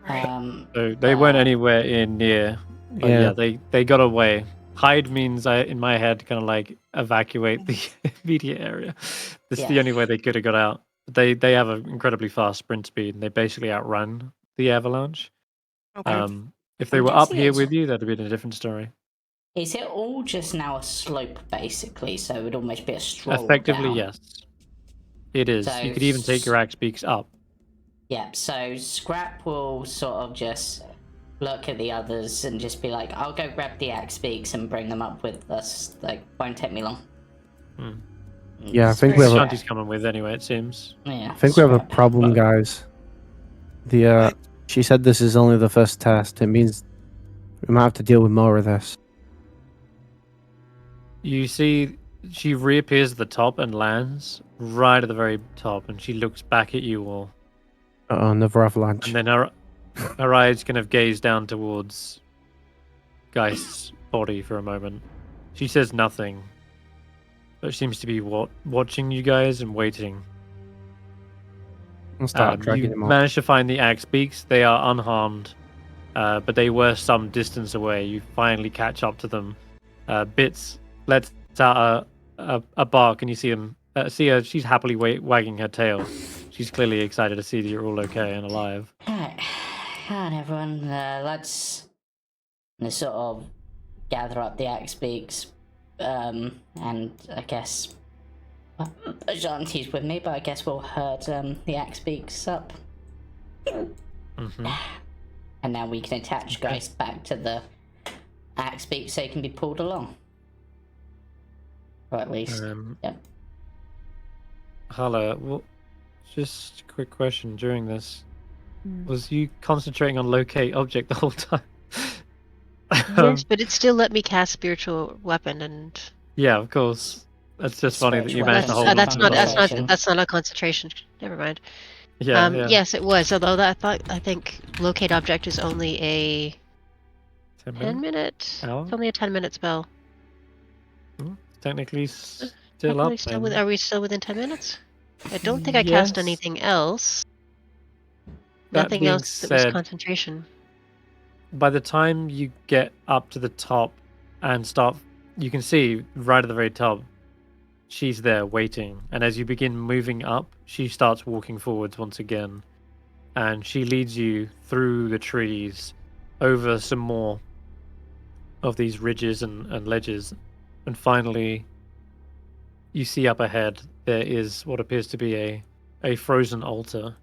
So they weren't anywhere near. But yeah, they got away. Hide means, in my head, kind of like evacuate the immediate area. This is the Yeah. only way they could have got out. They have an incredibly fast sprint speed, and they basically outrun the avalanche. Okay. If they I'm were up guessing here it's- with you, that'd have been a different story. Is it all just now a slope, basically? So it would almost be a stroll Effectively, down? yes. It is. So You could even take your axe beaks up. Yeah, so Skrapp will sort of just look at the others and just be like, I'll go grab the axe beaks and bring them up with us. Like, won't take me long. Yeah, I think we have a- Ashanti's coming with anyway, it seems. Yeah, I think we have a Skrapp. problem, guys. She said this is only the first test. It means we might have to deal with more of this. You see, she reappears at the top and lands right at the very top, and she looks back at you all. Another avalanche. And then her eyes kind of gaze down towards Geist's body for a moment. She says nothing, but seems to be watching you guys and waiting. I'll start dragging You him up. managed to find the axe beaks. They are unharmed, but they were some distance away. You finally catch up to them. Bits lets out a bark, and you see him. See her. She's happily wagging her tail. She's clearly excited to see that you're all okay and alive. Alright, everyone, let's sort of gather up the axe beaks, and I guess Ashanti's with me, but I guess we'll herd the axe beaks up. Mm-hmm. And now we can attach guys back to the axe beaks so they can be pulled along. Or at least, yep. Hulla, well, just a quick question during this. Was you concentrating on locate object the whole time? Yes, but it still let me cast spiritual weapon, and Yeah, of course. That's just funny that you managed to hold on that's to not it. that's not a concentration. Never mind. Yeah. Yes, it was. Although I think locate object is only a 10 minute. Hour? It's only a 10-minute spell. Technically still Technically up. still then. are we still within 10 minutes? I don't think I cast Yes. anything else. That Nothing being else that was said, concentration. by the time you get up to the top and start, you can see right at the very top, she's there waiting. And as you begin moving up, she starts walking forwards once again. And she leads you through the trees, over some more of these ridges and ledges. And finally, you see up ahead, there is what appears to be a frozen altar.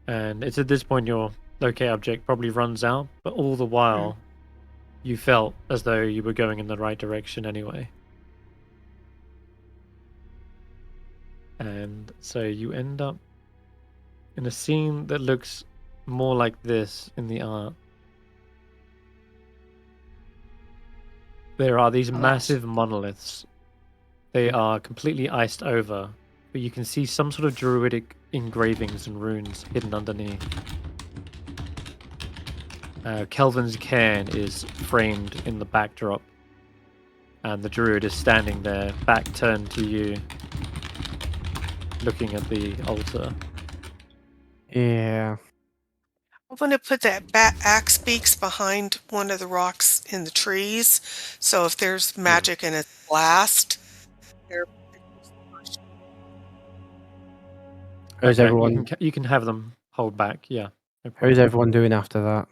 And it's at this point your locate object probably runs out, but all the while, you felt as though you were going in the right direction anyway. And so you end up in a scene that looks more like this in the art. There are these massive monoliths. They are completely iced over, but you can see some sort of druidic engravings and runes hidden underneath. Kelvin's cairn is framed in the backdrop, and the druid is standing there, back turned to you, looking at the altar. Yeah. I'm going to put that axe beaks behind one of the rocks in the trees, so if there's magic in a blast, they're... How's Okay, everyone? You can have them hold back, yeah. No How's problem. everyone doing after that?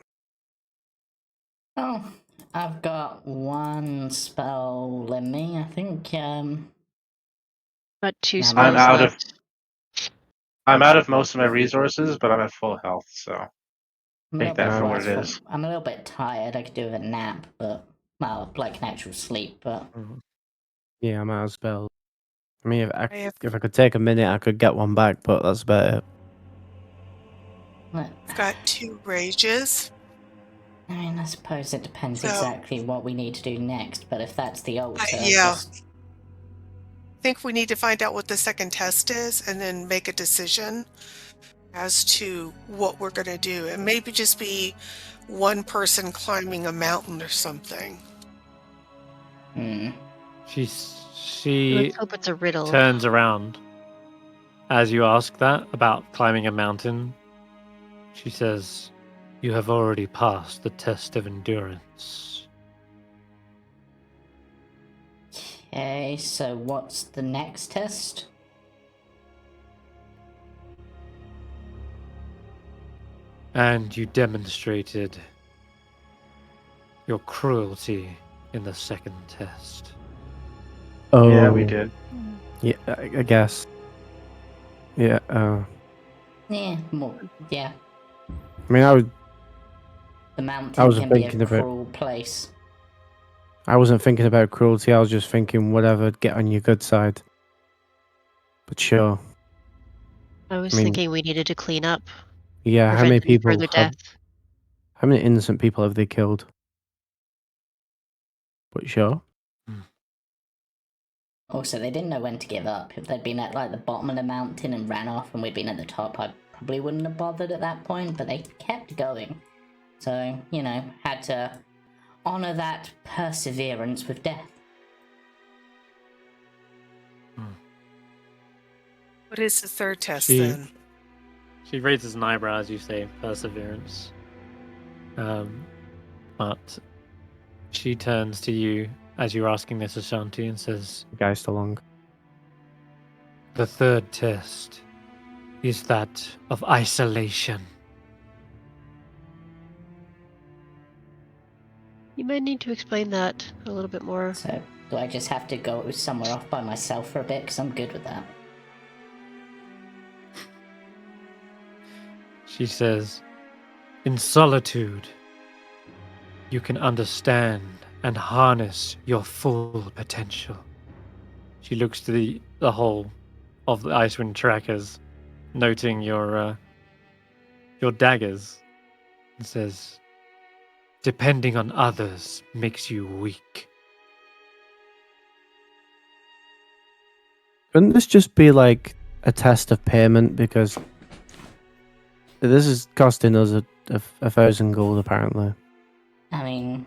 Oh, I've got one spell in me, I think. But 2 I'm spells out of- left. I'm out of most of my resources, but I'm at full health, so I'm a take little that bit for what worse it for- is. I'm a little bit tired. I could do with a nap, but well, like an actual sleep. But Yeah, I might as well. I mean, have- if I could take a minute, I could get one back, but that's about it. I've got 2 rages. I mean, I suppose it depends So- exactly what we need to do next. But if that's the altar, Yeah. I think we need to find out what the second test is and then make a decision as to what we're going to do. And maybe just be one person climbing a mountain or something. She Let's hope it's a riddle. turns around as you ask that about climbing a mountain. She says, "You have already passed the test of endurance." Okay, so what's the next test? And you demonstrated your cruelty in the second test. Oh, Yeah, we did. Yeah, I guess. Yeah. Yeah, more. Yeah, I mean, the mountain wasn't can be a thinking of it. cruel place. I wasn't thinking about cruelty. I was just thinking whatever, get on your good side. But sure. I was I mean- thinking we needed to clean up. Yeah. How Prevent many any people? further death. How many innocent people have they killed? But sure. Also, they didn't know when to give up. If they'd been at like the bottom of the mountain and ran off, and we'd been at the top, I probably wouldn't have bothered at that point. But they kept going, so had to honor that perseverance with death. What is the third test She- then? She raises an eyebrow as you say perseverance. But she turns to you as you're asking this, Ashanti, and says, Geist along. "The third test is that of isolation." You might need to explain that a little bit more. So, do I just have to go somewhere off by myself for a bit? Because I'm good with that. She says, "In solitude, you can understand and harness your full potential." She looks to the whole of the Icewind Trekkers, noting your daggers, and says, "Depending on others makes you weak." Couldn't this just be like a test of payment? Because this is costing us a 1,000 gold, apparently. I mean,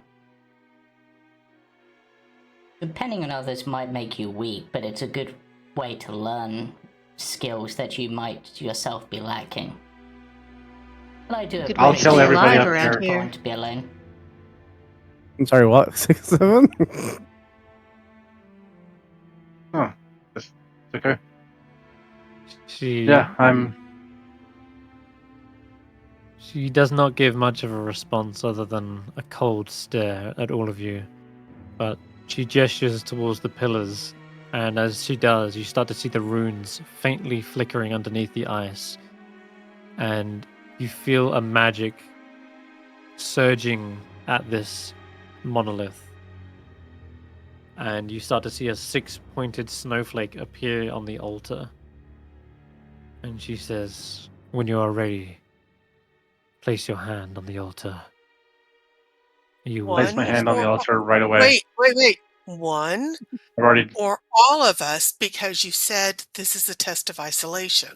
depending on others might make you weak, but it's a good way to learn skills that you might yourself be lacking. But I do Good I'll way to tell stay everybody alive up around there. here. going to be alone. I'm sorry, what? 6, 7? Oh, it's okay. She Yeah, I'm. She does not give much of a response other than a cold stare at all of you, but she gestures towards the pillars, and as she does, you start to see the runes faintly flickering underneath the ice, and you feel a magic surging at this monolith, and you start to see a 6-pointed snowflake appear on the altar, and she says, "When you are ready, place your hand on the altar." You One Place my hand on the or- altar right away. Wait. One I've already. or all of us, because you said this is a test of isolation.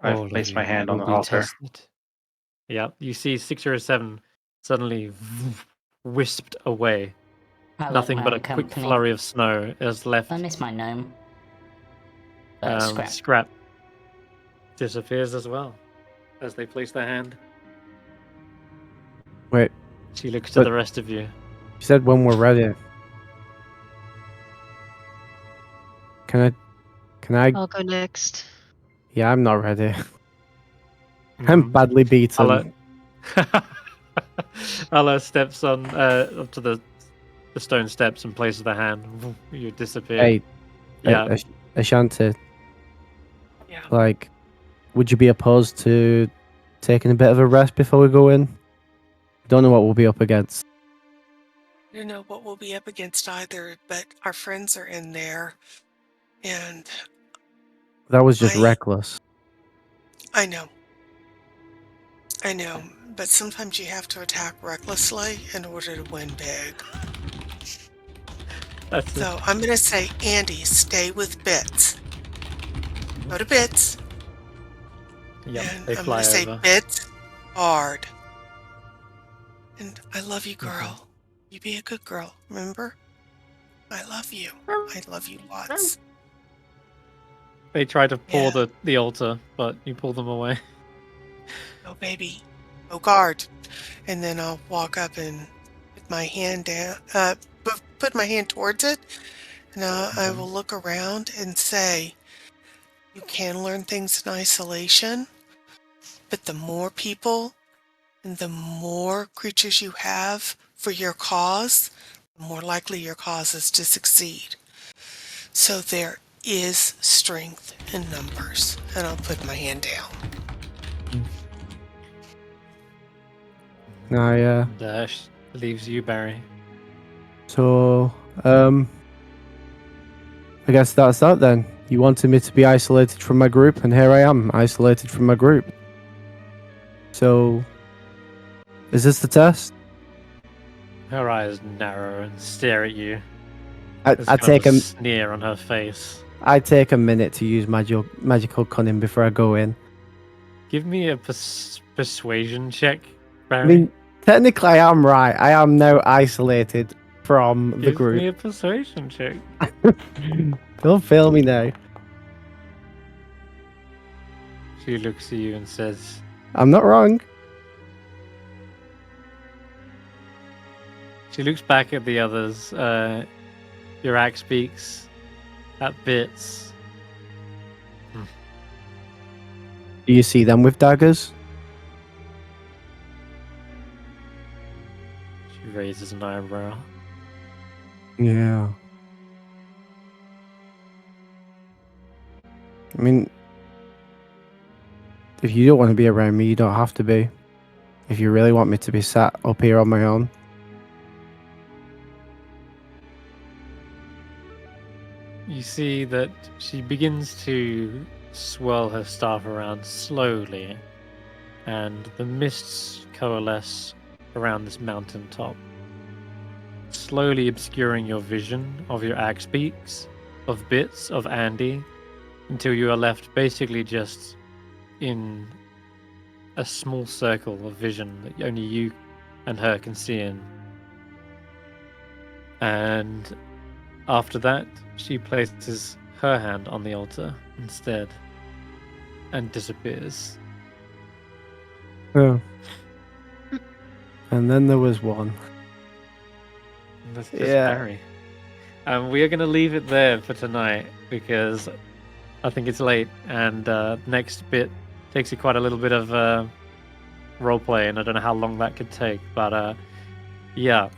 all I've of placed my you hand on will the be altar. tested. Yeah, you see 6 or 7 suddenly wisped away. I like Nothing my but a own quick company. flurry of snow is left. I miss my gnome. Scrap. Skrapp disappears as well as they place their hand. Wait, She looks to But- the rest of you. you said when we're ready. Can I? I'll go next. Yeah, I'm not ready. I'm badly beaten. Alla steps on up to the stone steps and places the hand. You disappear. Hey, Yeah. Ashanti, Yeah. like, would you be opposed to taking a bit of a rest before we go in? Don't know what we'll be up against. I don't know what we'll be up against either, but our friends are in there, and That was just I- reckless. I know, but sometimes you have to attack recklessly in order to win big. That's it. So I'm going to say, Andy, stay with Bits. Go to Bits, Yep, and they I'm fly going to say, over. Bits, hard. And I love you, girl. Mm-hmm. You be a good girl, remember? I love you. I love you lots. They try to pull Yeah. the altar, but you pull them away. Oh, baby. Oh, guard. And then I'll walk up and put my hand down, put my hand towards it. And I will look around and say, you can learn things in isolation, but the more people and the more creatures you have for your cause, the more likely your cause is to succeed. So there is strength in numbers. And I'll put my hand down. And leaves you, Barry. So, I guess that's that then. You wanted me to be isolated from my group, and here I am, isolated from my group. So, is this the test? Her eyes narrow and stare at you. I There's take kind of a a sneer on her face. I take a minute to use magical cunning before I go in. Give me a persuasion check, I Barry. mean, Technically, I am right. I am now isolated from the Give group. me a persuasion check. Don't fail me now. She looks at you and says, I'm not wrong. she looks back at the others. Your axe speaks at bits. Do you see them with daggers? She raises an eyebrow. Yeah. I mean, if you don't want to be around me, you don't have to be. If you really want me to be sat up here on my own. You see that she begins to swirl her staff around slowly, and the mists coalesce around this mountain top, slowly obscuring your vision of your axe beaks, of bits of Andy, until you are left basically just in a small circle of vision that only you and her can see in. And after that, she places her hand on the altar instead and disappears. Oh. And then there was one. And that's just Yeah. Barry. We are going to leave it there for tonight because I think it's late, and next bit takes you quite a little bit of roleplay, and I don't know how long that could take, but yeah.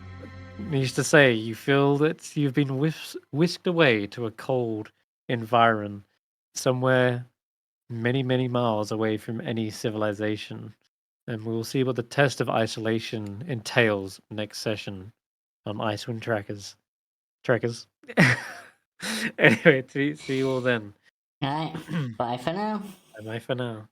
Needs to say, you feel that you've been whisked away to a cold environ, somewhere many, many miles away from any civilization. And we will see what the test of isolation entails next session on Icewind Trekkers. Anyway, see you all then. Alright, bye for now. Bye for now.